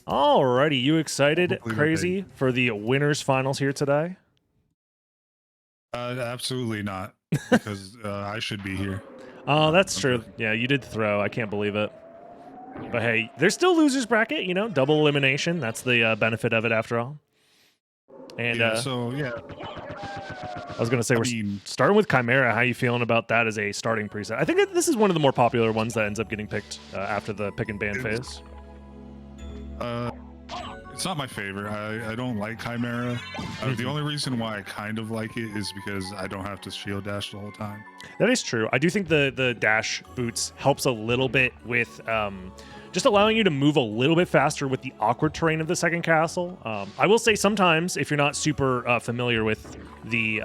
Alrighty, you excited, crazy, for the winners finals here today? Absolutely not, because I should be here. Oh, that's true. Yeah, you did throw. I can't believe it. But hey, there's still losers bracket, you know, double elimination. That's the benefit of it after all. And yeah, so yeah, I was gonna say starting with Chimera. How you feeling about that as a starting preset? I think this is one of the more popular ones that ends up getting picked after the pick and ban phase. It's not my favorite. I don't like Chimera. The only reason why I kind of like it is because I don't have to shield dash the whole time. That is true. I do think the dash boots helps a little bit with just allowing you to move a little bit faster with the awkward terrain of the second castle. I will say sometimes if you're not super familiar with the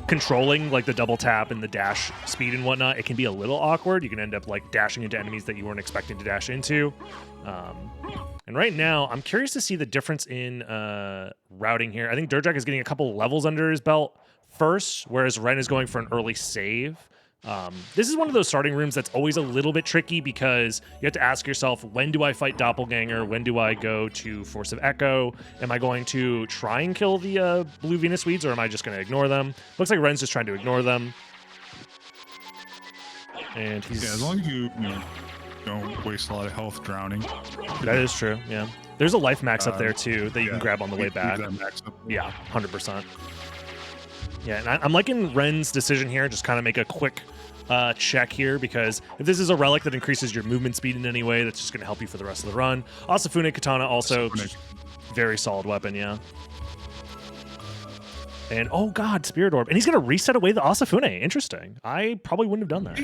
controlling like the double tap and the dash speed and whatnot, it can be a little awkward. You can end up like dashing into enemies that you weren't expecting to dash into. And right now, I'm curious to see the difference in routing here. I think DerDrach is getting a couple levels under his belt first, whereas Ren is going for an early save. This is one of those starting rooms that's always a little bit tricky because you have to ask yourself, when do I fight Doppelganger? When do I go to Force of Echo? Am I going to try and kill the blue Venus Weeds, or am I just going to ignore them? Looks like Ren's just trying to ignore them. And he's... Yeah, as long as you don't waste a lot of health drowning. That is true, yeah. There's a life max up there, too, that you can grab on the way back. Yeah, 100%. Yeah, and I'm liking Ren's decision here. Just kind of make a quick check here, because if this is a relic that increases your movement speed in any way, that's just going to help you for the rest of the run. Asafune Katana also very solid weapon, yeah. And oh god, Spirit Orb. And he's going to reset away the Asafune. Interesting. I probably wouldn't have done that.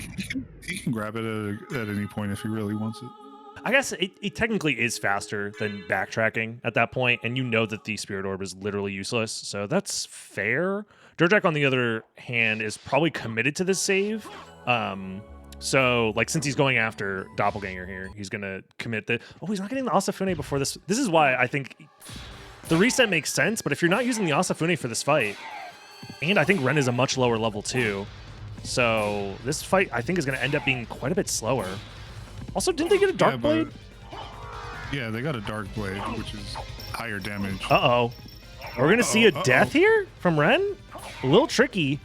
He can grab it at any point if he really wants it. I guess it technically is faster than backtracking at that point, and you know that the Spirit Orb is literally useless, so that's fair. DerDrach, on the other hand, is probably committed to this save. So, like, since he's going after Doppelganger here, he's going to commit the... Oh, he's not getting the Asafune before this. This is why I think the reset makes sense, but if you're not using the Asafune for this fight, and I think Ren is a much lower level too, so this fight, I think, is going to end up being quite a bit slower. Also, didn't they get a Dark Blade? Yeah, they got a Dark Blade, which is higher damage. Uh-oh. We're going to see a death here from Ren? A little tricky.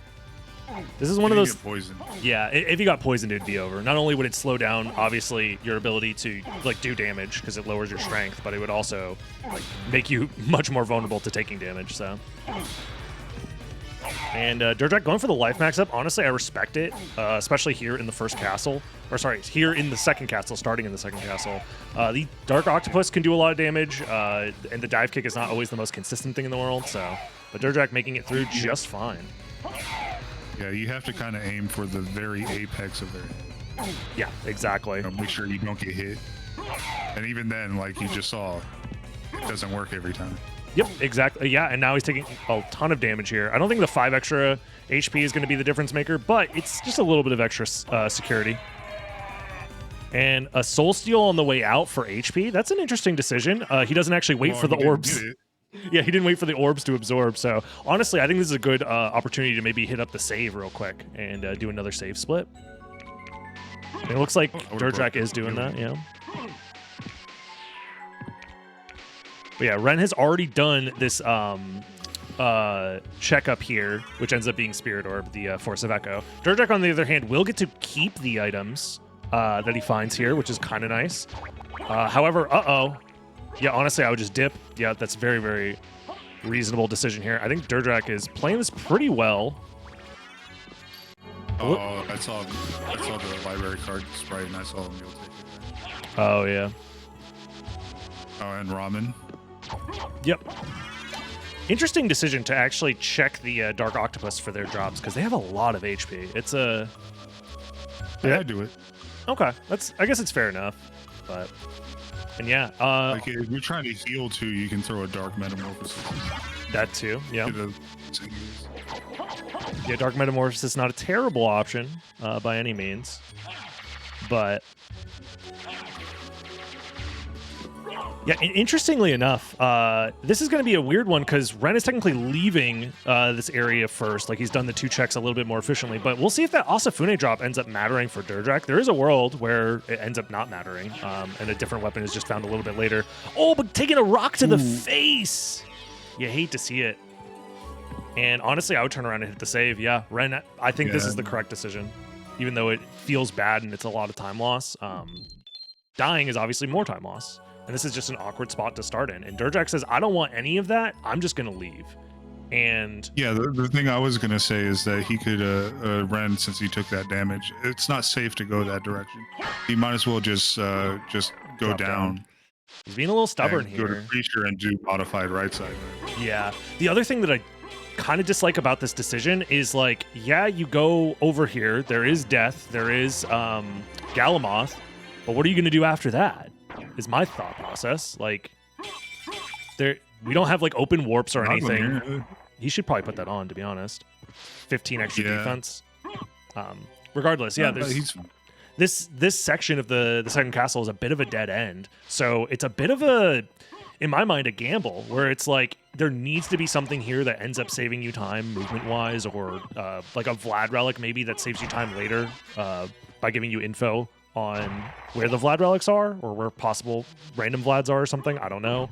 This is one of those... Get poisoned. Yeah, if you got poisoned, it'd be over. Not only would it slow down, obviously, your ability to like do damage, because it lowers your strength, but it would also like make you much more vulnerable to taking damage, so... And DerDrach going for the life max up. Honestly, I respect it, especially here in the first castle. Or sorry, here in the second castle, starting in the second castle. The Dark Octopus can do a lot of damage, and the dive kick is not always the most consistent thing in the world, so... But DerDrach making it through just fine. Yeah, you have to kind of aim for the very apex of their head. Yeah, exactly. Make sure you don't get hit. And even then, like you just saw, it doesn't work every time. Yep, exactly. Yeah, and now he's taking a ton of damage here. I don't think the 5 extra HP is going to be the difference maker, but it's just a little bit of extra security. And a Soul Steal on the way out for HP. That's an interesting decision. He doesn't actually wait for the orbs. Yeah, he didn't wait for the orbs to absorb. So honestly, I think this is a good opportunity to maybe hit up the save real quick and do another save split. And it looks like DerDrach is doing that, yeah. But yeah, Ren has already done this checkup here, which ends up being Spirit Orb, the Force of Echo. DerDrach, on the other hand, will get to keep the items that he finds here, which is kind of nice. However, yeah, honestly, I would just dip. Yeah, that's very, very reasonable decision here. I think DerDrach is playing this pretty well. Oh, I saw the library card sprite, and I saw him go take it. Oh, yeah. Oh, and Ramen. Yep. Interesting decision to actually check the Dark Octopus for their drops, because they have a lot of HP. It's a... Yeah, I do it. Okay, I guess it's fair enough, but... And yeah, like if you're trying to heal too, you can throw a Dark Metamorphosis. That too, yeah. Yeah, Dark Metamorphosis is not a terrible option by any means, but Yeah, and interestingly enough, this is going to be a weird one because Ren is technically leaving this area first. Like, he's done the 2 checks a little bit more efficiently, but we'll see if that Asafune drop ends up mattering for DerDrach. There is a world where it ends up not mattering, and a different weapon is just found a little bit later. Oh, but taking a rock to the face! You hate to see it. And honestly, I would turn around and hit the save. Yeah, Ren, I think this is the correct decision, even though it feels bad and it's a lot of time loss. Dying is obviously more time loss. And this is just an awkward spot to start in. And DerDrach says, I don't want any of that. I'm just going to leave. And yeah, the thing I was going to say is that he could, Ren, since he took that damage, it's not safe to go that direction. He might as well just go down. He's being a little stubborn here. Go to creature and do modified right side. Yeah. The other thing that I kind of dislike about this decision is, like, yeah, you go over here. There is death. There is Galamoth. But what are you going to do after that? Is my thought process. Like, we don't have like open warps or anything. He should probably put that on, to be honest. 15 extra defense. Regardless, yeah, there's this section of the second castle is a bit of a dead end. So it's a bit of a, in my mind, a gamble where it's like there needs to be something here that ends up saving you time movement wise, or like a Vlad relic maybe that saves you time later by giving you info on where the Vlad relics are, or where possible random Vlads are or something. I don't know.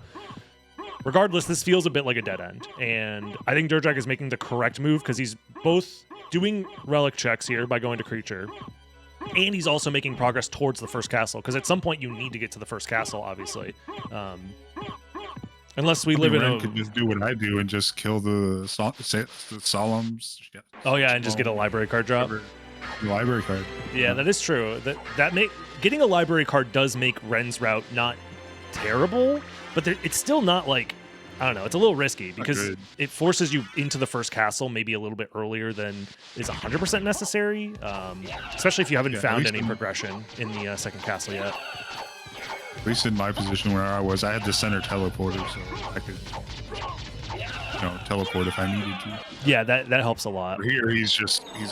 Regardless, this feels a bit like a dead end. And I think DerDrach is making the correct move because he's both doing relic checks here by going to creature, and he's also making progress towards the first castle, because at some point you need to get to the first castle, obviously. Unless we live in a... could just do what I do and just kill the Solemns. Oh yeah, and just get a library card drop. Library card. Yeah, that is true. Getting a library card does make Ren's route not terrible, but it's still not like, I don't know, it's a little risky because it forces you into the first castle maybe a little bit earlier than is 100% necessary, especially if you haven't found any progression in the second castle yet. At least in my position where I was, I had the center teleporter, so I could teleport if I needed to. Yeah, that helps a lot. Here, he's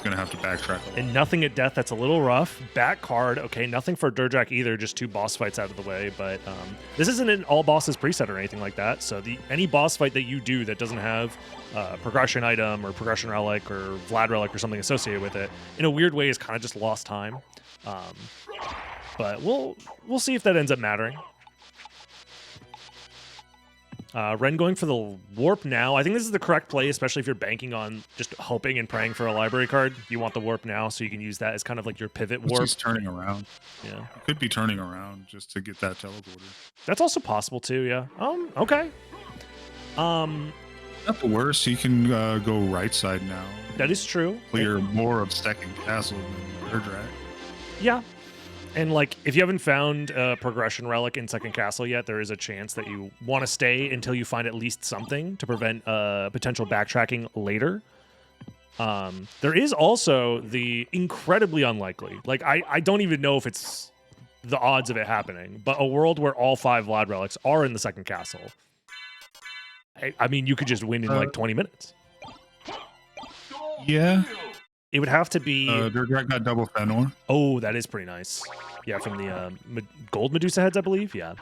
gonna have to backtrack. And nothing at death, that's a little rough. Back card, okay, nothing for DerDrach either, just 2 boss fights out of the way. But this isn't an all bosses preset or anything like that. So any boss fight that you do that doesn't have progression item or progression relic or Vlad relic or something associated with it, in a weird way, is kind of just lost time. But we'll see if that ends up mattering. Ren going for the warp now. I think this is the correct play, especially if you're banking on just hoping and praying for a library card. You want the warp now so you can use that as kind of like your pivot warp. He's turning around. Yeah. He could be turning around just to get that teleporter. That's also possible too, yeah. Okay. Not the worst. He can go right side now. That is true. Clear more of second castle than DerDrach. Yeah. And, like, if you haven't found a progression relic in second castle yet, there is a chance that you want to stay until you find at least something to prevent potential backtracking later. There is also the incredibly unlikely, like, I don't even know if it's the odds of it happening, but a world where all 5 Vlad relics are in the second castle. I mean, you could just win in, like, 20 minutes. Yeah. It would have to be... DerDrach got double Fenor. Oh, that is pretty nice. Yeah, from the gold Medusa heads, I believe. Yeah.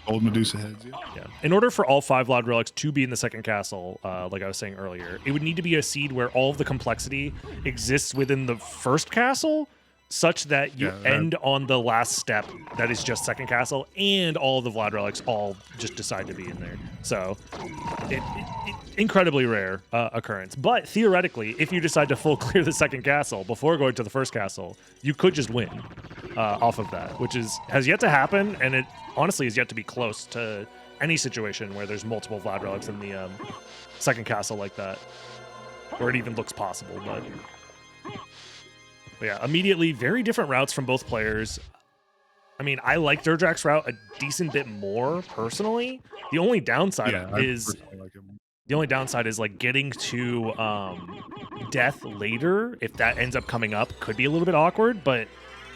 Gold Medusa heads, yeah. In order for all 5 Vlad relics to be in the second castle, like I was saying earlier, it would need to be a seed where all of the complexity exists within the first castle, such that you end on the last step that is just second castle, and all of the Vlad relics all just decide to be in there. So, incredibly rare occurrence. But theoretically, if you decide to full clear the second castle before going to the first castle, you could just win off of that, which has yet to happen, and it honestly is yet to be close to any situation where there's multiple Vlad relics in the second castle like that, or it even looks possible. But yeah, immediately, very different routes from both players. I mean, I like DerDrach's route a decent bit more personally. The only downside is like getting to death later. If that ends up coming up, could be a little bit awkward. But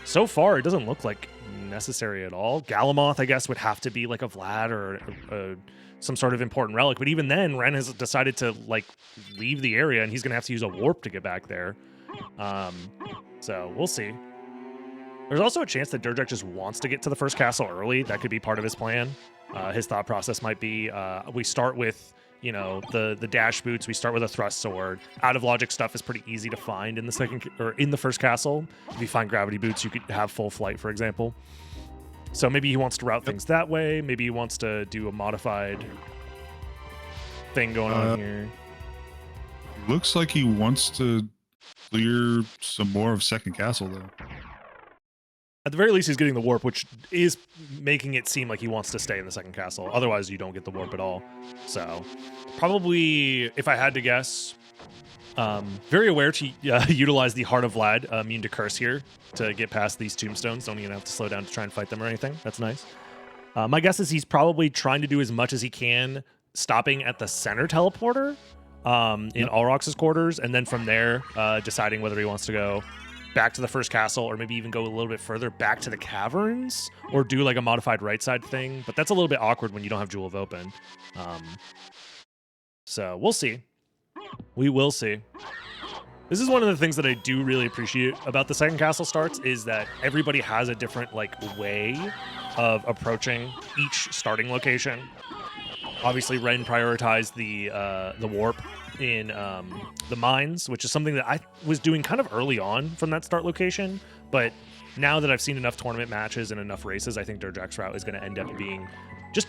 so far, it doesn't look like necessary at all. Galamoth, I guess, would have to be like a Vlad or some sort of important relic. But even then, Ren has decided to like leave the area, and he's going to have to use a warp to get back there. So we'll see. There's also a chance that DerDrach just wants to get to the first castle early. That could be part of his plan. His thought process might be, we start with, you know, the dash boots. We start with a thrust sword. Out of logic stuff is pretty easy to find in the first castle. If you find gravity boots, you could have full flight, for example. So maybe he wants to route things that way. Maybe he wants to do a modified thing going on here. Looks like he wants to clear some more of second castle, though. At the very least, he's getting the warp, which is making it seem like he wants to stay in the second castle. Otherwise, you don't get the warp at all. So, probably, if I had to guess, very aware to utilize the Heart of Vlad, immune to curse here, to get past these tombstones. Don't even have to slow down to try and fight them or anything. That's nice. My guess is he's probably trying to do as much as he can, stopping at the center teleporter in Alrox's quarters, and then from there, deciding whether he wants to go back to the first castle, or maybe even go a little bit further back to the caverns, or do like a modified right side thing. But that's a little bit awkward when you don't have Jewel of Open. So we'll see. We will see. This is one of the things that I do really appreciate about the second castle starts, is that everybody has a different like way of approaching each starting location. Obviously, Ren prioritized the warp in the mines, which is something that I was doing kind of early on from that start location. But now that I've seen enough tournament matches and enough races, I think DerDrach's route is going to end up being just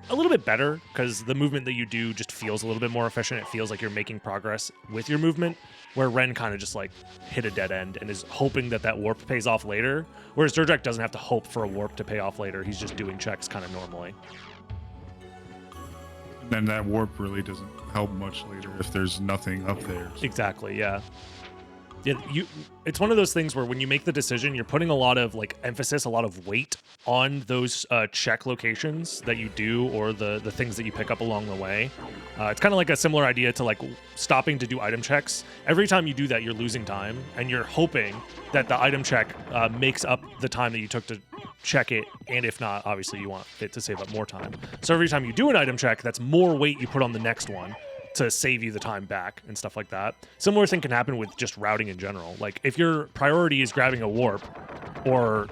a little bit better, because the movement that you do just feels a little bit more efficient. It feels like you're making progress with your movement, where Ren kind of just like hit a dead end and is hoping that that warp pays off later. Whereas DerDrach doesn't have to hope for a warp to pay off later. He's just doing checks kind of normally. Then that warp really doesn't help much later if there's nothing up there. So. Exactly, yeah. It's one of those things where when you make the decision, you're putting a lot of like emphasis, a lot of weight on those check locations that you do, or the things that you pick up along the way. It's kind of like a similar idea to like stopping to do item checks. Every time you do that, you're losing time, and you're hoping that the item check makes up the time that you took to check it, and if not, obviously you want it to save up more time. So every time you do an item check, that's more weight you put on the next one to save you the time back and stuff like that. Similar thing can happen with just routing in general. Like if your priority is grabbing a warp, or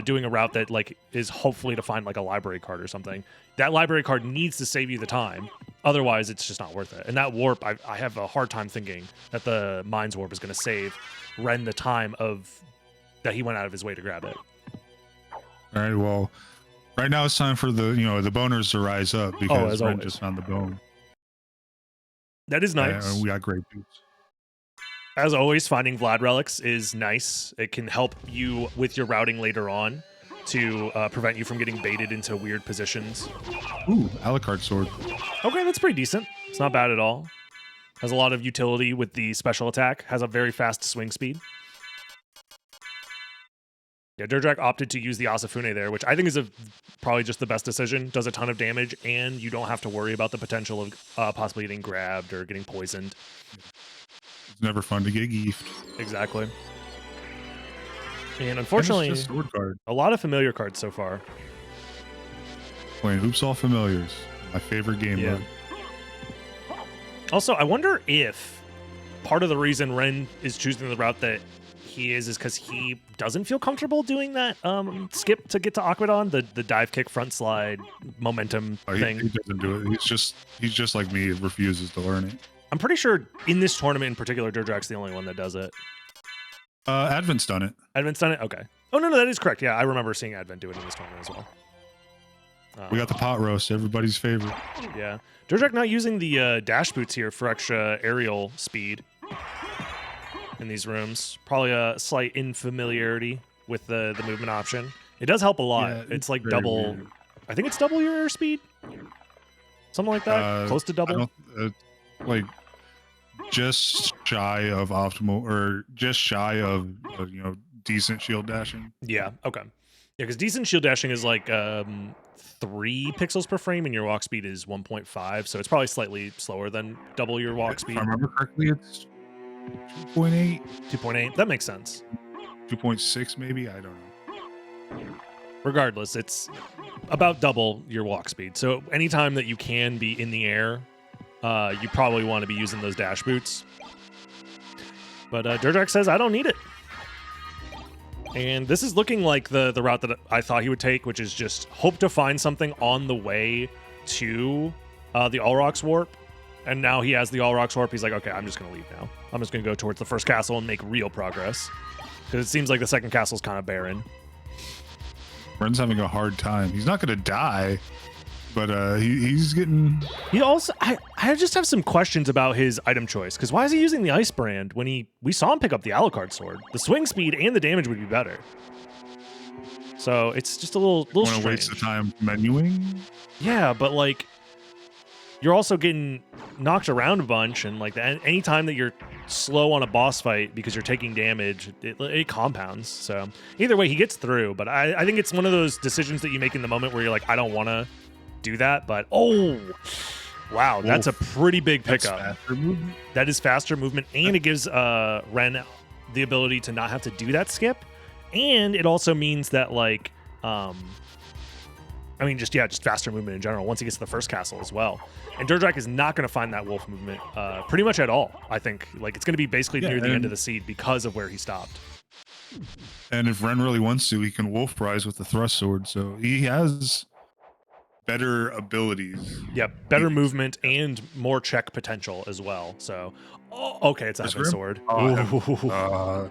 doing a route that like is hopefully to find like a library card or something, that library card needs to save you the time. Otherwise, it's just not worth it. And that warp, I have a hard time thinking that the mines warp is going to save Ren the time that he went out of his way to grab it. All right, well, right now it's time for the boners to rise up, because Ren just found the bone. That is nice. And we got great boots. As always, finding Vlad relics is nice. It can help you with your routing later on to prevent you from getting baited into weird positions. Ooh, Alucard sword. Okay, that's pretty decent. It's not bad at all. Has a lot of utility with the special attack. Has a very fast swing speed. Yeah, DerDrach opted to use the Asafune there, which I think is probably just the best decision. Does a ton of damage, and you don't have to worry about the potential of possibly getting grabbed or getting poisoned. It's never fun to get geefed. Exactly. And unfortunately, and it's just sword card. A lot of familiar cards so far. Playing Hoops All Familiars. My favorite game mode. Also, I wonder if part of the reason Ren is choosing the route that he is because he doesn't feel comfortable doing that skip to get to Aquadon, the dive kick front slide momentum thing. He doesn't do it. He's just like me. He refuses to learn it. I'm pretty sure in this tournament in particular, DerDrach's the only one that does it. Advent's done it. Advent's done it? Okay. Oh, no, that is correct. Yeah, I remember seeing Advent do it in this tournament as well. We got the pot roast, everybody's favorite. Yeah. DerDrach not using the dash boots here for extra aerial speed in these rooms. Probably a slight infamiliarity with the movement option. It does help a lot. Yeah, it's like double. Weird. I think it's double your airspeed. Something like that. Close to double. Like just shy of optimal, or just shy of decent shield dashing. Yeah. Okay. Yeah, because decent shield dashing is like 3 pixels per frame, and your walk speed is 1.5, so it's probably slightly slower than double your walk speed. If I remember correctly, it's 2.8. 2.8. That makes sense. 2.6 maybe. I don't know. Regardless, it's about double your walk speed. So anytime that you can be in the air, you probably want to be using those dash boots. But DerDrach says, I don't need it. And this is looking like the route that I thought he would take, which is just hope to find something on the way to the All Rocks Warp. And now he has the All Rocks Warp. He's like, okay, I'm just going to leave now. I'm just going to go towards the first castle and make real progress. Because it seems like the second castle's kind of barren. Ren's having a hard time. He's not going to die, but he's getting... He also... I just have some questions about his item choice. Because why is he using the Ice Brand when we saw him pick up the Alucard Sword? The swing speed and the damage would be better. So it's just a little Want strange. to waste the time menuing? Yeah, but like... You're also getting knocked around a bunch, and like any time that you're slow on a boss fight because you're taking damage, it compounds. So either way, he gets through. But I think it's one of those decisions that you make in the moment where you're like, I don't want to do that. But oh, wow, that's a pretty big pickup. That is faster movement, and it gives Ren the ability to not have to do that skip, and it also means that like I mean, just faster movement in general once he gets to the first castle as well. And DerDrach is not going to find that wolf movement pretty much at all, I think. Like, it's going to be basically near the end of the seed because of where he stopped. And if Ren really wants to, he can wolf prize with the thrust sword. So he has better abilities. Yep, better movement and more check potential as well. So, okay, it's a heavy sword. I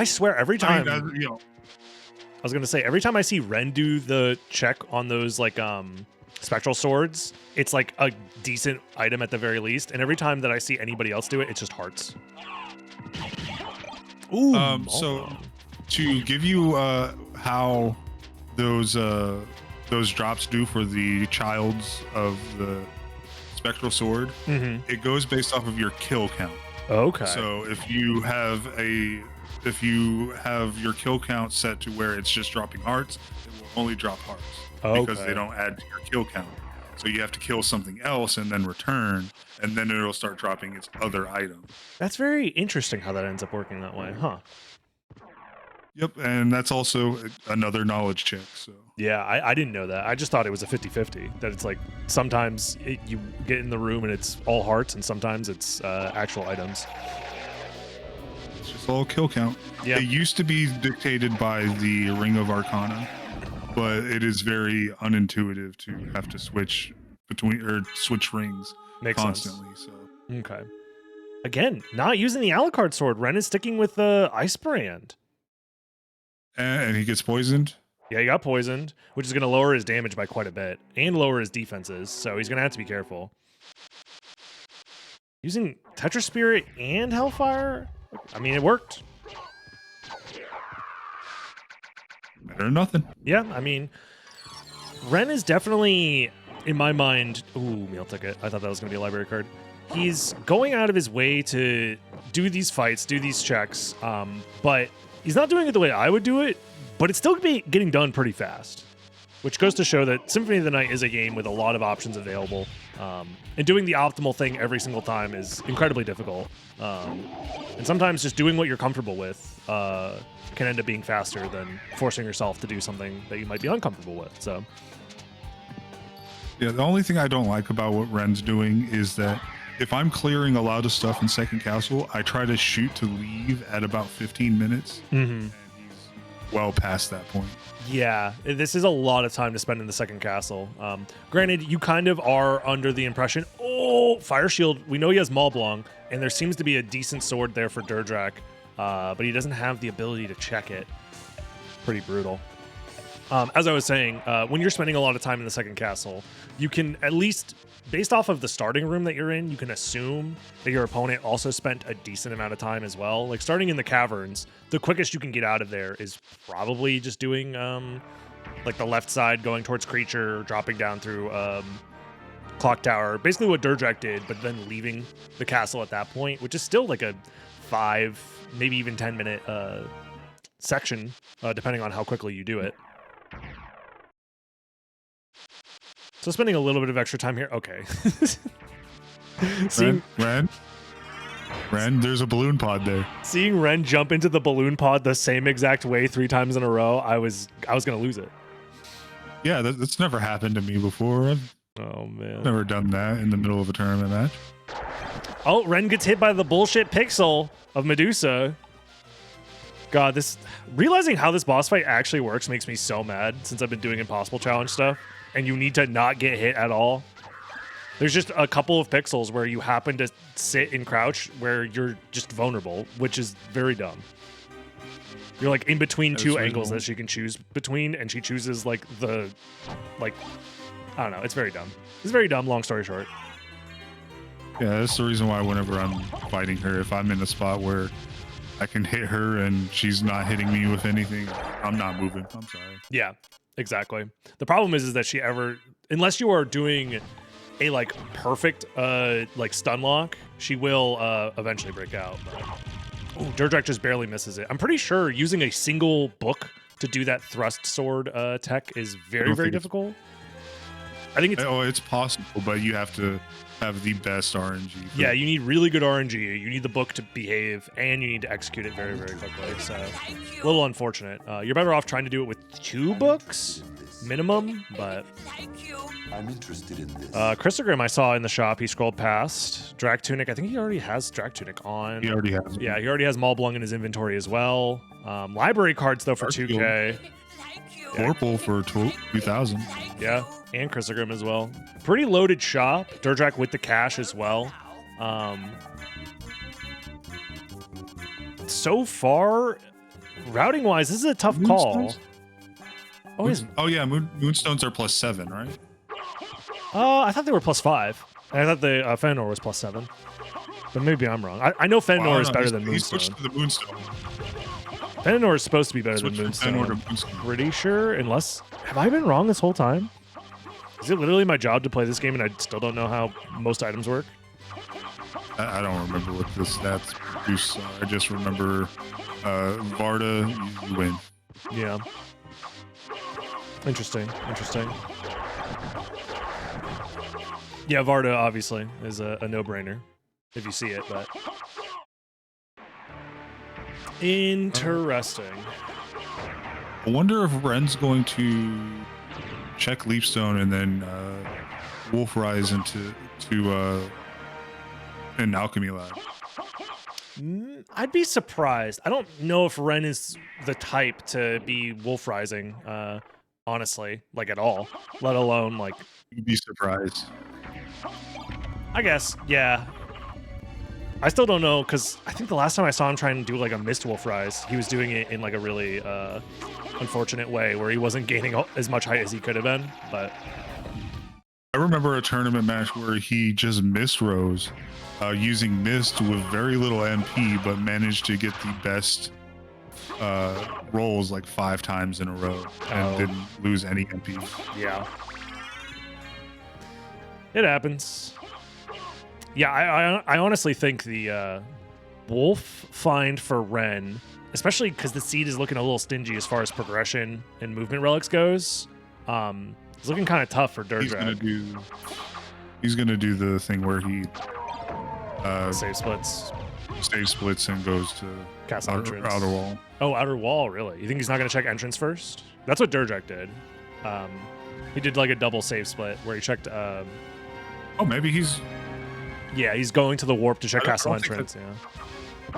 swear, every time... I was going to say, every time I see Ren do the check on those, like, spectral swords, it's like a decent item at the very least. And every time that I see anybody else do it, it's just hearts. Ooh. So to give you how those drops do for the childs of the spectral sword, it goes based off of your kill count. Okay. So if you have your kill count set to where it's just dropping hearts, it will only drop hearts because they don't add to your kill count. So you have to kill something else and then return, and then it'll start dropping its other item. That's very interesting how that ends up working that way, huh? Yep, and that's also another knowledge check. So yeah, I didn't know that. I just thought it was a 50-50. That it's like sometimes you get in the room and it's all hearts, and sometimes it's actual items. It's just all kill count. Yeah. It used to be dictated by the Ring of Arcana, but it is very unintuitive to have to switch rings constantly. Sense. So okay. Again, not using the Alucard sword. Ren is sticking with the Ice Brand. And he gets poisoned. Yeah, he got poisoned, which is going to lower his damage by quite a bit and lower his defenses. So he's going to have to be careful. Using Tetra Spirit and Hellfire? I mean, it worked. Better than nothing. Yeah, I mean, Ren is definitely, in my mind... Ooh, meal ticket. I thought that was going to be a library card. He's going out of his way to do these fights, do these checks, but he's not doing it the way I would do it, but it's still getting done pretty fast, which goes to show that Symphony of the Night is a game with a lot of options available, and doing the optimal thing every single time is incredibly difficult. And sometimes just doing what you're comfortable with can end up being faster than forcing yourself to do something that you might be uncomfortable with. So, yeah, the only thing I don't like about what Ren's doing is that if I'm clearing a lot of stuff in second castle, I try to shoot to leave at about 15 minutes, and he's well past that point. Yeah, this is a lot of time to spend in the second castle. Granted, you kind of are under the impression, Fire Shield, we know he has Maul Blanc, and there seems to be a decent sword there for DerDrach, but he doesn't have the ability to check it. Pretty brutal. As I was saying, when you're spending a lot of time in the second castle, you can at least, based off of the starting room that you're in, you can assume that your opponent also spent a decent amount of time as well. Like starting in the caverns, the quickest you can get out of there is probably just doing like the left side going towards creature, dropping down through clock tower, basically what DerDrach did, but then leaving the castle at that point, which is still like a 5, maybe even 10-minute section, depending on how quickly you do it. So spending a little bit of extra time here. Okay. Ren, there's a balloon pod there. Seeing Ren jump into the balloon pod the same exact way 3 times in a row, I was gonna lose it. Yeah, that's never happened to me before. Oh man, never done that in the middle of a tournament match. Oh, Ren gets hit by the bullshit pixel of Medusa. God, realizing how this boss fight actually works makes me so mad since I've been doing impossible challenge stuff, and you need to not get hit at all. There's just a couple of pixels where you happen to sit and crouch where you're just vulnerable, which is very dumb. You're like in between two angles that she can choose between, and she chooses like I don't know. It's very dumb. It's very dumb, long story short. Yeah, that's the reason why whenever I'm fighting her, if I'm in a spot where I can hit her and she's not hitting me with anything, I'm not moving. I'm sorry. Yeah, exactly. The problem is that unless you are doing a like perfect like stun lock, she will eventually break out. Oh, DerDrach just barely misses it. I'm pretty sure using a single book to do that thrust sword tech is very, very difficult. I think it's possible, but you have to have the best RNG. Yeah, you need really good RNG. You need the book to behave, and you need to execute it very, very quickly. So, a little unfortunate. You're better off trying to do it with 2 books minimum, but I'm interested in this. Christogrim I saw in the shop. He scrolled past Drach Tunic. I think he already has Drach Tunic on. He already has. Yeah, he already has Maulblung in his inventory as well. Library cards though for 2K. Vorpal for 2,000. Yeah, and Christogrim as well. Pretty loaded shop. DerDrach with the cash as well. So far, routing wise, this is a tough call. Oh yeah, Moonstones are +7, right? I thought they were +5. I thought the Fenor was +7. But maybe I'm wrong. I know Fenor is better than Moonstone. He switched to the Moonstone. Fenor is supposed to be better than Moonstone. Pretty sure, unless... Have I been wrong this whole time? Is it literally my job to play this game and I still don't know how most items work? I don't remember what the stats produce. I just remember Varda, you win. Yeah. Interesting. Yeah, Varda obviously is a no-brainer if you see it, but... Interesting. I wonder if Ren's going to check Leapstone and then Wolf Rise into an Alchemy Lab. I'd be surprised. I don't know if Ren is the type to be Wolf Rising, honestly, like at all, let alone like... You'd be surprised. I guess, yeah. I still don't know, because I think the last time I saw him trying to do like a Mist Wolf Rise, he was doing it in like a really unfortunate way where he wasn't gaining as much height as he could have been, but... I remember a tournament match where he just Mist Rose using Mist with very little MP, but managed to get the best rolls like 5 times in a row and didn't lose any MP. Yeah. It happens. Yeah, I honestly think the Wolf find for Ren, especially because the seed is looking a little stingy as far as progression and movement relics goes, it's looking kind of tough for DerDrach. He's gonna do the thing where he save splits and goes to Castle entrance. Outer Wall. Oh, Outer Wall, really? You think he's not gonna check entrance first? That's what DerDrach did. He did like a double save split where he checked. Oh, maybe he's. Yeah, he's going to the warp to check castle entrance. Yeah.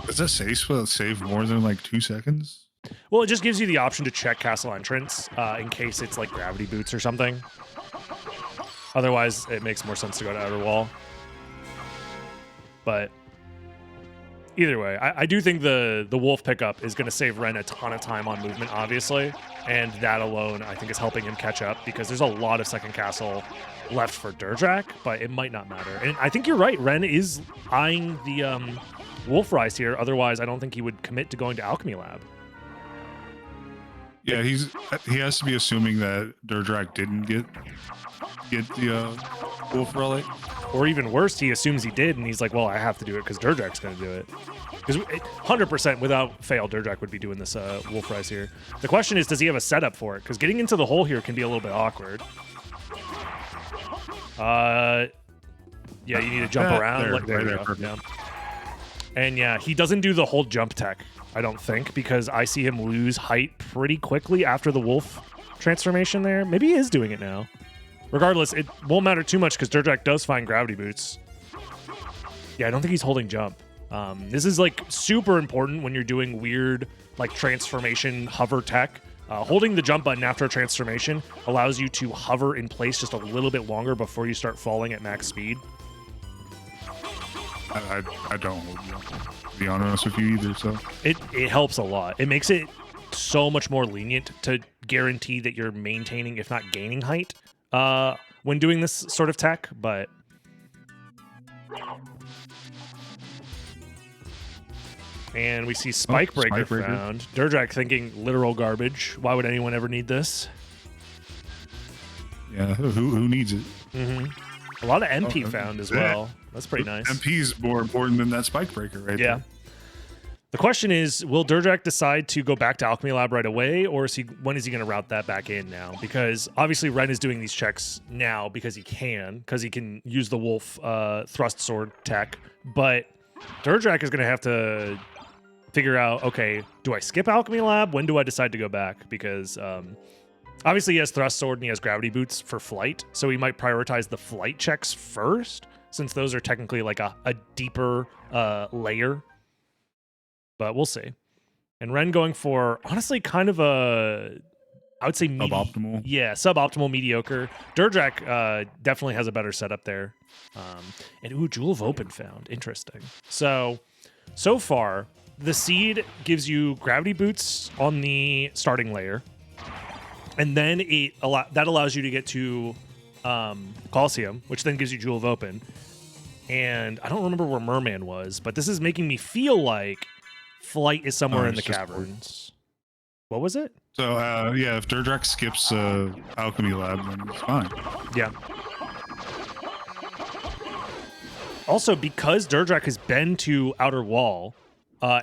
Does that save split save more than like 2 seconds? Well, it just gives you the option to check castle entrance in case it's like gravity boots or something. Otherwise, it makes more sense to go to Outer Wall. But either way, I do think the wolf pickup is going to save Ren a ton of time on movement, obviously. And that alone, I think, is helping him catch up because there's a lot of second castle left for DerDrach, but it might not matter. And I think you're right. Ren is eyeing the Wolf Rise here. Otherwise, I don't think he would commit to going to Alchemy Lab. Yeah, he has to be assuming that DerDrach didn't get the Wolf Relic. Or even worse, he assumes he did, and he's like, well, I have to do it because DerDrach's going to do it. Because 100% without fail, DerDrach would be doing this Wolf Rise here. The question is, does he have a setup for it? Because getting into the hole here can be a little bit awkward. Yeah, you need to jump around. There you go. Yeah. And yeah, he doesn't do the whole jump tech, I don't think, because I see him lose height pretty quickly after the wolf transformation there. Maybe he is doing it now. Regardless, it won't matter too much because DerDrach does find gravity boots. Yeah, I don't think he's holding jump. This is like super important when you're doing weird like transformation hover tech. Holding the jump button after a transformation allows you to hover in place just a little bit longer before you start falling at max speed. I don't hold you, to be honest with you either, so. It helps a lot. It makes it so much more lenient to guarantee that you're maintaining, if not gaining height, when doing this sort of tech, but... And we see Spike Breaker found. DerDrach thinking literal garbage. Why would anyone ever need this? Yeah, who needs it? A lot of MP found as well. That's pretty nice. MP is more important than that Spike Breaker right there. The question is, will DerDrach decide to go back to Alchemy Lab right away, or when is he going to route that back in now? Because obviously Ren is doing these checks now because he can use the Wolf thrust sword tech, but DerDrach is going to have to figure out, okay, do I skip Alchemy Lab? When do I decide to go back? Because obviously he has thrust sword and he has gravity boots for flight, so he might prioritize the flight checks first, since those are technically like a deeper layer. But we'll see. And Ren going for, honestly, kind of a, I would say suboptimal. Yeah, suboptimal mediocre. DerDrach definitely has a better setup there. And ooh, Jewel of Open found. Interesting. So far, the seed gives you gravity boots on the starting layer. And then that allows you to get to Colosseum, which then gives you Jewel of Open. And I don't remember where Merman was, but this is making me feel like flight is somewhere in the caverns. What was it? So, yeah, if DerDrach skips Alchemy Lab, then it's fine. Yeah. Also, because DerDrach has been to Outer Wall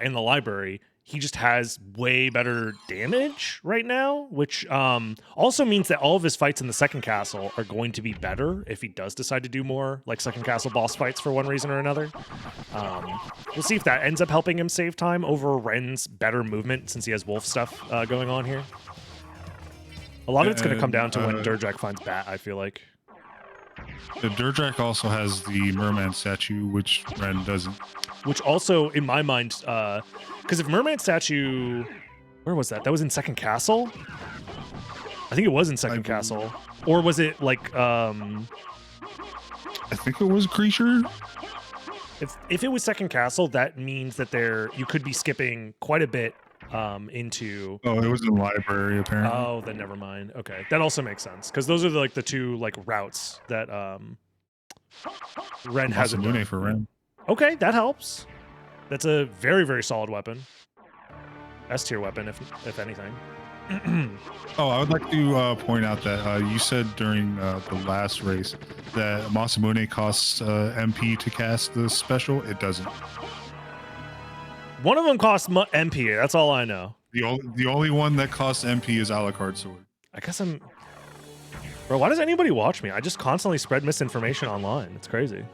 in the library, he just has way better damage right now, which also means that all of his fights in the second castle are going to be better if he does decide to do more like second castle boss fights for one reason or another. We'll see if that ends up helping him save time over Ren's better movement since he has wolf stuff going on here. A lot of it's going to come down to when DerDrach finds Bat, I feel like. The DerDrach also has the Merman statue, which Ren doesn't. Which also, in my mind, because if Merman statue, where was that? That was in Second Castle? I think it was in Second Castle. Or was it like, I think it was Creature. If it was Second Castle, that means that you could be skipping quite a bit into... Oh, it was in Library, apparently. Oh, then never mind. Okay, that also makes sense. Because those are the two like routes that Ren hasn't done. For Ren. Okay, that helps. That's a very, very solid weapon. S-tier weapon, if anything. Oh, I would like to point out that you said during the last race that Masamune costs MP to cast the special. It doesn't. One of them costs MP. That's all I know. The only one that costs MP is Alucard Sword. I guess I'm... Bro, why does anybody watch me? I just constantly spread misinformation online. It's crazy.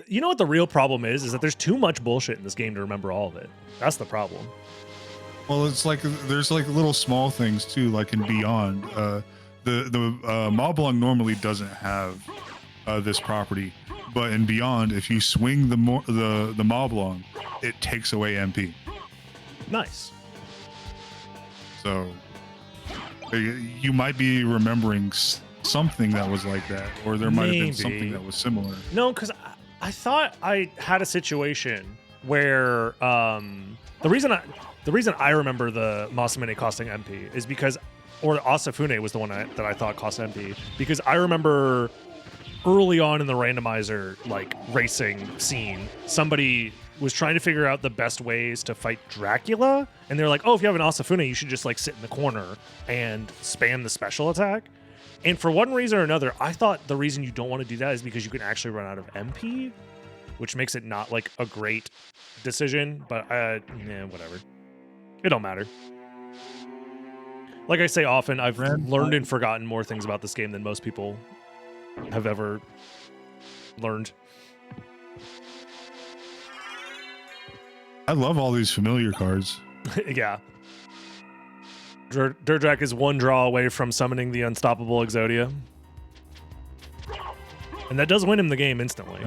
You know what the real problem is that there's too much bullshit in this game to remember all of it. That's the problem. Well, it's like there's like little small things too, like in Beyond. The Moblong normally doesn't have this property, but in Beyond, if you swing the Moblong, it takes away MP. Nice. So you might be remembering something that was like that, or there might have been something that was similar. No, because I thought I had a situation where the reason I remember the Masamune costing MP is because, or Asafune was the one that I thought cost MP, because I remember early on in the randomizer like racing scene, somebody was trying to figure out the best ways to fight Dracula, and they're like, oh, if you have an Asafune, you should just like sit in the corner and spam the special attack. And for one reason or another, I thought the reason you don't want to do that is because you can actually run out of MP, which makes it not like a great decision, but whatever. It don't matter. Like I say often, I've learned and forgotten more things about this game than most people have ever learned. I love all these familiar cards. Yeah. DerDrach is one draw away from summoning the unstoppable Exodia. And that does win him the game instantly.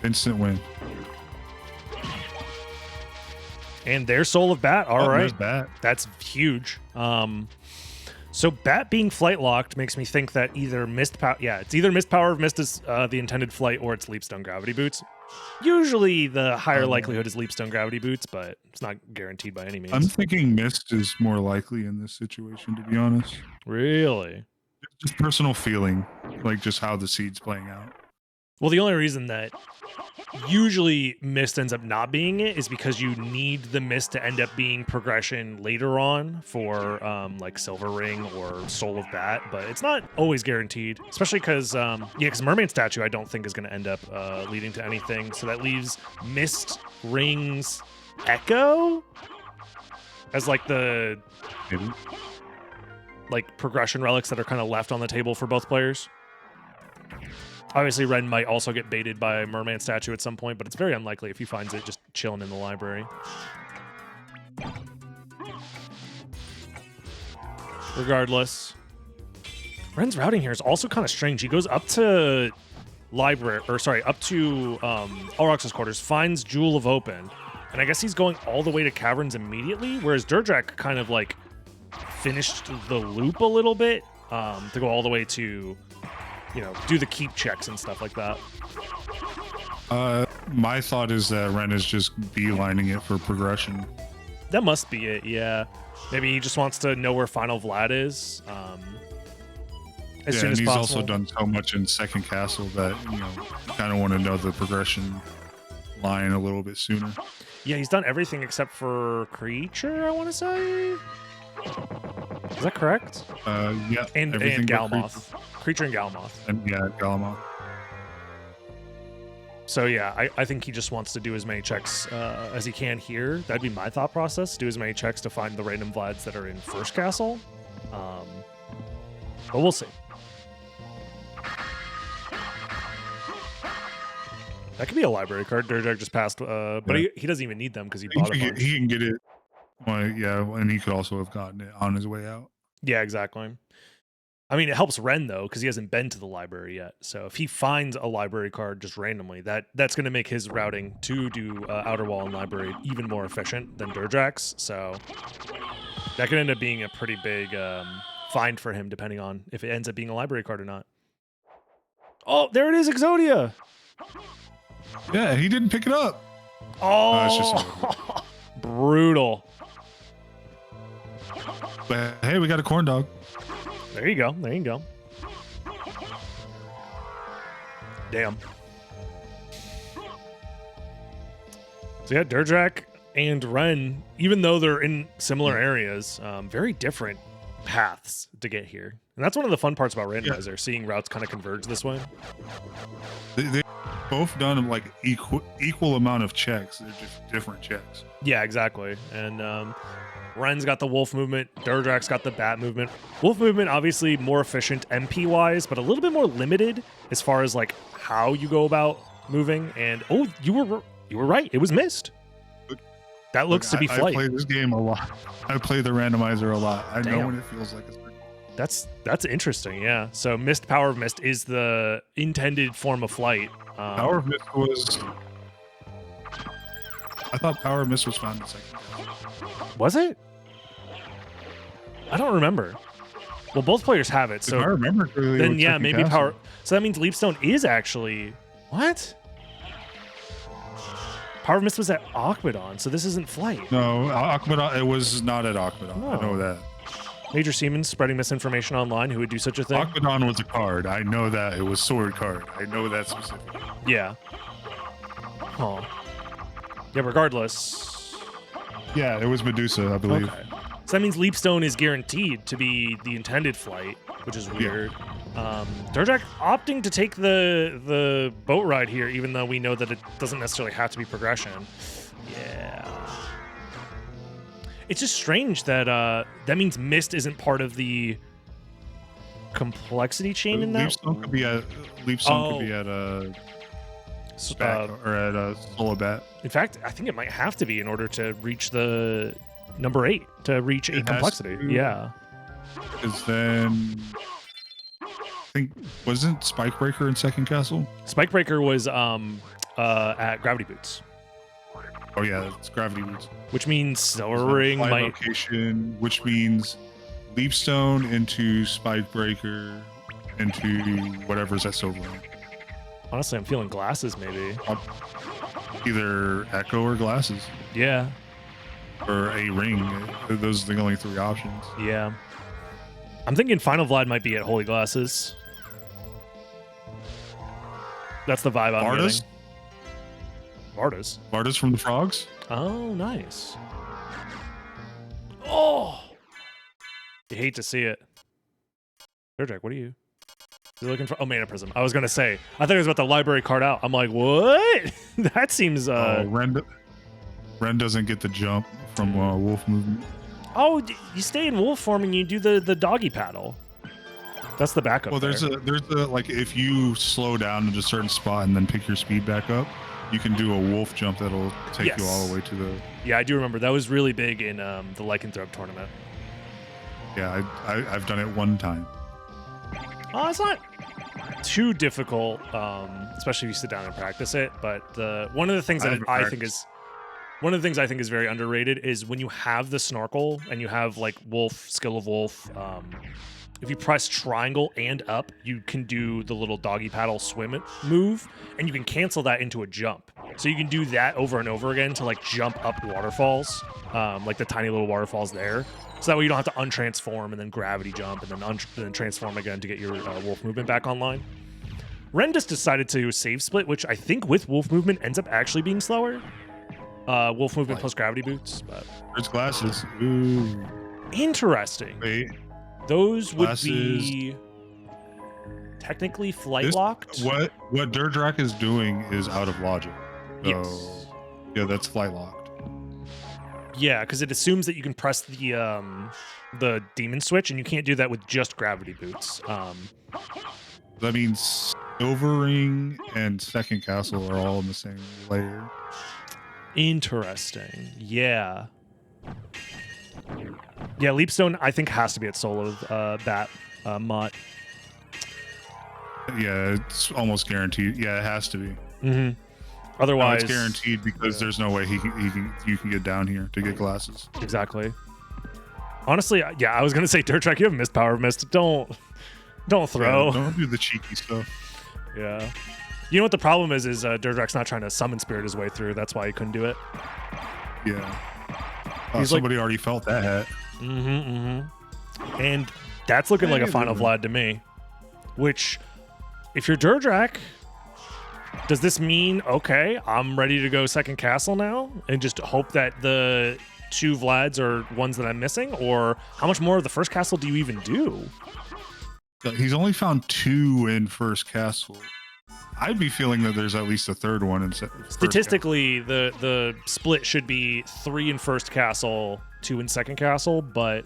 Instant win. And their Soul of Bat. All right, there's Bat. That's huge. So Bat being flight locked makes me think that either Mist Power, it's either Mist Power of Mist is the intended flight, or it's Leapstone Gravity Boots. Usually the higher likelihood is Leapstone Gravity Boots, but it's not guaranteed by any means. I'm thinking Mist is more likely in this situation, to be honest. Really? Just personal feeling, like just how the seed's playing out. Well, the only reason that usually Mist ends up not being it is because you need the Mist to end up being progression later on for like Silver Ring or Soul of Bat, but it's not always guaranteed, especially because because Mermaid Statue I don't think is going to end up leading to anything, so that leaves Mist, Rings, Echo as like the like progression relics that are kind of left on the table for both players. Obviously, Ren might also get baited by Merman Statue at some point, but it's very unlikely if he finds it just chilling in the library. Regardless, Ren's routing here is also kind of strange. He goes up to up to Alrox's quarters, finds Jewel of Open, and I guess he's going all the way to Caverns immediately, whereas DerDrach kind of like finished the loop a little bit to go all the way to, do the keep checks and stuff like that. My thought is that Ren is just beelining it for progression. That must be it, yeah. Maybe he just wants to know where Final Vlad is as soon as he's possible. Also done so much in Second Castle that, you kind of want to know the progression line a little bit sooner. Yeah, he's done everything except for Creature, I want to say. Is that correct? Yeah. And Galmoth. Creature and Galmoth. And Galmoth. So yeah, I think he just wants to do as many checks as he can here. That'd be my thought process. Do as many checks to find the random Vlads that are in First Castle. But we'll see. That could be a library card. DerDrach just passed, but he doesn't even need them because he bought a bunch. He can get it. Well, yeah, and he could also have gotten it on his way out. Yeah, exactly. I mean, it helps Ren, though, because he hasn't been to the library yet. So if he finds a library card just randomly, that's going to make his routing to do Outer Wall and Library even more efficient than DerDrach's. So that could end up being a pretty big find for him, depending on if it ends up being a library card or not. Oh, there it is, Exodia! Yeah, he didn't pick it up. Oh, it's just brutal. But hey, we got a corn dog. There you go. There you go. Damn. So yeah, DerDrach and Ren, even though they're in similar areas, very different paths to get here. And that's one of the fun parts about Randomizer, seeing routes kind of converge this way. They both done like equal amount of checks. They're just different checks. Yeah, exactly. And Ren's got the wolf movement. DerDrach's got the bat movement. Wolf movement, obviously more efficient MP-wise, but a little bit more limited as far as like how you go about moving. And you were right. It was missed. That looks to be flight. I play this game a lot. I play the randomizer a lot. I know when it feels like it's pretty. That's interesting. Yeah. So Power of Mist is the intended form of flight. Power of Mist was. I thought Power of Mist was found in Second Castle. Was it? I don't remember. Well, both players have it, so if I remember clearly, then yeah, maybe Castle. Power. So that means Leapstone is actually what? Power of Mist was at Akmadon, so this isn't flight. No, Akmadon. It was not at Akmadon. I know that. Major Siemens spreading misinformation online. Who would do such a thing? Akmadon was a card. I know that. It was sword card. I know that specifically. Yeah. Oh. Yeah. Regardless. Yeah, it was Medusa, I believe. Okay. So that means Leapstone is guaranteed to be the intended flight, which is weird. DerDrach opting to take the boat ride here, even though we know that it doesn't necessarily have to be progression. Yeah. It's just strange that that means Mist isn't part of the complexity chain in that. Leapstone could be at or at a Soul of Bat. In fact, I think it might have to be in order to reach the number 8 to reach 8 complexity. Yeah. Because then I think wasn't Spikebreaker in Second Castle? Spikebreaker was at gravity boots, Oh yeah, it's gravity boots. which means Silver There's Ring fly might. location, which means leapstone into spike breaker into whatever's at silver ring. Honestly, I'm feeling glasses maybe. Either echo or glasses Yeah, or a ring. Those are the only 3 options. yeah. I'm thinking Final Vlad might be at Holy Glasses. That's the vibe I'm Vardas? getting. Vardas. Vardas from the frogs? Oh, nice. Oh, you hate to see it. DerDrach, what are you? You're looking for? Oh, Mana Prism. I was gonna say. I thought it was about the library card out. I'm like, what? That seems. Ren doesn't get the jump from wolf movement. Oh, you stay in wolf form and you do the doggy paddle. That's the backup. Well, there's a like if you slow down at a certain spot and then pick your speed back up, you can do a wolf jump that'll take you all the way to the. Yeah, I do remember that was really big in the Lycanthrope tournament. Yeah, I've done it 1 time. Oh, it's not too difficult, especially if you sit down and practice it. But one of the things that I think is very underrated is when you have the snorkel and you have like wolf, skill of wolf. If you press triangle and up, you can do the little doggy paddle swim move, and you can cancel that into a jump. So you can do that over and over again to like jump up waterfalls, like the tiny little waterfalls there. So that way you don't have to untransform and then gravity jump and then transform again to get your wolf movement back online. Ren just decided to save split, which I think with wolf movement ends up actually being slower. Wolf movement plus gravity boots. But There's glasses. Ooh. interesting. Wait. Those would Glasses. be technically flight locked. What DerDrach is doing is out of logic. So, Yes. yeah, that's flight locked. Yeah, because it assumes that you can press the demon switch, and you can't do that with just gravity boots. That means Silver Ring and Second Castle are all in the same layer. Interesting. Yeah. Yeah, Leapstone I think has to be at solo bat Mott. Yeah, it's almost guaranteed. Yeah, it has to be. Mm-hmm. No, Otherwise, it's guaranteed because there's no way you can get down here to get glasses. Exactly. Honestly, yeah, I was gonna say DerDrach, you have missed power of mist. Don't throw. Yeah, don't do the cheeky stuff. Yeah. You know what the problem is DerDrach's not trying to summon spirit his way through. That's why he couldn't do it. Yeah. He's like- Somebody already felt that hat. And that's looking like a Final Vlad to me. Which, if you're DerDrach, does this mean, okay, I'm ready to go second castle now and just hope that the 2 Vlads are ones that I'm missing? Or how much more of the first castle do you even do? He's only found 2 in first castle. I'd be feeling that there's at least a 3rd one in Statistically, the split should be 3 in first castle, 2 in second castle, but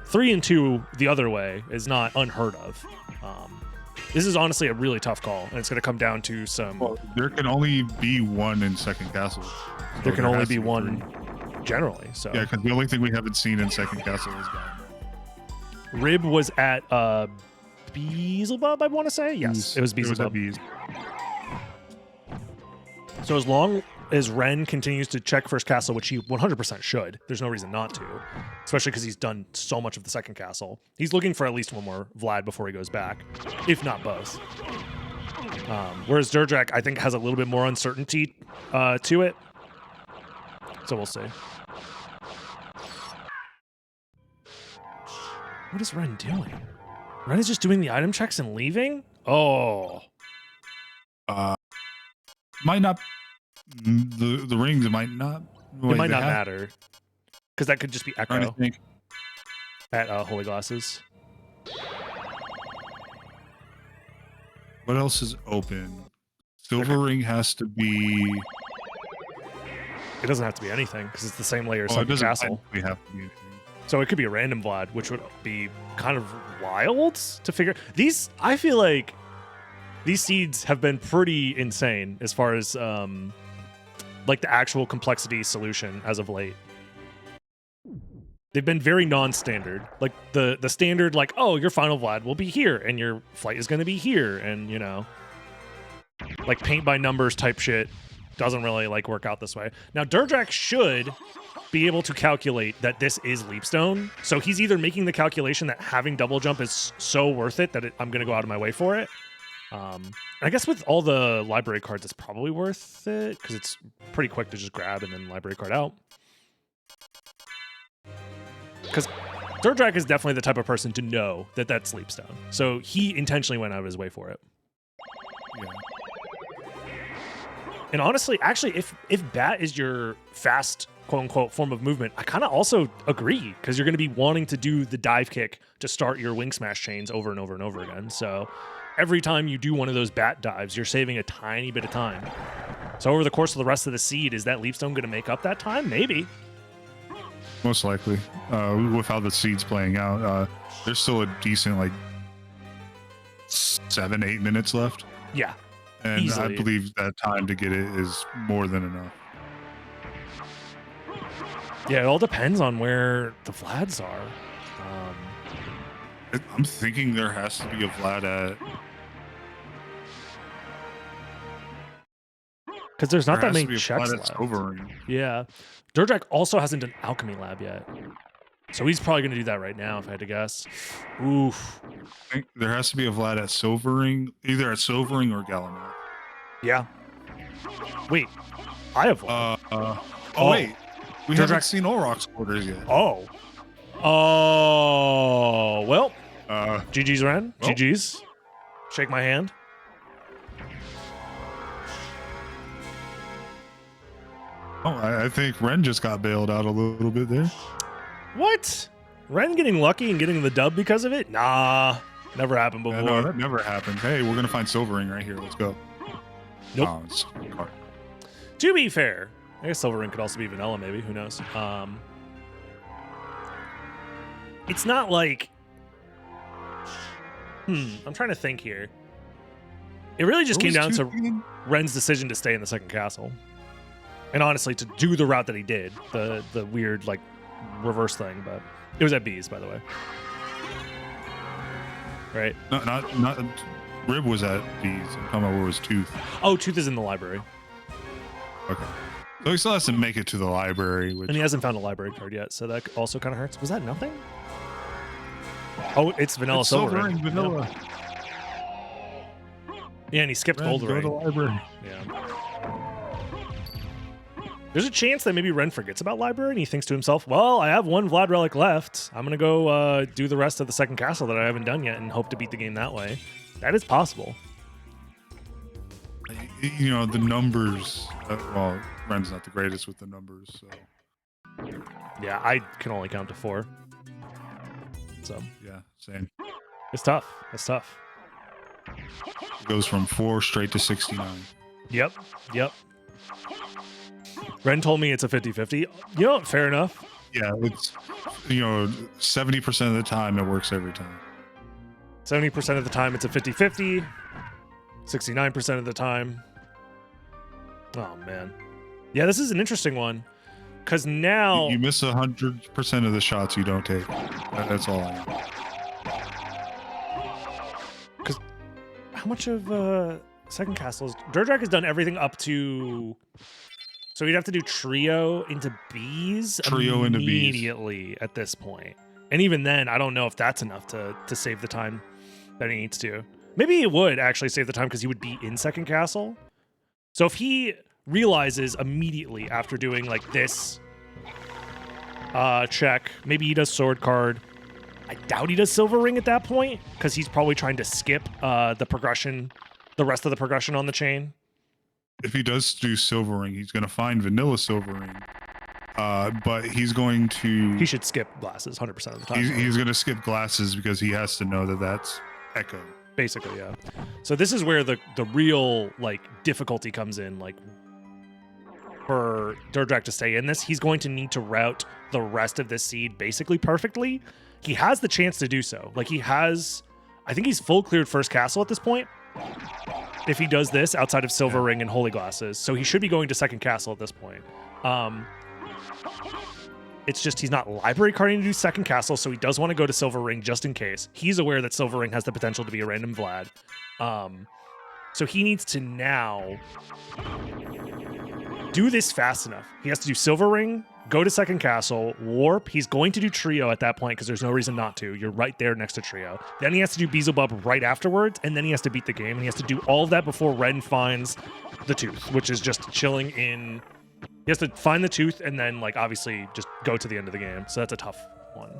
3 and 2 the other way is not unheard of. This is honestly a really tough call, and it's going to come down to some. Well, there can only be 1 in second castle. So there can only has be to 1 3. generally. So Yeah, because the only thing we haven't seen in second castle is Gauntlet. Rib was at Beelzebub, I want to say. Yes, it was Beelzebub. So as long as Ren continues to check first castle, which he 100% should, there's no reason not to, especially because he's done so much of the second castle. He's looking for at least 1 more Vlad before he goes back, if not both. Whereas DerDrach, I think, has a little bit more uncertainty to it. So we'll see. What is Ren doing? Ren is just doing the item checks and leaving? Oh. Might not. The rings might not. It might not matter. Because that could just be Trying to Echo think. at Holy Glasses. What else is open? Silver Ring has to be. It doesn't have to be anything because it's the same layer as Oh, it Second doesn't Castle. technically have to be anything. So it could be a random Vlad, which would be kind of wild to figure. These, I feel like, these seeds have been pretty insane as far as like the actual complexity solution as of late. They've been very non-standard. Like the standard, like, oh, your final Vlad will be here, and your flight is going to be here, and you know. like paint by numbers type shit doesn't really like work out this way. Now DerDrach should be able to calculate that this is Leapstone. So he's either making the calculation that having double jump is so worth it that I'm going to go out of my way for it. I guess with all the library cards, it's probably worth it because it's pretty quick to just grab and then library card out. Because DerDrach is definitely the type of person to know that that's Leapstone. So he intentionally went out of his way for it. Yeah. And honestly, actually, if bat is your fast, quote-unquote, form of movement, I kind of also agree, because you're going to be wanting to do the dive kick to start your wing smash chains over and over and over again. So every time you do one of those bat dives, you're saving a tiny bit of time. So over the course of the rest of the seed, is that Leapstone going to make up that time? Maybe. Most likely. With how the seed's playing out, there's still a decent, like, 7-8 minutes left. Yeah. And Easily. I believe that time to get it is more than enough. Yeah, it all depends on where the Vlads are. I'm thinking there has to be a Vlad at... Because there's not that there has many to be a checks Vlad at left. Silvering. Yeah. DerDrach also hasn't done Alchemy Lab yet. So he's probably going to do that right now, if I had to guess. Oof. I think there has to be a Vlad at Silvering, either at Silvering or Gallimore. Yeah. Wait. I have one. Wait. We DerDrach- haven't seen Olrock's quarters yet. Oh. Oh. Well. GG's, Ren. well. GG's. Shake my hand. Oh, I think Ren just got bailed out a little bit there. What? Ren getting lucky and getting the dub because of it? Nah. Never happened before. Yeah, no, that never happened. Hey, we're going to find Silvering right here. Let's go. Nope. Oh, it's a card. To be fair, I guess Silver Ring could also be vanilla, maybe. Who knows? It's not like... I'm trying to think here. It really just came down to Ren's decision to stay in the second castle. And honestly, to do the route that he did. The weird, like, reverse thing. But it was at B's, by the way. Right? Not Rib was at B's. I'm talking about where was Tooth. Oh, Tooth is in the library. Okay. So he still has to make it to the library. Which... And he hasn't found a library card yet, so that also kind of hurts. Was that nothing? Oh, it's vanilla It's silver. Ring. vanilla. Yeah, and he skipped Ren, gold go to ring. the library. Yeah. There's a chance that maybe Ren forgets about library and he thinks to himself, well, I have one Vlad relic left. I'm going to go do the rest of the second castle that I haven't done yet and hope to beat the game that way. That is possible. You know, the numbers. Well, Ren's not the greatest with the numbers, so. Yeah, I can only count to 4. So, Yeah, same. it's tough. It's tough. It goes from 4 straight to 69. Yep. Ren told me it's a 50-50. You know, fair enough. Yeah, it's, 70% of the time it works every time. 70% of the time it's a 50-50. 69% of the time. Oh, man. Yeah, this is an interesting one. Because now... You miss 100% of the shots you don't take. That's all I know. Because how much of second castle is... DerDrach has done everything up to... So he'd have to do trio into B's Trio into B's. immediately at this point. And even then, I don't know if that's enough to save the time that he needs to. Maybe he would actually save the time because he would be in second castle. So if he realizes immediately after doing like this check, maybe he does sword card. I doubt he does silver ring at that point because he's probably trying to skip the progression, the rest of the progression on the chain. If he does do Silvering, he's going to find vanilla Silvering. But he's going to... He should skip glasses 100% of the time. He's going to skip glasses because he has to know that that's Echo. Basically, yeah. So this is where the real like difficulty comes in. Like for DerDrach to stay in this, he's going to need to route the rest of this seed basically perfectly. He has the chance to do so. Like he has, I think he's full cleared first castle at this point. If he does this outside of Silver Ring and Holy Glasses, so he should be going to second castle at this point. It's just he's not library carding to do second castle, so he does want to go to Silver Ring just in case. He's aware that Silver Ring has the potential to be a random Vlad. So he needs to now do this fast enough. He has to do Silver Ring, go to second castle, warp. He's going to do Trio at that point because there's no reason not to. You're right there next to Trio. Then he has to do Beelzebub right afterwards, and then he has to beat the game. And he has to do all of that before Ren finds the tooth, which is just chilling in. He has to find the tooth and then, like, obviously just go to the end of the game. So that's a tough one.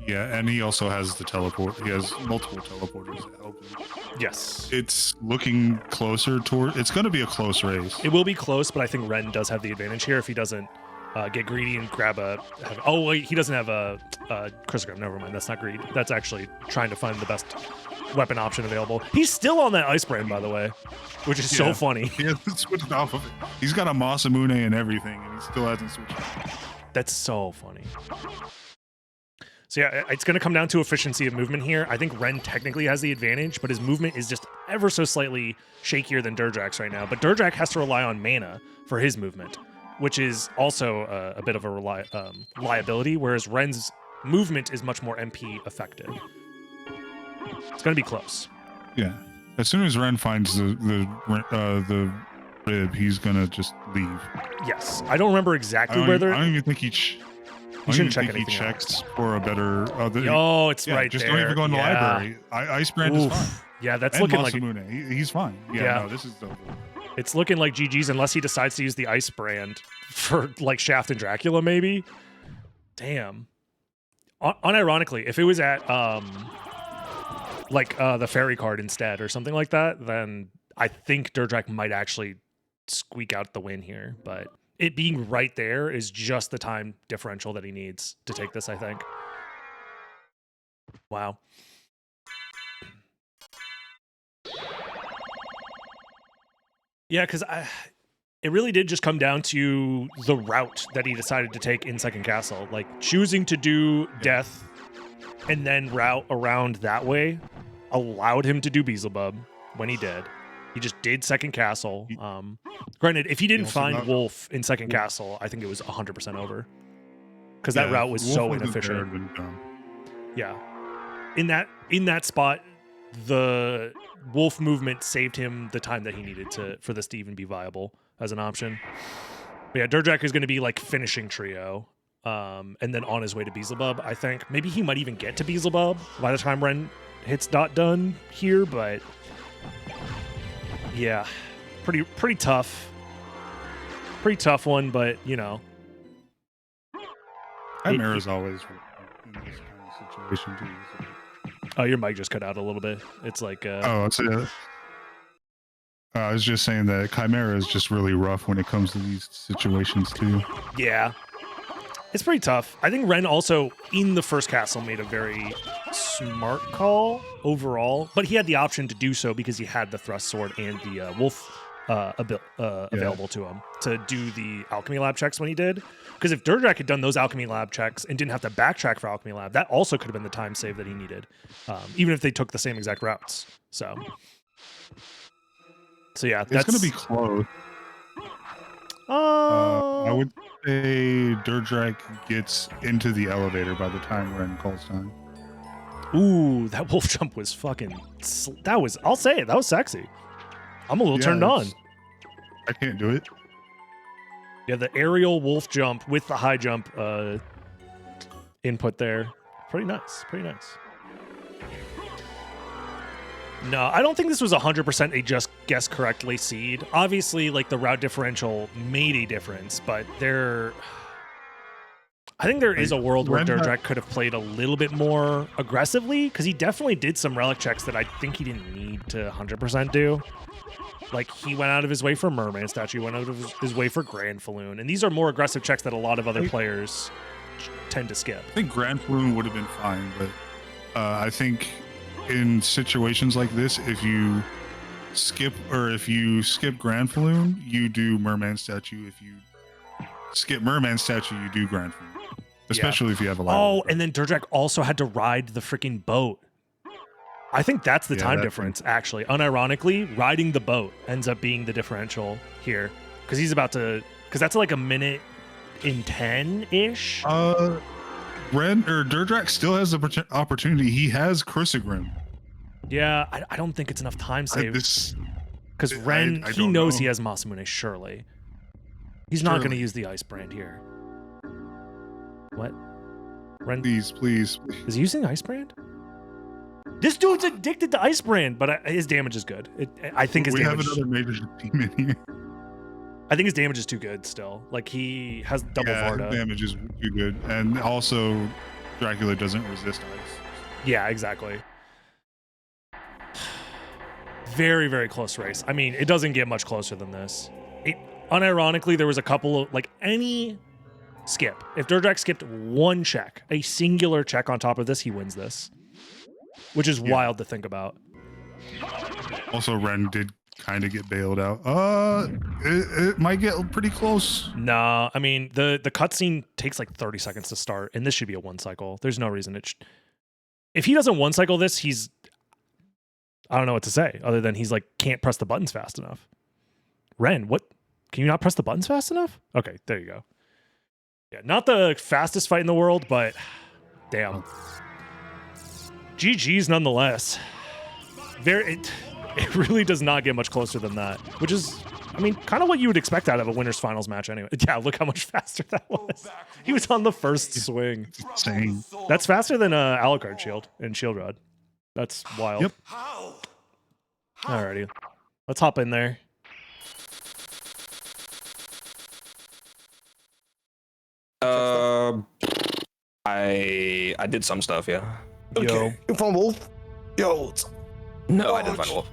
Yeah, and he also has the teleport. He has multiple teleporters that help him. Yes. It's looking closer toward. It's going to be a close race. It will be close, but I think Ren does have the advantage here if he doesn't get greedy and grab a. Oh wait, he doesn't have a Chrysogram. Never mind, that's not greed. That's actually trying to find the best weapon option available. He's still on that Ice Brand, by the way, which is so funny. He hasn't switched off of it. He's got a Masamune and everything, and he still hasn't switched. That's so funny. So yeah, it's going to come down to efficiency of movement here. I think Ren technically has the advantage, but his movement is just ever so slightly shakier than DerDrach's right now. But DerDrach has to rely on mana for his movement, which is also a bit of a liability, whereas Ren's movement is much more MP effective. It's going to be close. Yeah. As soon as Ren finds the rib, he's going to just leave. Yes. I don't remember exactly where they're... I don't even think he shouldn't check he anything checks for a better. Oh, it's right just there. don't even go in the library. Ice Brand is fine. Yeah, that's And looking Masamune, he's fine. Yeah, no, this is dope. It's looking like GG's unless he decides to use the Ice Brand for like Shaft and Dracula, maybe. Damn. Unironically, if it was at the fairy card instead or something like that, then I think DerDrach might actually squeak out the win here, but it being right there is just the time differential that he needs to take this, I think. Wow. Yeah, because it really did just come down to the route that he decided to take in second castle. Like, choosing to do death and then route around that way allowed him to do Beelzebub when he did. He just did second castle. Granted, if he didn't find Wolf in second castle, I think it was 100% over. Because that route was so inefficient. Yeah. In that spot, the Wolf movement saved him the time that he needed for this to even be viable as an option. But yeah, DerDrach is going to be like finishing Trio. And then on his way to Beelzebub, I think. Maybe he might even get to Beelzebub by the time Ren hits .done here, but... Yeah, pretty tough. Pretty tough one, but, you know. Chimera's always in this kind of situation, too. So. Oh, your mic just cut out a little bit. It's like... I was just saying that Chimera is just really rough when it comes to these situations, too. Yeah. It's pretty tough. I think Ren also, in the first castle, made a very smart call overall, but he had the option to do so because he had the thrust sword and the wolf available to him to do the alchemy lab checks when he did. Because if DerDrach had done those alchemy lab checks and didn't have to backtrack for alchemy lab, that also could have been the time save that he needed, even if they took the same exact routes. So yeah, it's going to be close. I would say DerDrach gets into the elevator by the time Ren calls time. Ooh, that wolf jump was fucking... I'll say it, that was sexy. I'm a little turned on. I can't do it. Yeah, the aerial wolf jump with the high jump input there. Pretty nice, pretty nice. No, I don't think this was 100% a just guess correctly seed. Obviously, like, the route differential made a difference, but I think there is a world where DerDrach could have played a little bit more aggressively, because he definitely did some relic checks that I think he didn't need to 100% do. Like, he went out of his way for Merman Statue, went out of his way for Grand Falloon, and these are more aggressive checks that a lot of other players tend to skip. I think Grand Falloon would have been fine, but I think in situations like this, if you skip Grand Falloon, you do Merman Statue. If you skip Merman Statue, you do Grand Falloon. Especially if you have a lot. Oh, and then DerDrach also had to ride the freaking boat. I think that's the time difference, actually. Unironically, riding the boat ends up being the differential here. Because he's about to... Because that's like a minute in 10-ish. DerDrach still has the opportunity. He has Chrysogram. Yeah, I don't think it's enough time save. This Because I Ren, he don't knows know. he has Masamune, surely. He's not going to Surely. use the Ice Brand here. What? Ren, please, please. is he using Ice Brand? This dude's addicted to Ice Brand, but his damage is good. I think his We have damage. another major team in here. I think his damage is too good still. Like he has double Yeah, Varda. damage is too good, and also Dracula doesn't resist ice. Yeah, exactly. Very, very close race. I mean, it doesn't get much closer than this. Unironically, there was a couple of, like, any skip. If DerDrach skipped one check, a singular check on top of this, he wins this. Which is wild to think about. Also, Ren did kind of get bailed out. It might get pretty close. Nah, I mean, the cutscene takes like 30 seconds to start, and this should be a one cycle. There's no reason it if he doesn't one cycle this, he's... I don't know what to say, other than he's like, can't press the buttons fast enough. Ren, what? Can you not press the buttons fast enough? Okay, there you go. Yeah, not the fastest fight in the world, but damn. GG's nonetheless. It really does not get much closer than that, which is, I mean, kind of what you would expect out of a winner's finals match anyway. Yeah, look how much faster that was. He was on the first swing. Insane. That's faster than Alucard Shield and Shield Rod. That's wild. Yep. Alrighty. Let's hop in there. I did some stuff, yeah. Yo. You found Wolf? Yo. No, I didn't find Wolf.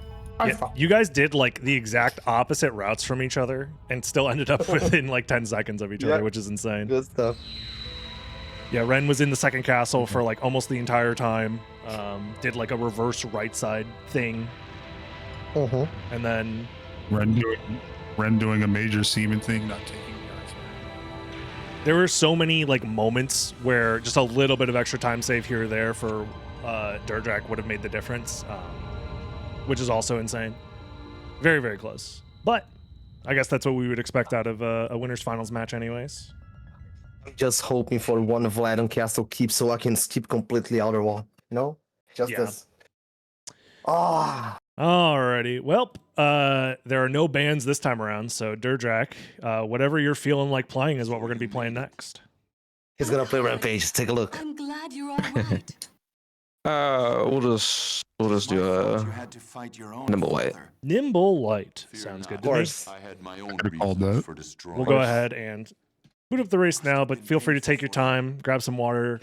Yeah, you guys did like the exact opposite routes from each other and still ended up within like 10 seconds of each other, which is insane. Good stuff. Yeah, Ren was in the second castle for like almost the entire time. Did like a reverse right side thing. And then Ren doing a major seaman thing, not taking the ice. there were so many like moments where just a little bit of extra time save here or there for DerDrach would have made the difference, which is also insane. Very, very close. But I guess that's what we would expect out of a winner's finals match anyways. I'm just hoping for one Vladon Castle keep so I can skip completely outer wall. You know? Just Yeah. this. Ah. Alrighty. Well, there are no bans this time around, so DerDrach, whatever you're feeling like playing is what we're going to be playing next. He's gonna play Rampage. Take a look. I'm glad you're all right. We'll just do a nimble white. Nimble Light. Sounds good Of to me. course. I had my own Could've called reasons that. for destroying. We'll go ahead and boot up the race now, but feel free to take your time, grab some water,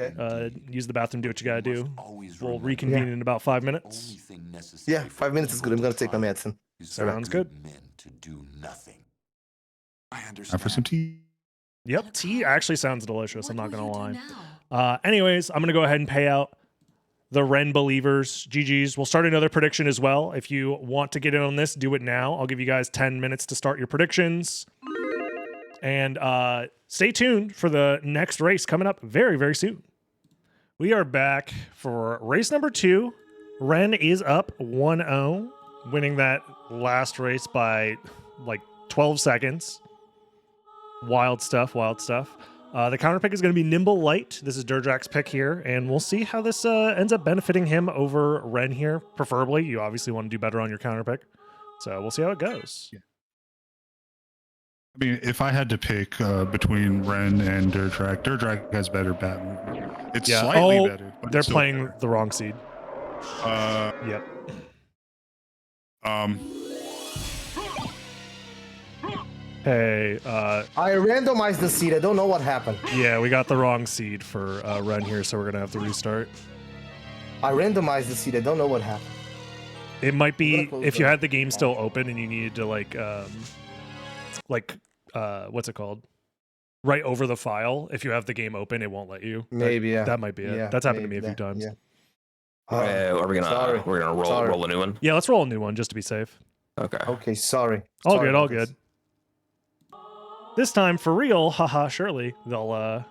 use the bathroom, do what you gotta do. We'll reconvene in about 5 minutes. Yeah, 5 minutes is good. I'm gonna take my medicine. Sounds good. To do nothing. I Time understand. for some tea. Yep, tea actually sounds delicious, I'm not What gonna will you lie. do now? Anyways, I'm gonna go ahead and pay out the Ren believers. GG's. We'll start another prediction as well. If you want to get in on this, do it now. I'll give you guys 10 minutes to start your predictions. And stay tuned for the next race coming up very, very soon. We are back for race number 2. Ren is up 1-0, winning that last race by like 12 seconds. Wild stuff, wild stuff. The counter pick is going to be Nimble Light. This is DerDrach's pick here, and we'll see how this ends up benefiting him over Ren here. Preferably, you obviously want to do better on your counter pick. So we'll see how it goes. Yeah. I mean, if I had to pick between Ren and DerDrach, DerDrach has better bat movement. It's Yeah. slightly Oh, better. But they're it's still playing better. the wrong seed. Yep. Hey, I randomized the seed. I don't know what happened. yeah, we got the wrong seed for Ren here, so we're going to have to restart. I randomized the seed. I don't know what happened. It might be gonna close if you the- had the game still open and you needed to what's it called? Right over the file. If you have the game open, it won't let you. Maybe, yeah. That might be it. Yeah, That's happened to me maybe a few that, times. yeah. Are we gonna Sorry. we're gonna Sorry. roll a new one? Yeah, let's roll a new one just to be safe. Okay. Okay, sorry. All Sorry good, all about this. good. This time for real, haha, surely they'll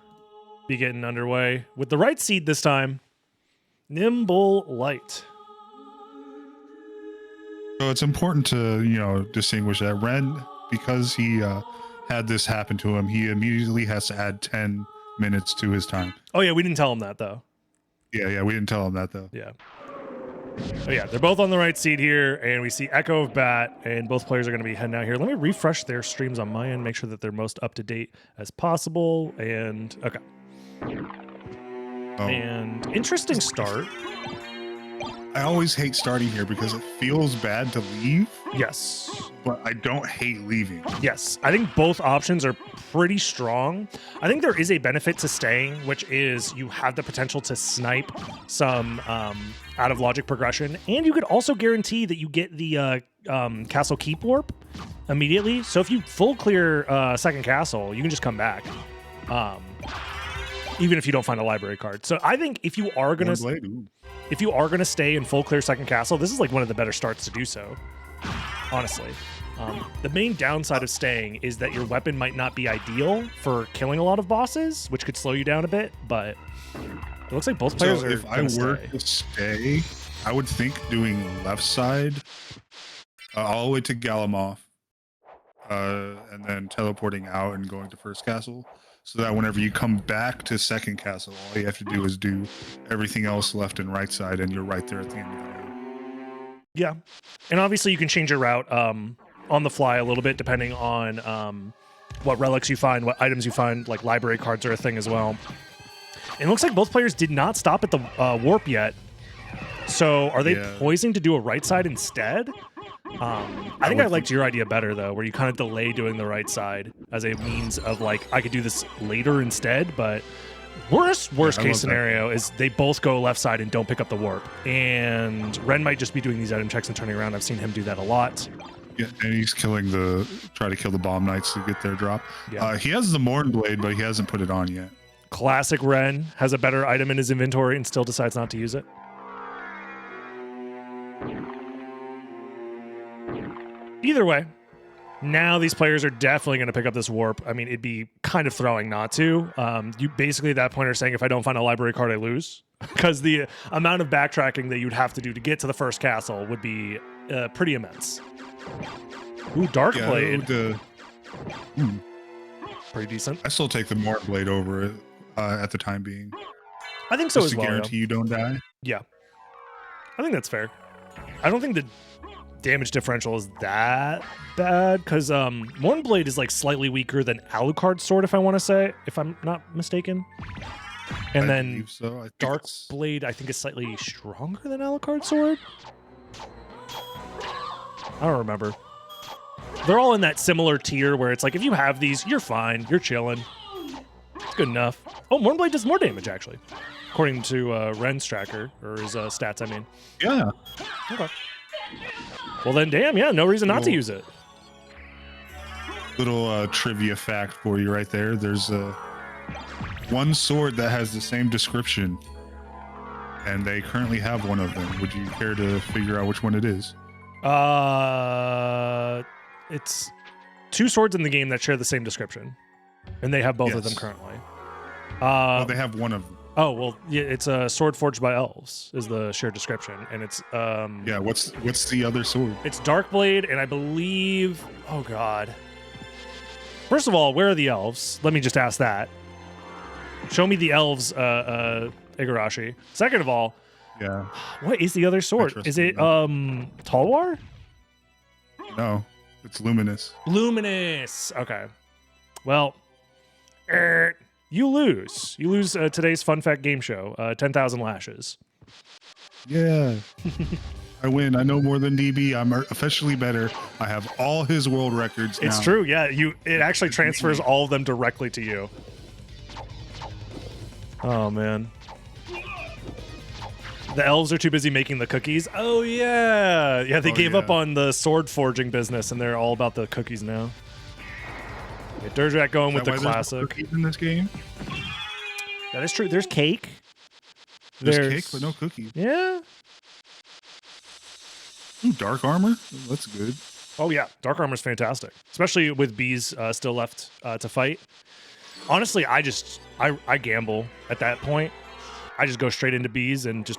be getting underway with the right seed this time. Nimble Light. So it's important to, distinguish that Ren, because he had this happen to him, he immediately has to add 10 minutes to his time. Oh yeah, we didn't tell him that though. Yeah, we didn't tell him that though. Yeah. Oh yeah, they're both on the right seat here, and we see Echo of Bat, and both players are going to be heading out here. Let me refresh their streams on my end, make sure that they're most up to date as possible. And okay, and interesting start. I always hate starting here because it feels bad to leave, Yes. but I don't hate leaving. Yes, I think both options are pretty strong. I think there is a benefit to staying, which is you have the potential to snipe some out of logic progression, and you could also guarantee that you get the castle keep warp immediately. So if you full clear second castle, you can just come back, even if you don't find a library card. So I think if you are gonna stay in full clear second castle, this is like one of the better starts to do so. Honestly. The main downside of staying is that your weapon might not be ideal for killing a lot of bosses, which could slow you down a bit, but it looks like both players So are if I were to stay, I would think doing left side all the way to Galamoth, and then teleporting out and going to first castle, so that whenever you come back to second castle, all you have to do is do everything else left and right side, and you're right there at the end of the round. Yeah. And obviously you can change your route on the fly a little bit depending on what relics you find, what items you find, like library cards are a thing as well. And it looks like both players did not stop at the warp yet. So are they poising to do a right side instead? I think I liked your idea better, though, where you kind of delay doing the right side as a means of, like, I could do this later instead, but worst case scenario is they both go left side and don't pick up the warp. And Ren might just be doing these item checks and turning around. I've seen him do that a lot. Yeah, and he's try to kill the bomb knights to get their drop. Yeah. He has the Morn Blade, but he hasn't put it on yet. Classic Ren has a better item in his inventory and still decides not to use it. Either way, now these players are definitely going to pick up this warp. I mean, it'd be kind of throwing not to. You basically at that point are saying, if I don't find a library card, I lose. Because the amount of backtracking that you'd have to do to get to the first castle would be pretty immense. Ooh, Dark Blade. Pretty decent. I still take the Morn Blade over it at the time being. I think so Just as well. to guarantee you don't die. Yeah. I think that's fair. I don't think the damage differential is that bad because Morn Blade is like slightly weaker than Alucard's sword, if I want to say, if I'm not mistaken. And then Dark Blade, I think, is slightly stronger than Alucard's sword. I don't remember. They're all in that similar tier where it's like, if you have these, you're fine. You're chilling. It's good enough. Oh, Morn Blade does more damage, actually, according to Ren's tracker, or his stats, I mean. Yeah. Okay. Well then, damn, yeah, no reason not to use it. Little trivia fact for you right there. There's one sword that has the same description, and they currently have one of them. Would you care to figure out which one it is? It's two swords in the game that share the same description, and they have both of them currently. Well, they have one of them. Oh, well, yeah, it's a sword forged by elves is the shared description, and it's yeah, what's the other sword? It's Darkblade, and I believe, oh god. First of all, where are the elves? Let me just ask that. Show me the elves, Igarashi. Second of all, yeah, what is the other sword? Is it Talwar? No, it's Luminous. Luminous. Okay. Well, you lose. You lose today's Fun Fact Game Show, 10,000 lashes. Yeah. I win. I know more than DB. I'm officially better. I have all his world records now. It's true. Yeah, it actually transfers all of them directly to you. Oh, man. The elves are too busy making the cookies. Oh, yeah. Yeah, they gave up on the sword forging business, and they're all about the cookies now. Yeah, DerDrach going with the classic. There's cookies in this game? That is true. There's cake. There's cake, but no cookies. Yeah. Ooh, dark armor? That's good. Oh, yeah. Dark armor's fantastic, especially with bees still left to fight. Honestly, I gamble at that point. I just go straight into bees and just,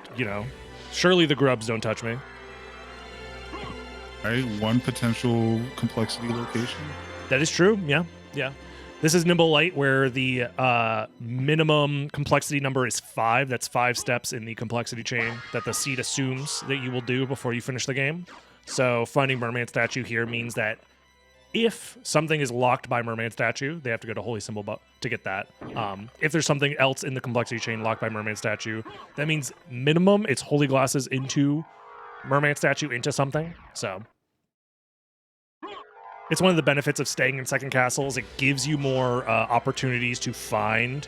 surely the grubs don't touch me. Right, one potential complexity location. That is true. Yeah, yeah. This is Nimble Light, where the minimum complexity number is 5. That's 5 steps in the complexity chain that the seed assumes that you will do before you finish the game. So finding Merman Statue here means that if something is locked by Merman Statue, they have to go to Holy Symbol to get that. If there's something else in the complexity chain locked by Merman Statue, that means minimum it's Holy Glasses into Merman Statue into something. So it's one of the benefits of staying in Second Castle is it gives you more opportunities to find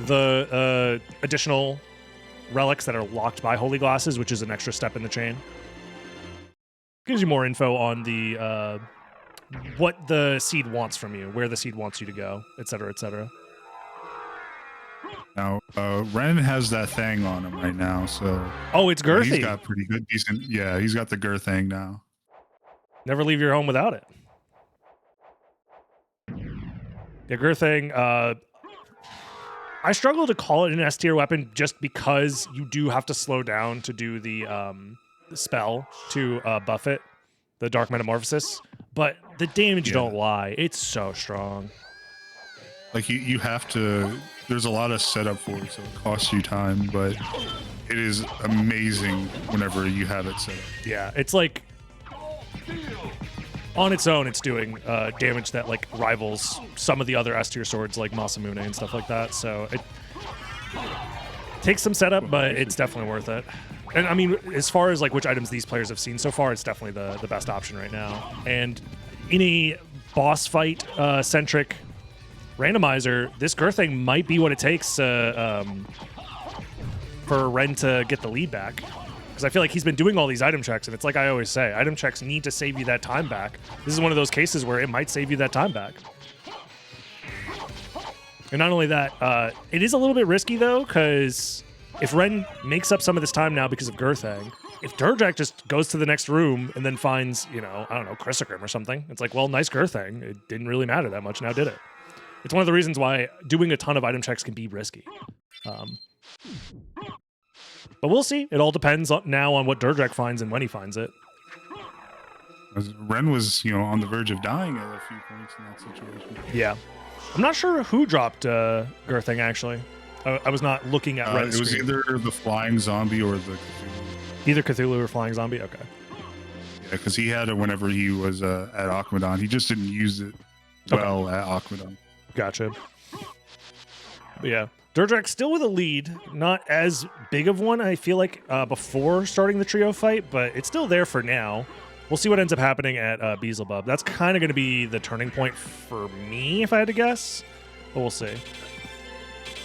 the additional relics that are locked by Holy Glasses, which is an extra step in the chain. Gives you more info on the what the seed wants from you, where the seed wants you to go, etc., etc. Now, Ren has that thing on him right now, so... Oh, it's girthy. He's got pretty good, decent... Yeah, he's got the girth thing now. Never leave your home without it. The girth thing, I struggle to call it an S tier weapon just because you do have to slow down to do the spell to buff it, the Dark Metamorphosis. But the damage don't lie. It's so strong. Like, you have to... There's a lot of setup for it, so it costs you time, but it is amazing whenever you have it set up. Yeah, it's like... On its own, it's doing damage that, like, rivals some of the other S tier swords, like Masamune and stuff like that, so it takes some setup, but it's definitely worth it. And I mean, as far as like which items these players have seen so far, it's definitely the best option right now. And in a boss fight centric randomizer, this girth thing might be what it takes for Ren to get the lead back. Because I feel like he's been doing all these item checks, and it's like I always say, item checks need to save you that time back. This is one of those cases where it might save you that time back. And not only that, it is a little bit risky though, because if Ren makes up some of this time now because of Girthang, if DerDrach just goes to the next room and then finds, you know, I don't know, Chrysogrim or something, it's like, well, nice Girthang. It didn't really matter that much, now did it? It's one of the reasons why doing a ton of item checks can be risky. But we'll see. It all depends now on what DerDrach finds and when he finds it. Ren was, you know, on the verge of dying at a few points in that situation. Yeah. I'm not sure who dropped Girthang, actually. I was not looking at Ren's It was screen. either the flying zombie or the Cthulhu. Either Cthulhu or Flying Zombie? Okay. Yeah, because he had it whenever he was at Akmadon. He just didn't use it well at Akmadon. Gotcha. But yeah. DerDrach still with a lead. Not as big of one, I feel like, before starting the trio fight, but it's still there for now. We'll see what ends up happening at Beelzebub. That's kind of going to be the turning point for me, if I had to guess. But we'll see.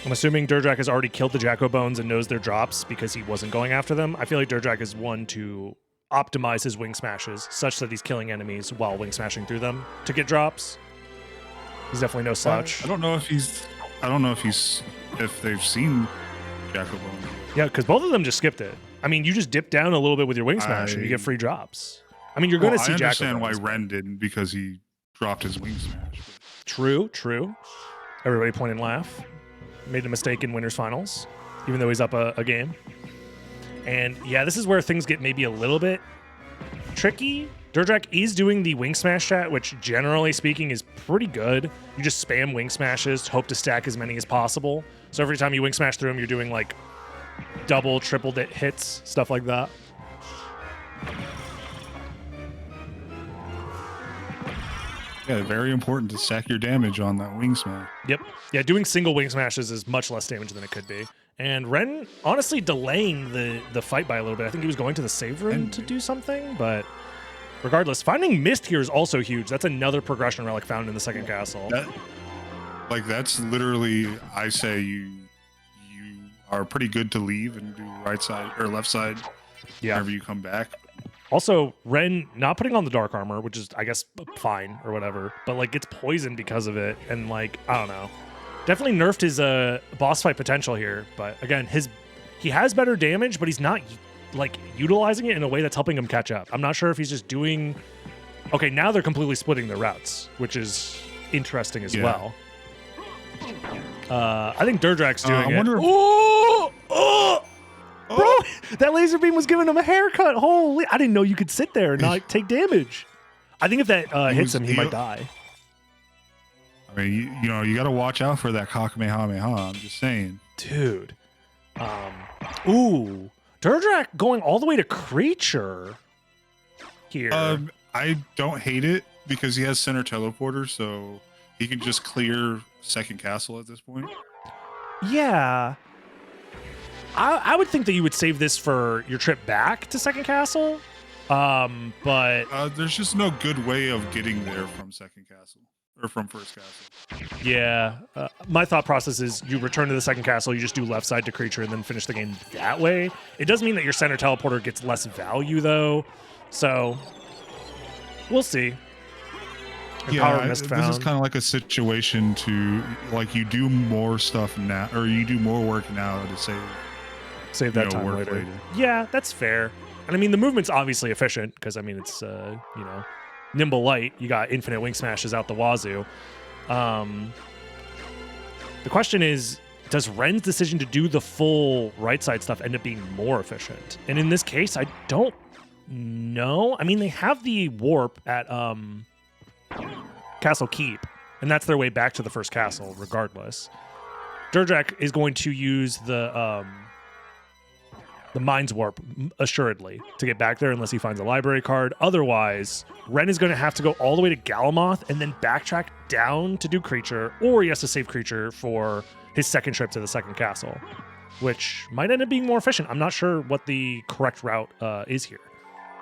I'm assuming DerDrach has already killed the Jacko Bones and knows their drops because he wasn't going after them. I feel like DerDrach is one to optimize his wing smashes such that he's killing enemies while wing smashing through them to get drops. He's definitely no slouch. I don't know if they've seen Jacko Bones. Yeah, because both of them just skipped it. I mean, you just dip down a little bit with your wing smash and you get free drops. I mean, you're going to see Jacko Bones. I understand why Ren didn't, because he dropped his wing smash. True. Everybody point and laugh. Made a mistake in winners finals, even though he's up a game. And yeah, this is where things get maybe a little bit tricky. DerDrach is doing the wing smash chat, which generally speaking is pretty good. You just spam wing smashes, hope to stack as many as possible. So every time you wing smash through them, you're doing like double, triple hits, stuff like that. Yeah, very important to stack your damage on that wing smash. Yep. Yeah, doing single wing smashes is much less damage than it could be. And Ren honestly delaying the fight by a little bit. I think he was going to the save room to do something, but regardless, finding Mist here is also huge. That's another progression relic found in the second castle. That's literally, I say you are pretty good to leave and do right side or left side whenever you come back. Also, Ren not putting on the dark armor, which is, I guess, fine or whatever, but like gets poisoned because of it, and like, I don't know. Definitely nerfed his boss fight potential here, but again, he has better damage, but he's not like utilizing it in a way that's helping him catch up. I'm not sure if he's just doing... Okay, now they're completely splitting their routes, which is interesting as well. I think DerDrach's doing it. Bro, that laser beam was giving him a haircut. Holy, I didn't know you could sit there and not take damage. I think if that hits him, he might die. I mean, you know, you got to watch out for that Kamehameha. I'm just saying. Dude. Ooh. DerDrach going all the way to creature here. I don't hate it because he has center teleporter, so he can just clear second castle at this point. Yeah. I would think that you would save this for your trip back to second castle. But there's just no good way of getting there from second castle or from first castle. yeah, my thought process is you return to the second castle, you just do left side to creature and then finish the game that way. It does mean that your center teleporter gets less value though. So we'll see. Yeah, this is kind of like a situation to like you do more stuff now, or you do more work now to save that time later. Yeah, that's fair. And I mean, the movement's obviously efficient because I mean it's you know, nimble light. You got infinite wing smashes out the wazoo. The question is, does Ren's decision to do the full right side stuff end up being more efficient? And in this case, I don't know. I mean, they have the warp at Castle Keep, and that's their way back to the first castle, regardless. DerDrach is going to use the Mind's Warp, assuredly, to get back there unless he finds a library card. Otherwise, Ren is going to have to go all the way to Galamoth and then backtrack down to do creature, or he has to save creature for his second trip to the second castle, which might end up being more efficient. I'm not sure what the correct route is here.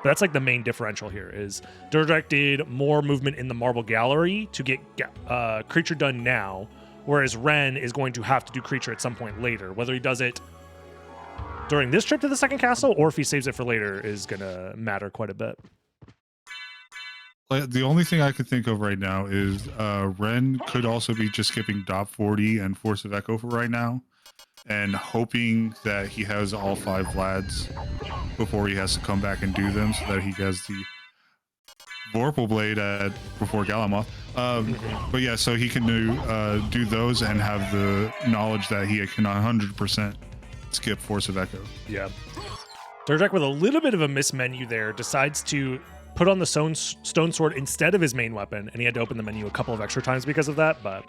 But that's like the main differential here is DerDrach did more movement in the Marble Gallery to get creature done now, whereas Ren is going to have to do creature at some point later. Whether he does it during this trip to the second castle or if he saves it for later is going to matter quite a bit. The only thing I could think of right now is Ren could also be just skipping Dop 40 and Force of Echo for right now, and hoping that he has all 5 Vlads before he has to come back and do them, so that he has the Vorpal Blade before Galamoth. But yeah, so he can do those and have the knowledge that he can 100% skip Force of Echo. Yeah. DerDrach with a little bit of a miss menu there decides to put on the stone sword instead of his main weapon, and he had to open the menu a couple of extra times because of that. But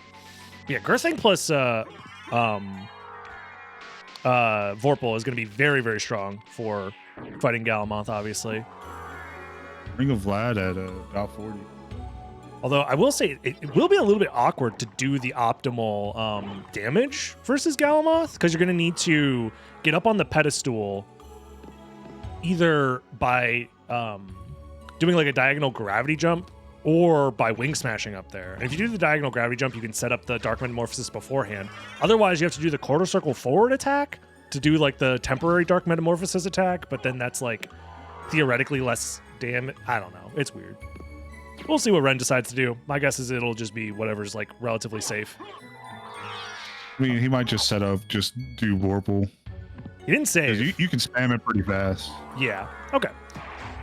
yeah, Gersang plus Vorpal is going to be very, very strong for fighting Galamoth, obviously. Ring of Vlad at Dop 40. Although I will say it will be a little bit awkward to do the optimal damage versus Galamoth, because you're going to need to get up on the pedestal either by doing like a diagonal gravity jump or by wing smashing up there. And if you do the diagonal gravity jump, you can set up the Dark Metamorphosis beforehand. Otherwise, you have to do the quarter circle forward attack to do like the temporary Dark Metamorphosis attack, but then that's like theoretically less damage. I don't know. It's weird. We'll see what Ren decides to do. My guess is it'll just be whatever's like relatively safe. I mean, he might just set up, just do Vorpal. He didn't save. You can spam it pretty fast. Yeah. Okay.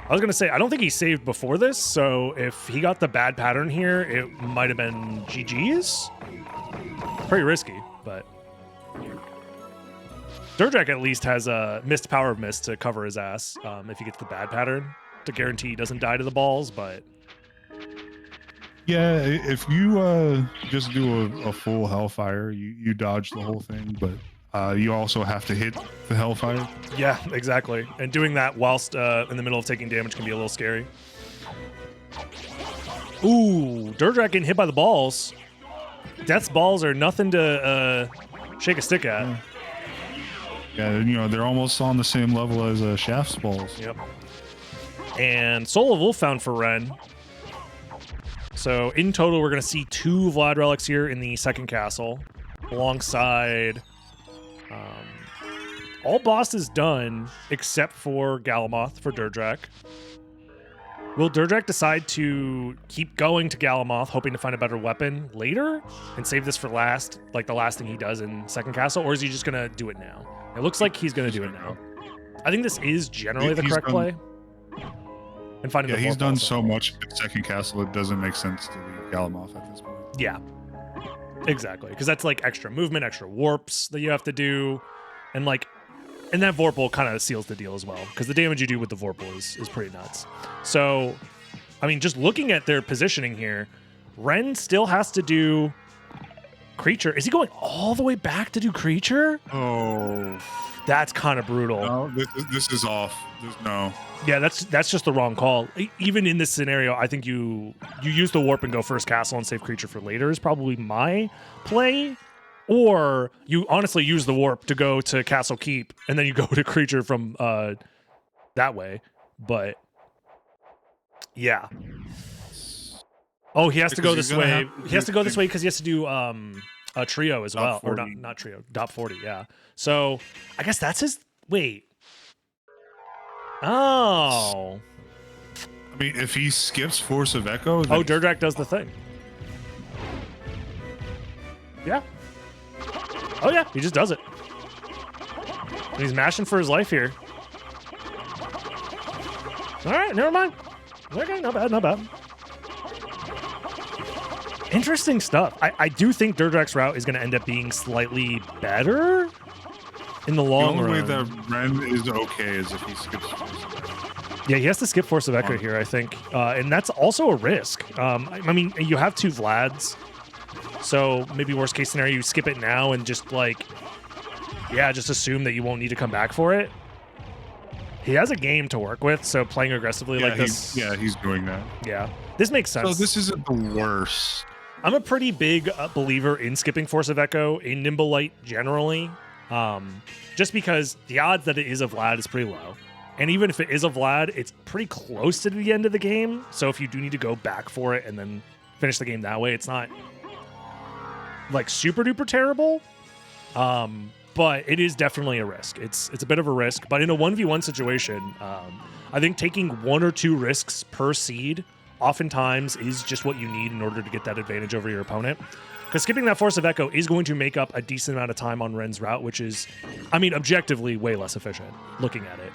I was going to say, I don't think he saved before this, so if he got the bad pattern here, it might have been GG's. Pretty risky, but DerDrach at least has a missed Power of Mist to cover his ass if he gets the bad pattern to guarantee he doesn't die to the balls, but... Yeah, if you just do a full Hellfire, you dodge the whole thing, but you also have to hit the Hellfire. Yeah, exactly. And doing that whilst in the middle of taking damage can be a little scary. Ooh, DerDrach getting hit by the balls. Death's balls are nothing to shake a stick at. Yeah, you know, they're almost on the same level as Shaft's balls. Yep. And Soul of Wolfhound for Ren. So in total, we're going to see 2 Vlad relics here in the second castle, alongside all bosses done except for Galamoth for DerDrach. Will DerDrach decide to keep going to Galamoth, hoping to find a better weapon later and save this for last, like the last thing he does in second castle, or is he just going to do it now? It looks like he's going to do it now. I think this is generally the correct play. And finding he's done so much in second castle, it doesn't make sense to leave Galamoth at this point. Yeah, exactly. Because that's like extra movement, extra warps that you have to do. And like, and that Vorpal kind of seals the deal as well. Because the damage you do with the Vorpal is pretty nuts. So, I mean, just looking at their positioning here, Ren still has to do Creature. Is he going all the way back to do Creature? Oh, That's kind of brutal. no, this is off. No. Yeah, that's just the wrong call. Even in this scenario, I think you use the warp and go first castle and save Creature for later is probably my play. Or you honestly use the warp to go to Castle Keep, and then you go to Creature from that way. But yeah. Oh, he has to go this way. He has to go this way because he has to do a trio as well, or not trio, dot 40. Yeah. So I guess that's his. Wait. Oh. I mean, if he skips Force of Echo, Oh, DerDrach does the thing. Yeah. Oh yeah, he just does it. And he's mashing for his life here. All right, never mind. Okay, not bad, not bad. Interesting stuff. I do think DerDrach's route is going to end up being slightly better in the long run. The only way that Ren is okay is if he skips Force of Echo. Yeah, he has to skip Force of Echo here, I think. And that's also a risk. I mean, you have 2 Vlads. So maybe worst case scenario, you skip it now and just just assume that you won't need to come back for it. He has a game to work with, so playing aggressively like this. He's doing that. Yeah, this makes sense. So this isn't the worst. I'm a pretty big believer in skipping Force of Echo in Nimble Light generally, just because the odds that it is a Vlad is pretty low. And even if it is a Vlad, it's pretty close to the end of the game. So if you do need to go back for it and then finish the game that way, it's not like super duper terrible, but it is definitely a risk. It's a bit of a risk, but in a 1v1 situation, I think taking 1 or 2 risks per seed oftentimes is just what you need in order to get that advantage over your opponent. Because skipping that Force of Echo is going to make up a decent amount of time on Ren's route, which is, I mean, objectively way less efficient looking at it.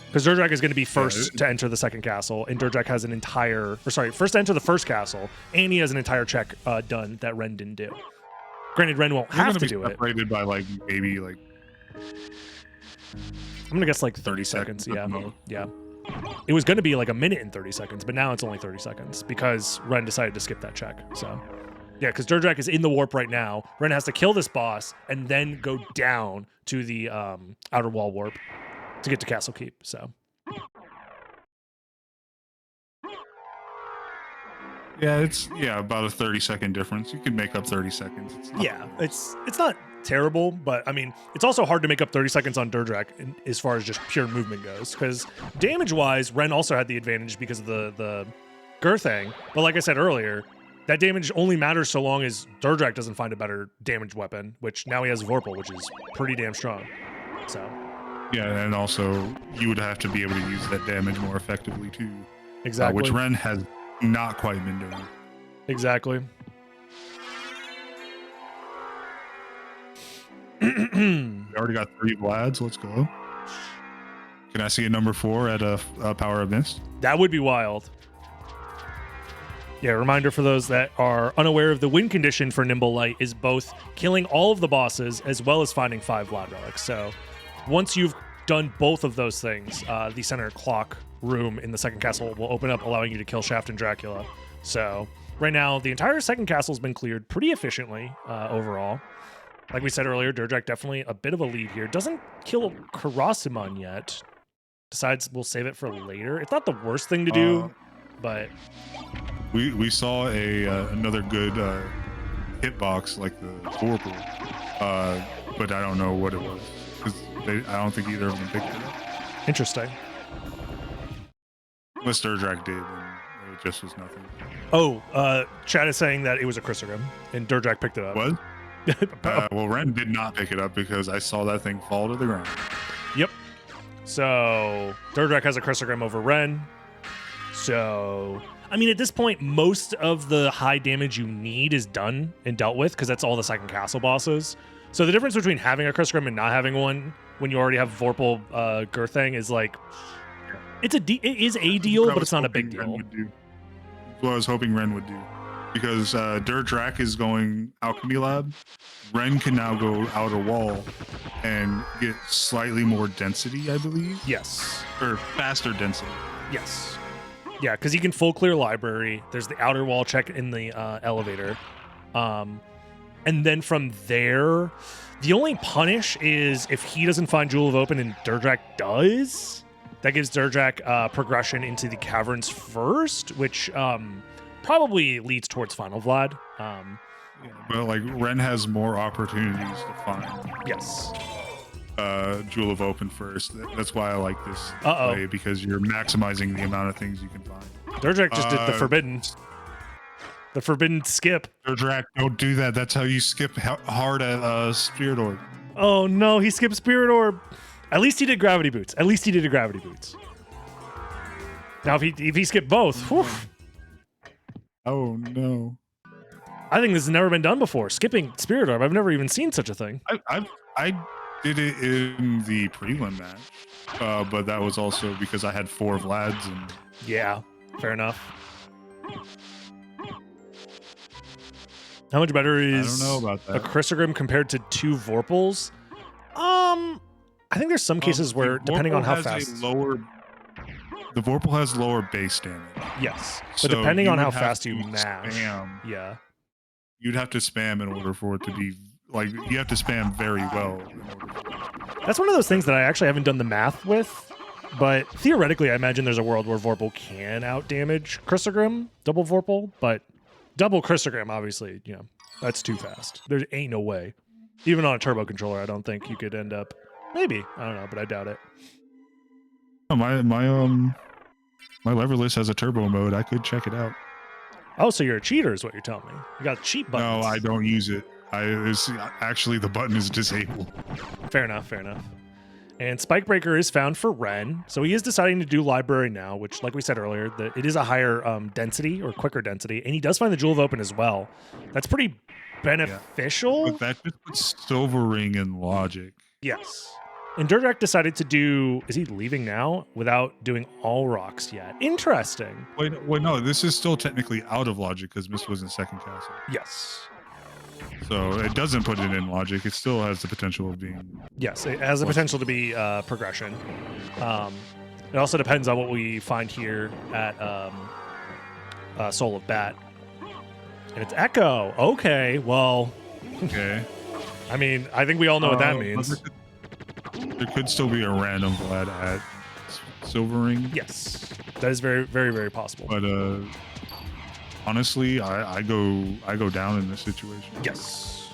Because DerDrach is going to be first to enter the second castle, and DerDrach has first to enter the first castle, and he has an entire check done that Ren didn't do. Granted, Ren won't have to do it. Separated by maybe I'm gonna guess 30 seconds. Yeah, yeah. It was going to be a minute and 30 seconds, but now it's only 30 seconds because Ren decided to skip that check. So yeah, because DerDrach is in the warp right now. Ren has to kill this boss and then go down to the outer wall warp to get to Castle Keep. So yeah, it's about a 30-second difference. You can make up 30 seconds. It's not terrible, but I mean, it's also hard to make up 30 seconds on DerDrach as far as just pure movement goes, because damage-wise, Ren also had the advantage because of the Girthang. But like I said earlier, that damage only matters so long as DerDrach doesn't find a better damage weapon, which now he has Vorpal, which is pretty damn strong. So yeah, and also you would have to be able to use that damage more effectively too. Exactly. Which Ren has not quite been doing. Exactly. We already got 3 Vlads. Let's go. Can I see a number 4 at a Power of Mist? That would be wild. Yeah, reminder for those that are unaware of the win condition for Nimble Light is both killing all of the bosses as well as finding 5 Vlad relics. So once you've done both of those things, the center clock room in the second castle will open up, allowing you to kill Shaft and Dracula. So right now, the entire second castle has been cleared pretty efficiently overall. Like we said earlier, DerDrach definitely a bit of a lead here. Doesn't kill Karasiman yet. Decides we'll save it for later. It's not the worst thing to do, but we saw another good hitbox like the Vorpal, but I don't know what it was because I don't think either of them picked it up. Interesting. Unless DerDrach did, and it just was nothing. Oh, Chad is saying that it was a Chrysogram, and DerDrach picked it up. What? Well, Ren did not pick it up because I saw that thing fall to the ground. Yep. So DerDrach has a Chrysogram over Ren. So, I mean, at this point, most of the high damage you need is done and dealt with because that's all the second castle bosses. So the difference between having a Chrysogram and not having one when you already have Vorpal Girthang is it is a deal, but it's not a big deal. That's what I was hoping Ren would do. Because DerDrach is going Alchemy Lab, Ren can now go Outer Wall and get slightly more density, I believe. Yes. Or faster density. Yes. Yeah, because he can full clear library. There's the Outer Wall check in the elevator. And then from there, the only punish is if he doesn't find Jewel of Open and DerDrach does. That gives DerDrach progression into the caverns first, which probably leads towards Final Vlad. But like Ren has more opportunities to find Yes. Jewel of Open first. That's why I like this Uh-oh. play, because you're maximizing the amount of things you can find. DerDrach just did the forbidden skip. DerDrach, don't do that. That's how you skip hard at Spirit Orb. Oh no, he skipped Spirit Orb. At least he did Gravity Boots. Now if he skipped both, whew, Oh no. I think this has never been done before. Skipping Spirit Orb. I've never even seen such a thing. I did it in the prelim match, but that was also because I had 4 Vlads and Yeah, fair enough. How much better is I don't know about a that. Chrysogrim compared to 2 Vorpals? I think there's some cases where, the depending on Vorpal how has a fast. the Vorpal has lower base damage. Yes, but So depending you on how would have fast you to mash. spam. Yeah. You'd have to spam in order for it to be like, you have to spam very well in order for That's one of those things that I actually haven't done the math with, but theoretically, I imagine there's a world where Vorpal can outdamage Chrysogrim, double Vorpal, but double Chrysogrim, obviously, that's too fast. There ain't no way. Even on a turbo controller, I don't think you could end up. Maybe, I don't know, but I doubt it. Oh, my lever list has a turbo mode. I could check it out. Oh, so you're a cheater, is what you're telling me? You got cheat buttons. No, I don't use it. Actually, the button is disabled. Fair enough. And Spikebreaker is found for Ren, so he is deciding to do Library now, which, like we said earlier, it is a higher density or quicker density, and he does find the Jewel of Open as well. That's pretty beneficial. But that just puts Silver Ring in logic. Yes. And DerDrach decided to do. Is he leaving now without doing all rocks yet? Interesting. Wait, no, this is still technically out of logic because Mist was in second castle. Yes. So it doesn't put it in logic. It still has the potential of being. Yes, it has the potential to be progression. It also depends on what we find here at Soul of Bat. And it's Echo. Okay, well. Okay. I mean, I think we all know what that means. There could still be a random Vlad at Silver Ring. Yes, that is very, very, very possible. But honestly, I go down in this situation. Yes.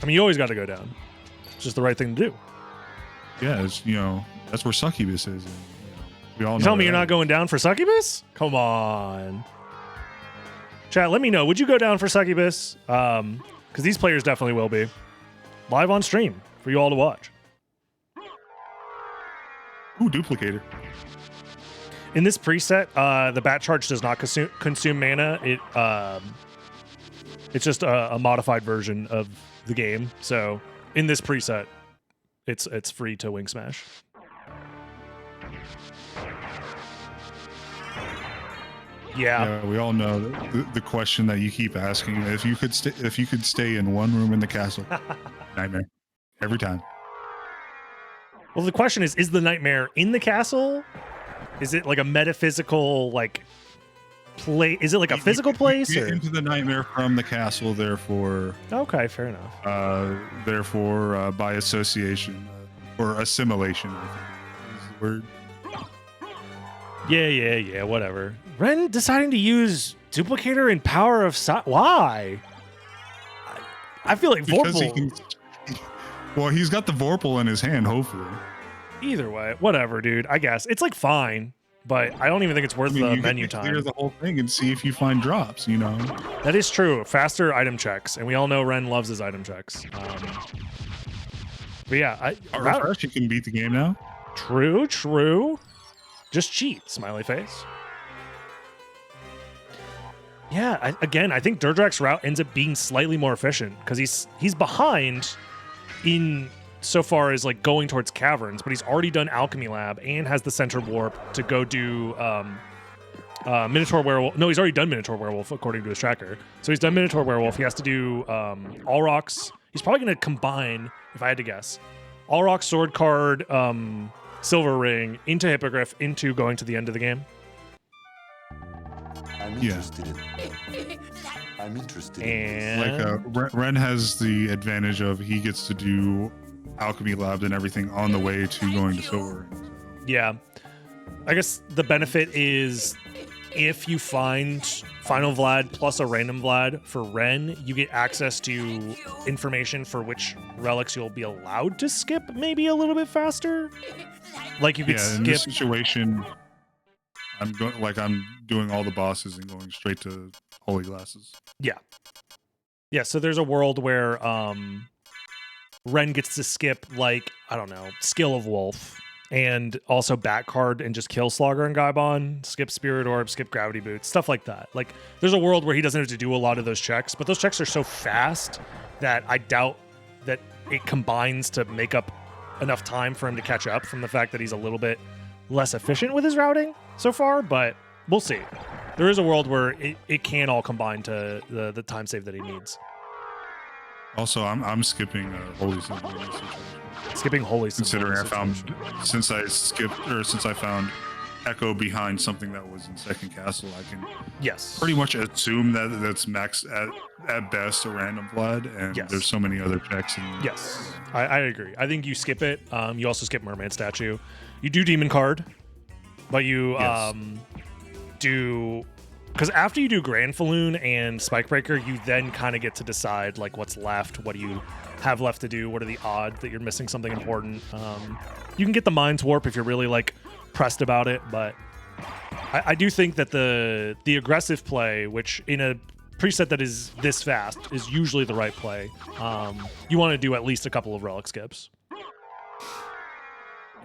I mean, you always got to go down. It's just the right thing to do. Yeah, it's, that's where Succubus is. And, we all know. Tell me that. you're not going down for Succubus? Come on. Chat, let me know. Would you go down for Succubus? Because these players definitely will be. Live on stream for you all to watch. Ooh, Duplicator. In this preset, the Bat Charge does not consume mana. It's just a modified version of the game. So in this preset, it's free to Wing Smash. Yeah. We all know the question that you keep asking: if you could stay in one room in the castle, nightmare every time. Well, the question is the nightmare in the castle? Is it like a metaphysical play? Is it like a physical place? You or? get into the nightmare from the castle, therefore. Okay, fair enough. Therefore, by association or assimilation, I think is the word. Yeah, whatever. Ren deciding to use Duplicator and Power of Why? I feel like Vorpal. Well, he's got the Vorpal in his hand, hopefully. Either way, whatever, dude. I guess it's fine, but I don't even think it's worth the menu time. Clear the whole thing and see if you find drops. That is true. Faster item checks, and we all know Ren loves his item checks. But yeah, Refresh, you can beat the game now. True. Just cheat, smiley face. Yeah, I think DerDrach's route ends up being slightly more efficient because he's behind in so far as going towards caverns, but he's already done Alchemy Lab and has the Center Warp to go do Minotaur Werewolf. No, he's already done Minotaur Werewolf according to his tracker. So he's done Minotaur Werewolf. He has to do All Rocks. He's probably going to combine, if I had to guess, All Rocks, Sword Card, Silver Ring into Hippogriff into going to the end of the game. I'm interested in I'm interested And Ren has the advantage of he gets to do alchemy labs and everything on the way to going to silver. yeah, I guess the benefit is if you find Final Vlad plus a random Vlad for Ren, you get access to information for which relics you'll be allowed to skip maybe a little bit faster. Like you could Yeah, in this skip. situation, I'm doing all the bosses and going straight to holy glasses. Yeah, so there's a world where Ren gets to skip, like, I don't know, Skill of Wolf, and also back card and just kill Slogger and Gaibon, skip Spirit Orb, skip Gravity Boots, stuff like that. Like, there's a world where he doesn't have to do a lot of those checks, but those checks are so fast that I doubt that it combines to make up enough time for him to catch up from the fact that he's a little bit less efficient with his routing so far, but we'll see. There is a world where it can all combine to the time save that he needs. Also, I'm skipping holy symbol in this situation. Skipping holy symbol. Considering since I found Echo behind something that was in second castle, I can Yes. pretty much assume that that's max at best a random Vlad, and Yes. there's so many other checks. And Yes, I agree. I think you skip it. You also skip Merman Statue. You do Demon Card, but you Yes. do... Because after you do Grand Falloon and Spikebreaker, you then kind of get to decide like what's left, what do you have left to do, what are the odds that you're missing something important. You can get the Mind's Warp if you're really like pressed about it, but I do think that the aggressive play, which in a preset that is this fast, is usually the right play. You want to do at least a couple of relic skips.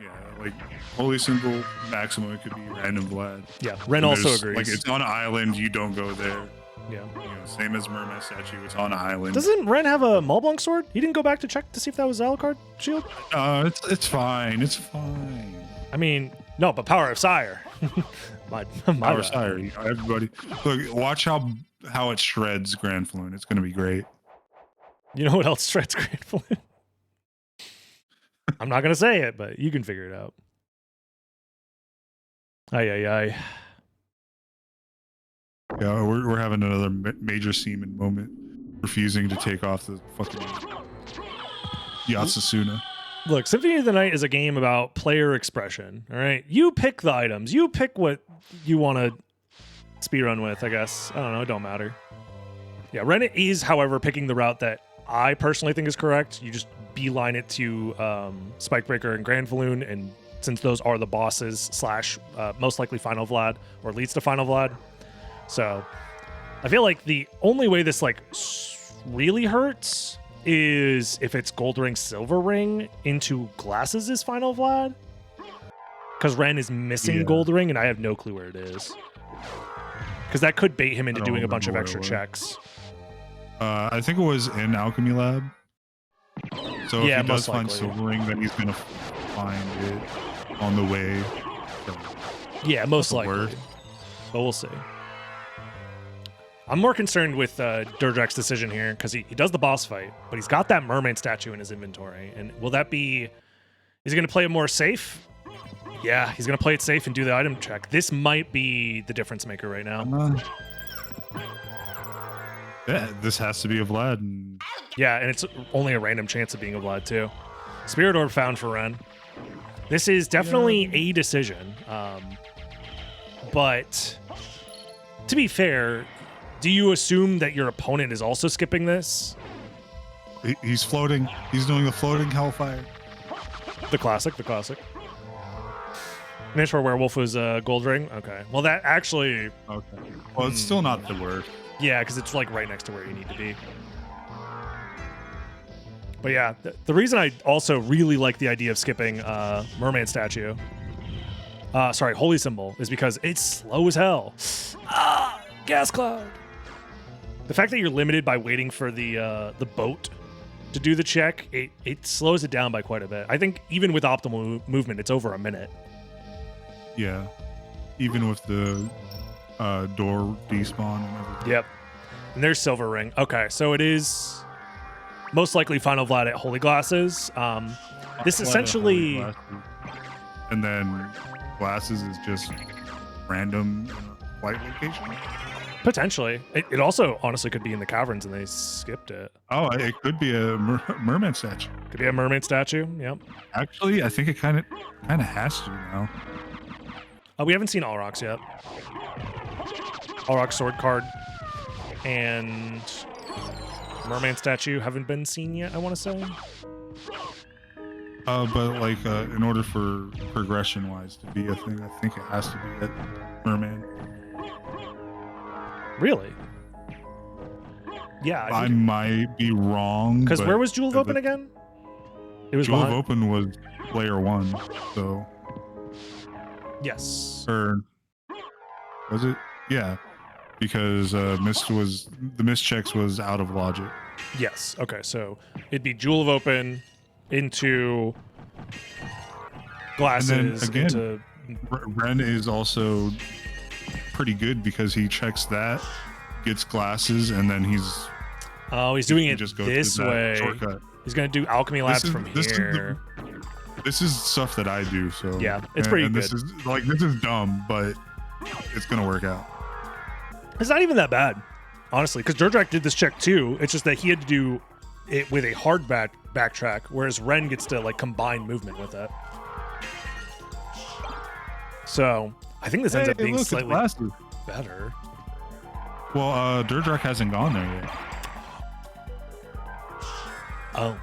yeah, like holy symbol maximum, it could be random Vlad. Yeah, Ren And also there's, agrees. Like it's on an island, you don't go there. Yeah. You know, same as Merman Statue, it's on an island. Doesn't Ren have a Maulblanc sword? He didn't go back to check to see if that was Alucard shield? It's fine. It's fine. I mean, no, but Power of Sire. my Our bad. sire, everybody. Look, watch how it shreds Grand Floon. It's gonna be great. You know what else shreds Grand Falloon? I'm not going to say it, but you can figure it out. Ay. Yeah, we're having another major seaman moment, refusing to take off the fucking Yatsasuna. Look, Symphony of the Night is a game about player expression, all right? You pick the items. You pick what you want to speedrun with, I guess. I don't know. It don't matter. Yeah, Ren is, however, picking the route that I personally think is correct. You just beeline it to Spikebreaker and Grand Falloon, and since those are the bosses / most likely Final Vlad, or leads to Final Vlad. So I feel like the only way this like really hurts is if it's Gold Ring, Silver Ring into Glasses is Final Vlad. Because Ren is missing Gold Ring, and I have no clue where it is. Because that could bait him into I don't doing a bunch of remember extra where it checks. I think it was in Alchemy Lab. So Yeah, if he does most find likely. Silver Ring, then he's gonna find it on the way. Yeah, most likely. Word. But we'll see. I'm more concerned with DerDrach's decision here because he does the boss fight, but he's got that mermaid statue in his inventory. And will that be... Is he going to play it more safe? Yeah, he's going to play it safe and do the item check. This might be the difference maker right now. Yeah, this has to be a Vlad. And Yeah, and it's only a random chance of being a Vlad, too. Spirit Orb found for Ren. This is definitely a decision. But to be fair, do you assume that your opponent is also skipping this? he's floating. He's doing the floating Hellfire. The classic. Miniature Werewolf was Gold Ring? Okay. Well, that actually... Okay. Well, it's still not the word. Yeah, because it's like right next to where you need to be. But yeah, the reason I also really like the idea of skipping Mermaid Statue, Holy Symbol, is because it's slow as hell. Gas Cloud! The fact that you're limited by waiting for the boat to do the check, it slows it down by quite a bit. I think even with optimal movement, it's over a minute. Yeah. Even with the door despawn and everything. Yep. And there's Silver Ring. Okay, so it is most likely Final Vlad at Holy Glasses. This essentially... Glasses. And then Glasses is just random in a flight location. Potentially. It also honestly could be in the caverns and they skipped it. Oh, it could be a merman statue. Could be a mermaid statue. Yep. Actually, I think it kind of has to now. We haven't seen Allrox yet. Allrox sword card and merman statue haven't been seen yet, I want to say. But like in order for progression wise to be a thing, I think it has to be that merman. Really? Yeah. I might be wrong. Because where was Jewel of Open again? It was Jewel of behind... Open was layer 1, so. Yes. Or was it? Yeah, because the mist checks was out of logic. Yes. Okay, so it'd be Jewel of Open into glasses. And then again, into... Ren is also pretty good because he checks that, gets glasses, and then he's doing it just go this through that way. shortcut. He's gonna do alchemy labs from here. This is stuff that I do, so yeah, it's pretty good. This is dumb, but it's gonna work out. It's not even that bad, honestly, because DerDrach did this check too. It's just that he had to do it with a hard backtrack, whereas Ren gets to like combine movement with it. So I think this ends up being slightly better. Well, DerDrach hasn't gone there yet. Oh.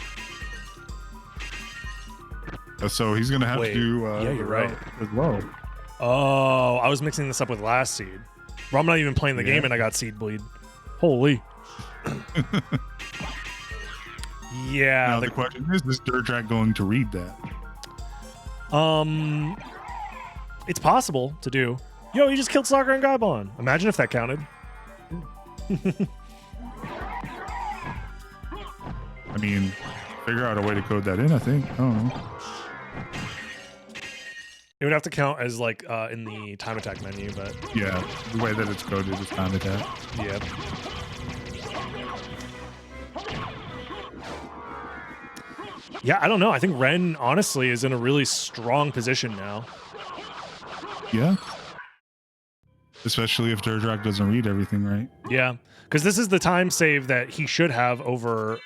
So he's gonna have to do yeah, you're right as well. Oh, I was mixing this up with last seed. Bro, I'm not even playing the game and I got seed bleed. Holy. Yeah. Now the question is DerDrach going to read that? It's possible to do. Yo, he just killed Soccer and Gaibon. Imagine if that counted. I mean, figure out a way to code that in, I think. I don't know. It would have to count as like in the time attack menu, but yeah, the way that it's coded is time attack. Yeah. Yeah, I don't know. I think Ren honestly is in a really strong position now. Yeah. Especially if DerDrach doesn't read everything right. Yeah, because this is the time save that he should have over.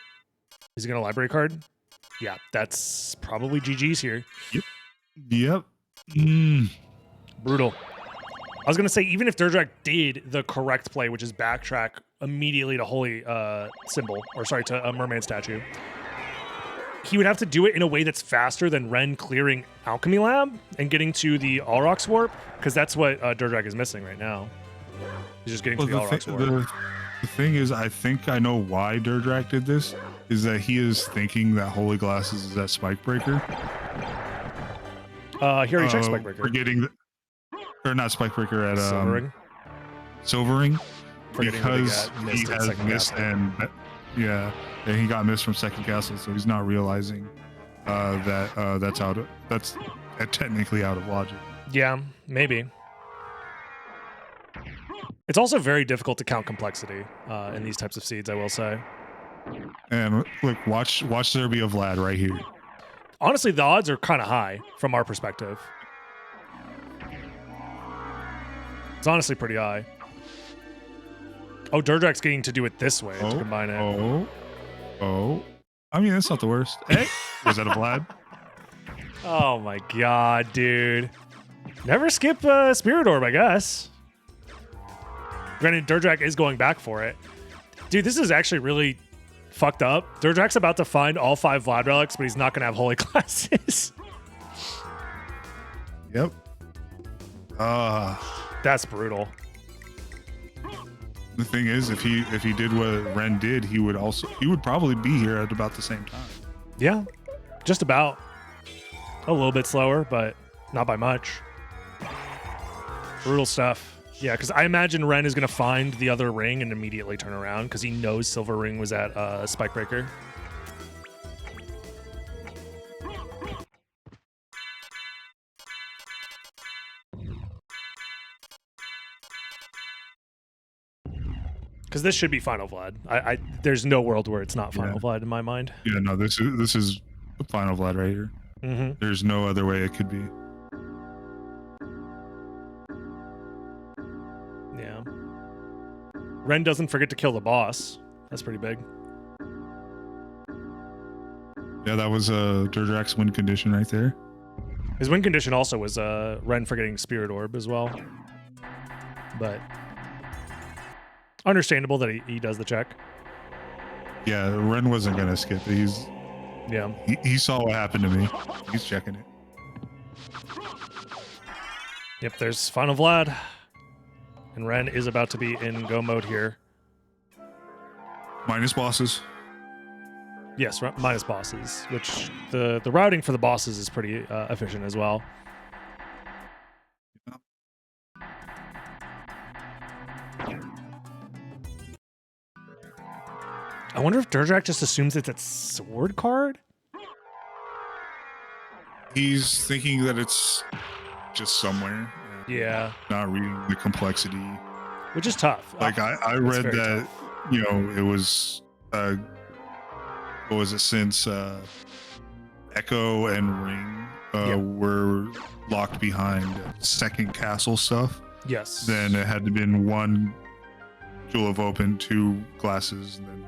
Is he going to library card? Yeah, that's probably GG's here. Yep. Brutal. I was going to say, even if DerDrach did the correct play, which is backtrack immediately to Holy Symbol, or sorry, to a Mermaid Statue, he would have to do it in a way that's faster than Ren clearing Alchemy Lab and getting to the Allrox Warp, because that's what DerDrach is missing right now. He's just getting to the Allrox Warp. The thing is, I think I know why DerDrach did this, is that he is thinking that Holy Glasses is that Spike Breaker. He already checked Spike Breaker. Forgetting or not Spike Breaker at Silvering. Because he has missed and he got missed from second castle, so he's not realizing that's technically out of logic. Yeah, maybe. It's also very difficult to count complexity in these types of seeds, I will say. And look, watch there be a Vlad right here. Honestly, the odds are kind of high from our perspective. It's honestly pretty high. Oh, DerDrach's getting to do it this way to combine it. I mean, that's not the worst. Hey, was that a Vlad? Oh my god, dude. Never skip Spirit Orb, I guess. Granted, DerDrach is going back for it. Dude, this is actually really fucked up. DerDrach's about to find all 5 Vlad relics, but he's not going to have Holy Glasses. Yep. That's brutal. The thing is, if he did what Ren did, he would probably be here at about the same time. Yeah, just about. A little bit slower, but not by much. Brutal stuff. Yeah, because I imagine Ren is going to find the other ring and immediately turn around because he knows Silver Ring was at Spike Breaker. Because this should be Final Vlad. There's no world where it's not Final Vlad in my mind. Yeah, no, this is the Final Vlad right here. Mm-hmm. There's no other way it could be. Yeah. Ren doesn't forget to kill the boss. That's pretty big. Yeah, that was DerDrach's win condition right there. His win condition also was Ren forgetting Spirit Orb as well. But understandable that he does the check. Yeah, Ren wasn't gonna skip it. He saw what happened to me. He's checking it. Yep, there's Final Vlad. And Ren is about to be in go mode here. Minus bosses. Yes, minus bosses, which the routing for the bosses is pretty efficient as well. I wonder if DerDrach just assumes it's a sword card? He's thinking that it's just somewhere. Yeah. Not reading the complexity. Which is tough. Like I read that, tough. It was what was it, since Echo and Ring were locked behind second castle stuff. Yes. Then it had to been one Jewel of Open, 2 glasses, and then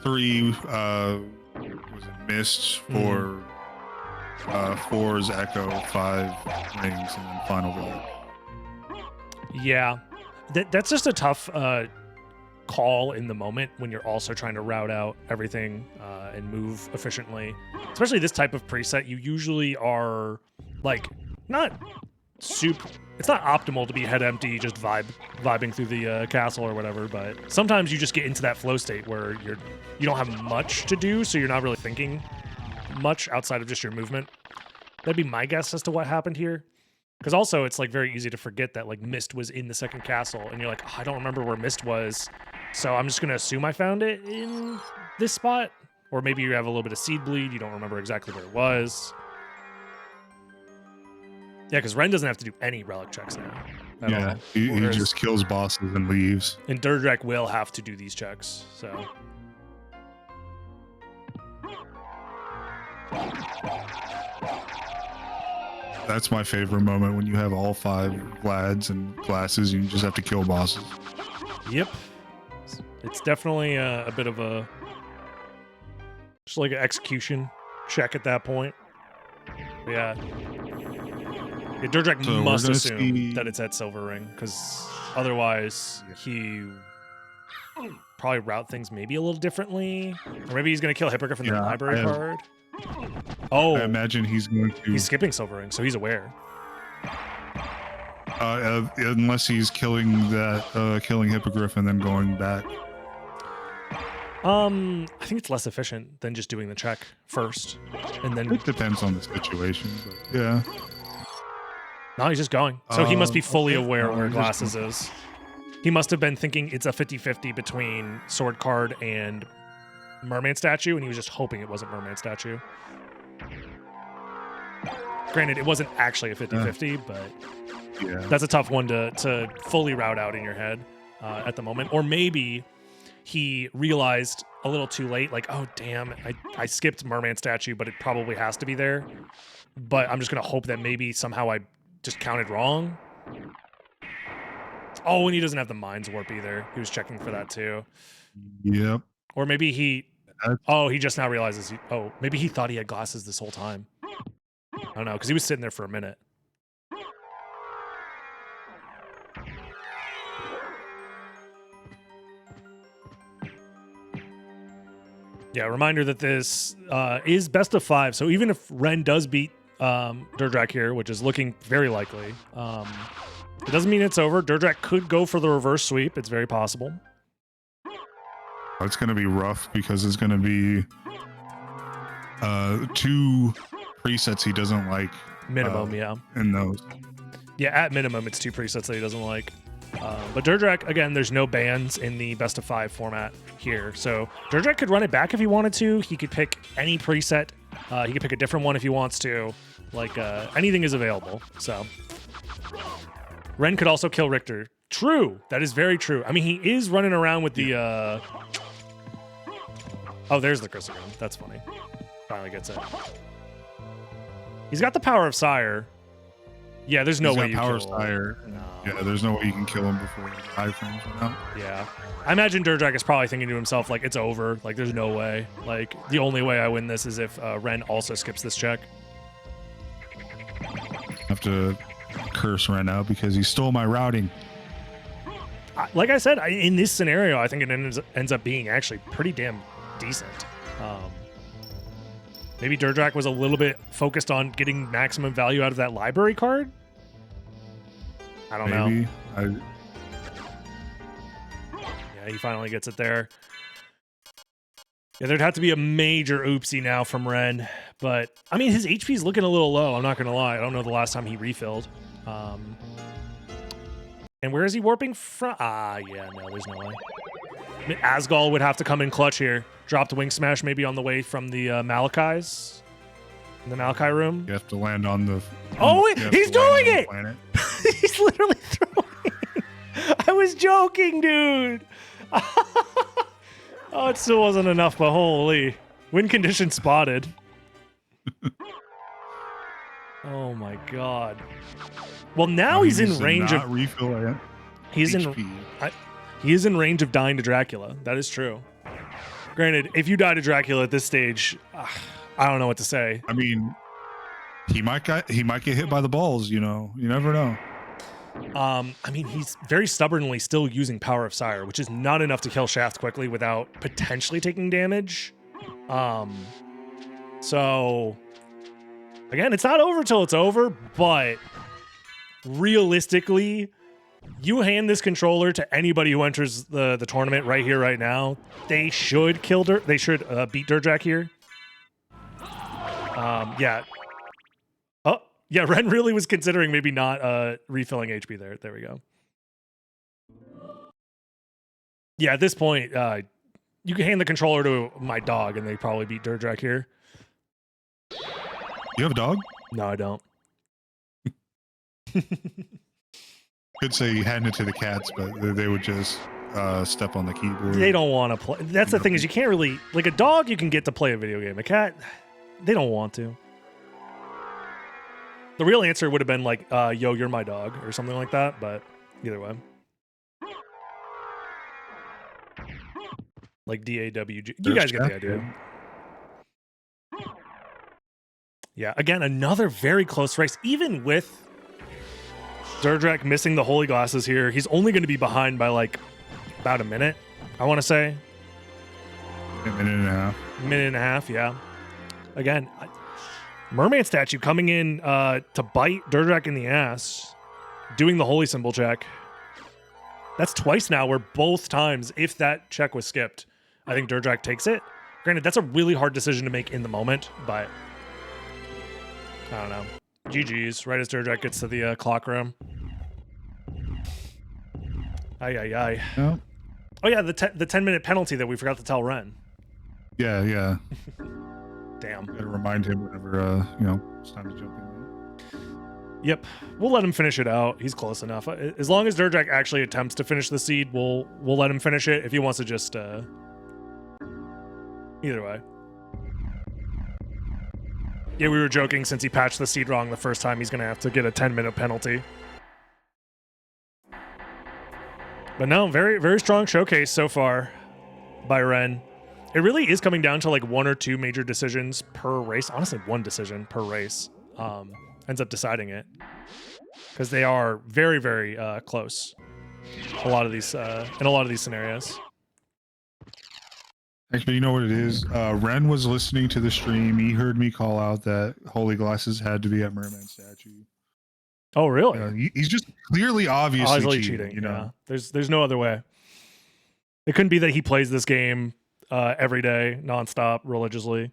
3 was it Mist, 4 4's Echo, 5 Rings, and then Final Vote. Yeah. That's just a tough call in the moment when you're also trying to route out everything and move efficiently. Especially this type of preset, you usually are like not super. It's not optimal to be head empty, just vibing through the castle or whatever. But sometimes you just get into that flow state where you don't have much to do, so you're not really thinking much outside of just your movement. That'd be my guess as to what happened here. Because also it's like very easy to forget that like Mist was in the second castle, and you're like, oh, I don't remember where Mist was, so I'm just gonna assume I found it in this spot. Or maybe you have a little bit of seed bleed, you don't remember exactly where it was. Yeah, because Ren doesn't have to do any relic checks now. Yeah, he just kills bosses and leaves. And DerDrach will have to do these checks, so. That's my favorite moment, when you have all 5 Vlads and glasses, you just have to kill bosses. Yep. It's definitely a bit of a, just like an execution check at that point. But yeah. DerDrach So must assume that it's at Silver Ring, because otherwise he probably route things maybe a little differently. Or maybe he's going to kill Hippogriff in the library card. Oh, I imagine he's going to. He's skipping Silver Ring, so he's aware. Unless he's killing Hippogriff and then going back. I think it's less efficient than just doing the check first, and then. It depends on the situation, but yeah. No, he's just going. So he must be fully aware where Glasses is. He must have been thinking it's a 50-50 between Sword Card and Merman Statue, and he was just hoping it wasn't Merman Statue. Granted, it wasn't actually a 50-50, but that's a tough one to fully route out in your head at the moment. Or maybe he realized a little too late, like, oh, damn, I skipped Merman Statue, but it probably has to be there. But I'm just going to hope that maybe somehow I just counted wrong. Oh, and he doesn't have the Mind's Warp either. He was checking for that too. Yep. Or maybe he just now realizes maybe he thought he had glasses this whole time. I don't know, because he was sitting there for a minute. Yeah, reminder that this is best of 5. So even if Ren does beat DerDrach here, which is looking very likely, it doesn't mean it's over. DerDrach could go for the reverse sweep. It's very possible. It's going to be rough because it's going to be 2 presets he doesn't like. Minimum, yeah. In those. Yeah, at minimum, it's 2 presets that he doesn't like. But DerDrach, again, there's no bans in the best of 5 format here. So DerDrach could run it back if he wanted to. He could pick any preset. He could pick a different one if he wants to. Like, anything is available. So Ren could also kill Richter. True. That is very true. I mean, he is running around with the... Oh, there's the Crystal Ring. That's funny. Finally gets it. He's got the Power of Sire. Yeah, there's no He's way got you power kill him. sire. No. Yeah, there's no way you can kill him before the iframes run out. Yeah. I imagine DerDrach is probably thinking to himself, like, it's over. Like, there's no way. Like, the only way I win this is if Ren also skips this check. I have to curse Ren out because he stole my routing. Like I said, in this scenario, I think it ends up being actually pretty damn decent. Maybe DerDrach was a little bit focused on getting maximum value out of that library card. I don't know. Maybe. Yeah, he finally gets it there. Yeah, there'd have to be a major oopsie now from Ren. But, I mean, his HP's looking a little low. I'm not going to lie. I don't know the last time he refilled. And where is he warping from? Yeah, no, there's no way. Asgal would have to come in clutch here. Drop the Wing Smash maybe on the way from the Malakai's. In the Malakai room. You have to land on the... Oh, he's doing it! Planet. He's literally throwing. I was joking, dude. Oh, it still wasn't enough, but holy. Win condition spotted. Oh my god. Well, now he's in range of... refill He's HP. He is in range of dying to Dracula. That is true. Granted, if you die to Dracula at this stage, I don't know what to say. I mean, he might get hit by the balls, you know. You never know. I mean, he's very stubbornly still using Power of Sire, which is not enough to kill Shaft quickly without potentially taking damage. So, again, it's not over till it's over, but realistically, you hand this controller to anybody who enters the tournament right here, right now, they should kill they should beat DerDrach here. Yeah. Oh, yeah, Ren really was considering maybe not refilling HP there. There we go. Yeah, at this point, you can hand the controller to my dog and they probably beat DerDrach here. You have a dog? No, I don't. Could say you hand it to the cats, but they would just step on the keyboard. They don't want to play. That's the thing is you can't really... Like a dog, you can get to play a video game. A cat, they don't want to. The real answer would have been like, yo, you're my dog, or something like that, but either way. Like DAWG. You guys get the idea. Yeah, again, another very close race. Even with DerDrach missing the Holy Glasses here, he's only going to be behind by like about a minute, I want to say. A minute and a half. Minute and a half, yeah. Again, Mermaid Statue coming in to bite DerDrach in the ass, doing the Holy Symbol check. That's twice now where both times, if that check was skipped, I think DerDrach takes it. Granted, that's a really hard decision to make in the moment, but I don't know. GG's, right as DerDrach gets to the clock room. Ay. Yeah. Oh yeah, the 10-minute penalty that we forgot to tell Ren. Yeah. Damn. Gotta remind him whenever, it's time to jump in. Yep, we'll let him finish it out. He's close enough. As long as DerDrach actually attempts to finish the seed, we'll let him finish it. If he wants to just, either way. Yeah, we were joking since he patched the seed wrong the first time, he's gonna have to get a 10-minute penalty. But no, very, very strong showcase so far by Ren. It really is coming down to like one or two major decisions per race. Honestly, one decision per race ends up deciding it. Because they are very, very close. In a lot of these scenarios. Actually, you know what it is? Ren was listening to the stream. He heard me call out that Holy Glasses had to be at Merman Statue. Oh, really? He's just clearly obviously cheating. You know, yeah. There's no other way. It couldn't be that he plays this game every day, nonstop, religiously.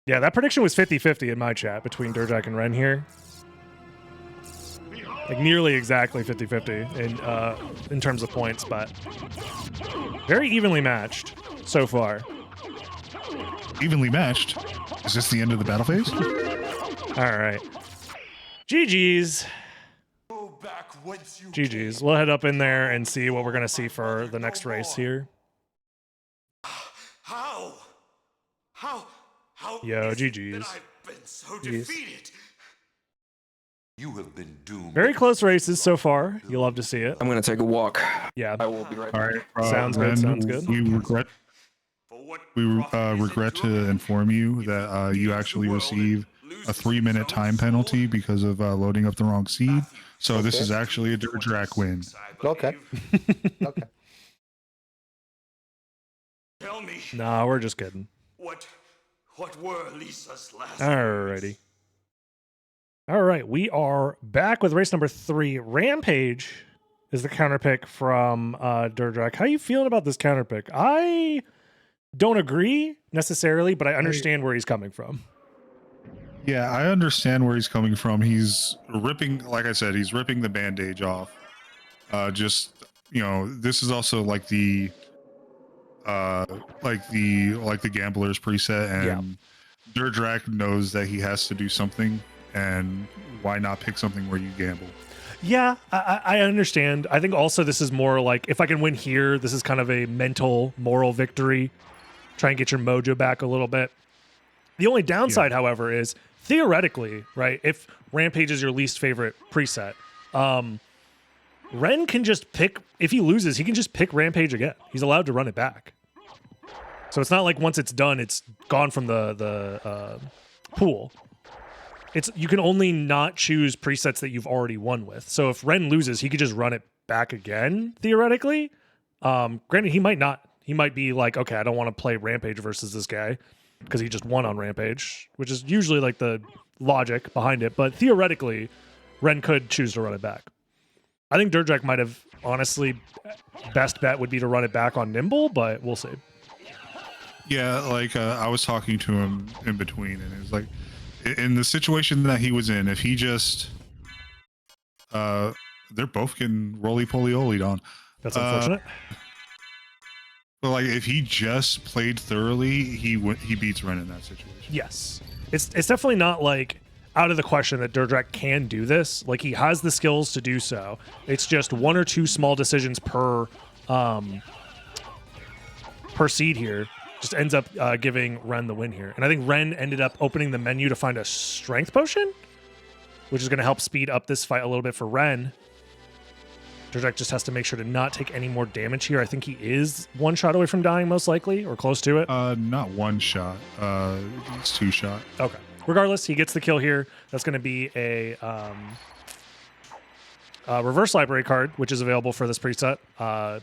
Yeah, that prediction was 50-50 in my chat between DerDrach and Ren here. Like nearly exactly 50-50 in terms of points, but very evenly matched so far. Evenly matched? Is this the end of the battle phase? All right. GG's. GG's. We'll head up in there and see what we're going to see for the next race here. How? Yo, GG's. been so Jeez. defeated. You have been doomed. Very close races so far. You'll love to see it. I'm gonna take a walk. Yeah. I will be right All back. right. Sounds good, Ren, sounds good. We regret For what we profit is it regret to to a man? inform you If that he you gains actually the world receive and a loses 3-minute his time own penalty soul, because of loading up the wrong seed. So this Okay. is actually a DerDrach win. I Okay. believe. Okay. Tell me, Nah, we're just kidding. what were Lisa's last Alrighty. All right, we are back with race number 3. Rampage is the counter pick from DerDrach. How you feeling about this counter pick? I don't agree necessarily, but I understand where he's coming from. Yeah, I understand where he's coming from. He's ripping, like I said, he's ripping the bandage off. Just, you know, this is also like the gambler's preset, and DerDrach knows that he has to do something, and why not pick something where you gamble? Yeah, I understand. I think also this is more like, if I can win here, this is kind of a mental, moral victory. Try and get your mojo back a little bit. The only downside, however, is theoretically, right, if Rampage is your least favorite preset, Ren can just pick, if he loses, he can just pick Rampage again. He's allowed to run it back. So it's not like once it's done, it's gone from the pool. You can only not choose presets that you've already won with. So if Ren loses, he could just run it back again, theoretically. Granted, he might not. He might be like, okay, I don't want to play Rampage versus this guy because he just won on Rampage, which is usually like the logic behind it. But theoretically, Ren could choose to run it back. I think DerDrach might have, honestly, best bet would be to run it back on Nimble, but we'll see. Yeah, like I was talking to him in between, and it was like, in the situation that he was in, if he just, they're both getting roly-poly-olied on. That's unfortunate. But like, if he just played thoroughly, he beats Ren in that situation. Yes. It's definitely not like out of the question that DerDrach can do this. Like, he has the skills to do so. It's just 1 or 2 small decisions per seed here. Just ends up giving Ren the win here. And I think Ren ended up opening the menu to find a strength potion, which is going to help speed up this fight a little bit for Ren. DerDrach just has to make sure to not take any more damage here. I think he is 1 shot away from dying, most likely, or close to it. Not 1 shot. It's 2 shot. Okay. Regardless, he gets the kill here. That's going to be a reverse library card, which is available for this preset.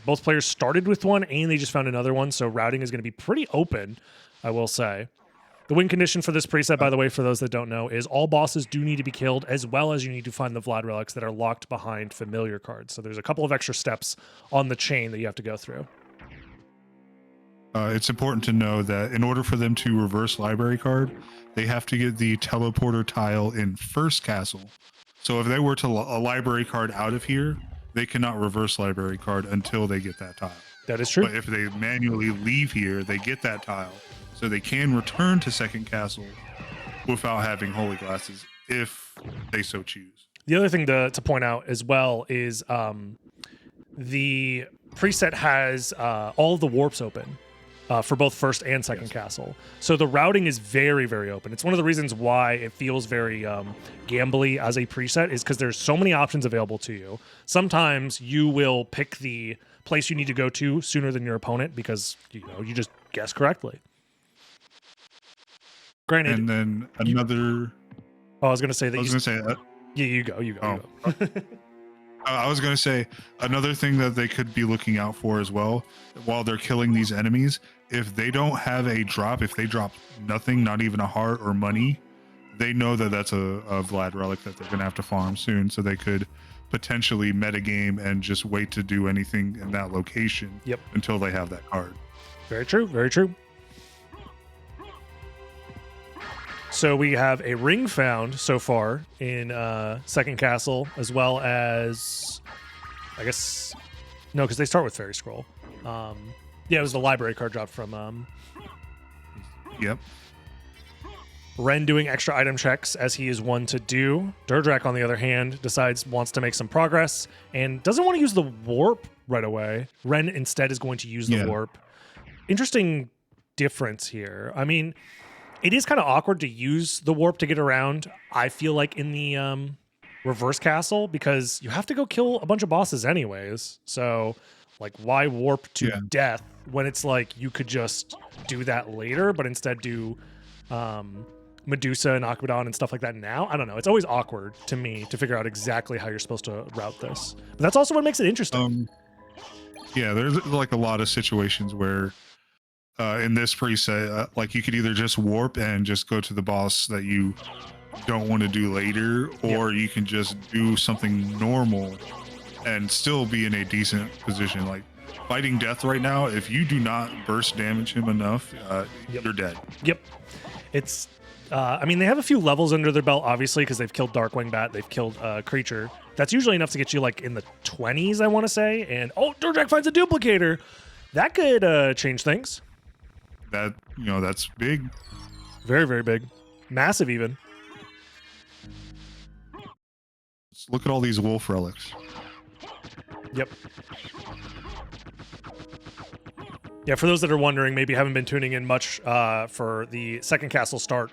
Both players started with one, and they just found another one, so routing is going to be pretty open, I will say. The win condition for this preset, by the way, for those that don't know, is all bosses do need to be killed, as well as you need to find the Vlad relics that are locked behind familiar cards. So there's a couple of extra steps on the chain that you have to go through. It's important to know that in order for them to reverse library card, they have to get the teleporter tile in first castle. So if they were to a library card out of here, they cannot reverse library card until they get that tile. That is true. But if they manually leave here, they get that tile. So they can return to second castle without having holy glasses if they so choose. The other thing to point out as well is the preset has all of the warps open for both first and second castle. So the routing is very, very open. It's one of the reasons why it feels very gambly as a preset, is because there's so many options available to you. Sometimes you will pick the place you need to go to sooner than your opponent because you just guess correctly. Granted, And then another. I was going to say that. I was going to say. Yeah, you go. You go. I was going to say another thing that they could be looking out for as well while they're killing these enemies. If they don't have a drop, if they drop nothing, not even a heart or money, they know that that's a Vlad relic that they're going to have to farm soon. So they could potentially metagame and just wait to do anything in that location until they have that card. Very true. Very true. So we have a ring found so far in second castle, as well as, I guess, no, because they start with Fairy Scroll. Yeah, it was the library card drop from Yep. Ren doing extra item checks, as he is one to do. DerDrach, on the other hand, wants to make some progress and doesn't want to use the warp right away. Ren instead is going to use the warp. Interesting difference here. I mean, It is kind of awkward to use the warp to get around, I feel like, in the reverse castle, because you have to go kill a bunch of bosses anyways. So, like, why warp to death when it's like you could just do that later, but instead do Medusa and Aquadon and stuff like that now? I don't know. It's always awkward to me to figure out exactly how you're supposed to route this. But that's also what makes it interesting. Yeah, there's like a lot of situations where in this preset, like you could either just warp and just go to the boss that you don't want to do later, or you can just do something normal and still be in a decent position. Like fighting death right now, if you do not burst damage him enough, you're dead. Yep. It's I mean, they have a few levels under their belt, obviously, because they've killed Darkwing Bat, they've killed Creature. That's usually enough to get you like in the 20s, I want to say. And DerDrach finds a duplicator. That could change things. That, that's big. Very, very big. Massive, even. Let's look at all these wolf relics. Yep. Yeah, for those that are wondering, maybe haven't been tuning in much for the second castle start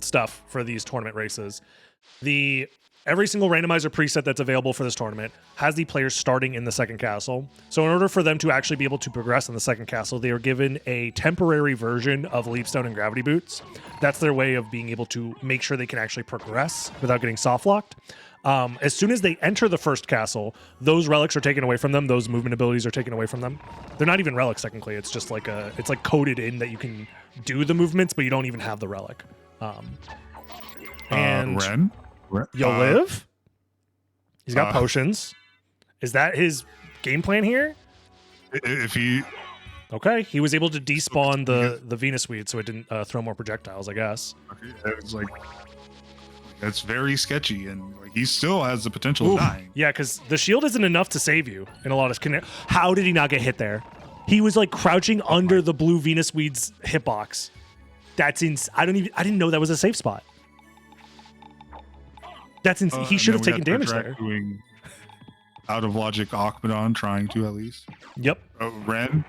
stuff for these tournament races. Every single randomizer preset that's available for this tournament has the players starting in the second castle. So in order for them to actually be able to progress in the second castle, they are given a temporary version of Leapstone and Gravity Boots. That's their way of being able to make sure they can actually progress without getting soft locked. As soon as they enter the first castle, those relics are taken away from them. Those movement abilities are taken away from them. They're not even relics technically. It's just like it's like coded in that you can do the movements, but you don't even have the relic. And Ren? You'll live. He's got potions. Is that his game plan here? If he... Okay, he was able to despawn the Venus Weed, so it didn't throw more projectiles, I guess. Okay, it's like... That's very sketchy, and like, he still has the potential of dying. Yeah, because the shield isn't enough to save you in a lot of... How did he not get hit there? He was like crouching under the blue Venus Weed's hitbox. That's I didn't know that was a safe spot. That's insane. He should have taken damage there. Doing out of logic Aquadon, trying to at least. Yep. Ren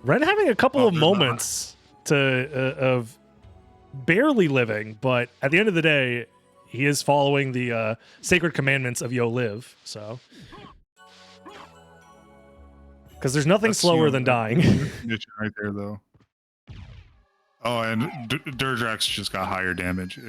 having a couple of moments of barely living, but at the end of the day, he is following the sacred commandments of Yo Live. So, because there's nothing slower than dying. Right there, though. Oh, and DerDrach's just got higher damage.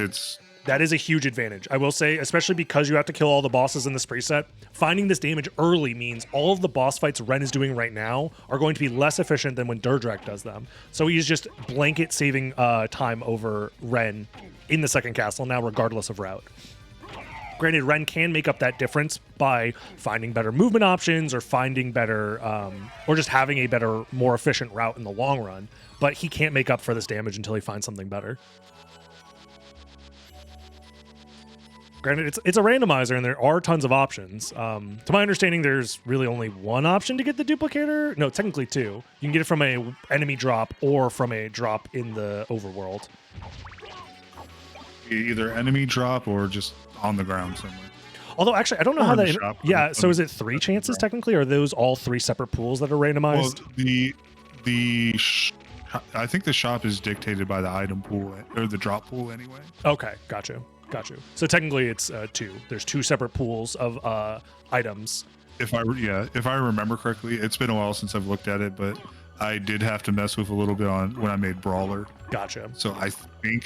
That is a huge advantage, I will say, especially because you have to kill all the bosses in this preset. Finding this damage early means all of the boss fights Ren is doing right now are going to be less efficient than when DerDrach does them. So he's just blanket saving time over Ren in the second castle now, regardless of route. Granted, Ren can make up that difference by finding better movement options or finding better, or just having a better, more efficient route in the long run. But he can't make up for this damage until he finds something better. Granted, it's a randomizer and there are tons of options. To my understanding, there's really only one option to get the duplicator. No, technically two. You can get it from a enemy drop or from a drop in the overworld. Either enemy drop or just on the ground somewhere. Although, actually, I don't know how that... Yeah, so is it 3 chances technically? Or are those all 3 separate pools that are randomized? Well, I think the shop is dictated by the item pool or the drop pool anyway. Okay, gotcha. So technically it's 2. There's 2 separate pools of items. If I remember correctly, it's been a while since I've looked at it, but I did have to mess with a little bit on when I made Brawler. Gotcha. So I think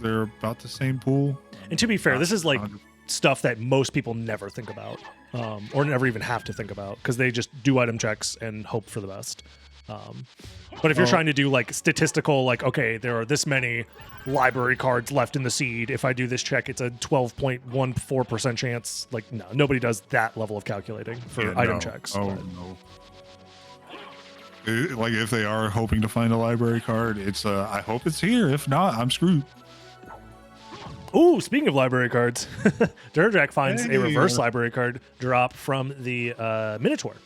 they're about the same pool. And to be fair, this is like stuff that most people never think about, or never even have to think about, because they just do item checks and hope for the best. But if you're trying to do like statistical, like, okay, there are this many library cards left in the seed. If I do this check, it's a 12.14% chance. Like, no, nobody does that level of calculating for item checks. Oh, no. Like, if they are hoping to find a library card, it's I hope it's here. If not, I'm screwed. Ooh, speaking of library cards, DerDrach finds a reverse library card drop from the Minotaur.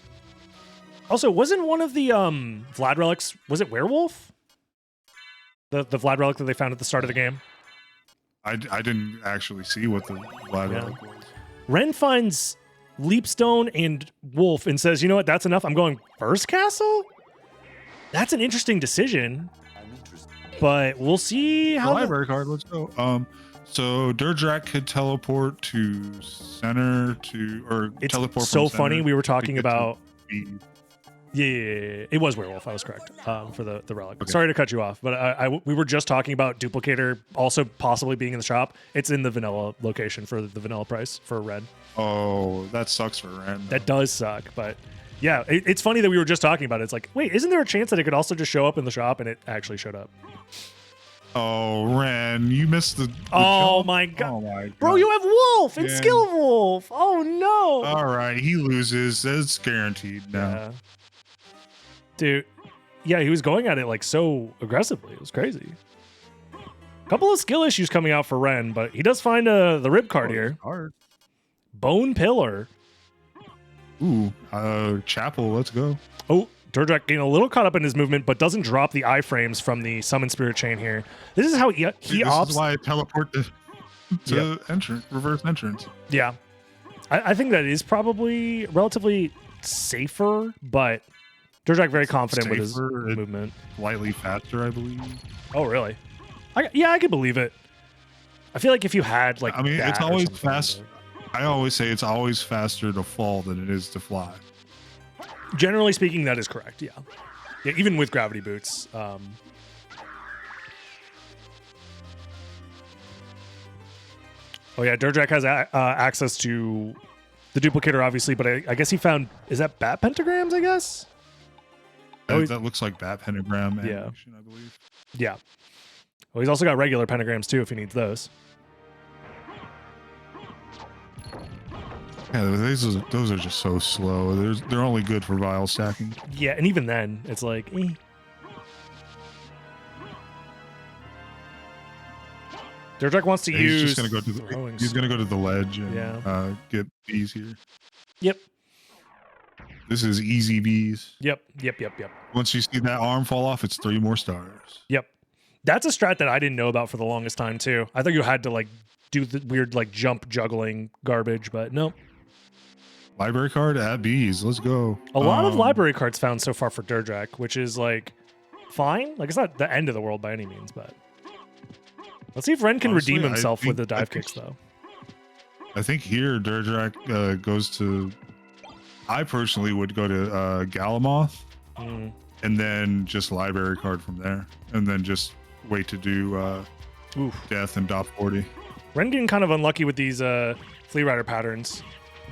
Also, wasn't one of the Vlad relics, was it Werewolf? The Vlad relic that they found at the start of the game? I didn't actually see what the Vlad relic was. Ren finds Leapstone and Wolf and says, you know what, that's enough. I'm going first castle? That's an interesting decision. but we'll see The how. library card. Let's go. So DerDrach could teleport to center It's teleport. so from funny. center We were to talking get to about. speed. Yeah, it was werewolf. I was correct for the relic. Okay. Sorry to cut you off, but we were just talking about duplicator also possibly being in the shop. It's in the vanilla location for the vanilla price for red. Oh, that sucks for Ren. That does suck, but yeah, it's funny that we were just talking about it. It's like, wait, isn't there a chance that it could also just show up in the shop? And it actually showed up. Oh, Ren, you missed the Oh kill? my god. Oh my god. Bro, you have wolf and Yeah. skill of wolf. Oh no. All right, he loses. It's guaranteed now. Yeah. Dude, yeah, he was going at it like so aggressively. It was crazy. Couple of skill issues coming out for Ren, but he does find the rib card here. Hard. Bone Pillar. Ooh, Chapel. Let's go. Oh, DerDrach getting a little caught up in his movement, but doesn't drop the iframes from the Summon Spirit Chain here. This is how he This opts. is why I teleport to entrance, reverse entrance. Yeah. I think that is probably relatively safer, but DerDrach very confident with his Safer, movement. Slightly faster, I believe. Oh, really? I could believe it. I feel like if you had like, I mean, it's that or always something, fast. I always say it's always faster to fall than it is to fly. but generally speaking, that is correct. Yeah. Yeah. Even with gravity boots. Oh yeah, DerDrach has access to the duplicator, obviously, but I guess he found, is that bat pentagrams? I guess. Oh, That looks like bat pentagram Yeah. animation, I believe. Yeah. Well, he's also got regular pentagrams too if he needs those. Yeah, those are just so slow. They're only good for vial stacking. Yeah, and even then, it's like, eh. DerDrach wants to use. He's just gonna go to throwing he's gonna go to the ledge and Yeah. Get bees here. Yep. This is easy bees. Yep. Once you see that arm fall off, it's 3 more stars. Yep. That's a strat that I didn't know about for the longest time too. I thought you had to like do the weird like jump juggling garbage, but no. Library card at bees. Let's go. A lot of library cards found so far for DerDrach, which is like fine. Like it's not the end of the world by any means, but let's see if Ren can Honestly, redeem I himself with the think- I dive think- kicks though. I think here DerDrach goes to. I personally would go to Galamoth Mm. and then just library card from there, and then just wait to do Oof. death and dot 40. Ren getting kind of unlucky with these Flea Rider patterns,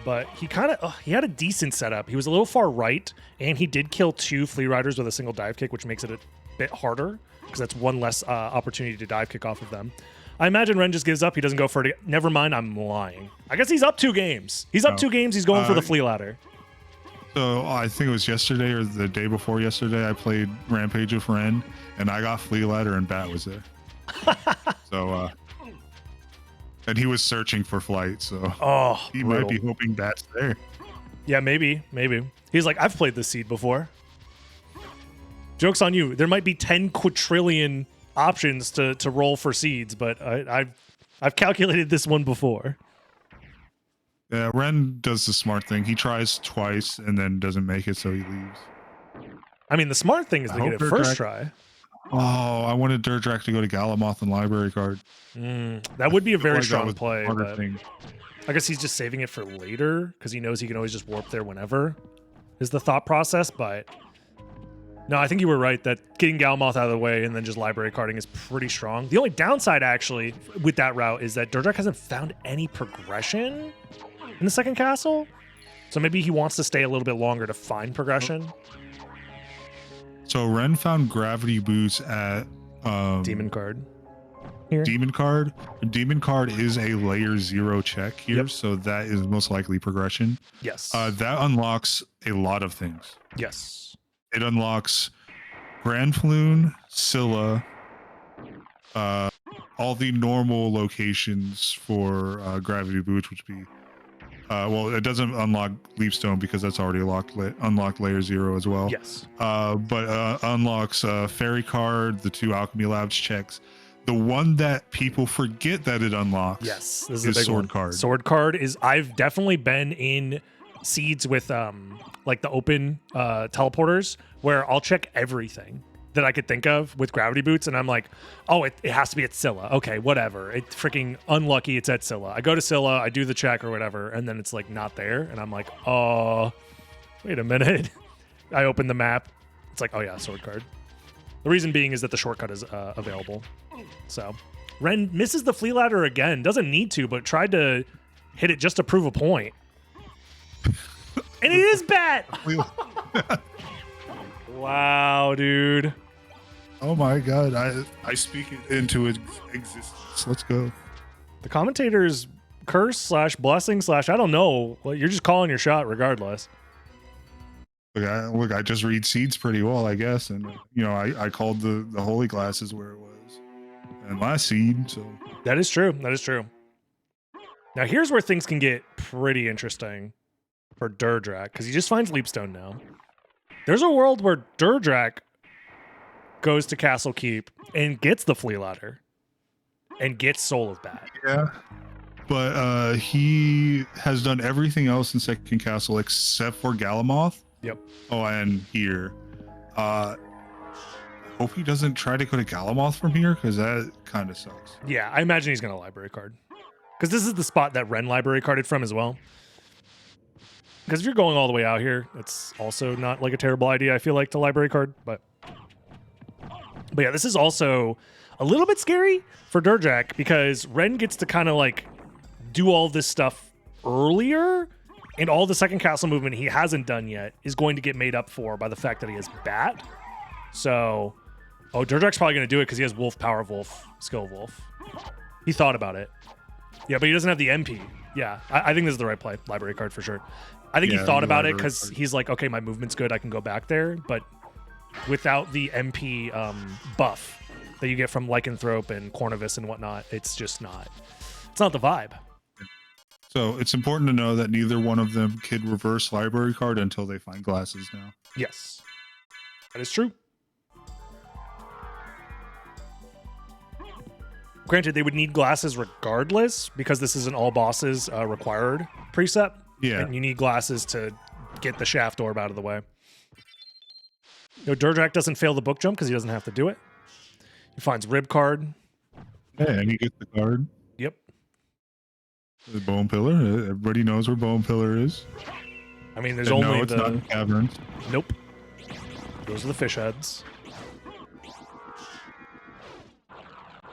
but he had a decent setup. He was a little far right, and he did kill 2 Flea Riders with a single dive kick, which makes it a bit harder because that's one less opportunity to dive kick off of them. I imagine Ren just gives up. He doesn't go for it. Never mind, I'm lying. I guess he's up 2 games. He's up 2 games. He's going for the Flea Ladder. So I think it was yesterday or the day before yesterday. I played Rampage with Ren, and I got Flea Ladder, and Bat was there. So, and he was searching for flight, so Oh, he brutal. might be hoping Bat's there. Yeah, maybe. He's like, I've played this seed before. Joke's on you. There might be 10 quadrillion options to roll for seeds, but I've calculated this one before. Yeah, Ren does the smart thing. He tries twice and then doesn't make it, so he leaves. I mean, the smart thing is to I get hope it first DerDrach- try. Oh, I wanted DerDrach to go to Galamoth and library card. That would be a very Like that strong was the play, smarter but thing. I guess he's just saving it for later because he knows he can always just warp there whenever is the thought process. But no, I think you were right that getting Galmoth out of the way and then just library carding is pretty strong. The only downside actually with that route is that DerDrach hasn't found any progression in the second castle. So maybe he wants to stay a little bit longer to find progression. So Ren found gravity boots at Demon card. Here. Demon card. Demon card is a layer 0 check here, Yep. so that is most likely progression. Yes. That unlocks a lot of things. Yes. It unlocks Granfloon, Scylla, all the normal locations for gravity boots, which would be well, it doesn't unlock Leapstone because that's already unlocked layer 0 as well. Yes. But unlocks Fairy card, the 2 Alchemy Labs checks. The one that people forget that it unlocks Yes. This is is a big Sword one. card. Sword card is I've definitely been in seeds with like the open teleporters where I'll check everything that I could think of with gravity boots, and I'm like, oh, it has to be at Scylla. Okay, whatever. It's freaking unlucky it's at Scylla. I go to Scylla, I do the check or whatever, and then it's like not there, and I'm like, oh, wait a minute. I open the map. It's like, oh yeah, sword card. The reason being is that the shortcut is available. So Ren misses the flea ladder again. Doesn't need to, but tried to hit it just to prove a point. And it is bat. Wow, dude. Oh my god, I speak it into existence. Let's go. The commentator's curse / blessing / I don't know. Well, you're just calling your shot regardless. Look, I just read seeds pretty well, I guess, and I called the holy glasses where it was, and my seed. So that is true. That is true. Now here's where things can get pretty interesting for DerDrach, because he just finds Leapstone now. There's a world where DerDrach goes to Castle Keep and gets the flea ladder and gets Soul of Bat. Yeah, but he has done everything else in Second Castle except for Galamoth. Yep. Oh, and here. I hope he doesn't try to go to Galamoth from here, because that kind of sucks. Yeah, I imagine he's going to library card. Because this is the spot that Ren library carded from as well. Because if you're going all the way out here, it's also not like a terrible idea, I feel like, to library card. But yeah, this is also a little bit scary for DerDrach, because Ren gets to kind of like do all this stuff earlier, and all the second castle movement he hasn't done yet is going to get made up for by the fact that he has Bat. So, DerDrach's probably going to do it because he has Wolf, Power Wolf, Skill Wolf. He thought about it. Yeah, but he doesn't have the MP. Yeah, I think this is the right play. Library card for sure. I think he thought about it because he's like, okay, my movement's good. I can go back there. But without the MP buff that you get from Lycanthrope and Cornivus and whatnot, it's just not. It's not the vibe. So it's important to know that neither one of them could reverse library card until they find glasses now. Yes, that is true. Granted, they would need glasses regardless, because this is an all bosses required precept. Yeah. And you need glasses to get the shaft orb out of the way. DerDrach doesn't fail the book jump because he doesn't have to do it. He finds Rib card. Yeah, and he gets the card. Yep. The Bone Pillar. Everybody knows where Bone Pillar is. I mean, there's And only no, it's not in caverns. Nope. Those are the fish heads.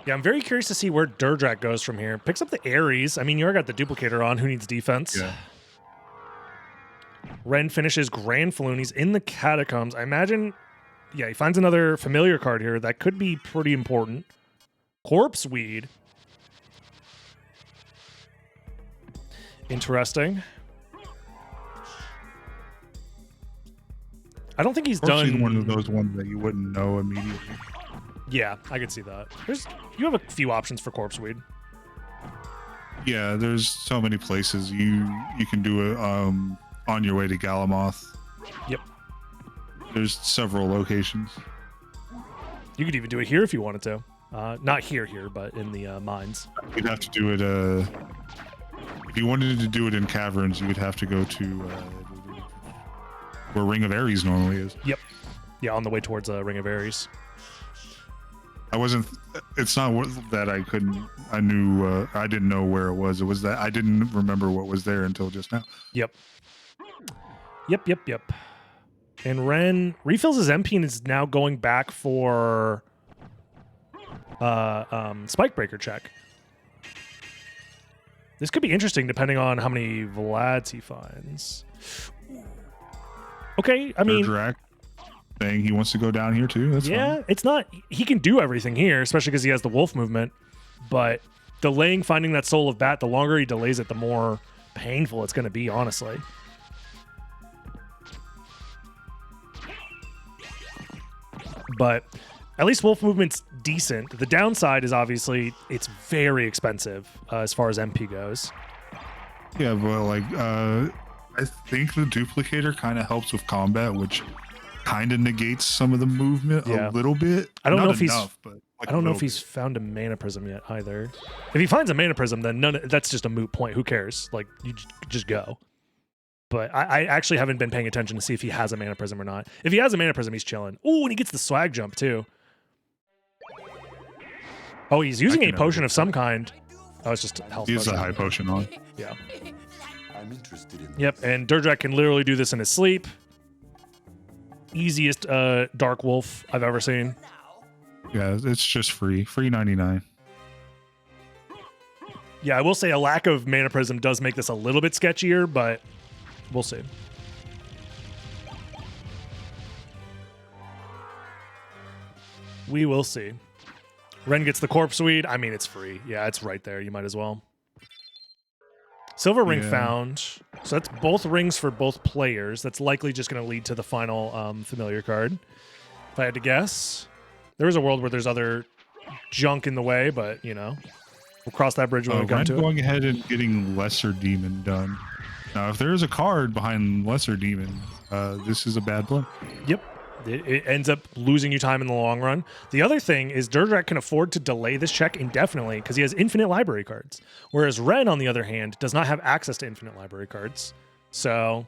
Yeah, I'm very curious to see where DerDrach goes from here. Picks up the Ares. I mean, you already got the duplicator on. Who needs defense? Yeah. Ren finishes Grand Falloon. He's in the catacombs. I imagine, yeah, he finds another familiar card here. That could be pretty important. Corpse Weed. Interesting. I don't think he's done one of those ones that you wouldn't know immediately. Yeah, I could see that. You have a few options for Corpse Weed. Yeah, there's so many places you can do it on your way to Galamoth. Yep. There's several locations. You could even do it here if you wanted to. Not here, but in the mines. You'd have to do it. If you wanted to do it in caverns, you would have to go to where Ring of Ares normally is. Yep. Yeah, on the way towards Ring of Ares. It's not that I couldn't. I knew. I didn't know where it was. It was that I didn't remember what was there until just now. Yep. And Ren refills his MP and is now going back for Spike Breaker check. This could be interesting depending on how many Vlads he finds. Okay, I mean, DerDrach saying he wants to go down here too. That's fine. It's not. He can do everything here, especially because he has the wolf movement. But delaying finding that Soul of Bat, the longer he delays it, the more painful it's going to be, honestly. But at least wolf movement's decent. The downside is obviously it's very expensive as far as MP goes. Yeah, but like I think the duplicator kind of helps with combat, which kind of negates some of the movement a little bit. I don't Not know if enough, but like I don't know if he's found a mana prism yet either. If he finds a mana prism, then that's just a moot point. Who cares? Like, you just go. But I actually haven't been paying attention to see if he has a Mana Prism or not. If he has a Mana Prism, he's chilling. Ooh, and he gets the swag jump too. Oh, he's using a potion of some kind. Oh, it's just a health He potion. has a high potion on. Yeah. I'm interested in Yep, and DerDrach can literally do this in his sleep. Easiest Dark Wolf I've ever seen. Yeah, it's just free. Free 99. Yeah, I will say a lack of Mana Prism does make this a little bit sketchier, but we'll see. We will see. Ren gets the Corpse Weed. I mean, it's free. Yeah, it's right there. You might as well. Silver ring found. So that's both rings for both players. That's likely just going to lead to the final familiar card. If I had to guess. There is a world where there's other junk in the way, but, you know, we'll cross that bridge when we come to it. Going ahead and getting Lesser Demon done. Now, if there is a card behind Lesser Demon, this is a bad play. Yep. It ends up losing you time in the long run. The other thing is DerDrach can afford to delay this check indefinitely because he has infinite library cards. Whereas Ren, on the other hand, does not have access to infinite library cards. So,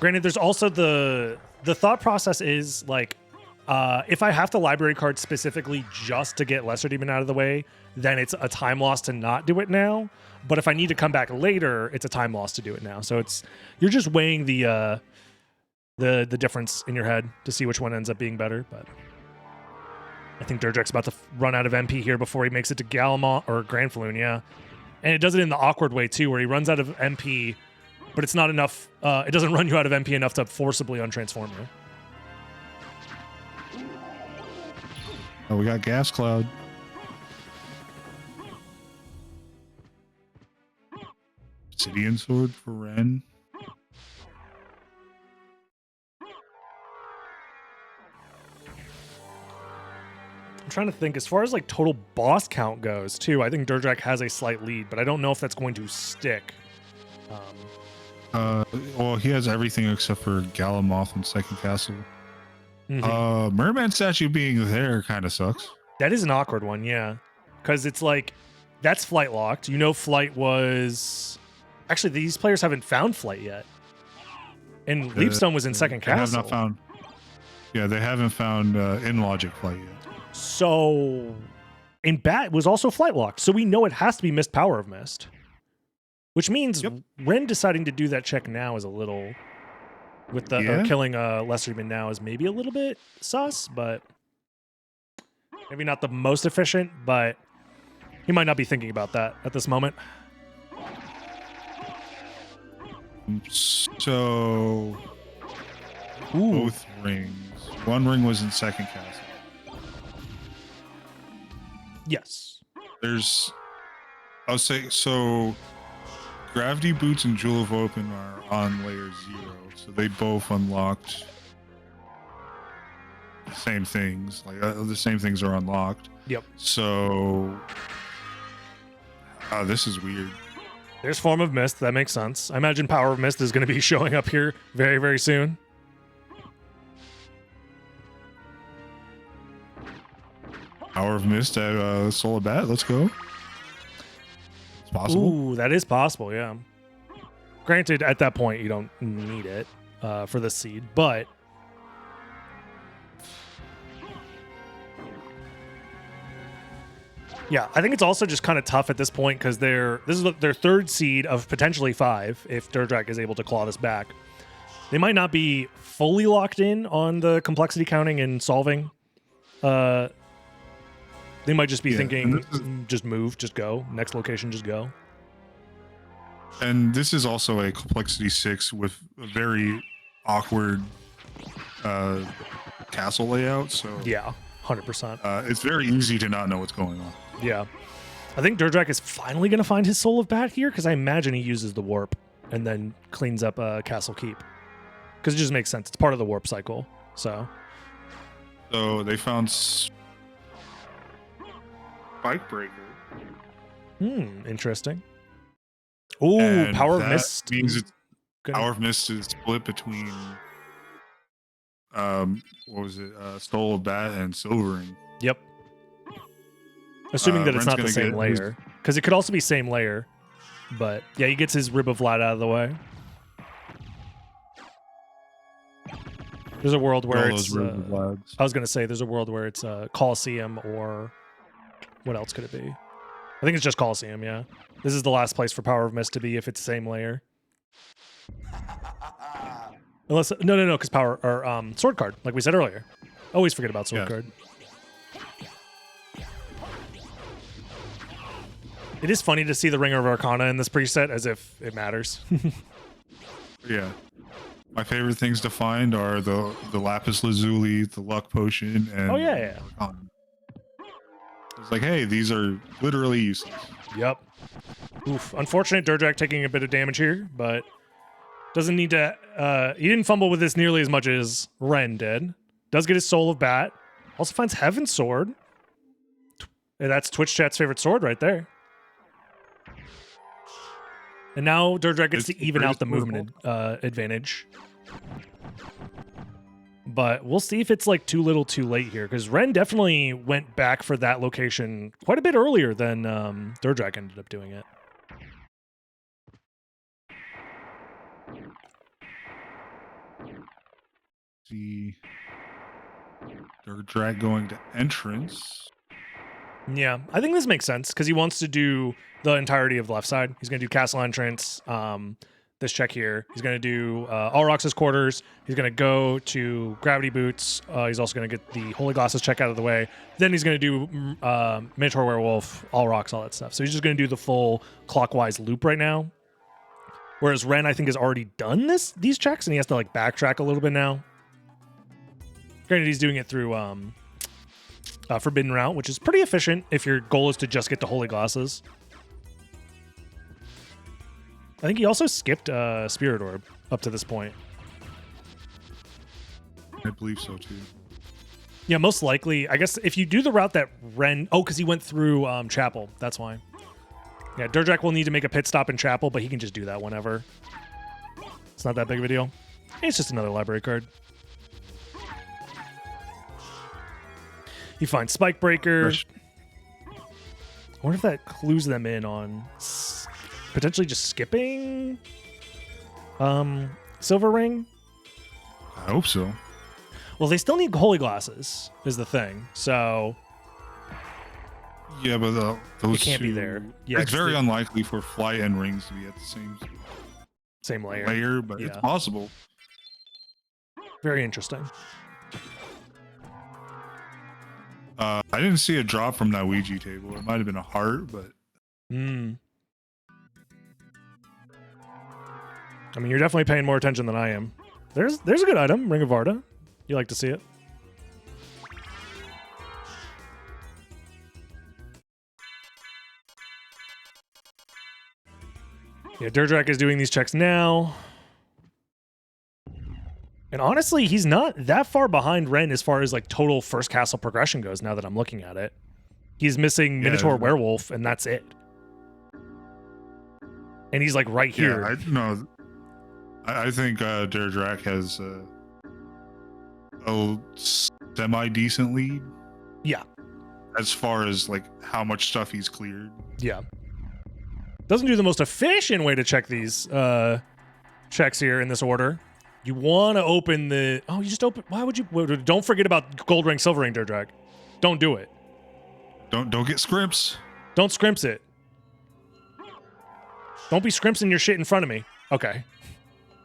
granted, there's also the thought process is like, if I have to library card specifically just to get Lesser Demon out of the way, then it's a time loss to not do it now. But if I need to come back later, it's a time loss to do it now. So you're just weighing the difference in your head to see which one ends up being better. But I think DerDrach's about to run out of MP here before he makes it to Galamont or Granfloon, yeah. And it does it in the awkward way too, where he runs out of MP, but it's not enough. It doesn't run you out of MP enough to forcibly untransform you. Oh, we got Gas Cloud. Obsidian Sword for Ren. I'm trying to think, as far as like total boss count goes too, I think DerDrach has a slight lead, but I don't know if that's going to stick. Well, he has everything except for Galamoth and Second Castle. Mm-hmm. Merman statue being there kind of sucks. That is an awkward one, yeah. Because it's like, that's flight locked. You know flight was... Actually, these players haven't found flight yet. And Leapstone was in Second Castle. They have not found... Yeah, they haven't found in Logic flight yet. So... And Bat was also flight locked, so we know it has to be Mist Power of Mist. Which means Ren deciding to do that check now is a little... With the killing Lesser Demon now is maybe a little bit sus, but... Maybe not the most efficient, but he might not be thinking about that at this moment. So... Both rings. One ring was in Second Castle. Yes. There's... I'll say... So... Gravity Boots and Jewel of Open are on layer 0, so they both unlocked the same things. Like the same things are unlocked. Yep. So this is weird. There's Form of Mist. That makes sense. I imagine Power of Mist is going to be showing up here very, very soon. Power of Mist at Soul of Bat. Let's go. It's possible. Ooh, that is possible, yeah. Granted, at that point, you don't need it for the seed, but... Yeah, I think it's also just kind of tough at this point because this is their third seed of potentially 5 if DerDrach is able to claw this back. They might not be fully locked in on the complexity counting and solving. They might just be thinking, just move, just go. Next location, just go. And this is also a complexity 6 with a very awkward castle layout. So yeah, 100%. It's very easy to not know what's going on. Yeah. I think DerDrach is finally going to find his Soul of Bat here because I imagine he uses the warp and then cleans up Castle Keep. Because it just makes sense. It's part of the warp cycle. So they found Spike Breaker. Interesting. Ooh, And Power of that Mist. Means Power of Mist is split between what was it? Soul of Bat and Silvering. Yep. Assuming that it's Ren's not the gonna same get layer. Because it could also be same layer. But yeah, he gets his rib of Vlad out of the way. There's a world where it's. I was gonna say there's a world where it's Coliseum, or what else could it be? I think it's just Coliseum. Yeah, this is the last place for Power of Mist to be if it's the same layer. Unless no, because power or sword card, like we said earlier. Always forget about sword card. It is funny to see the Ringer of Arcana in this preset as if it matters. Yeah. My favorite things to find are the lapis lazuli, the luck potion, and Arcana. It's like, hey, these are literally useless. Yep. Oof. Unfortunate DerDrach taking a bit of damage here, but doesn't need to. He didn't fumble with this nearly as much as Ren did. Does get his Soul of Bat. Also finds Heaven's Sword. And that's Twitch chat's favorite sword right there. And now DerDrach gets to even out the movement advantage. But we'll see if it's like too little too late here, because Ren definitely went back for that location quite a bit earlier than DerDrach ended up doing it. The DerDrach going to entrance. Yeah, I think this makes sense because he wants to do the entirety of the left side. He's going to do castle entrance, this check here. He's going to do Alrox's quarters. He's going to go to gravity boots. He's also going to get the holy glasses check out of the way. Then he's going to do Minotaur werewolf, Alrox, all that stuff. So he's just going to do the full clockwise loop right now. Whereas Ren, I think, has already done these checks, and he has to like backtrack a little bit now. Granted, he's doing it through Forbidden Route, which is pretty efficient if your goal is to just get the holy glasses. I think he also skipped Spirit Orb up to this point. I believe so too. Yeah, most likely. I guess if you do the route that Ren... Oh, because he went through Chapel. That's why. Yeah, DerDrach will need to make a pit stop in Chapel, but he can just do that whenever. It's not that big of a deal. It's just another library card. You find Spike Breaker. I wonder if that clues them in on potentially just skipping Silver Ring. I hope so. Well, they still need holy glasses, is the thing. So yeah, but those it can't be there. Yeah, it's very unlikely for Flight and Rings to be at the same layer. But it's possible. Very interesting. I didn't see a drop from that Ouija table. It might have been a heart, but... I mean, you're definitely paying more attention than I am. There's a good item, Ring of Varda. You like to see it. Yeah, DerDrach is doing these checks now. And honestly, he's not that far behind Ren as far as like total first castle progression goes now that I'm looking at it. He's missing Minotaur Werewolf, and that's it. And he's like right here. I think DerDrach has a semi-decent lead. Yeah. As far as like how much stuff he's cleared. Yeah. Doesn't do the most efficient way to check these checks here in this order. You want to open the... Oh, you just open... Why would you... Don't forget about gold ring, silver ring, DerDrach. Don't do it. Don't get scrimps. Don't scrimps it. Don't be scrimpsing your shit in front of me. Okay.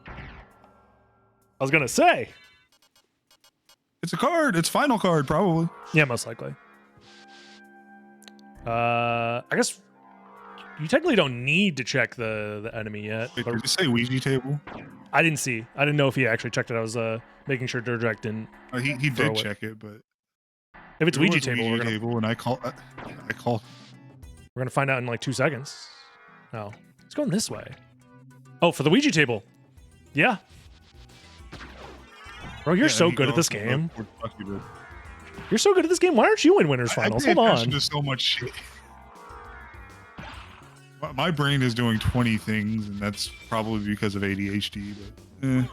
I was going to say. It's a card. It's final card, probably. Yeah, most likely. I guess you technically don't need to check the enemy yet. Wait, did you say Ouija table? I didn't see. I didn't know if he actually checked it. I was making sure DerDrach didn't. He did check it, but if it's Ouija table, we're gonna. And I call. We're gonna find out in like 2 seconds. No, it's going this way. Oh, for the Ouija table. Yeah. Bro, you're so good at this game. You're so good at this game. Why aren't you in winners finals? Hold on. To so much shit. My brain is doing 20 things, and that's probably because of ADHD. But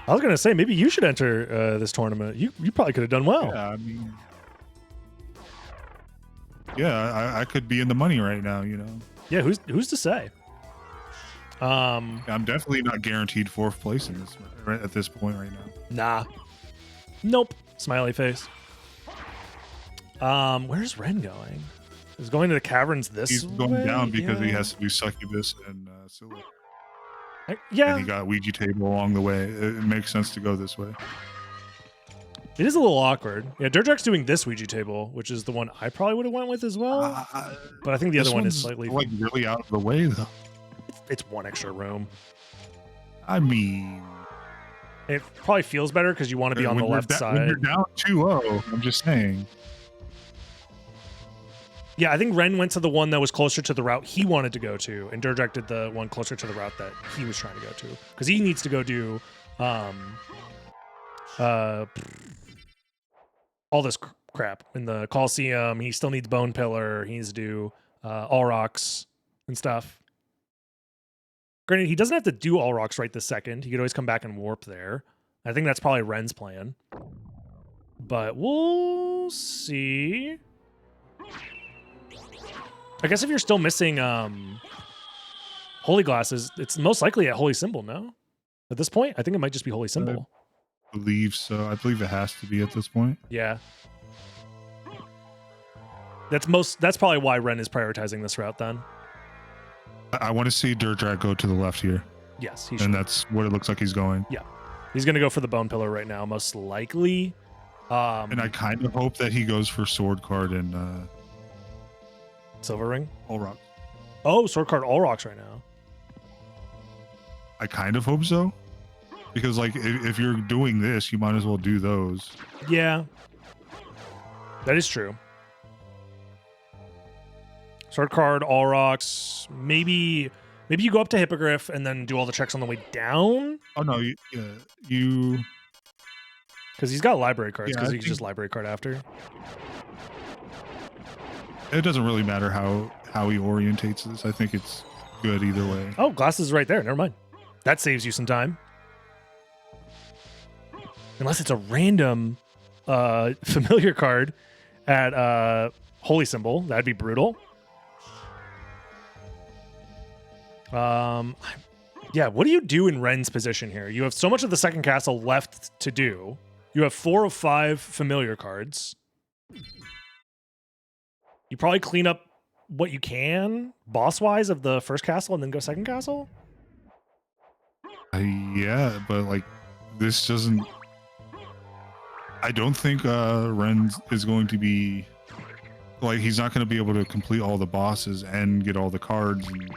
I was gonna say maybe you should enter this tournament. You probably could have done well. Yeah, I mean, yeah, I could be in the money right now. You know. Yeah, who's to say? I'm definitely not guaranteed 4th place in this right at this point right now. Nah. Nope. Smiley face. Where's Ren going? He's going to the caverns this He's way? going down because he Yeah. has to do Succubus and Scylla. Yeah. And he got Ouija table along the way. It makes sense to go this way. It is a little awkward. Yeah, DerDrach's doing this Ouija table, which is the one I probably would have went with as well. But I think the This other one is one's, slightly... like really out of the way though. It's one extra room. I mean, It probably feels better because you want to be on the when you're left When side. you're down 2-0, I'm just saying. Yeah, I think Ren went to the one that was closer to the route he wanted to go to, and DerDrach did the one closer to the route that he was trying to go to. Because he needs to go do all this crap in the Coliseum. He still needs Bone Pillar. He needs to do All Rocks and stuff. Granted, he doesn't have to do All Rocks right this second. He could always come back and warp there. I think that's probably Ren's plan. But we'll see. I guess if you're still missing Holy Glasses, it's most likely at Holy Symbol, no? At this point? I think it might just be Holy Symbol. I believe so. I believe it has to be at this point. Yeah. That's probably why Ren is prioritizing this route then. I want to see DerDrach go to the left here. Yes, he should. And that's what it looks like he's going. Yeah. He's going to go for the Bone Pillar right now, most likely. And I kind of hope that he goes for Sword Card and Silver Ring? All Rocks. Oh, Sword Card All Rocks right now. I kind of hope so. Because, like, if you're doing this, you might as well do those. Yeah. That is true. Sword Card, All Rocks. Maybe you go up to Hippogriff and then do all the checks on the way down? Oh, no. You Because he's got library cards, Yeah, because I he can just library card after. it doesn't really matter how he orientates this. I think it's good either way. Oh, Glasses is right there. Never mind. That saves you some time. Unless it's a random familiar card at Holy Symbol. That'd be brutal. Yeah, what do you do in Ren's position here? You have so much of the second castle left to do. You have 4 of 5 familiar cards. You probably clean up what you can, boss-wise, of the first castle and then go second castle? Yeah, but, like, this doesn't... I don't think Ren is going to be... Like, he's not going to be able to complete all the bosses and get all the cards and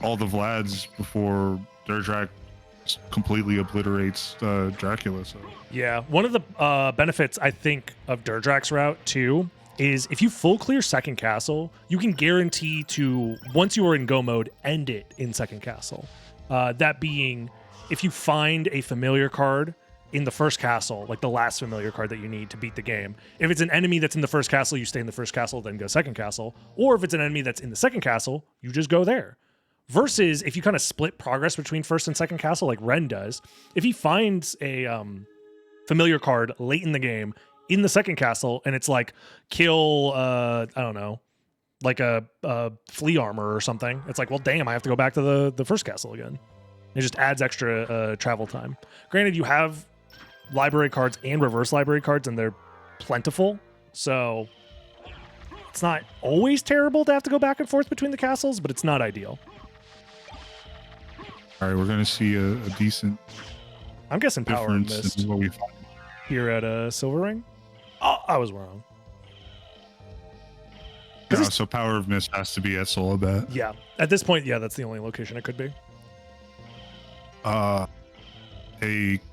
all the Vlads before DerDrach completely obliterates Dracula. So Yeah, one of the benefits, I think, of DerDrach's route, too, is if you full clear second castle, you can guarantee to, once you are in go mode, end it in second castle. That being, if you find a familiar card in the first castle, like the last familiar card that you need to beat the game, if it's an enemy that's in the first castle, you stay in the first castle, then go second castle. Or if it's an enemy that's in the second castle, you just go there. Versus if you kind of split progress between first and second castle like Ren does, if he finds a familiar card late in the game in the second castle and it's like kill, I don't know, like a flea armor or something, it's like, well, damn, I have to go back to the first castle again. It just adds extra travel time. Granted, you have library cards and reverse library cards and they're plentiful, so it's not always terrible to have to go back and forth between the castles, but it's not ideal. all right, we're going to see a decent I'm guessing Power and difference Mist in what we find. here at Silver Ring. Oh, I was wrong. Yeah, so Power of Mist has to be at Solabat. Yeah, at this point, yeah, that's the only location it could be. A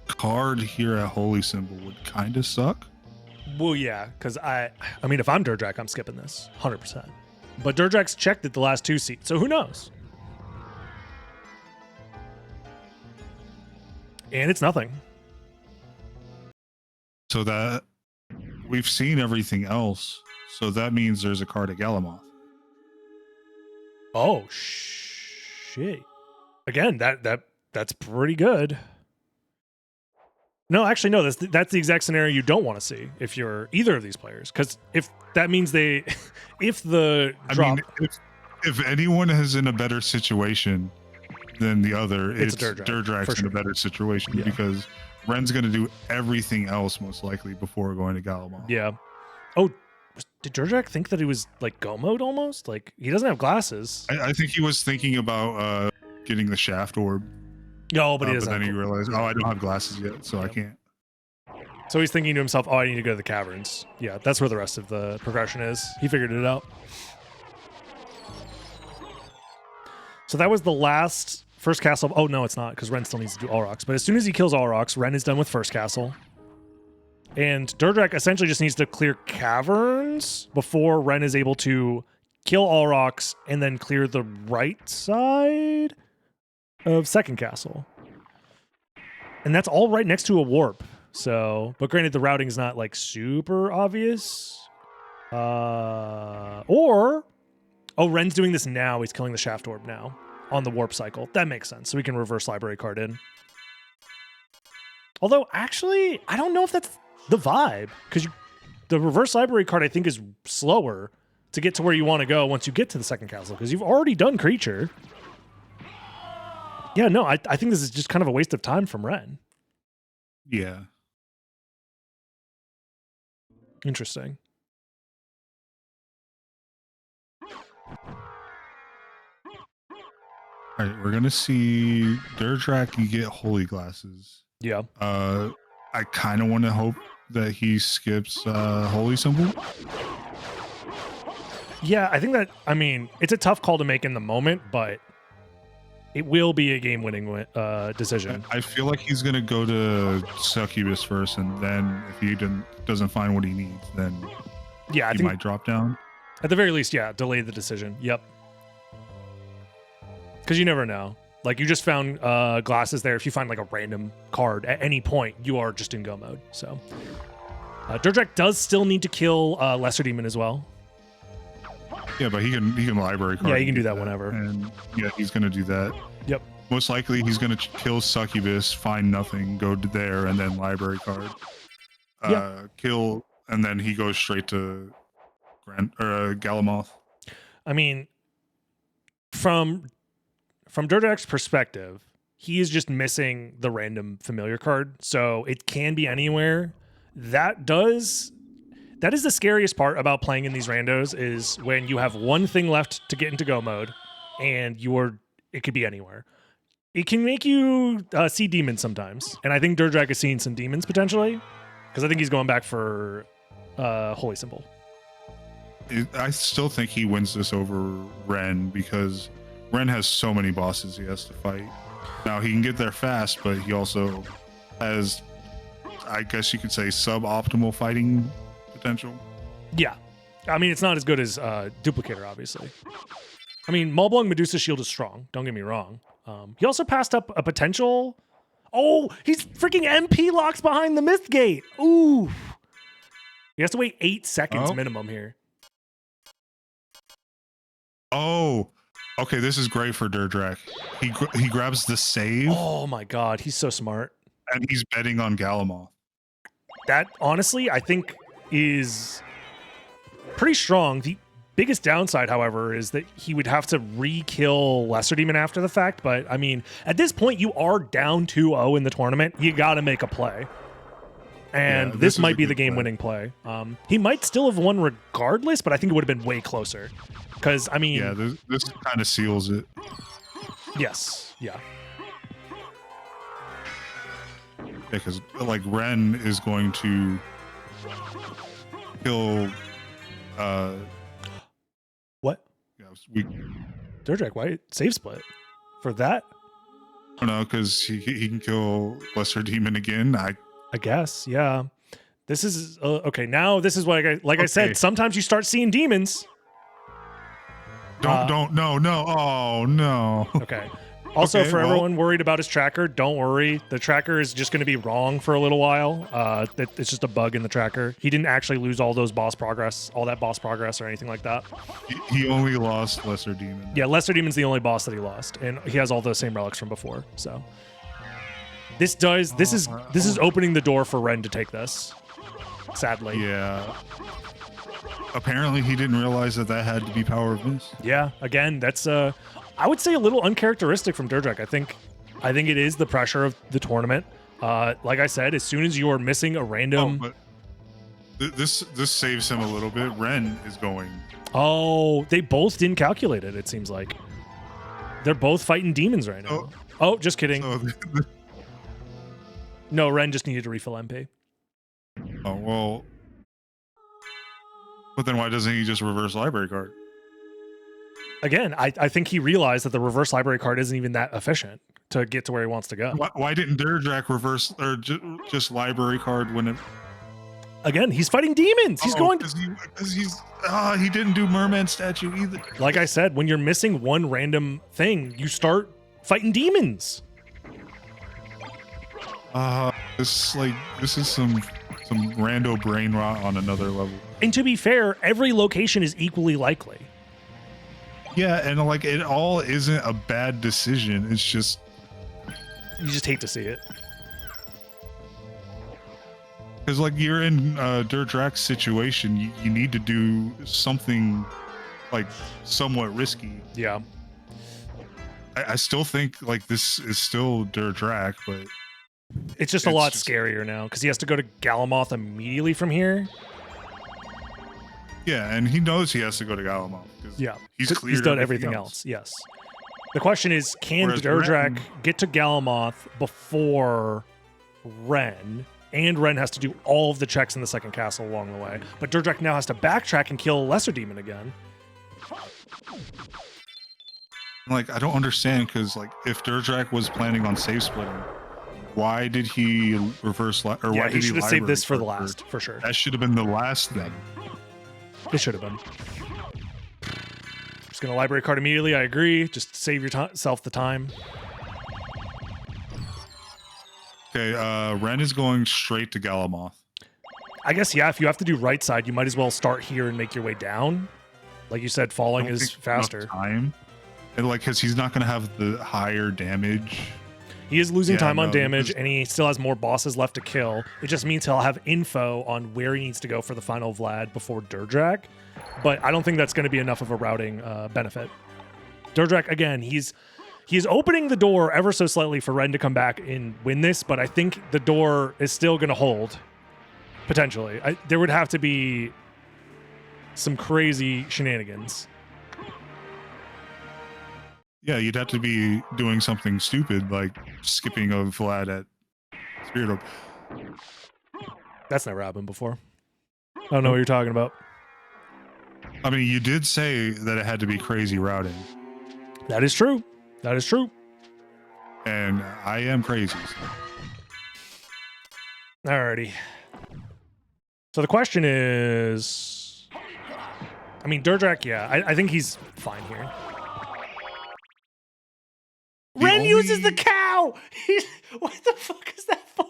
card here at Holy Symbol would kind of suck. Well, yeah, because I mean, if I'm DerDrach, I'm skipping this 100%. But DerDrach's checked at the last 2 seats, so who knows? And it's nothing. So that we've seen everything else. So that means there's a card at Galamoth. Oh shit! Again, that's pretty good. No, actually, no. That's the exact scenario you don't want to see if you're either of these players, because if that means if the drop, I mean, if anyone is in a better situation than the other, It's it's DerDrach, DerDrach's for in sure. a better situation Yeah. because Ren's going to do everything else most likely before going to Gallimard. Yeah. Oh, did DerDrach think that he was like go mode almost? Like he doesn't have glasses. I think he was thinking about getting the shaft orb, No, but he but doesn't. then have he realized, oh, I don't have glasses yet, so I Yep. can't. So he's thinking to himself, oh, I need to go to the caverns. Yeah, that's where the rest of the progression is. He figured it out. So that was the last first castle. Oh, no, it's not, because Ren still needs to do Aurochs. But as soon as he kills Aurochs, Ren is done with first castle. And DerDrach essentially just needs to clear caverns before Ren is able to kill Aurochs and then clear the right side of second castle. And that's all right next to a warp. So, but granted, the routing is not like super obvious. Ren's doing this now. He's killing the shaft orb now on the warp cycle. That makes sense. So we can reverse library card in. Although, actually, I don't know if that's the vibe because the reverse library card I think is slower to get to where you want to go once you get to the second castle because you've already done creature. Yeah, no, I think this is just kind of a waste of time from Ren. Yeah. Interesting. All right, we're gonna see DerDrach. You get holy glasses. Yeah. I kind of want to hope that he skips holy symbol. Yeah, I think that, I mean, it's a tough call to make in the moment, but it will be a game-winning decision. I feel like he's gonna go to Succubus first, and then if he doesn't find what he needs, then Yeah, I he think might drop down. at the very least, yeah, delay the decision. Yep. Because you never know. Like, you just found glasses there. If you find, like, a random card at any point, you are just in go mode. So, DerDrach does still need to kill Lesser Demon as well. Yeah, but he can library card. Yeah, he can do that whenever. And yeah, he's gonna do that. Yep. Most likely, he's gonna kill Succubus, find nothing, go to there, and then library card. Yeah. Kill, and then he goes straight to Galamoth. I mean, from DerDrach's perspective, he is just missing the random familiar card, so it can be anywhere. That is the scariest part about playing in these randos is when you have one thing left to get into go mode, and it could be anywhere. It can make you see demons sometimes, and I think DerDrach is seeing some demons potentially, because I think he's going back for holy symbol. I still think he wins this over Ren because Ren has so many bosses he has to fight. Now he can get there fast, but he also has, I guess you could say, suboptimal fighting potential. Yeah. I mean, it's not as good as Duplicator, obviously. I mean, Maulblung Medusa Shield is strong. Don't get me wrong. He also passed up a potential... Oh, he's freaking MP locks behind the Myth Gate. Ooh. He has to wait 8 seconds minimum here. Oh, okay. This is great for DerDrach. He grabs the save, Oh my god, he's so smart. and he's betting on Galamoth. That, honestly, I think is pretty strong. The biggest downside, however, is that he would have to re-kill Lesser Demon after the fact. But, I mean, at this point, you are down 2-0 in the tournament. You got to make a play. And Yeah, this is might a be the good play. game-winning play. He might still have won regardless, but I think it would have been way closer. Because, I mean... Yeah, this kind of seals it. Yes. Yeah. Because like Ren is going to kill. What? Yeah, DerDrach, why? Save split? For that? I don't know, because he can kill Lesser Demon again. I guess, yeah. This is okay. Now this is what I said. Sometimes you start seeing demons. no. Oh no. Okay. Also, Okay, for well- everyone worried about his tracker, don't worry. The tracker is just going to be wrong for a little while. It's just a bug in the tracker. He didn't actually lose all that boss progress, or anything like that. He only lost Lesser Demon. Yeah, Lesser Demon's the only boss that he lost, and he has all the same relics from before. So this is opening the door for Ren to take this. Sadly. Yeah. apparently he didn't realize that had to be power of miss. Yeah, again, that's I would say a little uncharacteristic from DerDrach. I think it is the pressure of the tournament. Like I said, as soon as you are missing a random. Oh, but this saves him a little bit. Ren is going. Oh, they both didn't calculate it. It seems like they're both fighting demons right now. Oh, just kidding. No, Ren just needed to refill MP. Oh well. But then why doesn't he just reverse library card? Again, I think he realized that the reverse library card isn't even that efficient to get to where he wants to go. Why didn't DerDrach reverse or just library card when it? Again, he's fighting demons. He's going because he didn't do merman statue either. Like I said, when you're missing one random thing, you start fighting demons. This is some rando brain rot on another level. And to be fair, every location is equally likely. Yeah, and like it all isn't a bad decision. It's just you just hate to see it. Because like you're in DerDrach's situation, you need to do something like somewhat risky. Yeah. I still think like this is still DerDrach, but it's just a lot scarier now because he has to go to Galamoth immediately from here. Yeah, and he knows he has to go to Galamoth. Yeah, he's done everything else. Yes. The question is, can DerDrach get to Galamoth before Ren? And Ren has to do all of the checks in the second castle along the way. But DerDrach now has to backtrack and kill a lesser demon again. Like, I don't understand, because like if DerDrach was planning on save splitting, why did he reverse why did he should have saved this for the last, for sure. That should have been the last thing. It should have been. Just gonna library card immediately. I agree. Just save yourself the time. Okay, Ren is going straight to Galamoth. I guess, yeah, if you have to do right side, you might as well start here and make your way down. Like you said, falling is faster. Time. And like, because he's not going to have the higher damage. He is losing time on damage, and he still has more bosses left to kill. It just means he'll have info on where he needs to go for the final Vlad before DerDrach. But I don't think that's going to be enough of a routing benefit. DerDrach, again, he's opening the door ever so slightly for Ren to come back and win this, but I think the door is still going to hold, potentially. There would have to be some crazy shenanigans. Yeah, you'd have to be doing something stupid, like skipping a Vlad at Spirit Orb. That's never happened before. I don't know what you're talking about. I mean, you did say that it had to be crazy routing. That is true. That is true. And I am crazy. So. Alrighty. So the question is... I mean, DerDrach, yeah. I think he's fine here. Ren uses the cow! What the fuck is that for?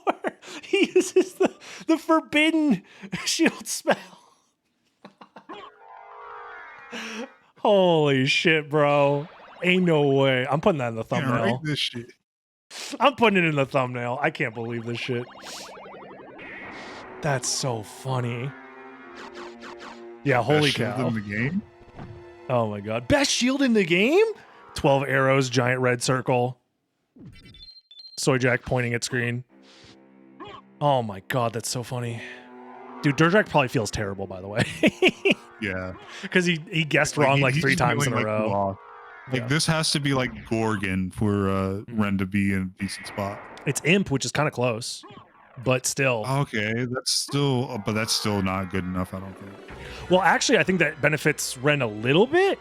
He uses the forbidden shield spell. Holy shit, bro. Ain't no way. I'm putting that in the thumbnail. Write this shit. I'm putting it in the thumbnail. I can't believe this shit. That's so funny. Yeah, holy cow. Best shield in the game? Oh my god. Best shield in the game? 12 arrows, giant red circle. Soy Jack pointing at screen. Oh my god, that's so funny. Dude, DerDrach probably feels terrible, by the way. Yeah. Because he guessed wrong like 3 times in a row. Like, this has to be like Gorgon for Ren to be in a decent spot. It's Imp, which is kind of close. But still. Okay, that's still not good enough, I don't think. Well, actually, I think that benefits Ren a little bit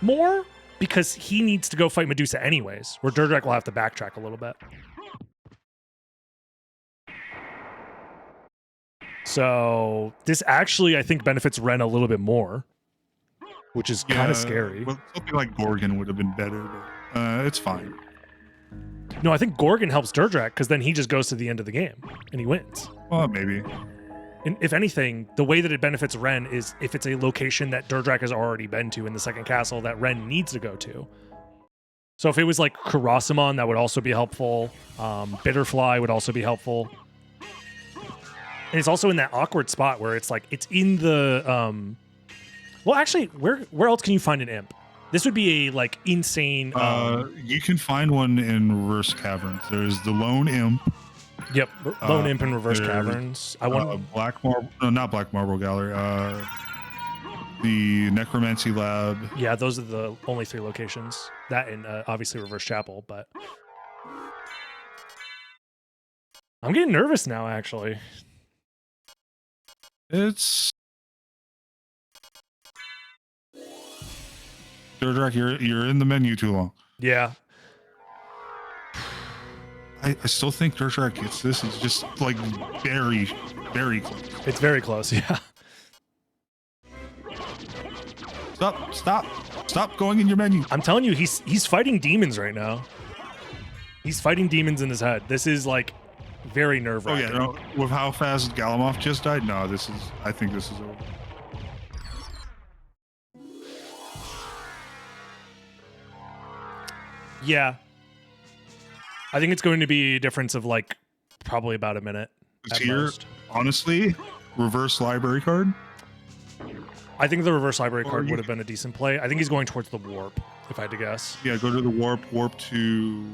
more because he needs to go fight Medusa anyways, where DerDrach will have to backtrack a little bit. So this actually, I think, benefits Ren a little bit more, which is kind of scary. Well, something like Gorgon would have been better, but it's fine. No, I think Gorgon helps DerDrach because then he just goes to the end of the game and he wins. Well, maybe. And if anything, the way that it benefits Ren is if it's a location that DerDrach has already been to in the second castle that Ren needs to go to. So if it was like Karasamon, that would also be helpful. Bitterfly would also be helpful. And it's also in that awkward spot where it's like it's in the well, actually, where else can you find an imp? This would be a like insane. You can find one in Reverse Caverns. There's the Lone Imp. Yep, Lone Imp in Reverse Caverns. I want Black Marble. No, not Black Marble Gallery. The Necromancy Lab. Yeah, those are the only 3 locations. That and obviously Reverse Chapel, but I'm getting nervous now. Actually, It's DerDrach, you're in the menu too long. yeah. I still think DerDrach gets this. It's just like very, very close. It's very close. Yeah. Stop going in your menu. I'm telling you, he's fighting demons right now. He's fighting demons in his head. This is like very nerve Oh wracking. yeah, no, with how fast Galamoth just died, no, I think this is over. Yeah. I think it's going to be a difference of like probably about a minute. At Here, most. honestly, reverse library card. I think the reverse library card you- would have been a decent play. I think he's going towards the warp, if I had to guess. Yeah, go to the warp to.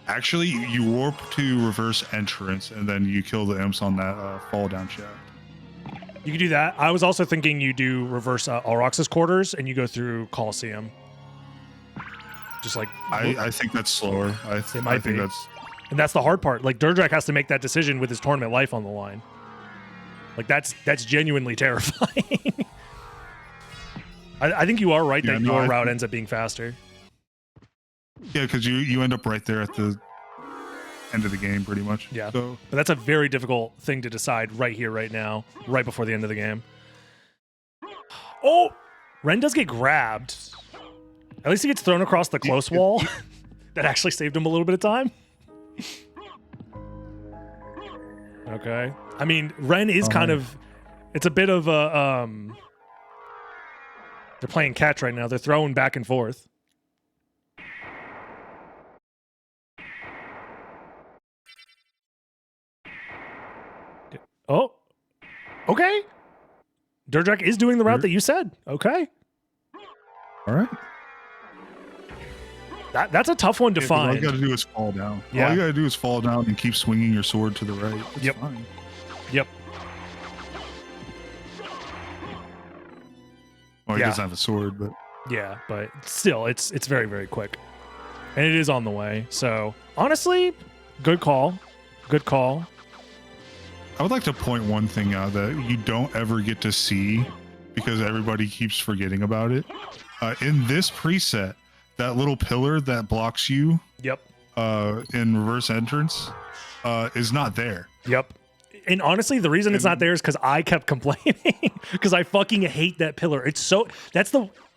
Actually, you warp to reverse entrance, and then you kill the imps on that fall down shaft. You could do that. I was also thinking you do reverse Aurox's quarters and you go through Coliseum. Just like I think that's slower. I might think be. that's. and that's the hard part. Like DerDrach has to make that decision with his tournament life on the line. Like that's genuinely terrifying. I think you are right that your route ends up being faster. Yeah, because you end up right there at the end of the game, pretty much. Yeah. So But that's a very difficult thing to decide right here, right now, right before the end of the game. Oh, Ren does get grabbed. At least he gets thrown across the close wall. That actually saved him a little bit of time. Okay. I mean, Ren is kind of, it's a bit of a, they're playing catch right now. They're throwing back and forth. Oh, okay. DerDrach is doing the route that you said. Okay. all right. That's a tough one to All find. you got to do is fall down. Yeah. All you got to do is fall down and keep swinging your sword to the right. It's Yep. fine. Yep. Well, he Yeah. doesn't have a sword, but Yeah, but still, it's very, very quick. And it is on the way. So, honestly, good call. Good call. I would like to point one thing out that you don't ever get to see because everybody keeps forgetting about it. In this preset, that little pillar that blocks you Yep. in reverse entrance is not there. Yep. And honestly, the reason it's not there is because I kept complaining because I fucking hate that pillar. It's so,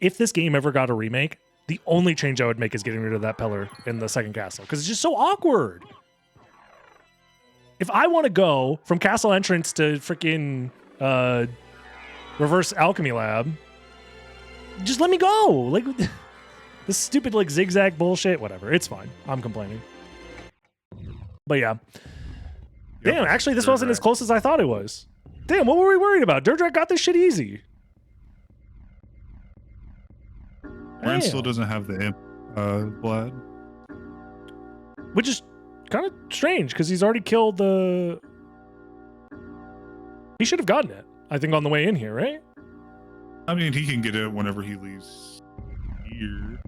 if this game ever got a remake, the only change I would make is getting rid of that pillar in the second castle because it's just so awkward. If I want to go from castle entrance to freaking reverse alchemy lab, just let me go. Like this stupid like zigzag bullshit, whatever. It's fine. I'm complaining. But yeah. Yep, Damn, actually this DerDrach. wasn't as close as I thought it was. Damn, what were we worried about? DerDrach got this shit easy. Ren Damn. still doesn't have the imp blood. Which is kind of strange because he's already killed the. He should have gotten it, I think, on the way in here, right? I mean, he can get it whenever he leaves here.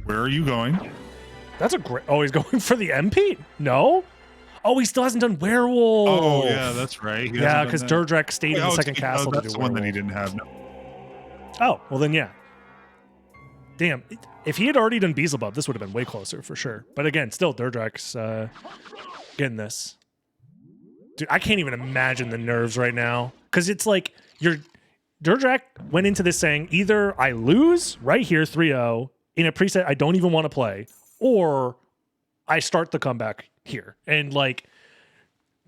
Where are you going? That's a great. Oh, he's going for the MP? No. Oh, he still hasn't done werewolf. Oh, yeah, that's right. He Yeah, hasn't because done that. DerDrach stayed in Oh, the second castle to that's do the one that he werewolf. didn't have. No. Oh, well then, yeah. Damn, if he had already done Beelzebub, this would have been way closer for sure. But again, still, DerDrach's getting this. Dude, I can't even imagine the nerves right now. Because it's like, DerDrach went into this saying, either I lose right here 3-0 in a preset I don't even want to play, or I start the comeback here. And like,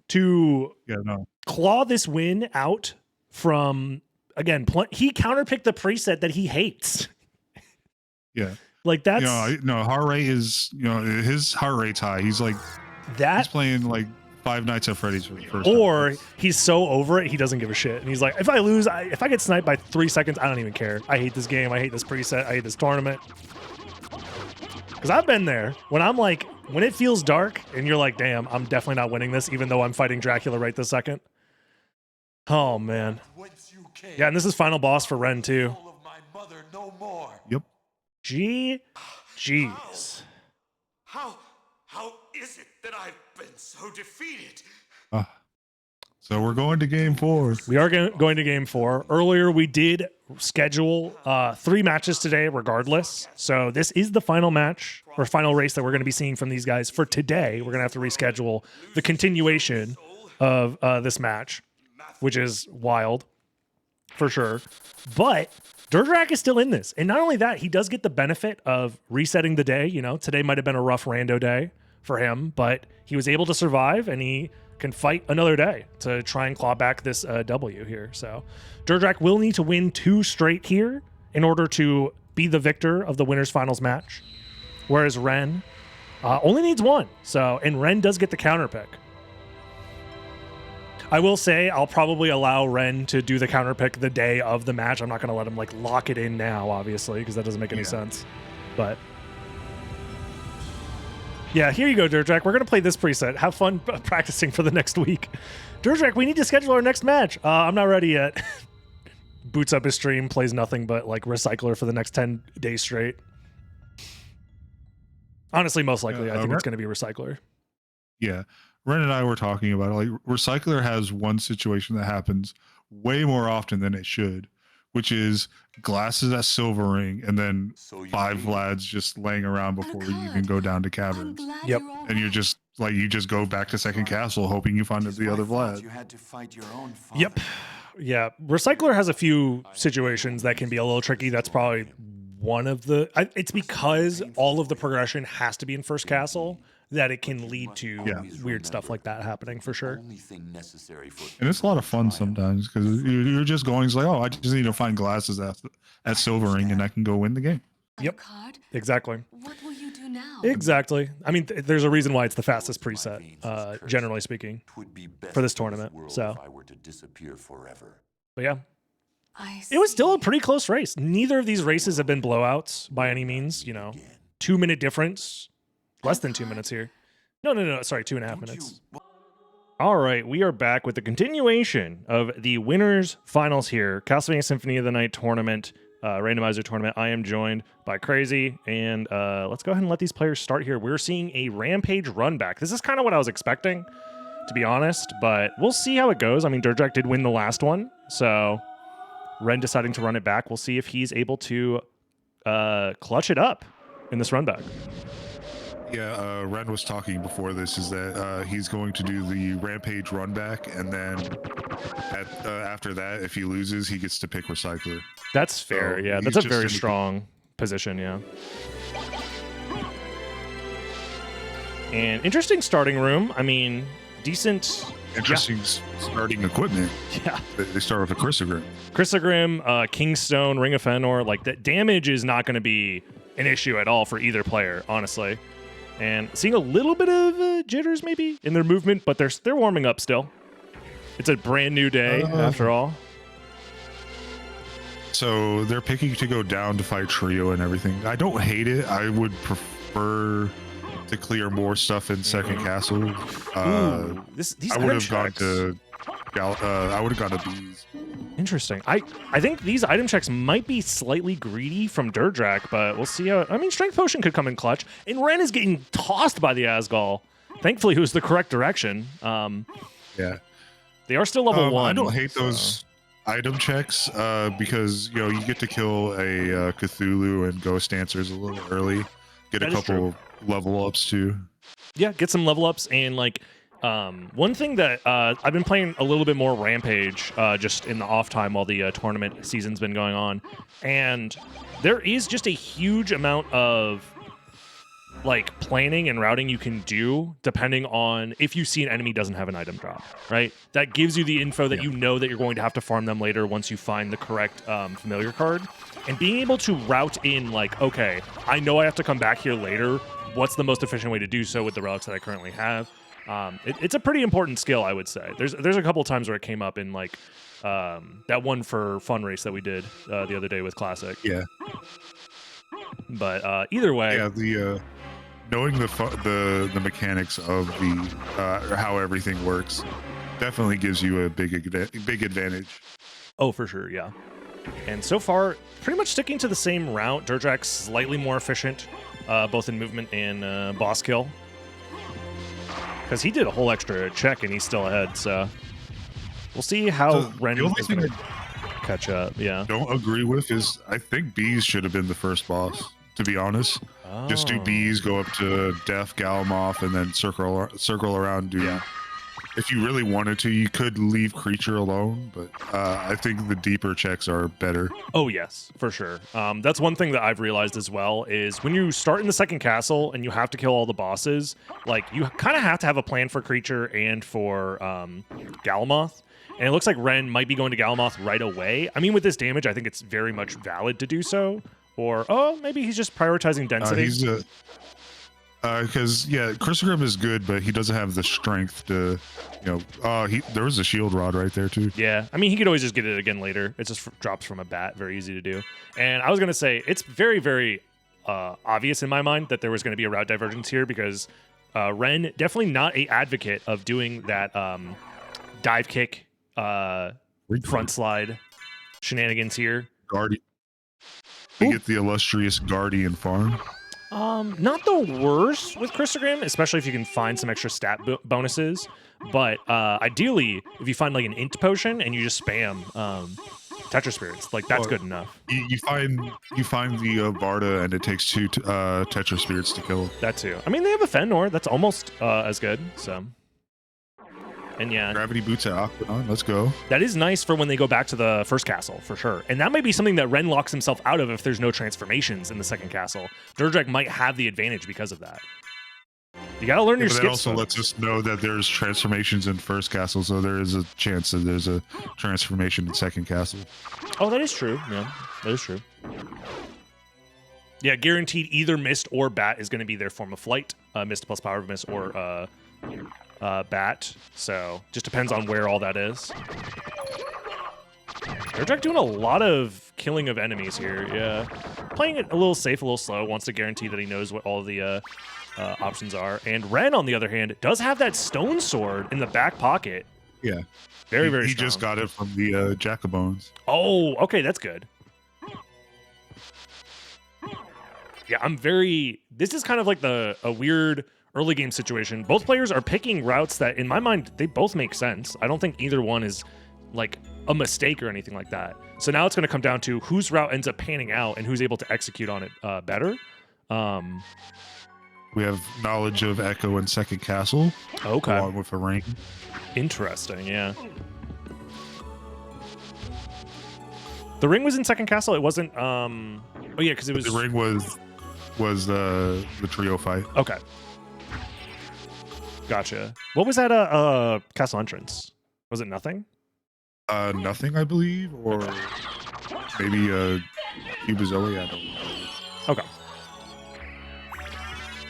to Yeah, no. claw this win out from, again, he counterpicked the preset that he hates. Yeah. Like that's No, heart rate is, his heart rate's high. He's like, he's that playing like Five Nights at Freddy's for the first Or time. he's so over it, he doesn't give a shit. And he's like, if I lose, if I get sniped by 3 seconds, I don't even care. I hate this game. I hate this preset. I hate this tournament. Because I've been there. When I'm like, when it feels dark and you're like, damn, I'm definitely not winning this, even though I'm fighting Dracula right this second. Oh, man. Yeah, and this is final boss for Ren, too. Yep. Jeez. How is it that I've been so defeated? So we're going to game 4. We are going to game 4. Earlier, we did schedule 3 matches today regardless. So this is the final match or final race that we're going to be seeing from these guys for today. We're going to have to reschedule the continuation of this match, which is wild for sure. But DerDrach is still in this. And not only that, he does get the benefit of resetting the day. You know, today might have been a rough rando day for him, but he was able to survive and he can fight another day to try and claw back this W here. So DerDrach will need to win 2 straight here in order to be the victor of the winners finals match, whereas Ren only needs 1. So, and Ren does get the counter pick. I will say I'll probably allow Ren to do the counter pick the day of the match. I'm not going to let him like lock it in now, obviously, because that doesn't make any sense. But yeah, here you go, DerDrach. We're going to play this preset. Have fun practicing for the next week. DerDrach, we need to schedule our next match. I'm not ready yet. Boots up his stream, plays nothing but like Recycler for the next 10 days straight. Honestly, most likely, I think it's going to be Recycler. Yeah. Ren and I were talking about it. Like, Recycler has one situation that happens way more often than it should, which is glasses at Silver Ring and then 5 Vlads just laying around before you even go down to caverns. Yep. And you're just like, you just go back to second castle hoping you find the other Vlad. Yep. Yeah. Recycler has a few situations that can be a little tricky. That's probably one of the... it's because all of the progression has to be in first castle that it can lead to weird stuff like that happening for sure. And it's a lot of fun sometimes because you're just going, it's like, oh, I just need to find glasses at Silver Ring and I can go win the game. Yep. Exactly. What will you do now? Exactly. I mean, there's a reason why it's the fastest preset, generally speaking, for this tournament. So, but yeah, it was still a pretty close race. Neither of these races have been blowouts by any means. You know, 2-minute difference. Less than 2 minutes here. No, sorry, 2.5 minutes. All right, we are back with the continuation of the winners finals here. Castlevania Symphony of the Night tournament, randomizer tournament. I am joined by Crazy, and let's go ahead and let these players start here. We're seeing a Rampage run back. This is kind of what I was expecting, to be honest, but we'll see how it goes. I mean, DerDrach did win the last one, so Ren deciding to run it back. We'll see if he's able to clutch it up in this run back. Yeah, Ren was talking before this is that he's going to do the Rampage run back, and then after that, if he loses, he gets to pick Recycler. That's fair, So yeah. he's That's a just very gonna strong position, yeah. And interesting starting room. I mean, decent... Interesting starting equipment. Yeah. They start with a Chrysogrim. Chrysogrim, Kingstone, Ring of Fëanor. Like, the damage is not going to be an issue at all for either player, honestly. And seeing a little bit of jitters maybe in their movement, but they're warming up still. It's a brand new day after all. So they're picking to go down to fight Trio and everything. I don't hate it. I would prefer to clear more stuff in second castle. These I would have gone to I would have gone to Bees. Interesting. I think these item checks might be slightly greedy from DerDrach, but we'll see how... I mean, Strength Potion could come in clutch. And Ren is getting tossed by the Asgal. Thankfully, it was the correct direction. Yeah. They are still level 1. I don't hate those item checks because, you know, you get to kill a Cthulhu and Ghost Dancers a little early. Get a couple level ups, too. Yeah, get some level ups and, like... one thing that I've been playing a little bit more Rampage just in the off time while the tournament season's been going on, and there is just a huge amount of like planning and routing you can do depending on if you see an enemy doesn't have an item drop, right? That gives you the info that you know that you're going to have to farm them later once you find the correct familiar card, and being able to route in like, okay, I know I have to come back here later. What's the most efficient way to do so with the relics that I currently have? It's a pretty important skill, I would say. There's a couple times where it came up in like that one for fun race that we did the other day with Classic. Yeah. But either way, Yeah, the knowing the mechanics of the how everything works definitely gives you a big advantage. Oh, for sure, yeah. And so far, pretty much sticking to the same route. DerDrach's slightly more efficient, both in movement and boss kill. Because he did a whole extra check and he's still ahead, so we'll see how Ren is going to catch up. Yeah. Don't agree with is I think bees should have been the first boss, to be honest. Oh. Just do bees, go up to Death, Galamoth, and then circle around. Do if you really wanted to, you could leave creature alone, but I think the deeper checks are better. Oh yes, for sure. That's one thing that I've realized as well is when you start in the second castle and you have to kill all the bosses, like you kind of have to have a plan for creature and for Galamoth. And it looks like Ren might be going to Galamoth right away. I mean, with this damage, I think it's very much valid to do so. Or, oh, maybe he's just prioritizing density. Because, Chrysogrim is good, but he doesn't have the strength to, there was a shield rod right there, too. Yeah, I mean, he could always just get it again later. It just drops from a bat. Very easy to do. And I was going to say, it's very, very obvious in my mind that there was going to be a route divergence here because Ren, definitely not a advocate of doing that dive kick, front slide shenanigans here. Guardian. We get the illustrious Guardian farm. Not the worst with Crystogram, especially if you can find some extra stat bonuses. But ideally, if you find like an int potion and you just spam Tetra Spirits, like that's good enough. You find the Varda and it takes 2 Tetra Spirits to kill. That too. I mean, they have a Fenor that's almost as good. So, and yeah, Gravity Boots at Aquanon. Let's go. That is nice for when they go back to the first castle for sure. And that might be something that Ren locks himself out of if there's no transformations in the second castle. DerDrach might have the advantage because of that. You gotta learn your skips. That also lets us know that there's transformations in first castle, so there is a chance that there's a transformation in second castle. Oh, that is true. Yeah, that is true. Yeah, guaranteed either Mist or Bat is going to be their form of flight. Mist plus Power of Mist or Bat. So just depends on where all that is. DerDrach doing a lot of killing of enemies here. Yeah, playing it a little safe, a little slow. Wants to guarantee that he knows what all the options are. And Ren, on the other hand, does have that stone sword in the back pocket. Yeah, very strong. He just got it from the Jacobones. Oh, okay, that's good. Yeah, this is kind of like a weird early game situation. Both players are picking routes that, in my mind, they both make sense. I don't think either one is like a mistake or anything like that. So now it's going to come down to whose route ends up panning out and who's able to execute on it better. We have knowledge of Echo and Second Castle. Okay. Along with a ring. Interesting, yeah. The ring was in Second Castle. It wasn't. Oh yeah, because it was. The ring was the trio fight. Okay. Gotcha. What was that? Castle entrance. Was it nothing? Nothing, I believe, or maybe Cubazoe. I don't know. Okay.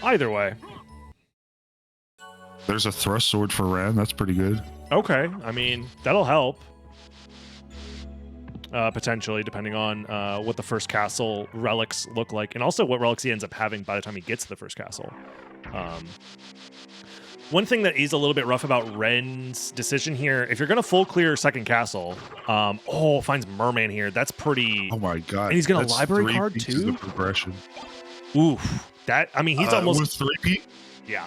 Either way. There's a thrust sword for Ren. That's pretty good. Okay. I mean, that'll help. Potentially, depending on what the first castle relics look like, and also what relics he ends up having by the time he gets to the first castle. One thing that is a little bit rough about Ren's decision here, if you're going to full clear second castle, finds Merman here. That's pretty... Oh my god. And he's going to library card too? Progression. Oof. That, I mean, he's almost...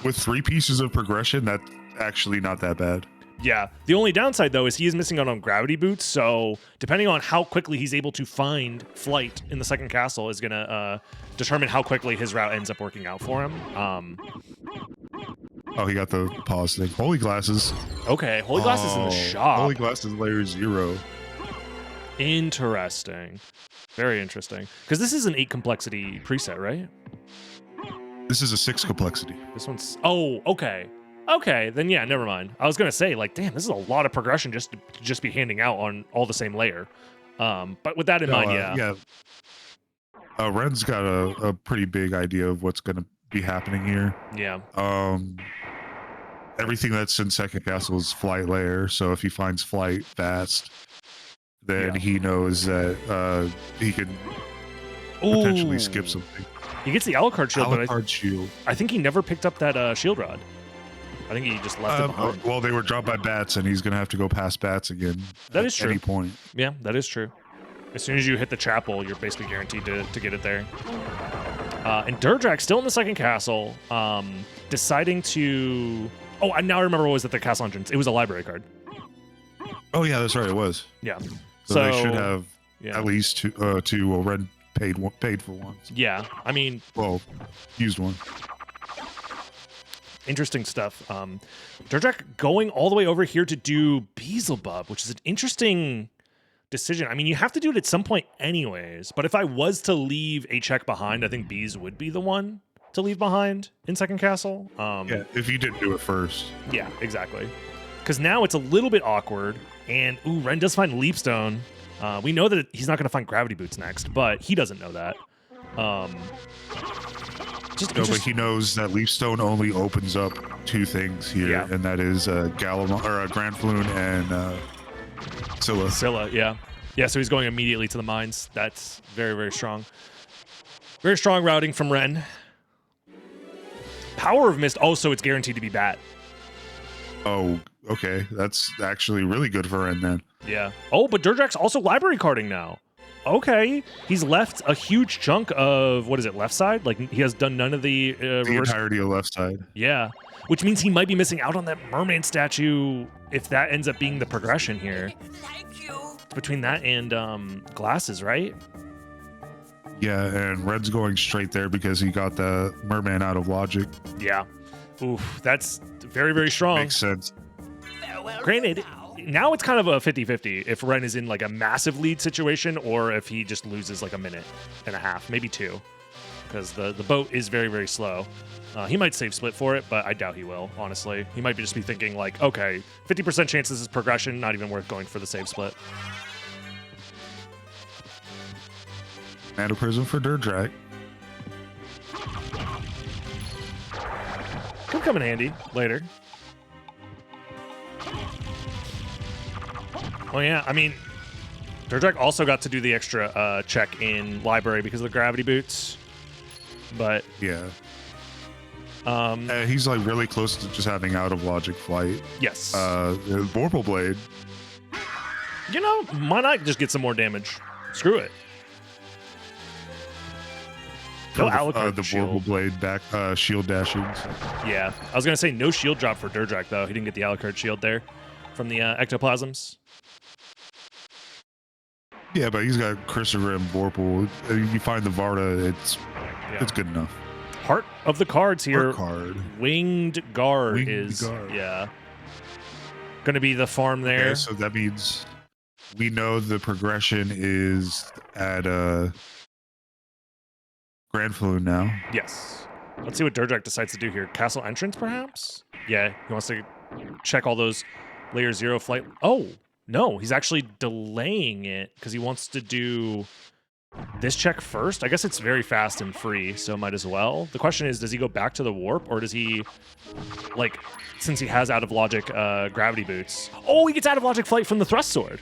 With 3 pieces of progression, that's actually not that bad. Yeah. The only downside, though, is he is missing out on gravity boots, so depending on how quickly he's able to find flight in the second castle is going to determine how quickly his route ends up working out for him. Oh, he got the pause thing. Holy Glasses. Okay, Holy Glasses in the shop. Holy Glasses layer 0. Interesting. Very interesting. Because this is an 8 complexity preset, right? This is a 6 complexity. This one's... Oh, okay. Okay, then yeah, never mind. I was going to say, like, damn, this is a lot of progression just to be handing out on all the same layer. But with that in mind, yeah. Yeah. Ren's got a pretty big idea of what's going to be happening here. Yeah. everything that's in second castle is flight layer. So if he finds flight fast, then he knows that he can potentially skip something. He gets the Alucard shield, Alucard shield. I think he never picked up that shield rod. I think he just left it behind. Well, they were dropped by bats, and he's gonna have to go past bats again. That is true. At any point. Yeah, that is true. As soon as you hit the chapel, you're basically guaranteed to get it there. And DerDrach still in the second castle, deciding to... Oh, I now remember what was at the castle entrance. It was a library card. Oh yeah, that's right. It was. Yeah. So they should have at least two. Red paid for one. Yeah, I mean... Well, used one. Interesting stuff. DerDrach going all the way over here to do Beelzebub, which is an interesting decision. I mean, you have to do it at some point anyways, but if I was to leave a check behind, I think Bees would be the one to leave behind in second castle. Yeah, if you didn't do it first. Yeah, exactly. Because now it's a little bit awkward, and Ren does find Leapstone. We know that he's not going to find Gravity Boots next, but he doesn't know that. But he knows that Leafstone only opens up two things here, and that is Grand Floon and Scylla. Scylla, yeah. Yeah, so he's going immediately to the mines. That's very, very strong. Very strong routing from Ren. Power of Mist, also it's guaranteed to be Bat. Oh, okay. That's actually really good for Ren then. Yeah. Oh, but DerDrach's also library carding now. Okay. He's left a huge chunk of, what is it, left side? Like, he has done none of the reverse... entirety of left side. Yeah. Which means he might be missing out on that merman statue if that ends up being the progression here. Thank you. It's between that and glasses, right? Yeah, and Red's going straight there because he got the merman out of logic. Yeah. Oof, that's very, very strong. Makes sense. Granted, now it's kind of a 50-50 if Ren is in like a massive lead situation or if he just loses like a minute and a half, maybe two, because the boat is very, very slow. He might save split for it, but I doubt he will, honestly. He might just be thinking like, okay, 50% chance this is progression, not even worth going for the save split. Mana Prism for DerDrach. Could come in handy later. Oh yeah, I mean, DerDrach also got to do the extra check in library because of the gravity boots, but yeah, he's like really close to just having out of logic flight. Yes. The Vorpal Blade. You know, why not just get some more damage? Screw it. No Alucard the shield. Vorpal Blade back shield dashings. Yeah, I was gonna say no shield drop for DerDrach though. He didn't get the Alucard shield there from the ectoplasms. Yeah, but he's got Chrysaor and Vorpal. You find the Varda, it's good enough. Heart of the cards here. Heart card. Winged Guard Winged is Guard. Yeah. Gonna be the farm there. Okay, so that means we know the progression is at Grand Floon now. Yes. Let's see what DerDrach decides to do here. Castle entrance, perhaps? Yeah, he wants to check all those layer 0 flight. Oh, no, he's actually delaying it because he wants to do this check first. I guess it's very fast and free, so might as well. The question is, does he go back to the warp, or does he, like, since he has out of logic gravity boots? Oh, he gets out of logic flight from the thrust sword.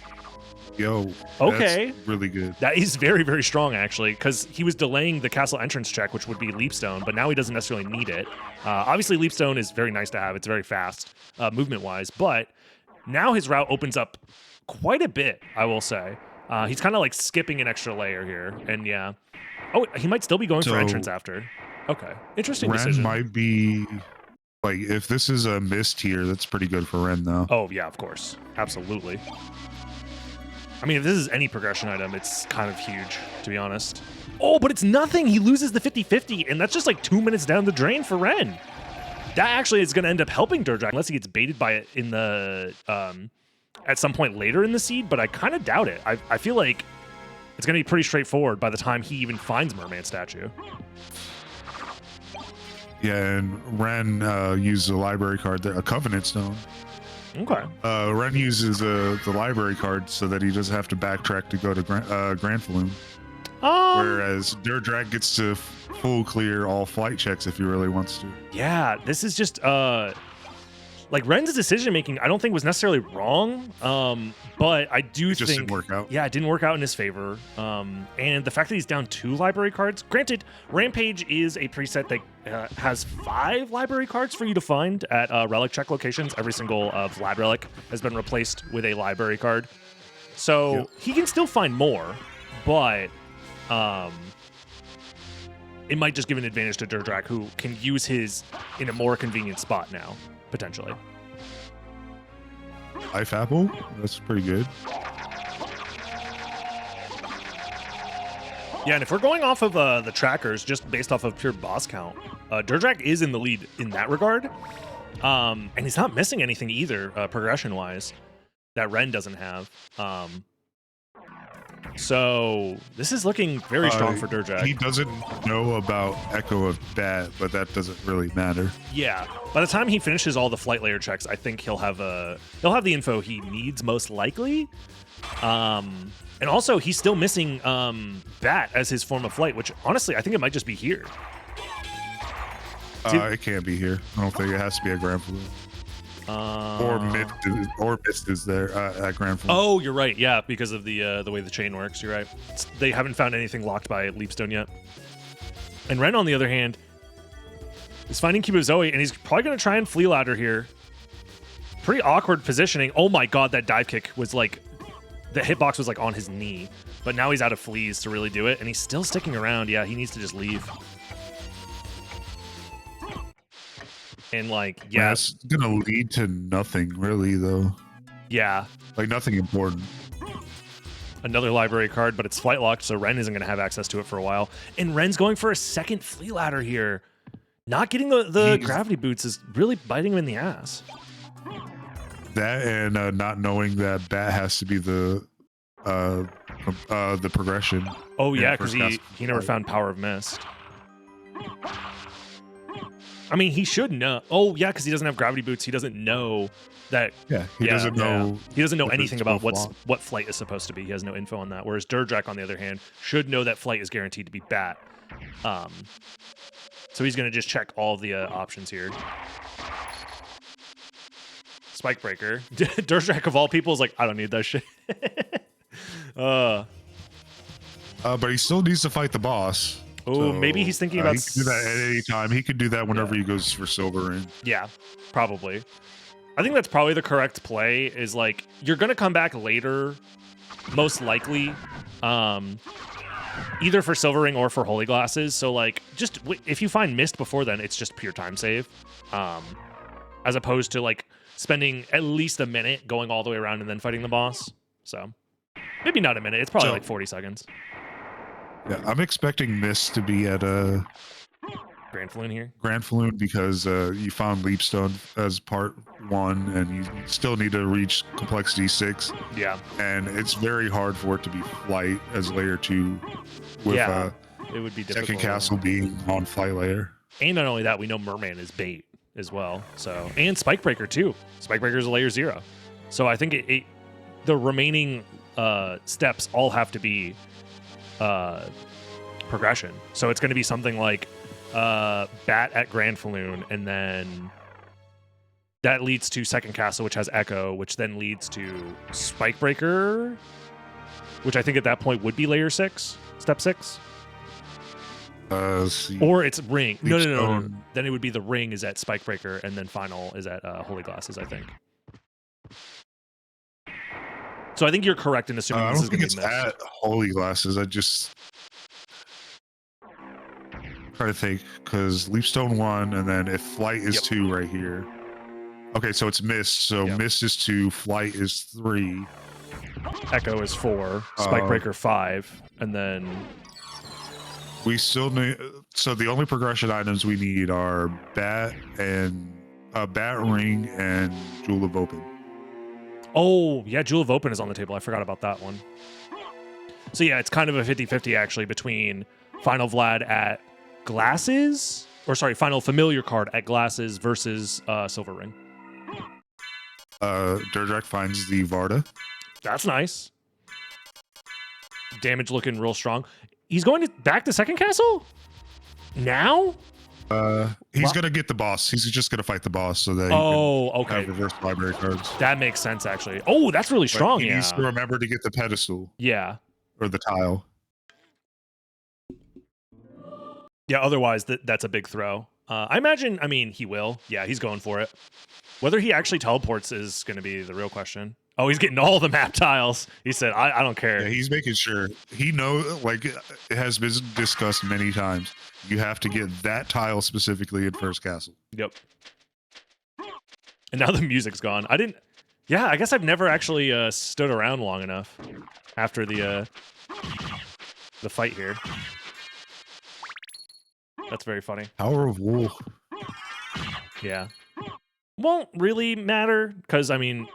Yo, okay, that's really good. That is very, very strong, actually, because he was delaying the castle entrance check, which would be Leapstone, but now he doesn't necessarily need it. Obviously, Leapstone is very nice to have. It's very fast, movement-wise, but now his route opens up quite a bit, I will say. He's kind of like skipping an extra layer here, and yeah. Oh, he might still be going for entrance after. Okay, interesting Ren decision. might be, like, if this is a mist here, that's pretty good for Ren, though. Oh, yeah, of course. Absolutely. I mean, if this is any progression item, it's kind of huge, to be honest. Oh, but it's nothing. He loses the 50-50, and that's just like 2 minutes down the drain for Ren. That actually is going to end up helping DerDrach, unless he gets baited by it in the at some point later in the seed, but I kind of doubt it. I feel like it's going to be pretty straightforward by the time he even finds Merman Statue. Yeah, and Ren uses a library card, a Covenant Stone. Okay. Ren uses the library card so that he doesn't have to backtrack to go to Grand Floon. Whereas DerDrach gets to full clear all flight checks if he really wants to. Yeah, this is just like Ren's decision making, I don't think was necessarily wrong, but I do It just think didn't work out. Yeah, it didn't work out in his favor. And the fact that he's down 2 library cards. Granted, Rampage is a preset that has 5 library cards for you to find at relic check locations. Every single Vlad relic has been replaced with a library card, so he can still find more, but it might just give an advantage to DerDrach, who can use his in a more convenient spot now, potentially. Life Apple, that's pretty good. Yeah, and if we're going off of the trackers, just based off of pure boss count, DerDrach is in the lead in that regard. And he's not missing anything either, progression-wise, that Ren doesn't have. So this is looking very strong for DerDrach. He doesn't know about Echo of Bat, but that doesn't really matter. Yeah, by the time he finishes all the flight layer checks, I think he'll have the info he needs most likely. And also he's still missing Bat as his form of flight, which honestly I think it might just be here. It can't be here. I don't think it has to be a Grand Flu. Or Mist is there at Grand Flu. Oh, you're right. Yeah, because of the way the chain works. You're right. They haven't found anything locked by Leapstone yet. And Ren, on the other hand, is finding Cube of Zoe, and he's probably going to try and Flea Ladder here. Pretty awkward positioning. Oh my god, that dive kick was like... The hitbox was like on his knee. But now he's out of fleas to really do it, and he's still sticking around. Yeah, he needs to just leave. And like, yeah. That's going to lead to nothing, really, though. Yeah. Like, nothing important. Another library card, but it's flight locked, so Ren isn't going to have access to it for a while. And Ren's going for a second Flea Ladder here. Not getting the gravity boots is really biting him in the ass. That and not knowing that Bat has to be the progression. Oh yeah, because he never found Power of Mist. I mean, he should know. Oh yeah, because he doesn't have gravity boots. He doesn't know that. Yeah, he doesn't know. He doesn't know anything about flip-flop. what flight is supposed to be. He has no info on that. Whereas DerDrach, on the other hand, should know that flight is guaranteed to be Bat. So he's going to just check all the options here. Spike Breaker. DerDrach, of all people, is like, I don't need that shit. But he still needs to fight the boss. Oh, So, maybe he's thinking about... He can do that at any time. He could do that whenever he goes for silver ring. Yeah, probably. I think that's probably the correct play, is like, you're going to come back later, most likely, either for silver ring or for holy glasses. So like, just if you find Mist before then, it's just pure time save. As opposed to like spending at least a minute going all the way around and then fighting the boss. So maybe not a minute. It's probably like 40 seconds. Yeah, I'm expecting Mist to be at a Grand Floon here. Grand Floon because you found Leapstone as part 1 and you still need to reach complexity 6. Yeah. And it's very hard for it to be flight as layer 2 with it would be difficult. second castle being on flight layer. And not only that, we know Merman is bait as well. So, and Spikebreaker too. Spikebreaker is a layer 0. So I think the remaining steps all have to be progression. So it's going to be something like Bat at Grand Falloon, and then that leads to second castle, which has Echo, which then leads to Spikebreaker, which I think at that point would be layer 6, step 6. Or it's ring. No. Then it would be the ring is at Spikebreaker, and then final is at Holy Glasses, I think. So I think you're correct in assuming I this don't is think going it's to be missed. at Holy Glasses. I just try to think because Leapstone 1, and then if flight is 2 right here. Okay, so it's Mist. So Mist is 2, flight is 3. Echo is 4, Spikebreaker 5, and then we still need. So the only progression items we need are Bat and Bat Ring and Jewel of Open. oh yeah, Jewel of Open is on the table. I forgot about that one. So yeah, it's kind of a 50-50 actually between Final Vlad at Glasses, or sorry, Final Familiar card at Glasses versus Silver Ring. DerDrach finds the Varda. That's nice. Damage looking real strong. He's going back to second castle? Now? He's gonna get the boss. He's just gonna fight the boss so that he okay. can have reverse library cards. That makes sense, actually. Oh, that's really strong. He needs to remember to get the pedestal. Yeah. Or the tile. Yeah, otherwise that's a big throw. I imagine, I mean, he will. Yeah, he's going for it. Whether he actually teleports is going to be the real question. Oh, he's getting all the map tiles. He said, I don't care. Yeah, he's making sure. He knows, like, it has been discussed many times. You have to get that tile specifically in first castle. Yep. And now the music's gone. Yeah, I guess I've never actually stood around long enough after the fight here. That's very funny. Power of Wool. Yeah. Won't really matter, because, I mean,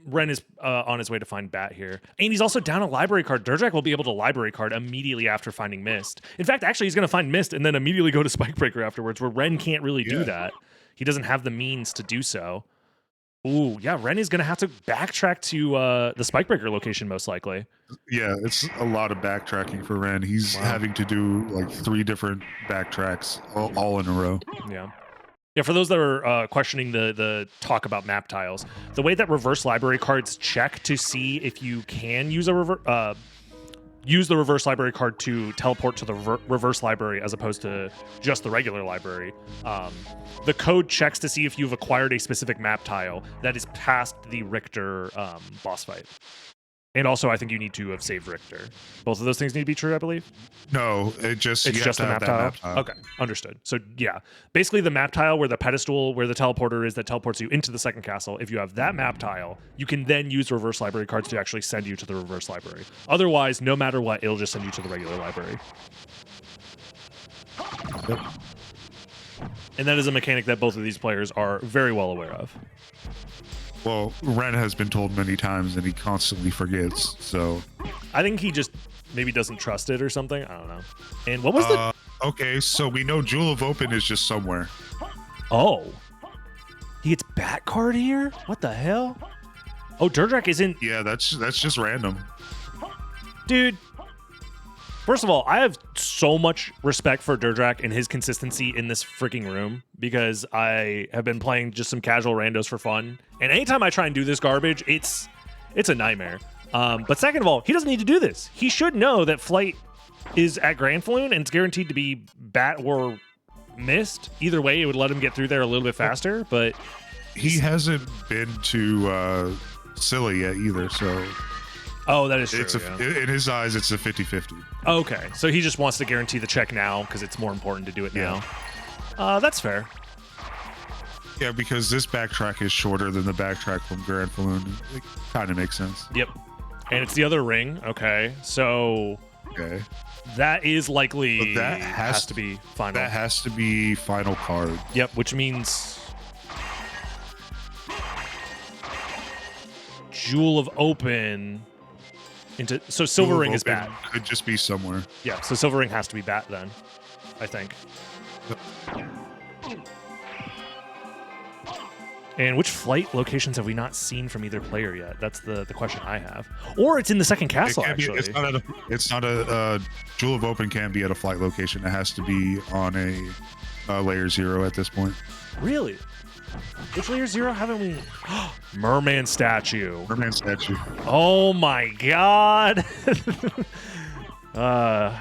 Ren is on his way to find Bat here. And he's also down a library card. DerDrach will be able to library card immediately after finding Mist. In fact, actually, he's going to find Mist and then immediately go to Spikebreaker afterwards, where Ren can't really do that. He doesn't have the means to do so. Ooh, yeah, Ren is going to have to backtrack to the Spikebreaker location, most likely. Yeah, it's a lot of backtracking for Ren. He's having to do, like, 3 different backtracks all in a row. Yeah. Yeah, for those that are questioning the talk about map tiles, the way that reverse library cards check to see if you can use a use the reverse library card to teleport to the reverse library as opposed to just the regular library. The code checks to see if you've acquired a specific map tile that is past the Richter boss fight. And also, I think you need to have saved Richter. Both of those things need to be true, I believe. No, it's just the map tile. Okay, understood. So yeah, basically the map tile where the pedestal, where the teleporter is that teleports you into the second castle. If you have that map tile, you can then use reverse library cards to actually send you to the reverse library. Otherwise, no matter what, it'll just send you to the regular library. Yep. And that is a mechanic that both of these players are very well aware of. Well, Ren has been told many times and he constantly forgets, so... I think he just maybe doesn't trust it or something. I don't know. And what was the... Okay, so we know Jewel of Open is just somewhere. Oh. He gets Bat card here? What the hell? Oh, DerDrach isn't... Yeah, that's just random. Dude. First of all, I have so much respect for DerDrach and his consistency in this freaking room because I have been playing just some casual randos for fun. And anytime I try and do this garbage, it's a nightmare. But second of all, he doesn't need to do this. He should know that Flight is at Grand Falloon and it's guaranteed to be Bat or Mist. Either way, it would let him get through there a little bit faster, but... He hasn't been to Scilla yet either, so... Oh, that is true. In his eyes, it's a 50-50. Okay, so he just wants to guarantee the check now because it's more important to do it now. That's fair. Yeah, because this backtrack is shorter than the backtrack from Grand Falloon. It kind of makes sense. Yep. And it's the other ring. Okay, so... Okay. That is likely... But that has to be final. That has to be final card. Yep, which means... Jewel of Open... So Silver Ring is Bat. Could just be somewhere. Yeah, so Silver Ring has to be Bat then, I think. Yep. And which flight locations have we not seen from either player yet? That's the question I have. Or it's in the second castle, actually. It's not a Jewel of Open can't be at a flight location. It has to be on a layer 0 at this point. Really? Which layer 0 haven't we? Merman statue. Merman statue. Oh my god.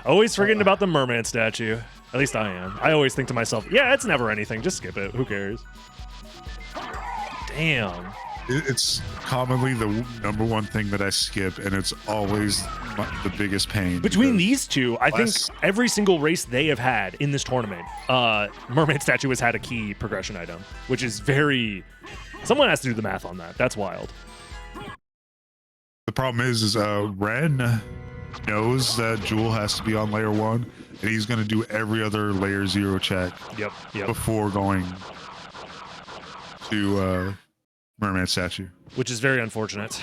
Always forgetting about the merman statue. At least I am. I always think to myself, yeah, it's never anything. Just skip it. Who cares? Damn. It's commonly the #1 thing that I skip, and it's always the biggest pain. Between these two, I think every single race they have had in this tournament, Merman Statue has had a key progression item, which is very... Someone has to do the math on that. That's wild. The problem is Ren knows that Jewel has to be on layer 1, and he's going to do every other layer 0 check before going to... Merman statue, which is very unfortunate.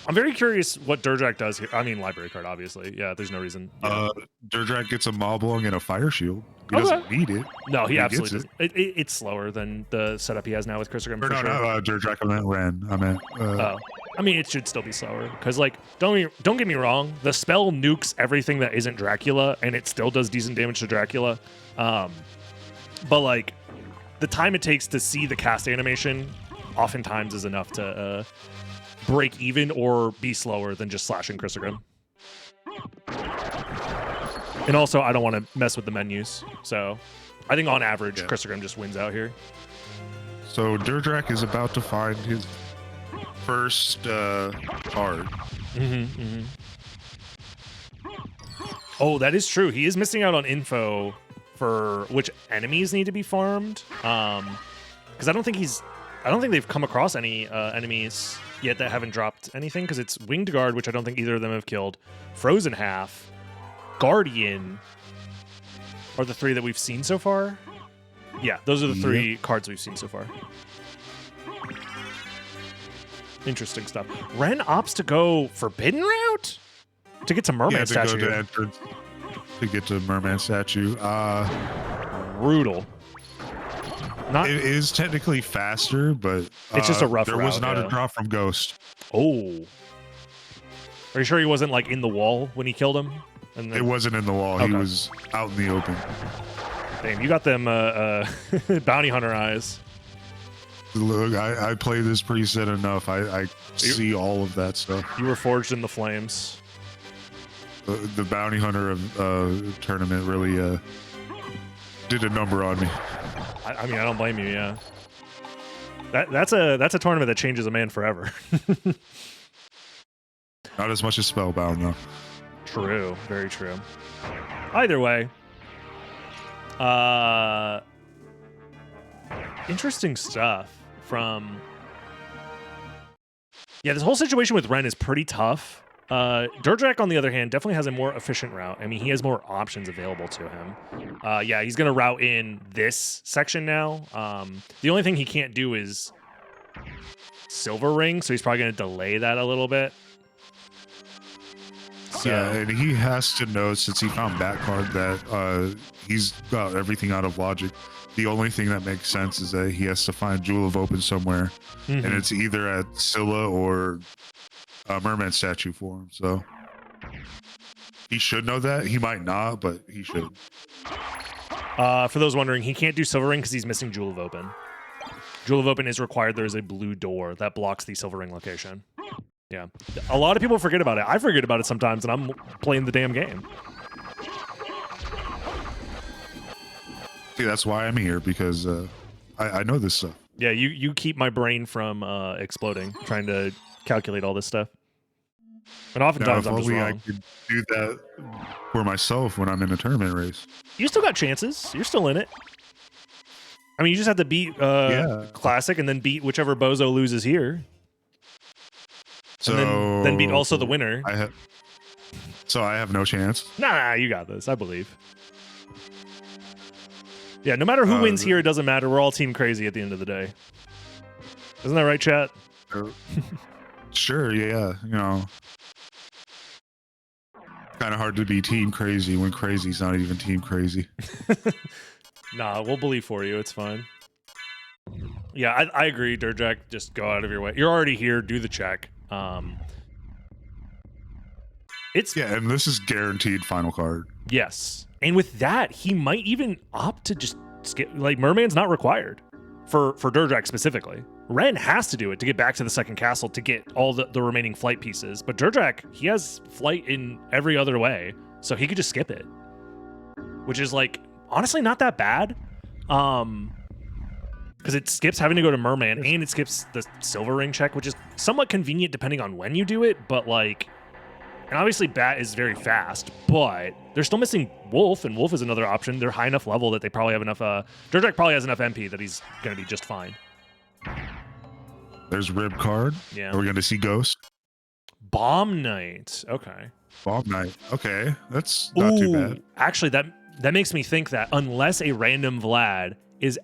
I'm very curious what DerDrach does here. I mean, library card, obviously. Yeah, there's no reason. DerDrach gets a mob lung and a fire shield. He doesn't need it. No, he absolutely doesn't. It's slower than the setup he has now with Christopher. No, DerDrach. I meant Ren. I meant. I I mean, it should still be slower because, like, don't get me wrong, the spell nukes everything that isn't Dracula, and it still does decent damage to Dracula. But like, the time it takes to see the cast animation, oftentimes is enough to break even or be slower than just slashing Chrysogrim. And also, I don't want to mess with the menus, so I think on average, Chrysogrim just wins out here. So DerDrach is about to find his first card. Oh, that is true. He is missing out on info for which enemies need to be farmed. Because I don't think they've come across any enemies yet that haven't dropped anything. Because it's Winged Guard, which I don't think either of them have killed. Frozen Half, Guardian are the three that we've seen so far. Yeah, those are the three cards we've seen so far. Interesting stuff. Ren opts to go Forbidden Route to get to Merman Statue. To go to entrance to get to Merman Statue. Brutal. It is technically faster, but it's just a rough there route, was not a drop from Ghost. Oh. Are you sure he wasn't like in the wall when he killed him? And then... It wasn't in the wall. Okay. He was out in the open. Damn, you got them bounty hunter eyes. Look, I play this preset enough. I see all of that stuff. You were forged in the flames. The bounty hunter tournament really did a number on me. I mean, I don't blame you. Yeah, that's a tournament that changes a man forever. Not as much as Spellbound though. True, very true. Either way, interesting stuff from. Yeah, this whole situation with Ren is pretty tough. DerDrach, on the other hand, definitely has a more efficient route. I mean, he has more options available to him. Yeah, he's going to route in this section now. The only thing he can't do is Silver Ring, so he's probably going to delay that a little bit. So, yeah, and he has to know, since he found that card, that he's got everything out of logic. The only thing that makes sense is that he has to find Jewel of Open somewhere, and it's either at Scylla or Merman Statue for him. So he should know that. He might not, but he should. For those wondering, he can't do Silver Ring because he's missing Jewel of Open. Jewel of Open is required. There is a blue door that blocks the Silver Ring location. Yeah. A lot of people forget about it. I forget about it sometimes, and I'm playing the damn game. See, that's why I'm here, because I know this stuff. Yeah, you keep my brain from exploding, trying to calculate all this stuff. And oftentimes I'm just wrong. I could do that for myself when I'm in a tournament race. You still got chances. You're still in it. I mean, you just have to beat Classic and then beat whichever bozo loses here. So and then beat also the winner. I have no chance. Nah, you got this. I believe. Yeah, no matter who wins here, it doesn't matter. We're all team crazy at the end of the day. Isn't that right, chat? Sure, yeah. You know, kind of hard to be team crazy when crazy's not even team crazy. Nah, we'll believe for you. It's fine. Yeah, I agree, DerDrach. Just go out of your way. You're already here. Do the check. It's and this is guaranteed final card. Yes, and with that, he might even opt to just skip. Like, Merman's not required for DerDrach specifically. Ren has to do it to get back to the second castle to get all the remaining flight pieces. But DerDrach, he has flight in every other way, so he could just skip it, which is, like, honestly not that bad. Because it skips having to go to Merman, and it skips the Silver Ring check, which is somewhat convenient depending on when you do it, but, like, and obviously Bat is very fast, but they're still missing Wolf, and Wolf is another option. They're high enough level that they probably have enough, DerDrach probably has enough MP that he's going to be just fine. There's Rib card. Yeah. We're going to see Ghost. Bomb Knight. Okay. Bomb Knight. Okay. That's not too bad. Actually, that makes me think that unless a random Vlad is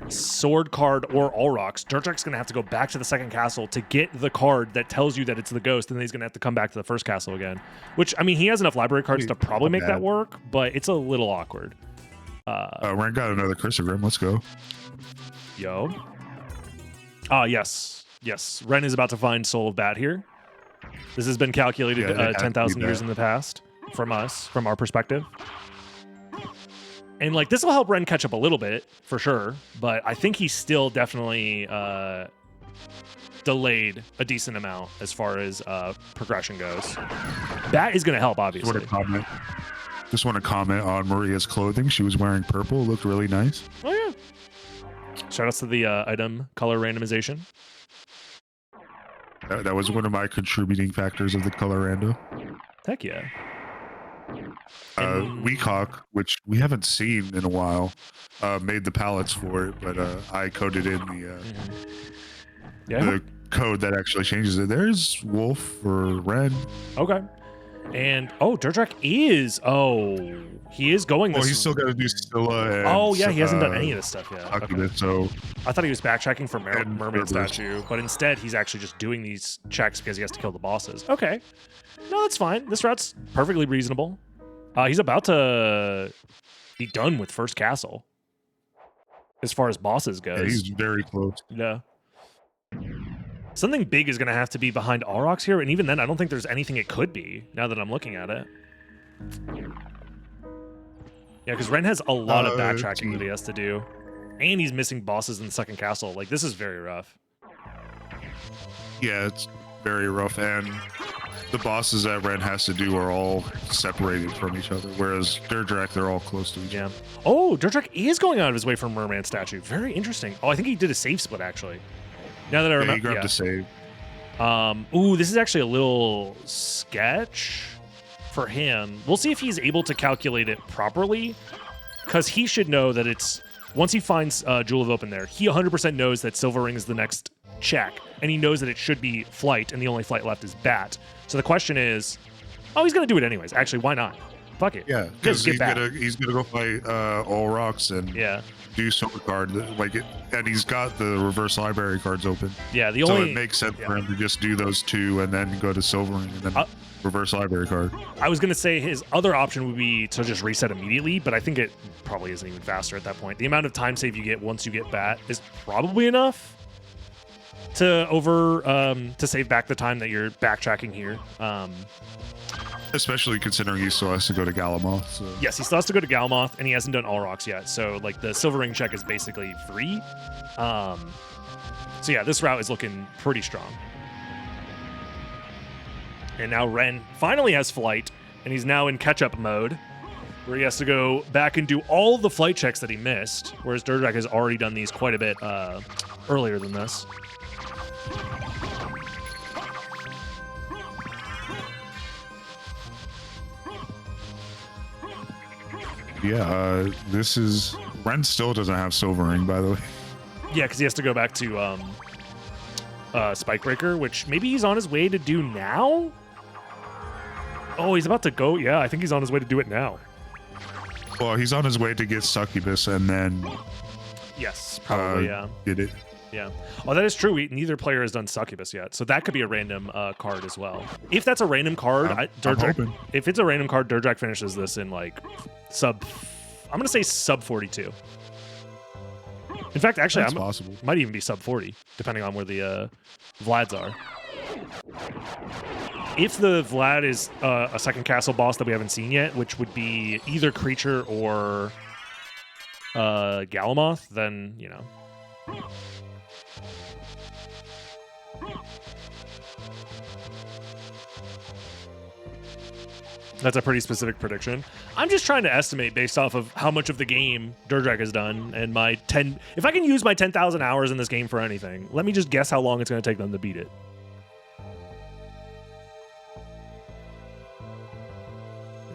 Sword card or Olrox, DerDrach's going to have to go back to the second castle to get the card that tells you that it's the Ghost, and then he's going to have to come back to the first castle again. Which, I mean, he has enough library cards to probably make that work, but it's a little awkward. We're got another Chrysogrim. Let's go. Yo. Yes. Yes, Ren is about to find Soul of Bat here. This has been calculated Yeah, 10,000 years in the past from us, from our perspective. And like this will help Ren catch up a little bit for sure, but I think he's still definitely delayed a decent amount as far as progression goes. Bat is going to help, obviously. Just want to comment on Maria's clothing. She was wearing purple. Looked really nice. Oh yeah. Shout outs to the item color randomization. That was one of my contributing factors of the color rando. Heck yeah. Weakhawk, which we haven't seen in a while, made the palettes for it, but I coded in the code that actually changes it. There's Wolf or Ren. Okay. And DerDrach is he is going this. Well, he's still got to do Scylla. And, he hasn't done any of this stuff yet. Okay. So I thought he was backtracking for Mermaid Statue, but instead he's actually just doing these checks because he has to kill the bosses. Okay. No, that's fine. This route's perfectly reasonable. He's about to be done with first castle. As far as bosses goes. Yeah, he's very close. Yeah. Something big is going to have to be behind Aurochs here, and even then, I don't think there's anything it could be, now that I'm looking at it. Yeah, because Ren has a lot of backtracking that he has to do. And he's missing bosses in the second castle. Like, this is very rough. Yeah, it's very rough, and the bosses that Ren has to do are all separated from each other, whereas DerDrach, they're all close to each other. Oh, DerDrach is going out of his way for Merman Statue. Very interesting. Oh, I think he did a save split, actually. Now that I remember, he grabbed a save. Ooh, this is actually a little sketch for him. We'll see if he's able to calculate it properly, because he should know that it's once he finds Jewel of Open there, he 100% knows that Silver Ring is the next check, and he knows that it should be Flight, and the only Flight left is Bat. So the question is, he's gonna do it anyways. Actually, why not? Fuck it. Yeah, because he's gonna go fight all rocks and do Solar Card and he's got the reverse library cards open. Yeah, so it makes sense for him to just do those two and then go to Silver Ring and then reverse library card. I was gonna say his other option would be to just reset immediately, but I think it probably isn't even faster at that point. The amount of time save you get once you get Bat is probably enough to save back the time that you're backtracking here. Especially considering he still has to go to Galamoth. So. Yes, he still has to go to Galamoth, and he hasn't done all rocks yet. So, like, the Silver Ring check is basically free. So, yeah, this route is looking pretty strong. And now Ren finally has Flight, and he's now in catch-up mode, where he has to go back and do all the flight checks that he missed, whereas DerDrach has already done these quite a bit earlier than this. Yeah, this is... Ren still doesn't have Silver Ring, by the way. Yeah, because he has to go back to Spikebreaker, which maybe he's on his way to do now? Oh, he's about to go. Yeah, I think he's on his way to do it now. Well, he's on his way to get Succubus and then... Yes, probably, yeah. Did it. Yeah. Oh, that is true. Neither player has done Succubus yet, so that could be a random card as well. If that's a random card, if it's a random card, DerDrach finishes this in like I'm gonna say sub 42. In fact, actually, might even be sub 40, depending on where the Vlads are. If the Vlad is a second castle boss that we haven't seen yet, which would be either Creature or Galamoth, then, you know. That's a pretty specific prediction. I'm just trying to estimate based off of how much of the game DerDrach has done and my 10... If I can use my 10,000 hours in this game for anything, let me just guess how long it's going to take them to beat it.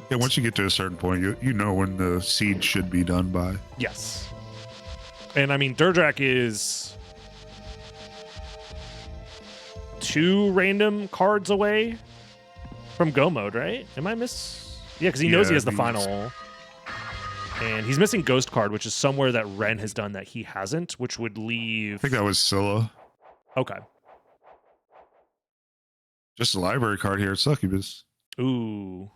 Yeah, once you get to a certain point, you know when the seed should be done by. Yes. And I mean, DerDrach is 2 random cards away from go mode, right? Am I Yeah, because he knows he has the final. And he's missing Ghost card, which is somewhere that Ren has done that he hasn't, which would leave... I think that was Scylla. Okay. Just a library card here at Succubus. Ooh.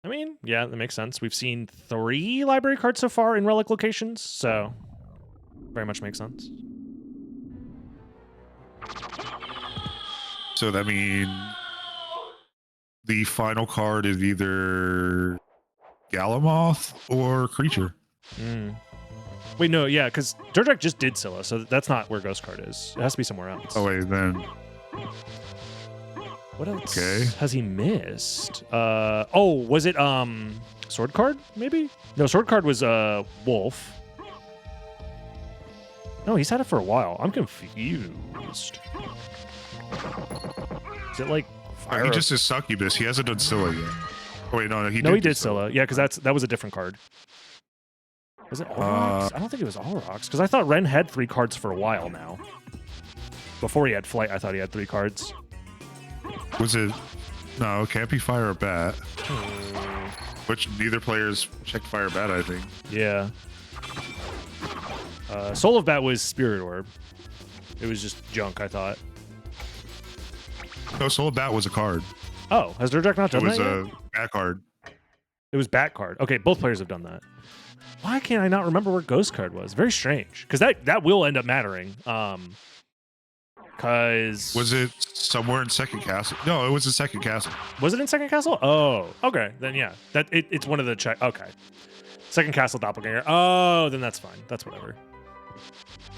I mean, yeah, that makes sense. We've seen 3 library cards so far in relic locations, so very much makes sense. So that means the final card is either Galamoth or Creature. Wait, no, yeah, because DerDrach just did Scylla, so that's not where Ghost Card is. It has to be somewhere else. Oh wait, then What else Okay. has he missed? Oh, was it Sword Card, maybe? No, Sword Card was Wolf. No, he's had it for a while. I'm confused. Is it like fire? he just is Succubus. He hasn't done Scylla yet. Oh wait, no, he No, he do did Scylla. Yeah, because that was a different card. Was it Aurochs? I don't think it was Aurochs, because I thought Ren had 3 cards for a while now. Before he had Flight, I thought he had 3 cards. Was it? No, it can't be Fire or Bat. Which neither players checked Fire or Bat, I think. Yeah. Soul of Bat was Spirit Orb. It was just junk, I thought. No, Soul of Bat was a card. Oh, has DerDrach not It done was that a yet? Bat card. It was Bat card. Okay, both players have done that. Why can't I not remember where Ghost card was? Very strange, because that will end up mattering. Because Was it somewhere in Second Castle? No, it was in Second Castle. was it in Second Castle? Oh, okay, then yeah, it's one of the check. Okay, Second Castle Doppelganger. Oh, then that's fine. That's whatever.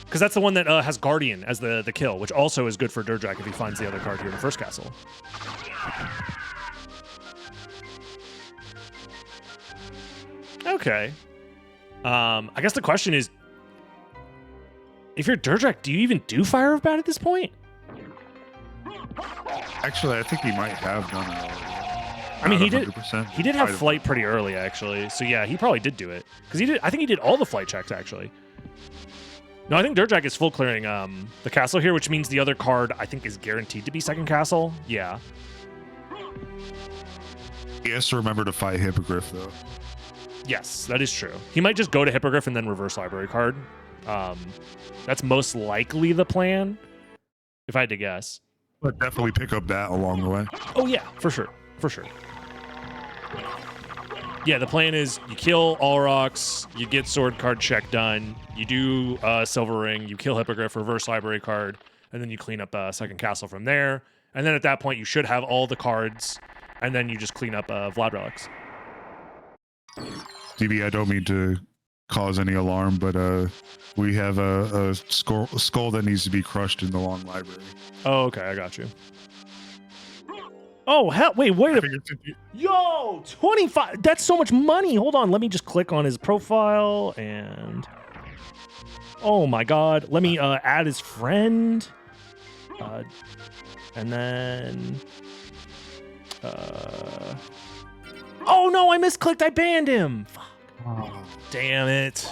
Because that's the one that has Guardian as the kill, which also is good for DerDrach if he finds the other card here in the first castle. Okay. I guess the question is, if you're DerDrach, do you even do Fire of Bat at this point? Actually, I think he might have done it already. I mean, Not he did. 100%. He did have I- Flight pretty early, actually. So yeah, he probably did do it because he did. I think he did all the Flight checks actually. No, I think DerDrach is full clearing the castle here, which means the other card I think is guaranteed to be second castle. Yeah. He has to remember to fight Hippogriff, though. Yes, that is true. He might just go to Hippogriff and then reverse library card. That's most likely the plan, if I had to guess. But definitely pick up that along the way. Oh yeah, for sure, for sure. Yeah, the plan is you kill Aurochs, you get sword card check done, you do Silver Ring, you kill Hippogriff, reverse library card, and then you clean up second castle from there. And then at that point, you should have all the cards, and then you just clean up Vlad relics. DB, I don't mean to cause any alarm, but we have a skull that needs to be crushed in the long library. Oh, okay, I got you. Oh, hell, wait a Yo, 25. That's so much money. Hold on. Let me just click on his profile and. Oh my God. Let me add his friend. And then. Oh no, I misclicked. I banned him. Fuck. Oh. Damn it.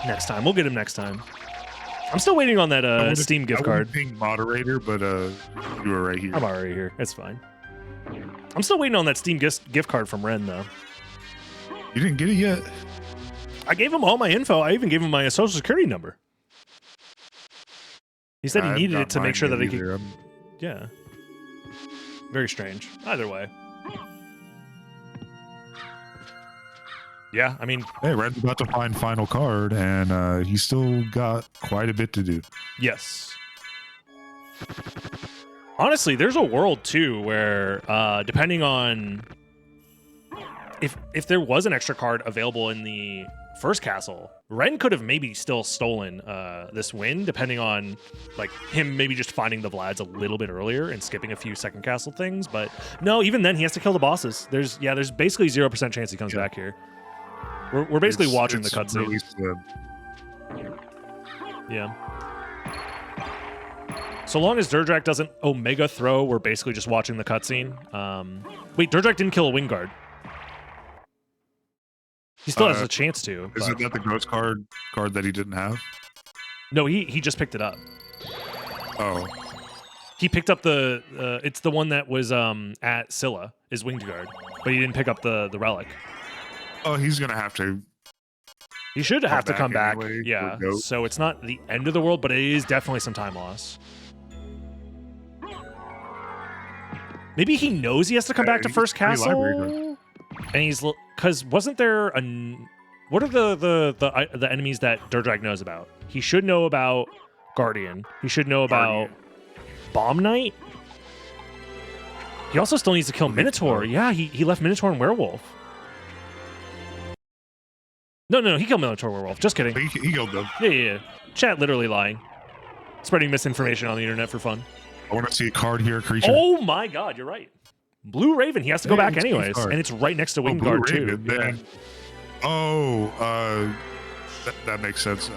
Next time. We'll get him next time. I'm still waiting on that Steam gift card. Being moderator, but you were right here. I'm already here. It's fine. I'm still waiting on that Steam gift card from Ren, though. You didn't get it yet? I gave him all my info. I even gave him my social security number. He said he I've needed got it to make mine sure that he either. could... Yeah. Very strange. Either way. Yeah, I mean... Hey, Red's about to find final card, and he's still got quite a bit to do. Yes. Honestly, there's a world, too, where depending on... If there was an extra card available in the first castle, Ren could have maybe still stolen this win, depending on like him maybe just finding the Vlads a little bit earlier and skipping a few second castle things. But no, even then he has to kill the bosses. There's basically 0% chance he comes back here. We're basically watching the cutscene. Really slim. Yeah. So long as DerDrach doesn't Omega throw, we're basically just watching the cutscene. Wait, DerDrach didn't kill a Wingguard. He still has a chance to. Isn't that the ghost card that he didn't have? No, he just picked it up. Oh. He picked up the it's the one that was at Scylla, is Wingguard, but he didn't pick up the relic. Oh, he's gonna have to. He should have to come back. anyway, Yeah. go. So it's not the end of the world, but it is definitely some time loss. Maybe he knows he has to come back to he first gets free library castle, and he's because wasn't there a what are the enemies that DerDrach knows about? He should know about Guardian. He should know about Bomb Knight. He also still needs to kill Minotaur. Yeah, he left Minotaur and Werewolf. No, he killed Minotaur Werewolf. Just kidding. He killed them. Yeah. Chat literally lying. Spreading misinformation on the internet for fun. I want to see a card here, creature. Oh my god, you're right. Blue Raven, he has to go back anyways. And it's right next to Wingguard too. Yeah. Oh, that makes sense. He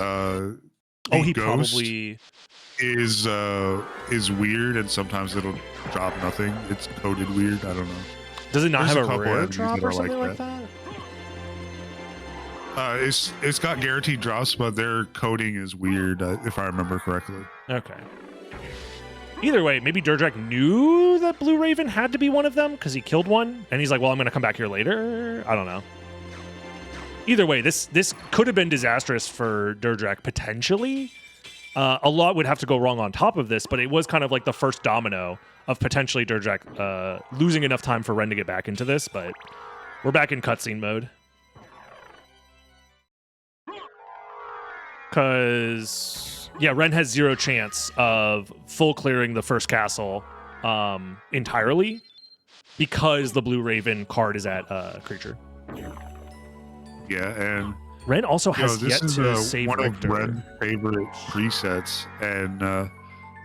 Ghost probably is weird, and sometimes it'll drop nothing. It's coded weird. I don't know. Does it not There's have a a couple rare enemies drop that or are something like like that? It's got guaranteed drops, but their coding is weird, if I remember correctly. Okay. Either way, maybe DerDrach knew that Blue Raven had to be one of them because he killed one, and he's like, well, I'm going to come back here later. I don't know. Either way, this could have been disastrous for DerDrach, potentially. A lot would have to go wrong on top of this, but it was kind of like the first domino of potentially DerDrach losing enough time for Ren to get back into this, but we're back in cutscene mode. Because, yeah, Ren has zero chance of full clearing the first castle entirely because the Blue Raven card is at creature. Yeah, and Ren also has this yet is to save one Richter. of Ren's favorite presets, and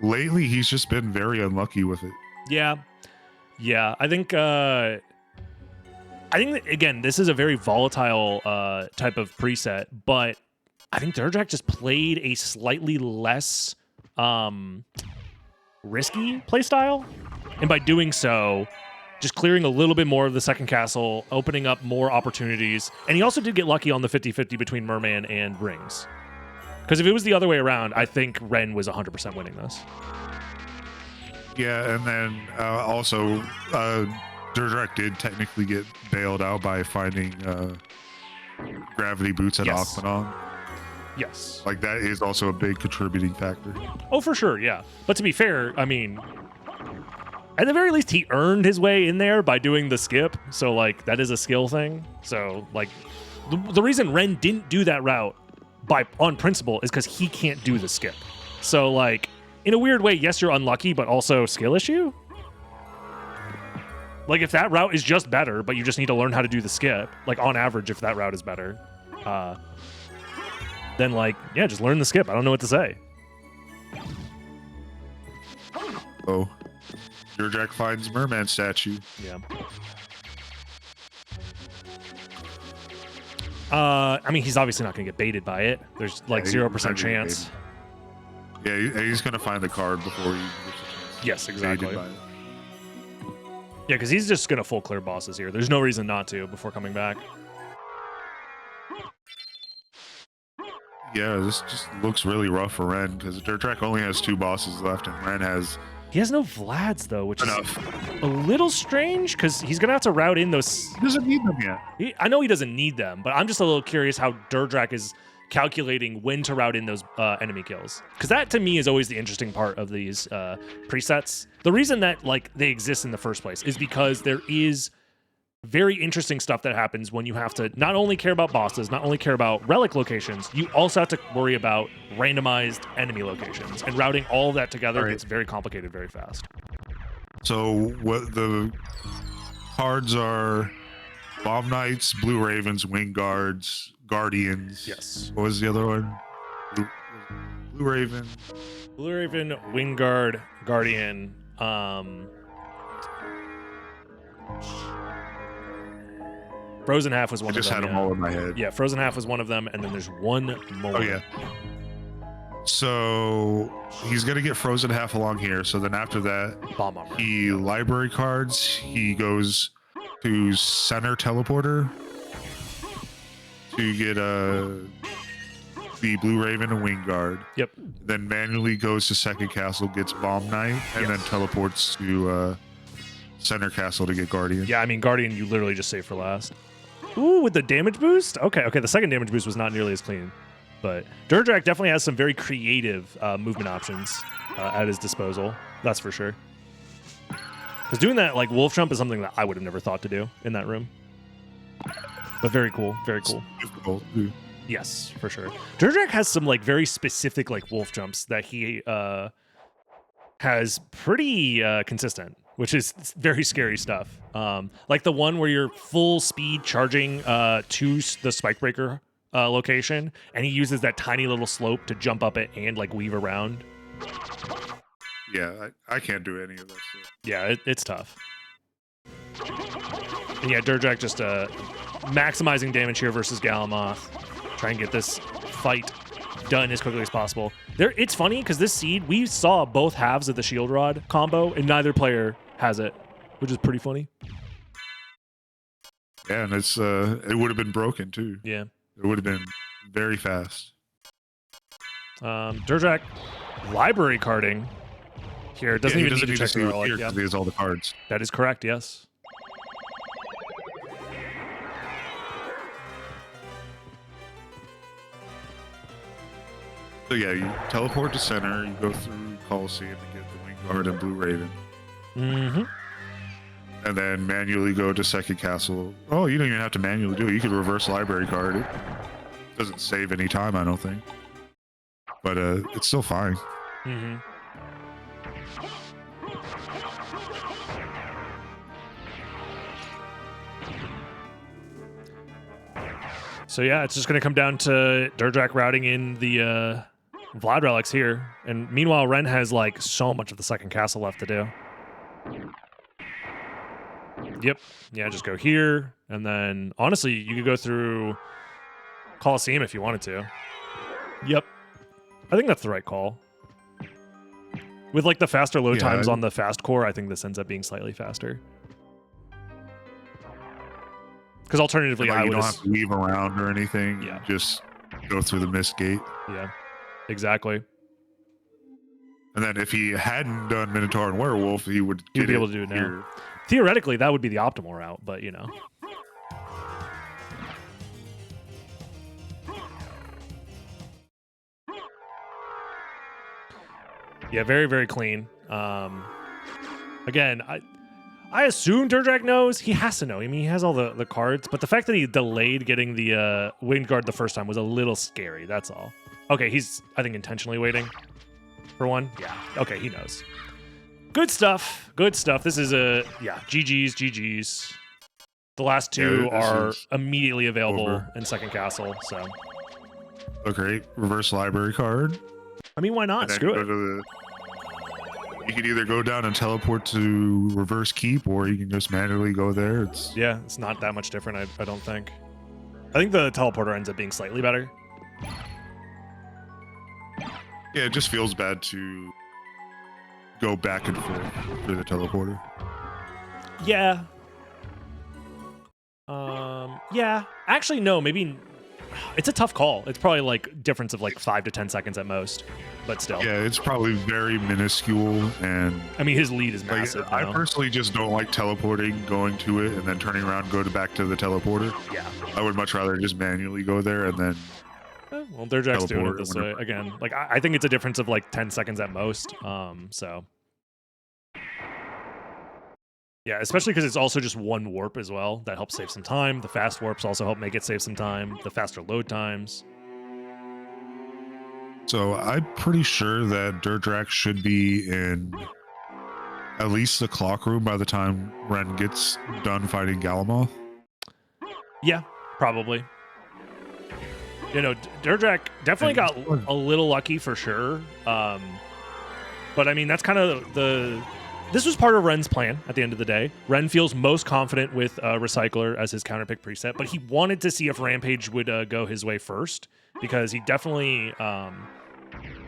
lately he's just been very unlucky with it. Yeah. I think that, again, this is a very volatile type of preset, but I think DerDrach just played a slightly less risky playstyle, and by doing so, just clearing a little bit more of the second castle, opening up more opportunities, and he also did get lucky on the 50-50 between Merman and Rings. Because if it was the other way around, I think Ren was 100% winning this. Yeah, and then also DerDrach did technically get bailed out by finding gravity boots at Yes. Aquanon. Yes. Like, that is also a big contributing factor. Oh, for sure, yeah. But to be fair, I mean, at the very least, he earned his way in there by doing the skip. So, like, that is a skill thing. So, like, the reason Ren didn't do that route on principle is because he can't do the skip. So, like, in a weird way, yes, you're unlucky, but also skill issue. Like, if that route is just better, but you just need to learn how to do the skip, like, on average, if that route is better, then, like, yeah, just learn the skip. I don't know what to say. Oh, DerDrach finds Merman statue. Yeah. I mean, he's obviously not going to get baited by it. There's like Yeah, 0% chance. Yeah, he's going to find the card before he gets a chance. Yes, Baited exactly. by it. Yeah, because he's just going to full clear bosses here. There's no reason not to before coming back. Yeah, this just looks really rough for Ren because DerDrach only has 2 bosses left, and Ren has He has no Vlads, though, which enough. is a little strange because he's going to have to route in those. He doesn't need them yet. I know he doesn't need them, but I'm just a little curious how DerDrach is calculating when to route in those enemy kills. Because that, to me, is always the interesting part of these presets. The reason that like they exist in the first place is because there is very interesting stuff that happens when you have to not only care about bosses, not only care about relic locations, you also have to worry about randomized enemy locations. And routing all of that together gets very complicated very fast. So what the cards are: Bomb Knights, Blue Ravens, Wing Guards, Guardians. Yes. What was the other one? Blue Raven. Blue Raven, Wingguard, Guardian, Frozen Half was one I just of them. had them all in my head. Yeah, Frozen Half was one of them, and then there's one more. Oh yeah. So he's gonna get Frozen Half along here. So then after that, Bomb Armor. he library cards. He goes to Center Teleporter to get the Blue Raven and Wing Guard. Yep. Then manually goes to Second Castle, gets Bomb Knight, and then teleports to Center Castle to get Guardian. Yeah, I mean, Guardian, you literally just save for last. Ooh, with the damage boost? Okay, the second damage boost was not nearly as clean. But DerDrach definitely has some very creative movement options at his disposal. That's for sure. Because doing that, like, wolf jump is something that I would have never thought to do in that room. But very cool, very cool. Difficult, too. Yes, for sure. DerDrach has some, like, very specific, like, wolf jumps that he kind has pretty consistent, which is very scary stuff. Like the one where you're full speed charging to the spike breaker location, and he uses that tiny little slope to jump up it and like weave around. Yeah, I can't do any of that stuff. Yeah, it's tough. And yeah, DerDrach just maximizing damage here versus Galamoth. Try and get this fight done as quickly as possible. It's funny because this seed, we saw both halves of the shield rod combo, and neither player has it, which is pretty funny. Yeah, and it's it would have been broken too. Yeah. It would have been very fast. DerDrach library carding here. Doesn't even need to check the relic. Because he has all the cards. That is correct, yes. So yeah, you teleport to center, you go through Coliseum to get the Wing Guard and Blue Raven. Mm-hmm. And then manually go to second castle. Oh, you don't even have to manually do it. You could reverse library card. It doesn't save any time, I don't think. But it's still fine. Mm-hmm. So yeah, it's just going to come down to DerDrach routing in the Vlad relics here. And meanwhile, Ren has like so much of the second castle left to do. Yep. Yeah, just go here. And then, honestly, you could go through Coliseum if you wanted to. Yep. I think that's the right call. With like the faster load times on the fast core, I think this ends up being slightly faster. Because alternatively, like, I you would don't have to weave around or anything. Yeah. You just go through the mist gate. Yeah, exactly. And then if he hadn't done Minotaur and Werewolf, he would He'd be able to do it now. Theoretically, that would be the optimal route, but you know. Yeah, very, very clean. Again, I assume DerDrach knows. He has to know. I mean, he has all the cards, but the fact that he delayed getting the Winged Guard the first time was a little scary, that's all. Okay, he's, I think, intentionally waiting for one. Yeah, okay, he knows. Good stuff. Good stuff. This is GG's. The last two are immediately available in second castle, so. Okay, reverse library card. I mean, why not? Screw it. You can either go down and teleport to reverse keep, or you can just manually go there. It's not that much different, I don't think. I think the teleporter ends up being slightly better. Yeah, it just feels bad to go back and forth through the teleporter. Yeah. Yeah. Actually, no, maybe it's a tough call. It's probably like difference of like 5 to 10 seconds at most, but still. Yeah, it's probably very minuscule, and I mean, his lead is massive. I personally just don't like teleporting, going to it, and then turning around, back to the teleporter. Yeah. I would much rather just manually go there and then. Well, DerDrach's doing it this way again. Like I think it's a difference of like 10 seconds at most. So. Yeah, especially because it's also just one warp as well. That helps save some time. The fast warps also help make it save some time. The faster load times. So I'm pretty sure that DerDrach should be in at least the clock room by the time Ren gets done fighting Galamoth. Yeah, probably. You know, DerDrach definitely got a little lucky for sure. But I mean, that's kind of this was part of Ren's plan at the end of the day. Ren feels most confident with Recycler as his counterpick preset, but he wanted to see if Rampage would go his way first, because he definitely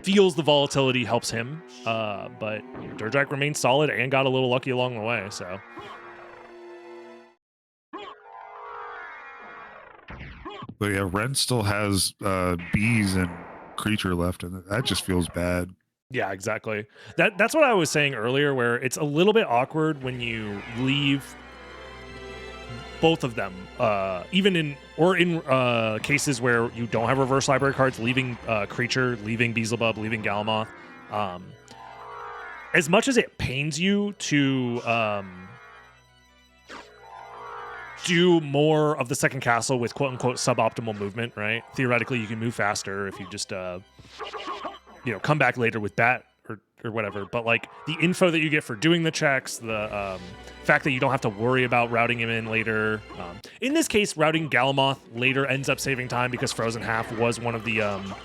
feels the volatility helps him. But DerDrach remains solid and got a little lucky along the way, so. But yeah, Ren still has bees and creature left, and that just feels bad. Yeah, exactly. That's what I was saying earlier, where it's a little bit awkward when you leave both of them, even in cases where you don't have reverse library cards, leaving creature, leaving Beelzebub, leaving Galamoth. As much as it pains you to do more of the second castle with quote unquote suboptimal movement, right? Theoretically, you can move faster if you just come back later with bat or or whatever, but like the info that you get for doing the checks, the fact that you don't have to worry about routing him in later. In this case, routing Galamoth later ends up saving time because Frozen Half was one of the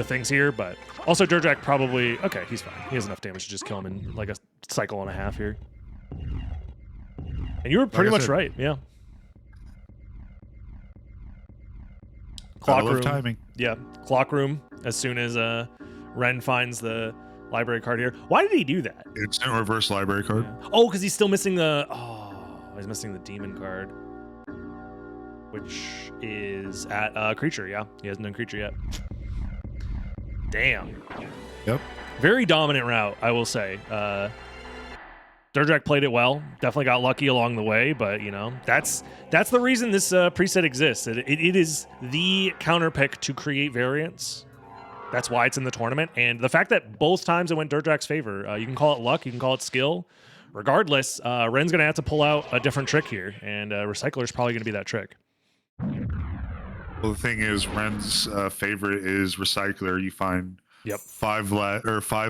things here, but also DerDrach probably, okay, he's fine. He has enough damage to just kill him in like a cycle and a half here. And you were pretty much right, yeah. Clock room. Timing. Yeah, clock room as soon as Ren finds the library card here. Why did he do that? Instant reverse library card. Yeah. Oh, because he's still missing the, he's missing the demon card, which is at creature, yeah. He hasn't done creature yet. Damn. Yep. Very dominant route, I will say. DerDrach played it well. Definitely got lucky along the way, but you know that's the reason this preset exists. It is the counter pick to create variants. That's why it's in the tournament. And the fact that both times it went DerDrach's favor, you can call it luck, you can call it skill. Regardless, Ren's going to have to pull out a different trick here, and Recycler's probably going to be that trick. Well, the thing is, Ren's favorite is Recycler. You find five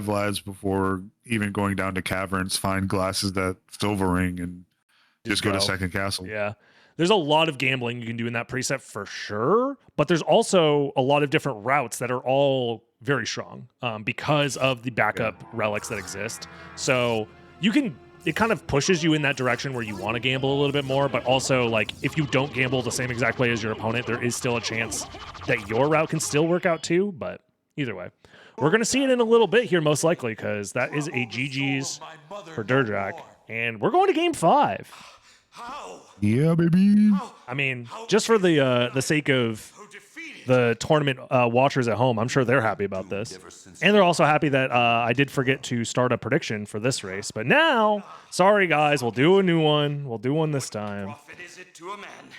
lads before even going down to caverns. Find glasses that silver ring and just go to second castle. Yeah, there's a lot of gambling you can do in that preset for sure, but there's also a lot of different routes that are all very strong because of the backup relics that exist. So you can. It kind of pushes you in that direction where you want to gamble a little bit more, but also like if you don't gamble the same exact way as your opponent, there is still a chance that your route can still work out too. But either way, we're going to see it in a little bit here, most likely, because that is a GG's for DerDrach, and we're going to game 5. How? Yeah, baby. I mean, just for the sake of the tournament watchers at home, I'm sure they're happy about this. And they're also happy that I did forget to start a prediction for this race. But now, sorry guys, we'll do a new one. We'll do one this time.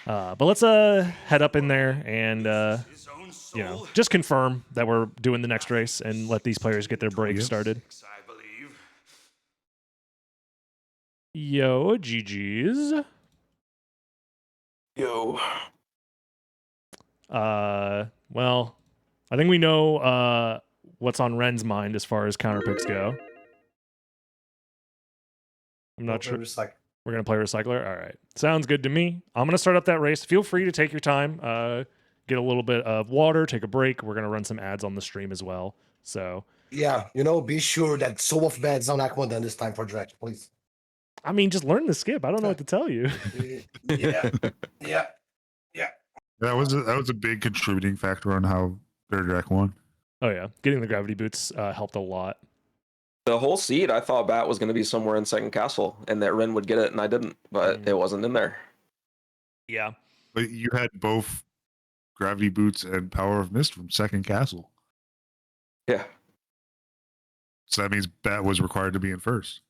But let's head up in there and you know, just confirm that we're doing the next race and let these players get their break started. Yo, GG's. Yo. Well, I think we know what's on Ren's mind as far as counter picks go. I'm not sure. We're gonna play Recycler. All right, sounds good to me. I'm gonna start up that race. Feel free to take your time. Get a little bit of water, take a break. We're gonna run some ads on the stream as well. So yeah, you know, be sure that Soul of Beds on Aquadan this time for Dredge, please. I mean, just learn the skip. I don't know what to tell you. Yeah. That was a big contributing factor on how DerDrach won. Oh yeah, getting the gravity boots helped a lot. The whole seed, I thought Bat was going to be somewhere in second castle, and that Ren would get it, and I didn't, but it wasn't in there. Yeah, but you had both gravity boots and power of mist from second castle. Yeah. So that means Bat was required to be in first.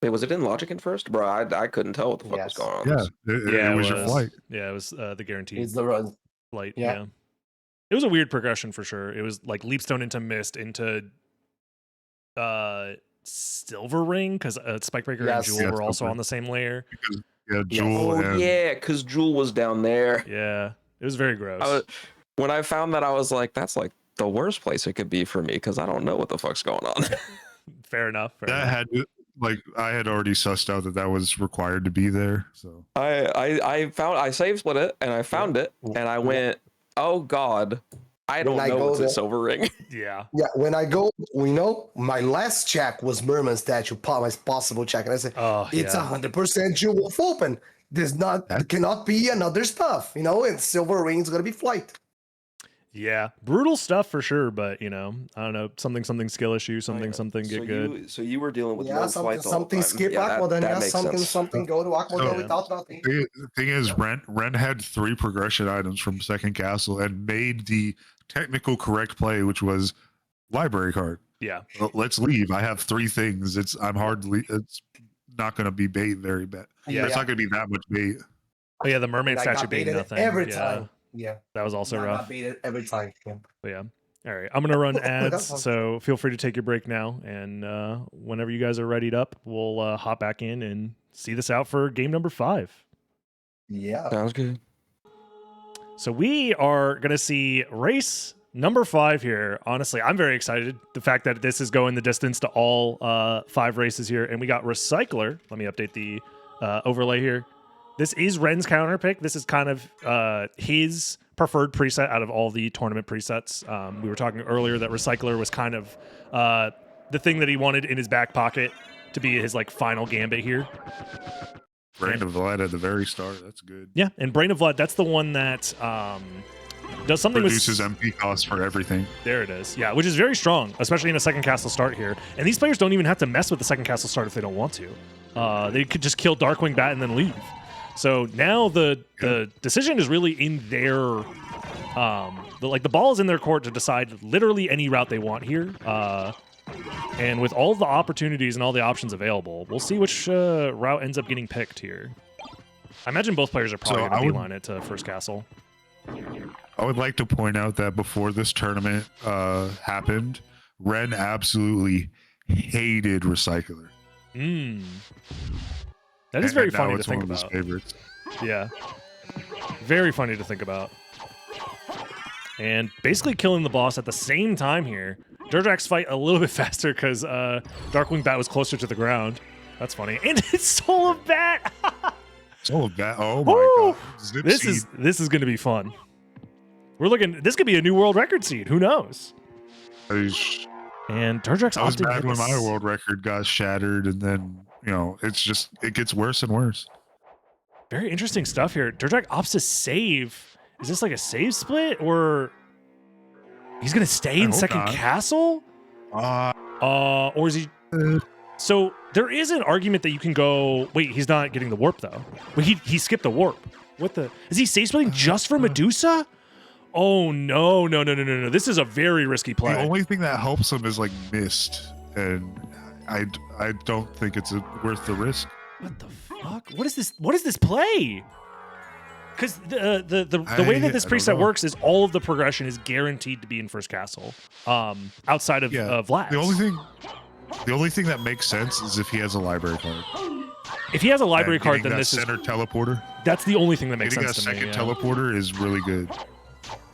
Wait, was it in Logic in first? Bro, I couldn't tell what the fuck was going on. Yeah, it was your flight. Yeah, it was the guaranteed. It's the run. Flight. Yeah. It was a weird progression for sure. It was like Leapstone into Mist into Silver Ring because Spikebreaker and Jewel were also on the same layer. Because, Jewel. Because Jewel was down there. Yeah, it was very gross. When I found that, I was like, that's like the worst place it could be for me because I don't know what the fuck's going on. Fair enough. Had I had already sussed out that was required to be there. So I save split it and I found it and I went, oh god, I don't know it's a silver ring. Yeah. When I go, my last check was Merman statue, my possible check, and I said, it's 100% Jewel open. Cannot be another stuff, and silver ring's gonna be flight. Yeah, brutal stuff for sure, but I don't know, something skill issue, something get good. So you were dealing with something skip Aquadan, something go to Aquadan without nothing. The thing is, Ren had 3 progression items from second castle and made the technical correct play, which was library card. Yeah, let's leave. I have 3 things. It's not going to be bait very bad. Yeah, it's not going to be that much bait. Oh yeah, the mermaid statue being nothing every time. Yeah, that was also rough. I beat it every time. Yeah. All right, I'm gonna run ads, so feel free to take your break now, and whenever you guys are readied up, we'll hop back in and see this out for game number 5. Yeah, sounds good. So we are gonna see race Number 5 here. Honestly, I'm very excited. The fact that this is going the distance to all 5 races here. And we got Recycler. Let me update the overlay here. This is Ren's counter pick. This is kind of his preferred preset out of all the tournament presets. We were talking earlier that Recycler was kind of the thing that he wanted in his back pocket to be his like final gambit here. Brain of Vlad at the very start. That's good. Yeah, and Brain of Vlad, that's the one that does something Reduces with... MP costs for everything. There it is. Yeah, which is very strong, especially in a second castle start here. And these players don't even have to mess with the second castle start if they don't want to. They could just kill Darkwing Bat and then leave. So now the decision is really in their the ball is in their court to decide literally any route they want here. And with all the opportunities and all the options available, we'll see which route ends up getting picked here. I imagine both players are probably going to beeline it to first castle. I would like to point out that before this tournament happened, Ren absolutely hated Recycler. That is very funny to it's think one of about. his favorites. Yeah. Very funny to think about. And basically killing the boss at the same time here. DerDrach's fight a little bit faster because Darkwing Bat was closer to the ground. That's funny. And it's Soul of Bat! Soul of Bat. Oh my god. Zip This seed. is going to be fun. We're looking... This could be a new world record seed. Who knows? And DerDrach's I was opted bad for when this. my world record got shattered, and then, you know, it gets worse and worse. Very interesting stuff here. DerDrach opts to save. Is this like a save split, or he's gonna stay in hope second not. castle? Or is he? So there is an argument that you can go. Wait, he's not getting the warp though. Wait, he skipped the warp. What the? Is he save splitting just for Medusa? Oh no. This is a very risky play. The only thing that helps him is like mist, and I don't think it's worth the risk. What the fuck? What is this? What is this play? Because the way that this I don't preset know. works is all of the progression is guaranteed to be in first castle, outside of Vlad's. The only thing that makes sense is if he has a library card. If he has a library And card, getting then that this center teleporter. that's the only thing that makes Getting sense that to me. second Yeah. teleporter is really good.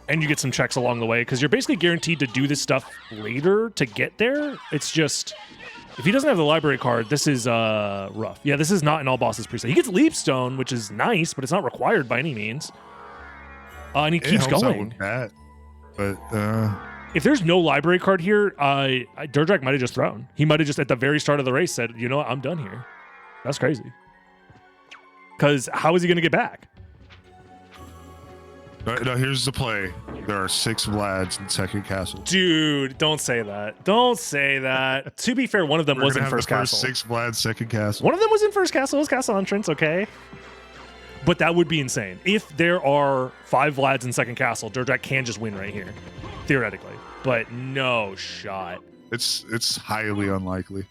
And you get some checks along the way because you're basically guaranteed to do this stuff later to get there. It's just if he doesn't have the library card, this is rough. Yeah, this is not an all bosses preset. He gets Leapstone, which is nice, but it's not required by any means. And he keeps It helps out going. with that, but If there's no library card here, DerDrach might have just thrown. He might have just at the very start of the race said, "You know what? I'm done here." That's crazy. Because how is he going to get back? no, here's the play. There are 6 Vlads in second castle. Dude, don't say that. Don't say that. To be fair, one of them We're was gonna in have first the castle. 6 Vlads second castle. One of them was in first castle. It was castle entrance, okay? But that would be insane. If there are 5 Vlads in second castle, DerDrach can just win right here, theoretically. But no shot. It's highly unlikely.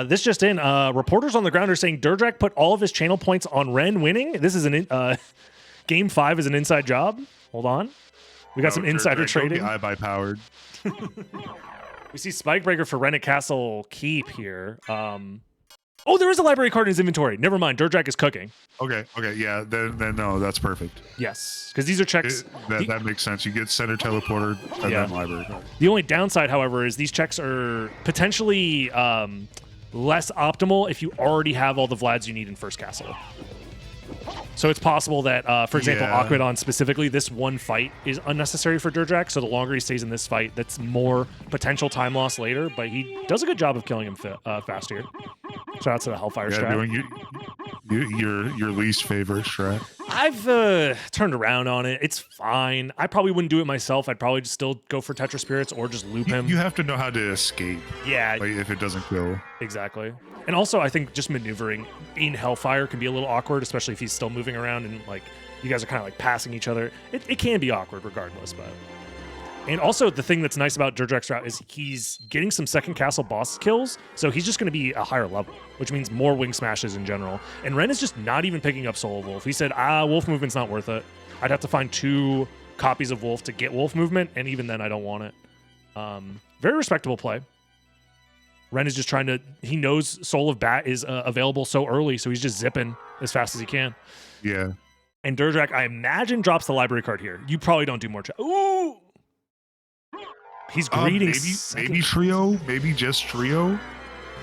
This just in. Reporters on the ground are saying DerDrach put all of his channel points on Ren winning. This is Game 5 is an inside job. Hold on. We got some insider DerDrach, don't be trading. iBuy powered. We see Spikebreaker for Ren at Castle Keep here. Oh, there is a library card in his inventory. Never mind. DerDrach is cooking. Okay, yeah, then no, that's perfect. Yes, because these are checks. That makes sense. You get center teleporter and Yeah. then library card. The only downside, however, is these checks are potentially less optimal if you already have all the Vlads you need in first castle. So it's possible that, for example, Yeah. Aquidon specifically, this one fight is unnecessary for DerDrach. So the longer he stays in this fight, that's more potential time loss later. But he does a good job of killing him fast here. Shout out to the Hellfire Yeah, strat. doing your least favorite strat. I've turned around on it. It's fine. I probably wouldn't do it myself. I'd probably just still go for Tetra Spirits or just loop him. You have to know how to escape. Yeah, Like if it doesn't kill. exactly. And also, I think just maneuvering in Hellfire can be a little awkward, especially if he's still moving around and like you guys are kind of like passing each other. It can be awkward regardless, but. And also, the thing that's nice about DerDrach's route is he's getting some second castle boss kills, so he's just going to be a higher level, which means more wing smashes in general. And Ren is just not even picking up Soul of Wolf. He said, wolf movement's not worth it. I'd have to find 2 copies of Wolf to get wolf movement, and even then I don't want it. Very respectable play. Ren is just trying to... He knows Soul of Bat is available so early, so he's just zipping as fast as he can. Yeah. And DerDrach, I imagine, drops the library card here. You probably don't do more... Ooh! He's greeting. Maybe trio, maybe just trio.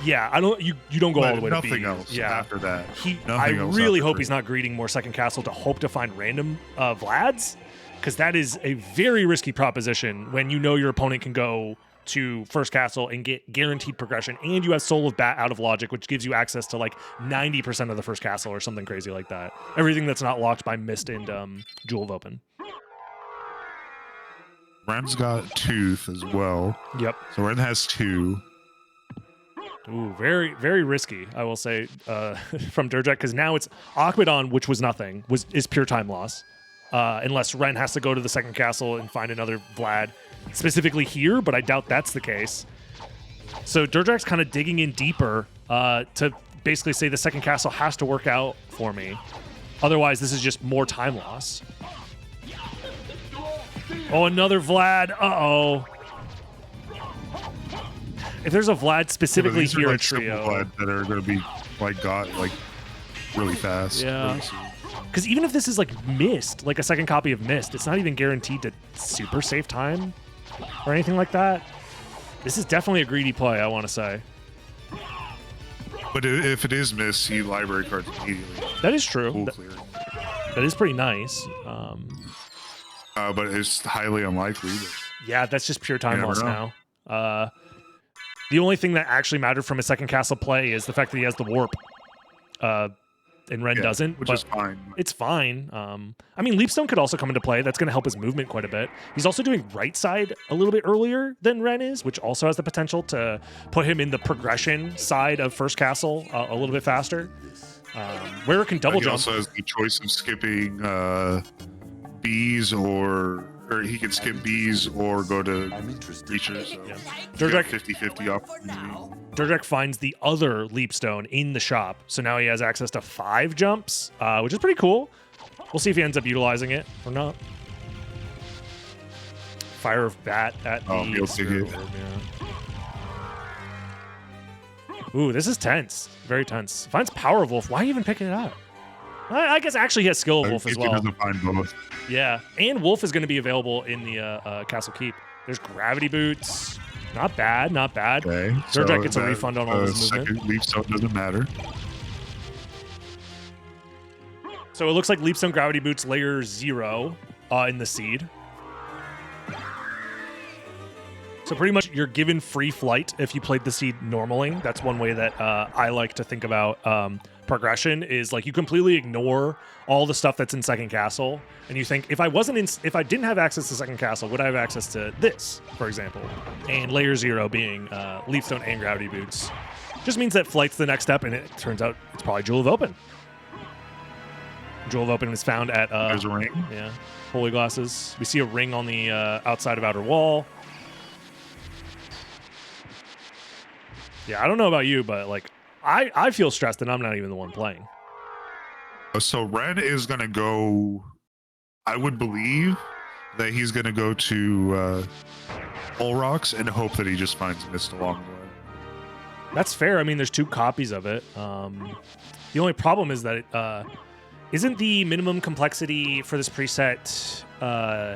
Yeah, I don't. You don't go all the way to B. Nothing else. Yeah. After that, I really hope he's not greeting more second castle to hope to find random Vlads, because that is a very risky proposition when you know your opponent can go to first castle and get guaranteed progression, and you have Soul of Bat out of logic, which gives you access to like 90% of the first castle or something crazy like that. Everything that's not locked by Mist and Jewel of Open. Ren's got Tooth as well. Yep. So Ren has 2. Ooh, very, very risky, I will say, from DerDrach, because now it's Akbadon, which was nothing, is pure time loss. Unless Ren has to go to the second castle and find another Vlad, specifically here, but I doubt that's the case. So DerDrach's kind of digging in deeper to basically say the second castle has to work out for me. Otherwise, this is just more time loss. Oh, another Vlad. Uh-oh. If there's a Vlad specifically here in trio, Vlad that are going to be got really fast. Yeah. Because even if this is like Mist, like a second copy of Mist, it's not even guaranteed to super save time or anything like that. This is definitely a greedy play, I want to say. But if it is Mist, he library cards immediately. That is true. Full clear. That is pretty nice. But it's highly unlikely. Yeah, that's just pure time loss now. The only thing that actually mattered from his second castle play is the fact that he has the warp. And Ren doesn't, which but is fine. It's fine. I mean, Leapstone could also come into play. That's going to help his movement quite a bit. He's also doing right side a little bit earlier than Ren is, which also has the potential to put him in the progression side of first castle a little bit faster. Where it can double jump. He also has the choice of skipping bees or he can skip bees or go to creatures. So Yeah. DerDrach 50-50 opportunity. DerDrach finds the other Leapstone in the shop, so now he has access to 5 jumps, which is pretty cool. We'll see if he ends up utilizing it or not. Fire of Bat at the... He'll take it. Yeah. Ooh, this is tense. Very tense. Finds Power Wolf. Why are you even picking it up? I guess actually he has Skill of Wolf as well. Find both. Yeah, and Wolf is going to be available in the Castle Keep. There's Gravity Boots. Not bad, not bad. Okay, DerDrach gets a refund on all his movement. Second Leapstone doesn't matter. So it looks like Leapstone Gravity Boots layer 0 in the seed. So pretty much you're given free flight if you played the seed normally. That's one way that I like to think about progression is like you completely ignore all the stuff that's in second castle and you think if I didn't have access to second castle, would I have access to this, for example? And layer 0 being Leapstone and Gravity Boots. Just means that flight's the next step, and it turns out it's probably Jewel of Open. Jewel of Open is found at there's a ring. Yeah, Holy Glasses. We see a ring on the outside of outer wall. Yeah, I don't know about you, but like I feel stressed and I'm not even the one playing. So Ren is gonna go. I would believe that he's gonna go to All Rocks and hope that he just finds Mist along the way. That's fair. I mean, there's 2 copies of it. The only problem is that it isn't the minimum complexity for this preset.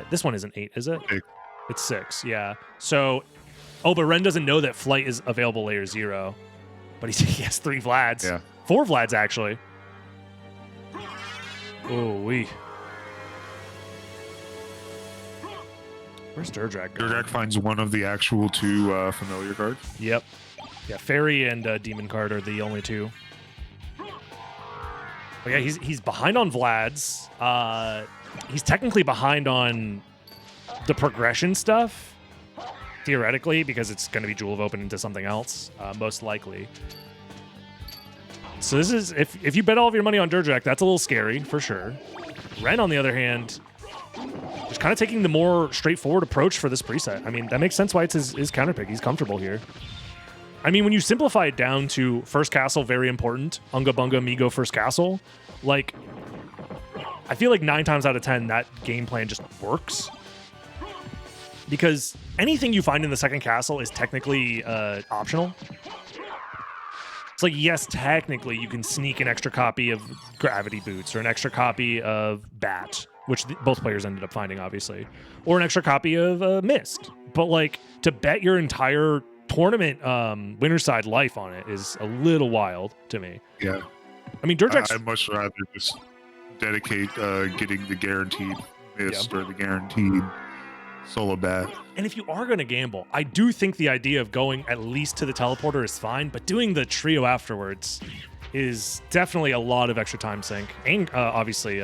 This one isn't 8, is it? 6. It's 6. Yeah. So, but Ren doesn't know that flight is available layer 0. But he has 3 Vlads. Yeah. 4 Vlads, actually. Oh, Where's DerDrach going? DerDrach finds one of the actual 2 familiar cards. Yep. Yeah, Fairy and Demon card are the only 2. But yeah, he's behind on Vlad's. He's technically behind on the progression stuff. Theoretically, because it's going to be Jewel of Open into something else, most likely. So this is, if you bet all of your money on DerDrach, that's a little scary, for sure. Ren, on the other hand, just kind of taking the more straightforward approach for this preset. I mean, that makes sense why it's his counter pick. He's comfortable here. I mean, when you simplify it down to first castle, very important, Unga Bunga Migo first castle, like, I feel like 9 times out of 10, that game plan just works. Because anything you find in the second castle is technically optional. It's like, yes, technically you can sneak an extra copy of Gravity Boots or an extra copy of Bat, which both players ended up finding, obviously, or an extra copy of Mist. But like to bet your entire tournament winner side life on it is a little wild to me. Yeah. I mean, DerDrach's I'd much rather just dedicate getting the guaranteed mist or the guaranteed solo bat. And if you are going to gamble, I do think the idea of going at least to the teleporter is fine, but doing the trio afterwards is definitely a lot of extra time sink. And obviously,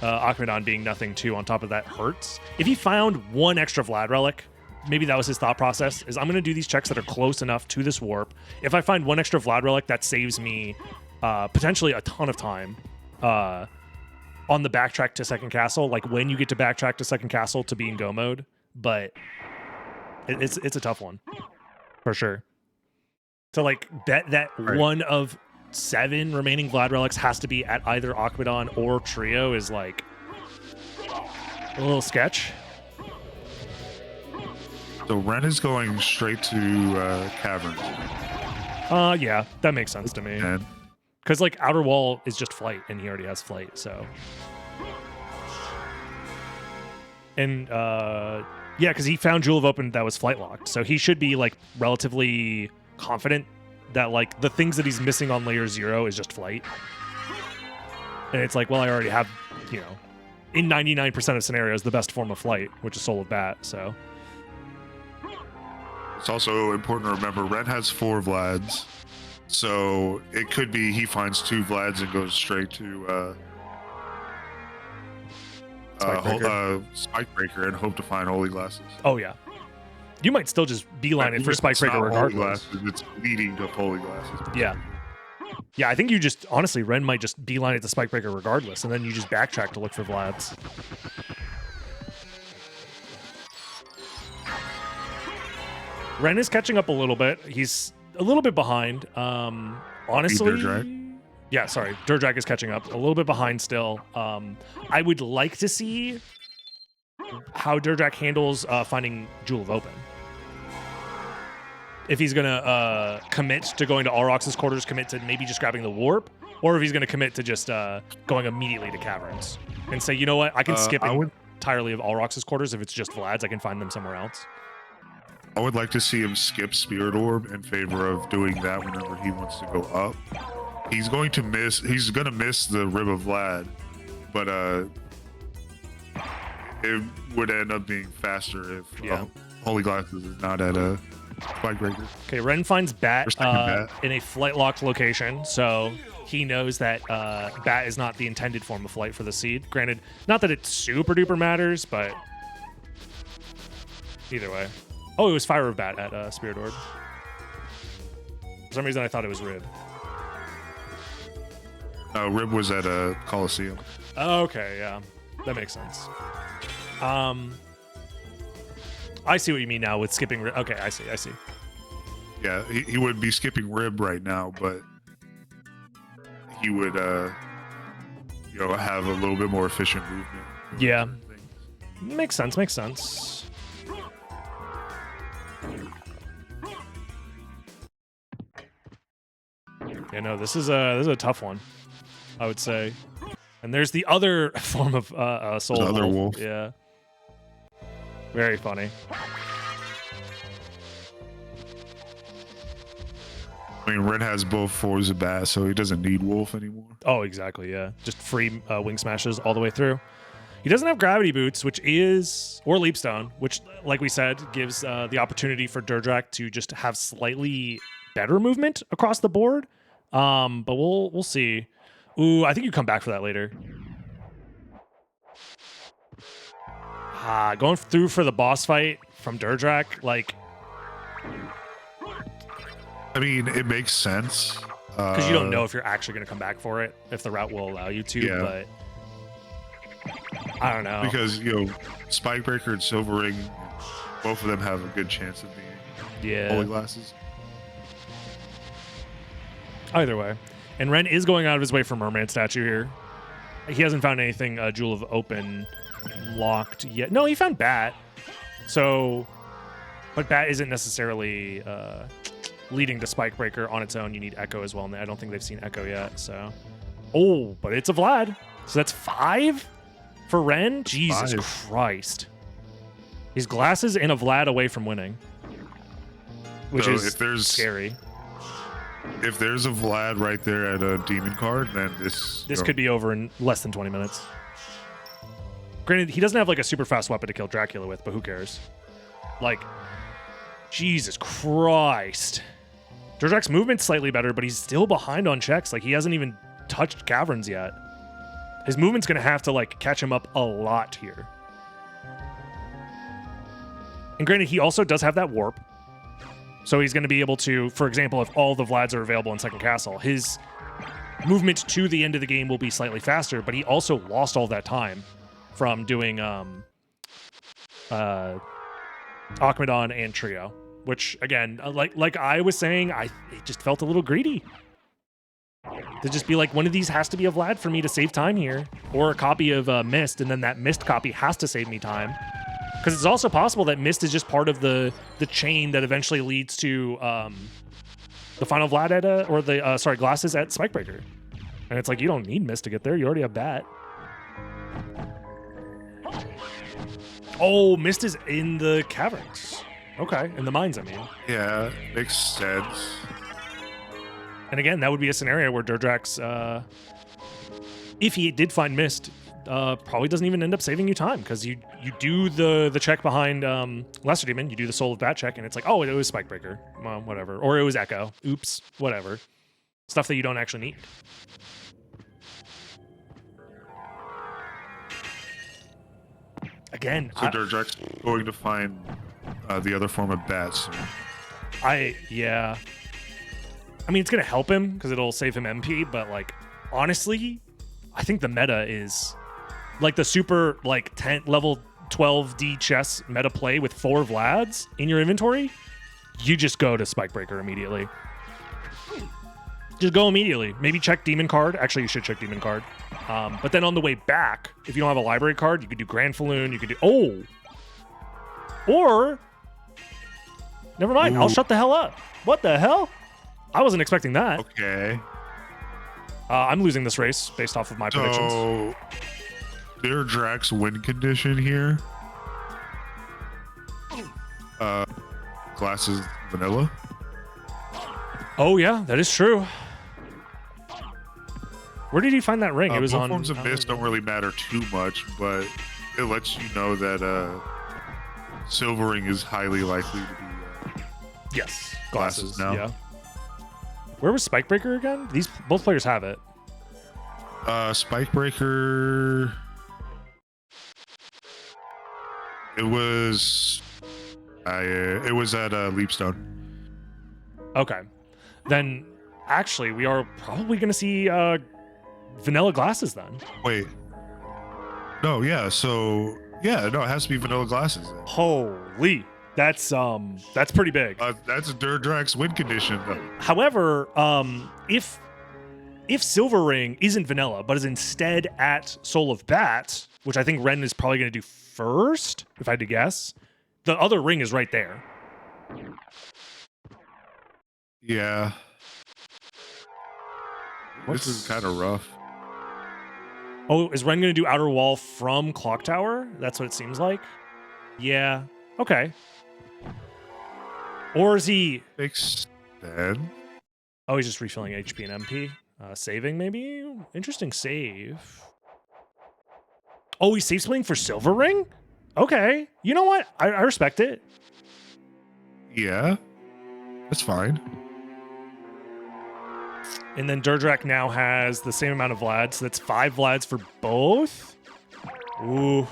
Akhenaten being nothing too on top of that hurts. If he found one extra Vlad relic, maybe that was his thought process, is I'm going to do these checks that are close enough to this warp. If I find one extra Vlad relic, that saves me potentially a ton of time on the backtrack to second castle, like when you get to backtrack to second castle to be in go mode. But it's a tough one for sure. To like bet that one of 7 remaining Vlad relics has to be at either Akhenaten or trio is like a little sketch. So Ren is going straight to caverns. Yeah, that makes sense to me. Because like outer wall is just flight, and he already has flight, so. And yeah, because he found Jewel of Open that was flight locked, so he should be like relatively confident that like the things that he's missing on layer 0 is just flight. And it's like, well, I already have, you know, in 99% of scenarios, the best form of flight, which is Soul of Bat, so. It's also important to remember Ren has 4 Vlads. So it could be he finds 2 Vlads and goes straight to Spikebreaker and hope to find Holy Glasses. Oh, yeah. You might still just beeline it for Spikebreaker regardless. It's leading to Holy Glasses. Yeah. Yeah, I think you just, honestly, Ren might just beeline it to Spikebreaker regardless, and then you just backtrack to look for Vlads. Ren is catching up a little bit. He's a little bit behind. Honestly, yeah, sorry. DerDrach is catching up a little bit behind still. I would like to see how DerDrach handles finding Jewel of Open. If he's going to commit to going to Aurochs's quarters, commit to maybe just grabbing the warp, or if he's going to commit to just going immediately to caverns and say, you know what, I can skip entirely of Aurochs's quarters. If it's just Vlad's, I can find them somewhere else. I would like to see him skip Spirit Orb in favor of doing that whenever he wants to go up. He's going to miss the Rib of Vlad, but it would end up being faster if Holy Glasses is not at a Spikebreaker. Okay, Ren finds Bat in a flight locked location, so he knows that Bat is not the intended form of flight for the seed. Granted, not that it super duper matters, but either way. Oh, it was Fire of Bat at Spirit Orb. For some reason, I thought it was Rib. Rib was at a Coliseum. Okay, yeah. That makes sense. I see what you mean now with skipping Rib. Okay, I see. Yeah, he would be skipping Rib right now, but he would, have a little bit more efficient movement. Yeah. Makes sense. Yeah, no, this is a tough one, I would say. And there's the other form of soul other wolf. Yeah. Very funny. I mean, Ren has both forms of Bat, so he doesn't need Wolf anymore. Oh, exactly, yeah. Just free wing smashes all the way through. He doesn't have gravity boots, or Leapstone, which, like we said, gives the opportunity for DerDrach to just have slightly better movement across the board. But we'll see. Ooh, I think you come back for that later. Going through for the boss fight from DerDrach, like. I mean, it makes sense. Because you don't know if you're actually going to come back for it, if the route will allow you to, but I don't know. Because, Spikebreaker and Silver Ring, both of them have a good chance of being Holy Glasses. Either way. And Ren is going out of his way for Mermaid Statue here. He hasn't found anything Jewel of Open locked yet. No, he found Bat. So, but Bat isn't necessarily leading to Spikebreaker on its own. You need Echo as well, and I don't think they've seen Echo yet. So, but it's a Vlad. So that's 5 for Ren. Jesus Christ. He's glasses and a Vlad away from winning, which So is if there's scary. If there's a Vlad right there at a demon card, then this Could be over in less than 20 minutes. Granted, he doesn't have like a super fast weapon to kill Dracula with, but who cares? Like, Jesus Christ. DerDrach's movement's slightly better, but he's still behind on checks. Like, he hasn't even touched caverns yet. His movement's going to have to, like, catch him up a lot here. And granted, he also does have that warp. So he's going to be able to, for example, if all the Vlads are available in second castle, his movement to the end of the game will be slightly faster, but he also lost all that time from doing Akmadon and Trio, which, again, like I was saying, it just felt a little greedy. To just be like, one of these has to be a Vlad for me to save time here, or a copy of Mist, and then that Mist copy has to save me time. Because it's also possible that Mist is just part of the chain that eventually leads to the final Vlad at or the glasses at Spikebreaker. And it's like, you don't need Mist to get there. You already have Bat. Oh, Mist is in the caverns. Okay, in the mines, I mean. Yeah, makes sense. And again, that would be a scenario where DerDrach's, if he did find Mist, probably doesn't even end up saving you time, because you do the check behind Lesser Demon, you do the Soul of Bat check, and it's like, oh, it was Spikebreaker, well, whatever, or it was Echo, oops, whatever, stuff that you don't actually need. Again, so DerDrach's going to find the other form of Bat soon. Yeah, I mean, it's gonna help him because it'll save him MP, but like, honestly, I think the meta is like the super like 10 level 12D chess meta play with 4 Vlads in your inventory. You just go to Spikebreaker immediately. Just go immediately. Maybe check Demon card. Actually, you should check Demon card. But then on the way back, if you don't have a library card, you could do Grand Falloon. You could do or never mind. I'll shut the hell up. What the hell? I wasn't expecting that. Okay. I'm losing this race based off of my predictions. So, DerDrach's win condition here. Glasses vanilla. Oh yeah, that is true. Where did he find that ring? It was both on. forms of Mist don't really matter too much, but it lets you know that Silvering is highly likely to be Yes, glasses now. Yeah. Where was Spikebreaker again? Both players have it. Spikebreaker. It was at Leapstone. Okay, then actually we are probably going to see vanilla glasses then. Wait. No, yeah. So yeah, no, it has to be vanilla glasses then. Holy, that's pretty big. That's DerDrach's win condition though. However, if Silver Ring isn't vanilla, but is instead at Soul of Bat, which I think Ren is probably going to do first, if I had to guess, the other ring is right there. Yeah. This is kind of rough. Oh, is Ren going to do Outer Wall from Clock Tower? That's what it seems like. Yeah. Okay. Or is he... Makes sense. Oh, he's just refilling HP and MP. Saving, maybe? Interesting save. Oh, he's safe playing for Silver Ring? Okay. You know what? I respect it. Yeah. That's fine. And then DerDrach now has the same amount of Vlads. So that's 5 Vlads for both. Ooh.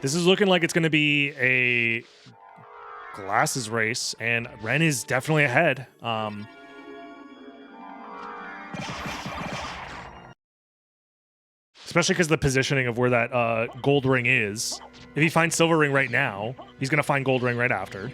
This is looking like it's going to be a glasses race, and Ren is definitely ahead. Especially because the positioning of where that gold ring is. If he finds silver ring right now, he's going to find gold ring right after.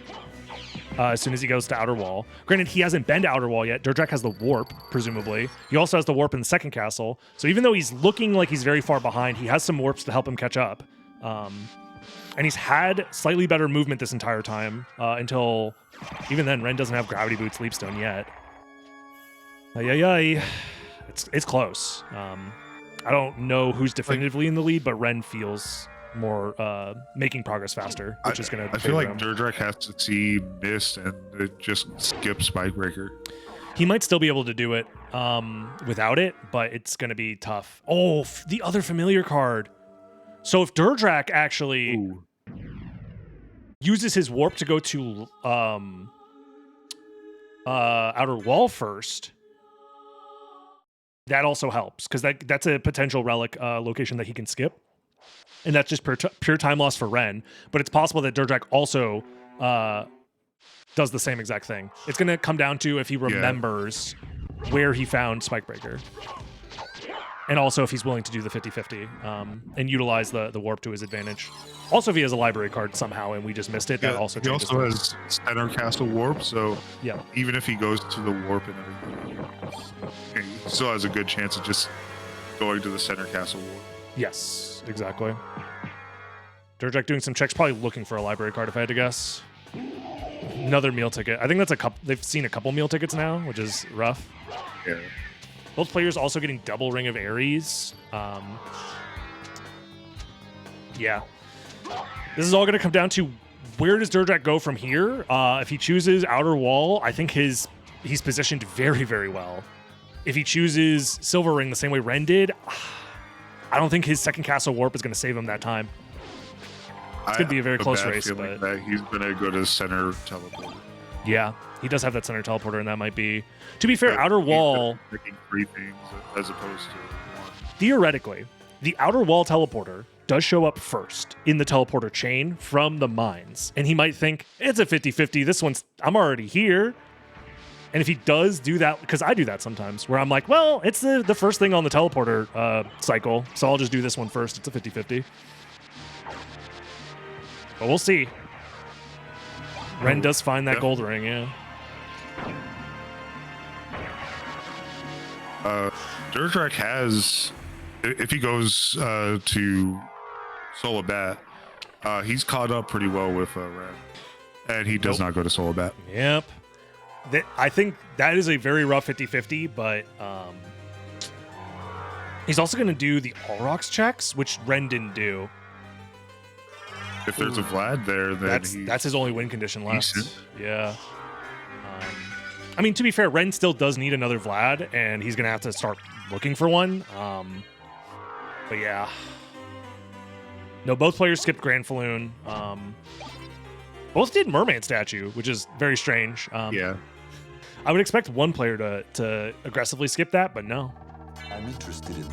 As soon as he goes to Outer Wall. Granted, he hasn't been to Outer Wall yet. DerDrach has the warp, presumably. He also has the warp in the second castle. So even though he's looking like he's very far behind, he has some warps to help him catch up. And he's had slightly better movement this entire time until... Even then, Ren doesn't have Gravity Boots Leapstone yet. It's close. I don't know who's definitively in the lead, but Ren feels making progress faster, which is going to. I feel like DerDrach has to see Mist and it just skip Spikebreaker. He might still be able to do it without it, but it's going to be tough. Oh, the other familiar card. So if DerDrach actually uses his warp to go to outer wall first, that also helps because that's a potential relic location that he can skip, and that's just pure time loss for Ren. But it's possible that DerDrach also does the same exact thing. It's going to come down to if he remembers where he found Spikebreaker. And also if he's willing to do the 50-50 and utilize the warp to his advantage. Also, if he has a library card somehow and we just missed it, that also changes. He also has center castle warp, so yeah, even if he goes to the warp and everything, he still has a good chance of just going to the center castle warp. Yes, exactly. DerDrach doing some checks, probably looking for a library card if I had to guess. Another meal ticket. I think that's a couple. They've seen a couple meal tickets now, which is rough. Yeah. Both players also getting double Ring of Ares. Yeah. This is all going to come down to where does DerDrach go from here? If he chooses outer wall, I think he's positioned very, very well. If he chooses Silver Ring the same way Ren did, I don't think his second castle warp is going to save him that time. It's going to be a very close race. But that he's going to go to center teleporter. Yeah, he does have that center teleporter, and that might be... To be fair, outer wall... Picking 3 things as opposed to 1. Theoretically, the outer wall teleporter does show up first in the teleporter chain from the mines. And he might think, it's a 50-50, this one's... I'm already here. And if he does do that... Because I do that sometimes, where I'm like, well, it's the first thing on the teleporter cycle, so I'll just do this one first. It's a 50-50. But we'll see. Ren does find that gold ring, yeah. DerDrach has, if he goes to Solabat, he's caught up pretty well with Ren. And he does not go to Solabat. Yep. I think that is a very rough 50-50, but he's also going to do the All Rocks checks, which Ren didn't do. If there's a Vlad there, then that's his only win condition left. Decent. Yeah. I mean, to be fair, Ren still does need another Vlad, and he's going to have to start looking for one. But yeah. No, both players skipped Grand Falloon. Both did Merman Statue, which is very strange. Yeah. I would expect one player to aggressively skip that, but no. I'm interested in...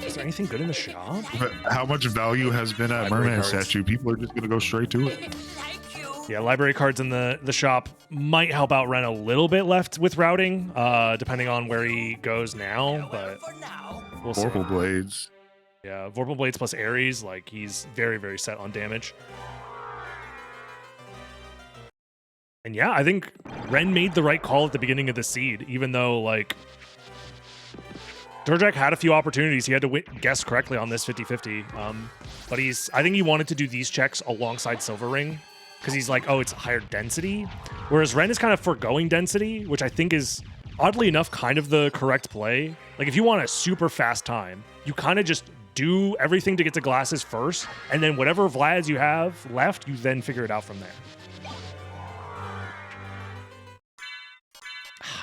Is there anything good in the shop? How much value has been at Merman Statue? People are just going to go straight to it. Yeah, library cards in the shop might help out Ren a little bit left with routing, depending on where he goes now, but we'll see. Vorpal Blades. Yeah, Vorpal Blades plus Ares, like, he's very, very set on damage. And yeah, I think Ren made the right call at the beginning of the seed, even though, like, DerDrach had a few opportunities. He had to guess correctly on this 50-50. But I think he wanted to do these checks alongside Silver Ring because he's like, oh, it's higher density. Whereas Ren is kind of foregoing density, which I think is, oddly enough, kind of the correct play. Like, if you want a super fast time, you kind of just do everything to get to glasses first, and then whatever Vlads you have left, you then figure it out from there.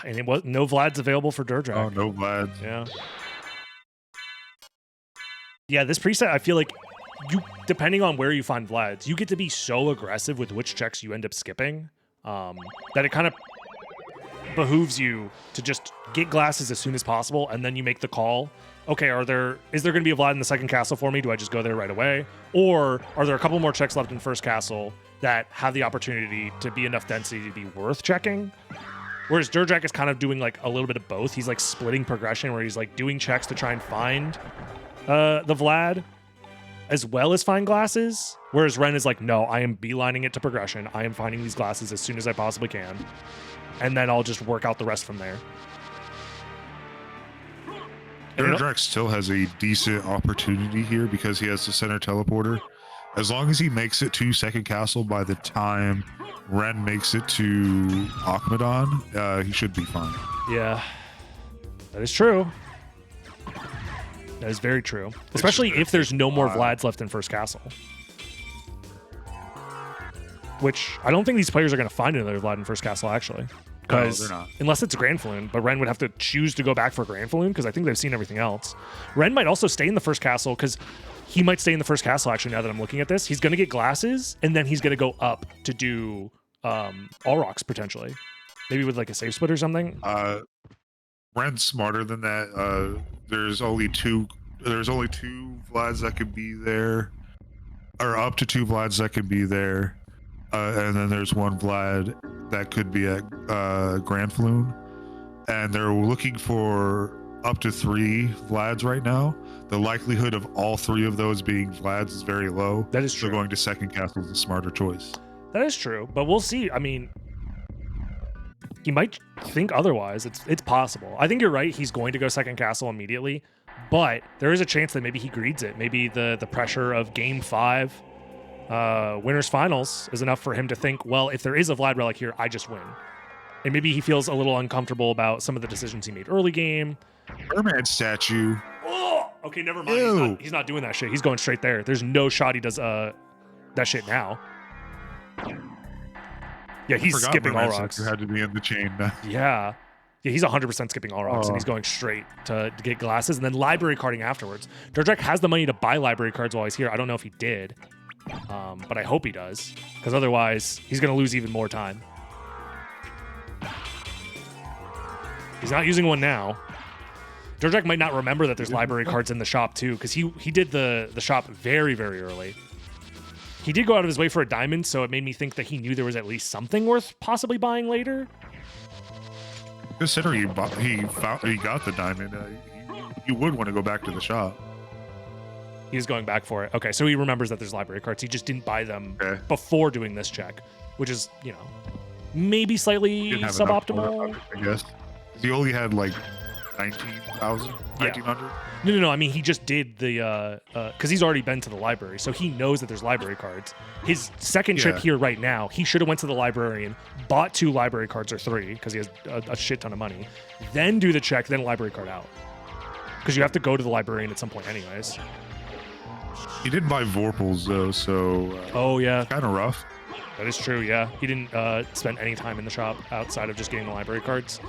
And it was no Vlads available for DerDrach. Oh, no Vlads. Yeah. Yeah, this preset, I feel like depending on where you find Vlads, you get to be so aggressive with which checks you end up skipping that it kind of behooves you to just get glasses as soon as possible, and then you make the call. Okay, is there going to be a Vlad in the second castle for me? Do I just go there right away? Or are there a couple more checks left in first castle that have the opportunity to be enough density to be worth checking? Whereas DerDrach is kind of doing like a little bit of both. He's like splitting progression where he's like doing checks to try and find the Vlad as well as find glasses. Whereas Ren is like, no, I am beelining it to progression. I am finding these glasses as soon as I possibly can. And then I'll just work out the rest from there. DerDrach still has a decent opportunity here because he has the center teleporter. As long as he makes it to second castle by the time Ren makes it to Akmadon, he should be fine. Yeah, that is true. That is very true. Especially if there's no more Vlads left in first castle. Which I don't think these players are going to find another Vlad in first castle, actually. Because they're not. unless it's Grand Falloon, but Ren would have to choose to go back for Grand Falloon because I think they've seen everything else. Ren might also stay in the first castle because he might stay in the first castle, actually, now that I'm looking at this. He's going to get glasses, and then he's going to go up to do all rocks, potentially. Maybe with like a safe split or something. Ren's smarter than that. There's only two Vlads that could be there, or up to 2 Vlads that could be there, and then there's 1 Vlad that could be at Grand Falloon, and they're looking for up to 3 Vlads right now. The likelihood of all 3 of those being Vlads is very low. That is true. So going to second castle is a smarter choice. That is true, but we'll see. I mean, he might think otherwise. It's possible. I think you're right. He's going to go second castle immediately, but there is a chance that maybe he greeds it. Maybe the pressure of game 5, winners finals, is enough for him to think, well, if there is a Vlad relic here, I just win. And maybe he feels a little uncomfortable about some of the decisions he made early game. Merman statue. Oh, okay, never mind. He's not doing that shit. He's going straight there. There's no shot he does that shit now. Yeah, he's skipping all rocks. You had to be in the chain. Yeah, he's 100% skipping all rocks, and he's going straight to get glasses, and then library carding afterwards. DerDrach has the money to buy library cards while he's here. I don't know if he did, but I hope he does, because otherwise he's going to lose even more time. He's not using one now. DerDrach might not remember that there's library cards in the shop too, because he did the shop very, very early. He did go out of his way for a diamond, so it made me think that he knew there was at least something worth possibly buying later. Considering he got the diamond, you would want to go back to the shop. He's going back for it. Okay, so he remembers that there's library cards. He just didn't buy them before doing this check, which is, maybe slightly suboptimal. I guess. He only had like 1900. No. I mean, he just did the because he's already been to the library, so he knows that there's library cards. His second trip here right now, he should have went to the librarian, bought 2 library cards or 3 because he has a shit ton of money, then do the check, then library card out, because you have to go to the librarian at some point, anyways. He didn't buy Vorpals though, so oh yeah, kind of rough. That is true. Yeah, he didn't spend any time in the shop outside of just getting the library cards.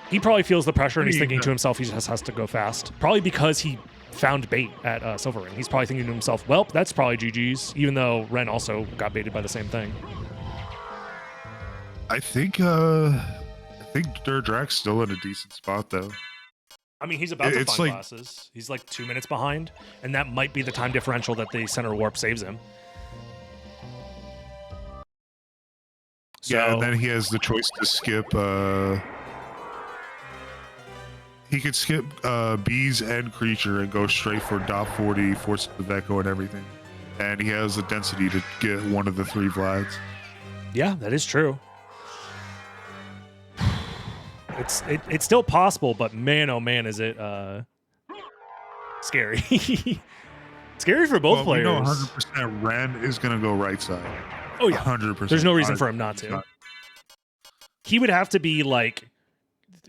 He probably feels the pressure, and he's thinking to himself he just has to go fast. Probably because he found bait at Silver Ring. He's probably thinking to himself, well, that's probably GG's, even though Ren also got baited by the same thing. I think DerDrach's still in a decent spot, though. I mean, he's about to find glasses. He's like 2 minutes behind, and that might be the time differential that the center warp saves him. Yeah, and then he has the choice to skip... He could skip bees and creature and go straight for dot 40, force of the Echo and everything. And he has the density to get one of the 3 Vlads. Yeah, that is true. It's still possible, but man, oh man, is it scary. Scary for both players. We know 100% Ren is going to go right side. Oh yeah, 100%. There's no reason for him not to. He would have to be like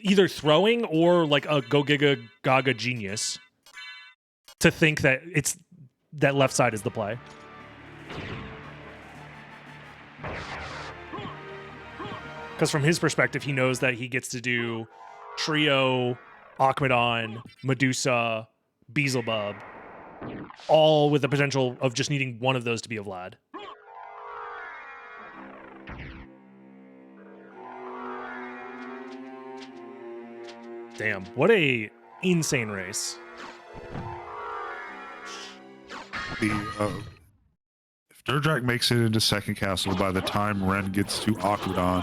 either throwing or like a Go Giga Gaga genius to think that that left side is the play. Because from his perspective, he knows that he gets to do Trio, Akmadon, Medusa, Beelzebub, all with the potential of just needing one of those to be a Vlad. Damn, what a insane race. If DerDrach makes it into second castle by the time Ren gets to Akmadon,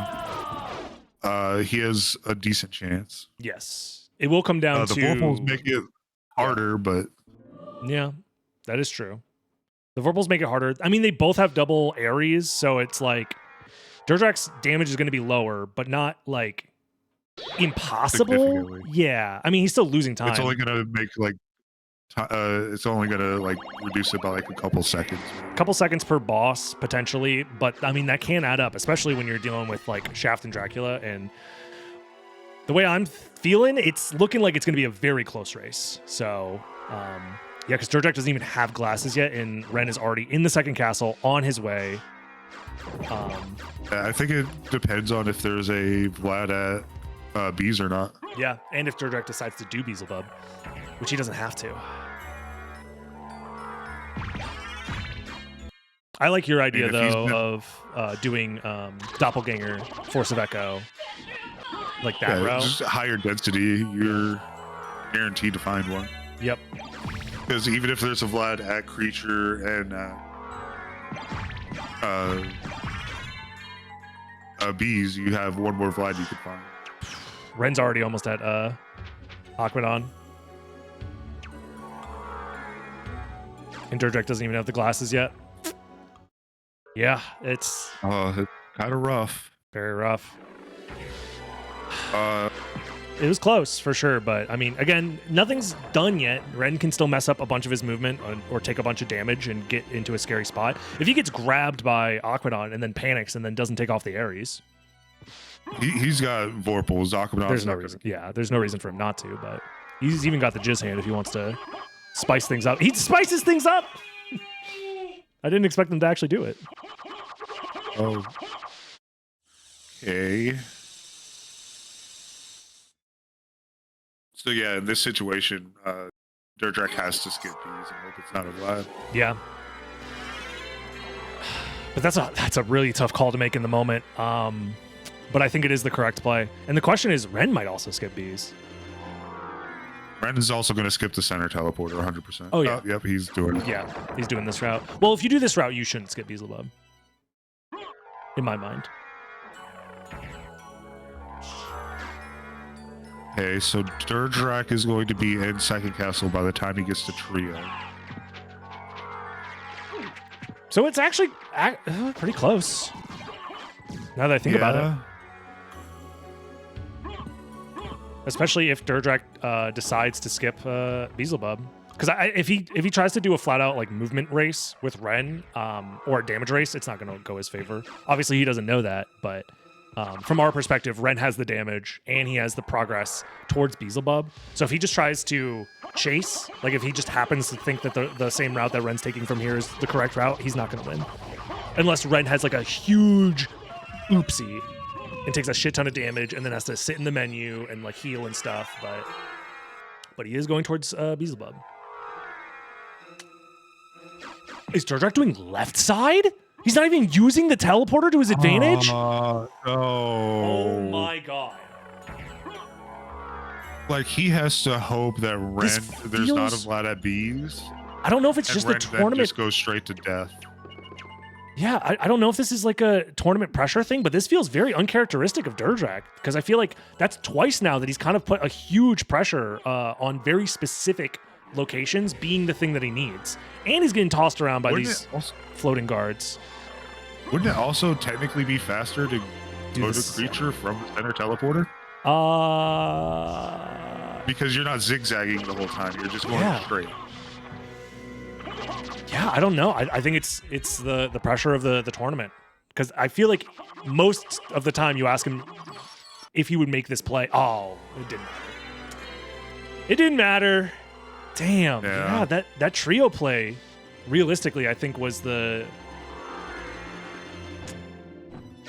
he has a decent chance. Yes. It will come down the to... The Vorpals make it harder, but... Yeah, that is true. The Vorpals make it harder. I mean, they both have double Aries, so it's like... DerDrach's damage is going to be lower, but not, like, impossible. Yeah. I mean, he's still losing time. It's only going to make, like... it's only going to, like, reduce it by, like, a couple seconds. A couple seconds per boss, potentially. But, I mean, that can add up, especially when you're dealing with, like, Shaft and Dracula. And The way I'm feeling, it's looking like it's going to be a very close race. So, yeah, because DerDrach doesn't even have glasses yet, and Ren is already in the second castle on his way. I think it depends on if there's a Vlad at Bees or not. Yeah, and if DerDrach decides to do Beelzebub, which he doesn't have to. I like your idea, though, of doing Doppelganger, Force of Echo, like that route. Just higher density, you're guaranteed to find one. Yep. Because even if there's a Vlad at Creature and Bees, you have one more Vlad you could find. Ren's already almost at Aquadon. And DerDrach doesn't even have the glasses yet. Yeah, it's It's kind of rough. very rough. Uh, It was close for sure, but I mean, again, nothing's done yet. Ren can still mess up a bunch of his movement or take a bunch of damage and get into a scary spot. If he gets grabbed by Aquadon and then panics and then doesn't take off the Ares, he's got Vorpals. Aquadon's there's no not reason. Yeah, there's no reason for him not to, but he's even got the Jizz hand if he wants to spice things up. He spices things up! I didn't expect him to actually do it. Oh. Okay. So yeah, in this situation, DerDrach has to skip these and hope it's not a Vlad. Yeah. But that's a really tough call to make in the moment. But I think it is the correct play. And the question is, Ren might also skip bees. Brandon's also going to skip the center teleporter 100%. Oh, yeah. Yep, he's doing it. Yeah, he's doing this route. Well, if you do this route, you shouldn't skip Beelzebub. In my mind. Okay, so DerDrach is going to be in second castle by the time he gets to Trio. So it's actually pretty close. Now that I think about it. Especially if DerDrach decides to skip Beelzebub. Because if he tries to do a flat out like movement race with Ren or a damage race, it's not going to go his favor. Obviously, he doesn't know that, but from our perspective, Ren has the damage and he has the progress towards Beelzebub. So if he just tries to chase, like if he just happens to think that the same route that Ren's taking from here is the correct route, he's not going to win. Unless Ren has like a huge oopsie and takes a shit ton of damage and then has to sit in the menu and like heal and stuff, but he is going towards Beelzebub. Is DerDrach doing left side? He's not even using the teleporter to his advantage? No. Oh my god. Like, he has to hope that Ren, there's not a Vlad at Bees. I don't know if it's just the Ren then tournament. just goes straight to death. Yeah, I don't know if this is like a tournament pressure thing, but this feels very uncharacteristic of DerDrach because I feel like that's twice now that he's kind of put a huge pressure on very specific locations being the thing that he needs. And he's getting tossed around by these floating guards. Wouldn't it also technically be faster to go to Creature from the center teleporter? Because you're not zigzagging the whole time. You're just going straight. Yeah, I don't know. I think it's the pressure of the tournament. Because I feel like most of the time you ask him if he would make this play. Oh, it didn't matter. It didn't matter. Damn. Yeah, that trio play, realistically, I think was the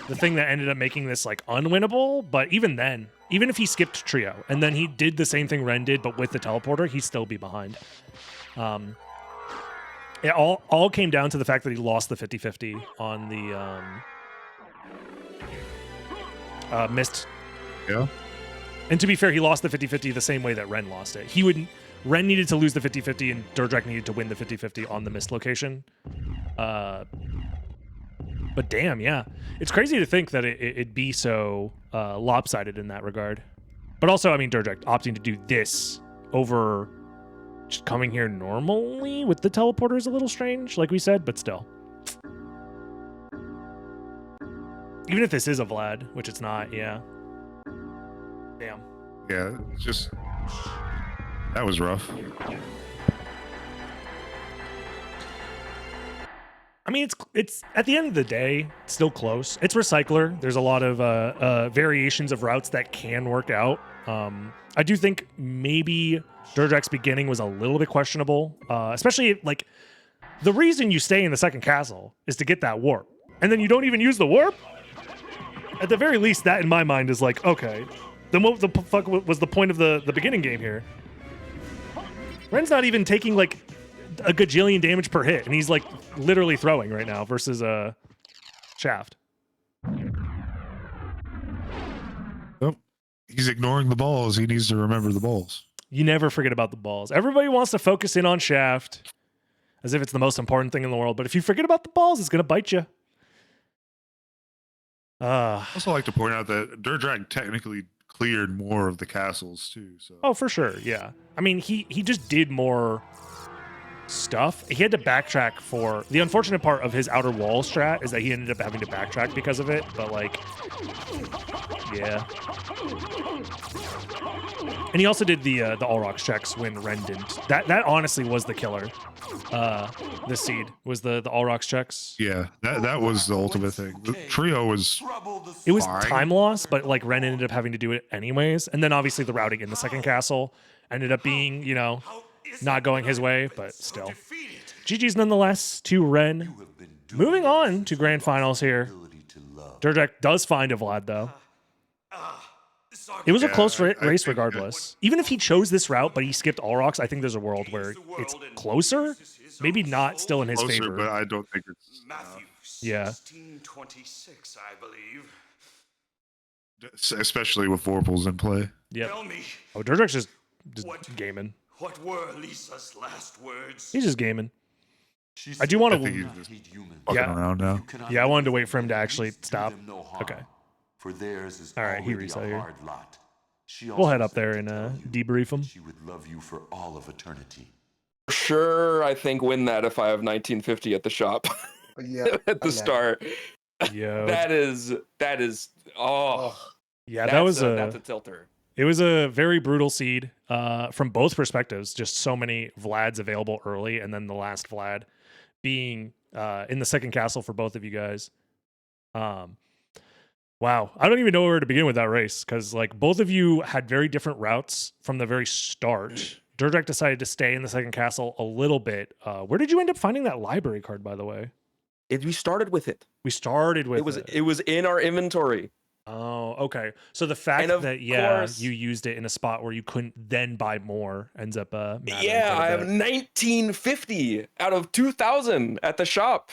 thing that ended up making this like unwinnable. But even then, even if he skipped trio and then he did the same thing Ren did, but with the teleporter, he'd still be behind. It all came down to the fact that he lost the 50-50 on the missed. Yeah. And to be fair, he lost the 50-50 the same way that Ren lost it. Ren needed to lose the 50-50 and DerDrach needed to win the 50-50 on the missed location. But damn, yeah. It's crazy to think that it'd be so lopsided in that regard. But also, I mean, DerDrach opting to do this over just coming here normally with the teleporter is a little strange, like we said, but still. Even if this is a Vlad, which it's not, yeah. Damn. Yeah, it's just... That was rough. I mean, it's at the end of the day, still close. It's recycler. There's a lot of variations of routes that can work out. I do think maybe DerDrach's beginning was a little bit questionable, especially like the reason you stay in the second castle is to get that warp, and then you don't even use the warp. At the very least, that in my mind is like, okay, then what the fuck was the point of the beginning game here? Ren's not even taking like a gajillion damage per hit, and he's like literally throwing right now versus Shaft. Nope. He's ignoring the balls. He needs to remember the balls. You never forget about the balls. Everybody wants to focus in on Shaft as if it's the most important thing in the world, but if you forget about the balls, it's gonna bite you. I also like to point out that DerDrach technically cleared more of the castles too. So. Oh, for sure, yeah. I mean, he just did more stuff. He had to backtrack for the unfortunate part of his outer wall strat is that he ended up having to backtrack because of it. But like, yeah. And he also did the all rocks checks when Ren didn't. That honestly was the killer. This seed was the all rocks checks. Yeah, that was the ultimate thing. The trio was It was fine. time loss, but like Ren ended up having to do it anyways. And then obviously the routing in the second castle ended up being, you know, not going his way, but still. GG's nonetheless to Ren. Moving on to grand finals here. DerDrach does find a Vlad though. It was a close race regardless. Even if he chose this route, but he skipped all rocks, I think there's a world where it's closer. Maybe not still in his closer, favor. but I don't think it's Matthew Yeah. 16:26, I believe. especially with Vorpals in play. Yeah. Tell me, Oh, DerDrach's just What? gaming. what were Lisa's last words? He's just gaming. She I do said want I think to. he's just hate humans. fucking Yeah. around now. You cannot Yeah, I wanted to live wait with for him to them, actually at least do stop. them no harm. Okay. For theirs is All right, he already reset a here. hard lot. She We'll head also up there said and to tell you debrief him. She would love you for all of eternity. For sure, I think win that if I have 1950 at the shop Yeah. at the I know. start. Yo. That is Oh, Yeah, that was that's a tilter. It was a very brutal seed from both perspectives. Just so many Vlads available early, and then the last Vlad being in the second castle for both of you guys. Wow, I don't even know where to begin with that race because like both of you had very different routes from the very start. DerDrach decided to stay in the second castle a little bit. Where did you end up finding that library card, by the way? We started with it. We started with It was in our inventory. Oh, okay. So the fact And of that course- you used it in a spot where you couldn't then buy more ends up mattering Yeah, quite I a have bit. 1950 out of 2,000 at the shop,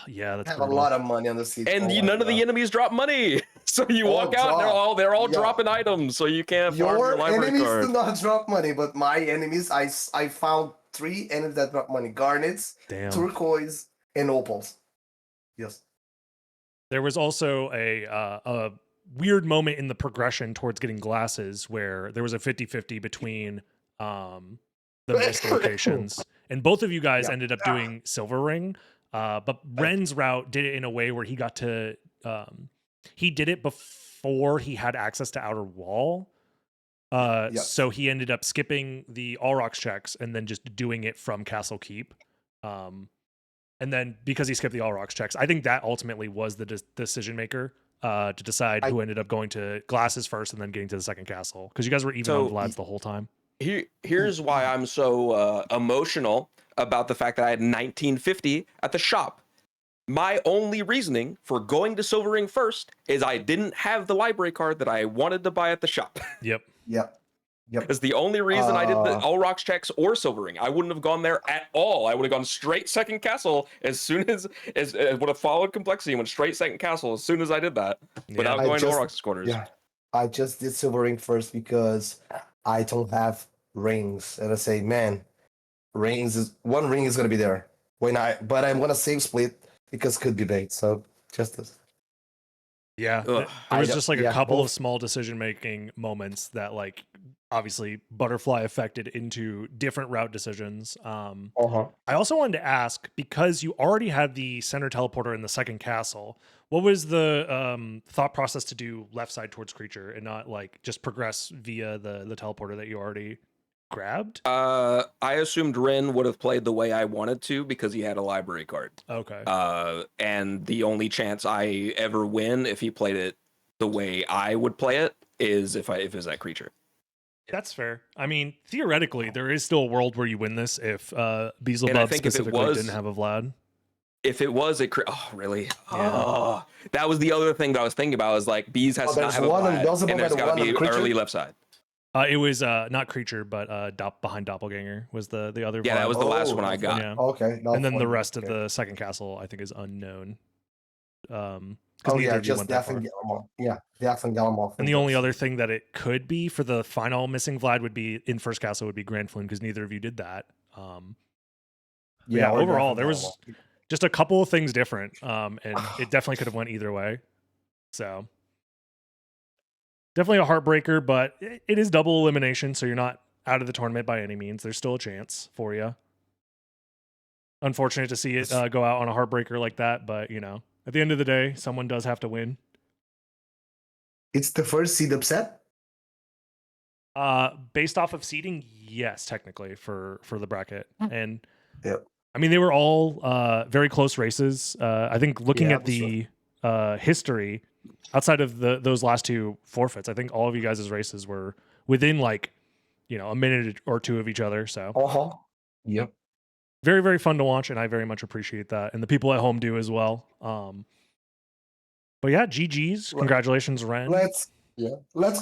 Yeah, that's I have a brutal. lot of money on the seat. and Oh my none of the God. enemies drop money. So you Oh, walk out, and they're all Yeah. dropping items, so you can't farm your Your library enemies card. do not drop money, but my enemies, I found 3 enemies that drop money: garnets, Damn. turquoise, and opals. Yes. There was also a weird moment in the progression towards getting glasses where there was a 50-50 between the missed locations. And both of you guys Yeah. ended up doing Silver Ring. But Ren's route did it in a way where he got to he did it before he had access to Outer Wall. So he ended up skipping the All Rocks checks and then just doing it from Castle Keep. And then because he skipped the All Rocks checks, I think that ultimately was the decision maker to decide who ended up going to glasses first and then getting to the second castle. Because you guys were even on Vlad's the whole time. Here's why I'm so emotional about the fact that I had 1950 at the shop. My only reasoning for going to Silver Ring first is I didn't have the library card that I wanted to buy at the shop. Yep. Yep. That's the only reason I did the All Rocks checks or Silver Ring. I wouldn't have gone there at all. I would have gone straight second castle as soon as would have followed complexity and went straight second castle as soon as I did that without I going to All just- Rocks quarters. Yeah. I just did silver ring first because I don't have rings, and I say, man, one ring is gonna be there but I'm gonna save split because could be bait. So just this. Yeah. Ugh. There was I- just like a yeah, couple of both- small decision-making moments that like obviously butterfly affected into different route decisions. Uh-huh. I also wanted to ask, because you already had the center teleporter in the second castle, what was the thought process to do left side towards creature and not like just progress via the teleporter that you already grabbed? I assumed Ren would have played the way I wanted to because he had a library card. Okay. And the only chance I ever win if he played it the way I would play it is if it was that creature. That's fair. I mean, theoretically, there is still a world where you win this if And I Beelzebub think if it specifically was- didn't have a Vlad. If it was oh really? Yeah. Oh, that was the other thing that I was thinking about. Is like bees has to not there's have a one on Vlad, Beelzebub and there's and got to one be on creature? early left side. It was not creature, but behind Doppelganger was the other. Yeah, Vlad. that was the last Oh, one I got. Yeah. Okay. And then the fine. rest of Okay. the second castle, I think, is unknown. 'Cause Oh neither yeah, of you just went that Death and far. Gallimore. Yeah, Death and Gallimore. And the only other thing that it could be for the final missing Vlad would be in first castle would be Grand Flume because neither of you did that. Yeah, or overall, Death there and was Gallimore. just a couple of things different, and it definitely could have went either way. So definitely a heartbreaker, but it is double elimination, so you're not out of the tournament by any means. There's still a chance for you. Unfortunate to see it go out on a heartbreaker like that, but you know, at the end of the day, someone does have to win. It's the first seed upset. Based off of seeding, yes, technically for the bracket, and Yep. I mean they were all very close races. I think looking Yeah, at the history, outside of those last two forfeits, I think all of you guys' races were within like, you know, a minute or two of each other. So Yep. very, very fun to watch, and I very much appreciate that, and the people at home do as well. But yeah, GG's, congratulations, Ren. Let's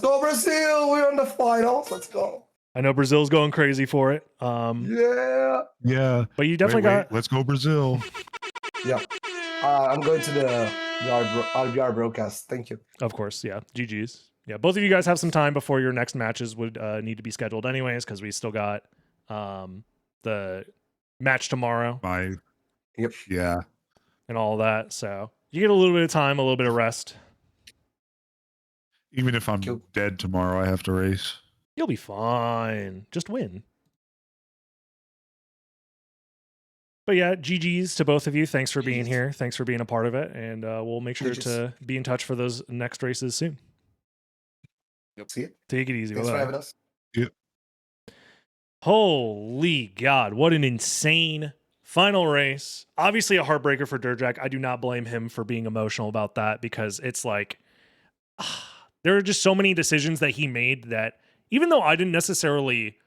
go Brazil. We're in the finals. Let's go. I know Brazil's going crazy for it. Yeah. Yeah. But you definitely got. Let's go Brazil. Yeah. I'm going to the RBR broadcast. Thank you. Of course, yeah. GG's. Yeah, both of you guys have some time before your next matches would need to be scheduled anyways, because we still got the match tomorrow Yep. Yeah. and all that. So you get a little bit of time, a little bit of rest. Even if I'm Cool. dead tomorrow, I have to race. You'll be fine. Just win. But yeah, GG's to both of you. Thanks for being GGs. here. Thanks for being a part of it. And we'll make sure GGs. to be in touch for those next races soon. See you. Take it easy. Thanks for Bye-bye. having us. Holy God, what an insane final race. Obviously a heartbreaker for DerDrach. I do not blame him for being emotional about that because it's like there are just so many decisions that he made that even though I didn't necessarily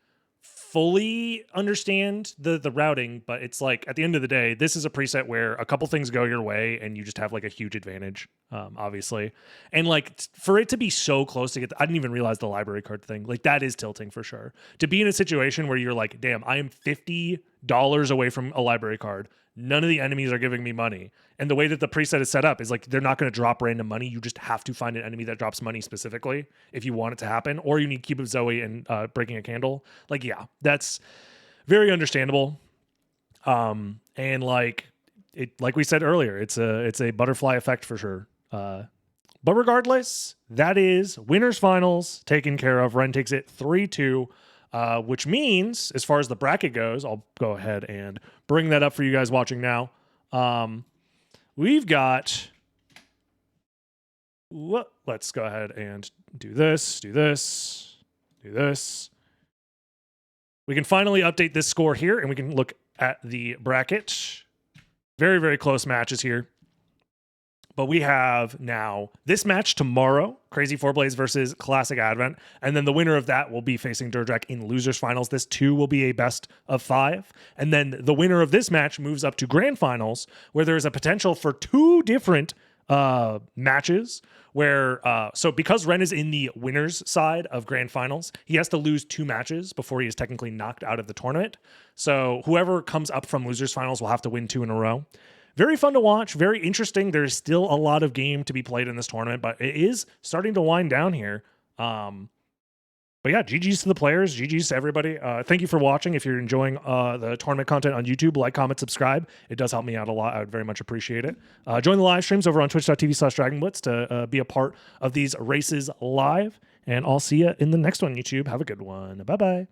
fully understand the routing, but it's like at the end of the day, this is a preset where a couple things go your way and you just have like a huge advantage, obviously. And like for it to be so close to get, I didn't even realize the library card thing. Like that is tilting for sure. To be in a situation where you're like, damn, I am $50 away from a library card. None of the enemies are giving me money. And the way that the preset is set up is like they're not going to drop random money. You just have to find an enemy that drops money specifically if you want it to happen, or you need Cube of Zoe and Breaking a Candle. Like, yeah, that's very understandable. And like we said earlier, it's a butterfly effect for sure. But regardless, that is winners finals taken care of. Ren takes it 3-2. Which means, as far as the bracket goes, I'll go ahead and bring that up for you guys watching now. We've got... Let's go ahead and do this. We can finally update this score here, and we can look at the bracket. Very, very close matches here. But we have now this match tomorrow, Crazy Four Blades versus Classic Advent. And then the winner of that will be facing DerDrach in losers finals. This too will be a best of 5. And then the winner of this match moves up to grand finals, where there is a potential for 2 different matches where, so because Ren is in the winner's side of grand finals, he has to lose 2 matches before he is technically knocked out of the tournament. So whoever comes up from losers finals will have to win 2 in a row. Very fun to watch, very interesting. There's still a lot of game to be played in this tournament, but it is starting to wind down here. But yeah, GG's to the players, GG's to everybody. Thank you for watching. If you're enjoying the tournament content on YouTube, like, comment, subscribe. It does help me out a lot. I would very much appreciate it. Join the live streams over on twitch.tv/DragonBlitz to be a part of these races live. And I'll see you in the next one, YouTube. Have a good one. Bye-bye.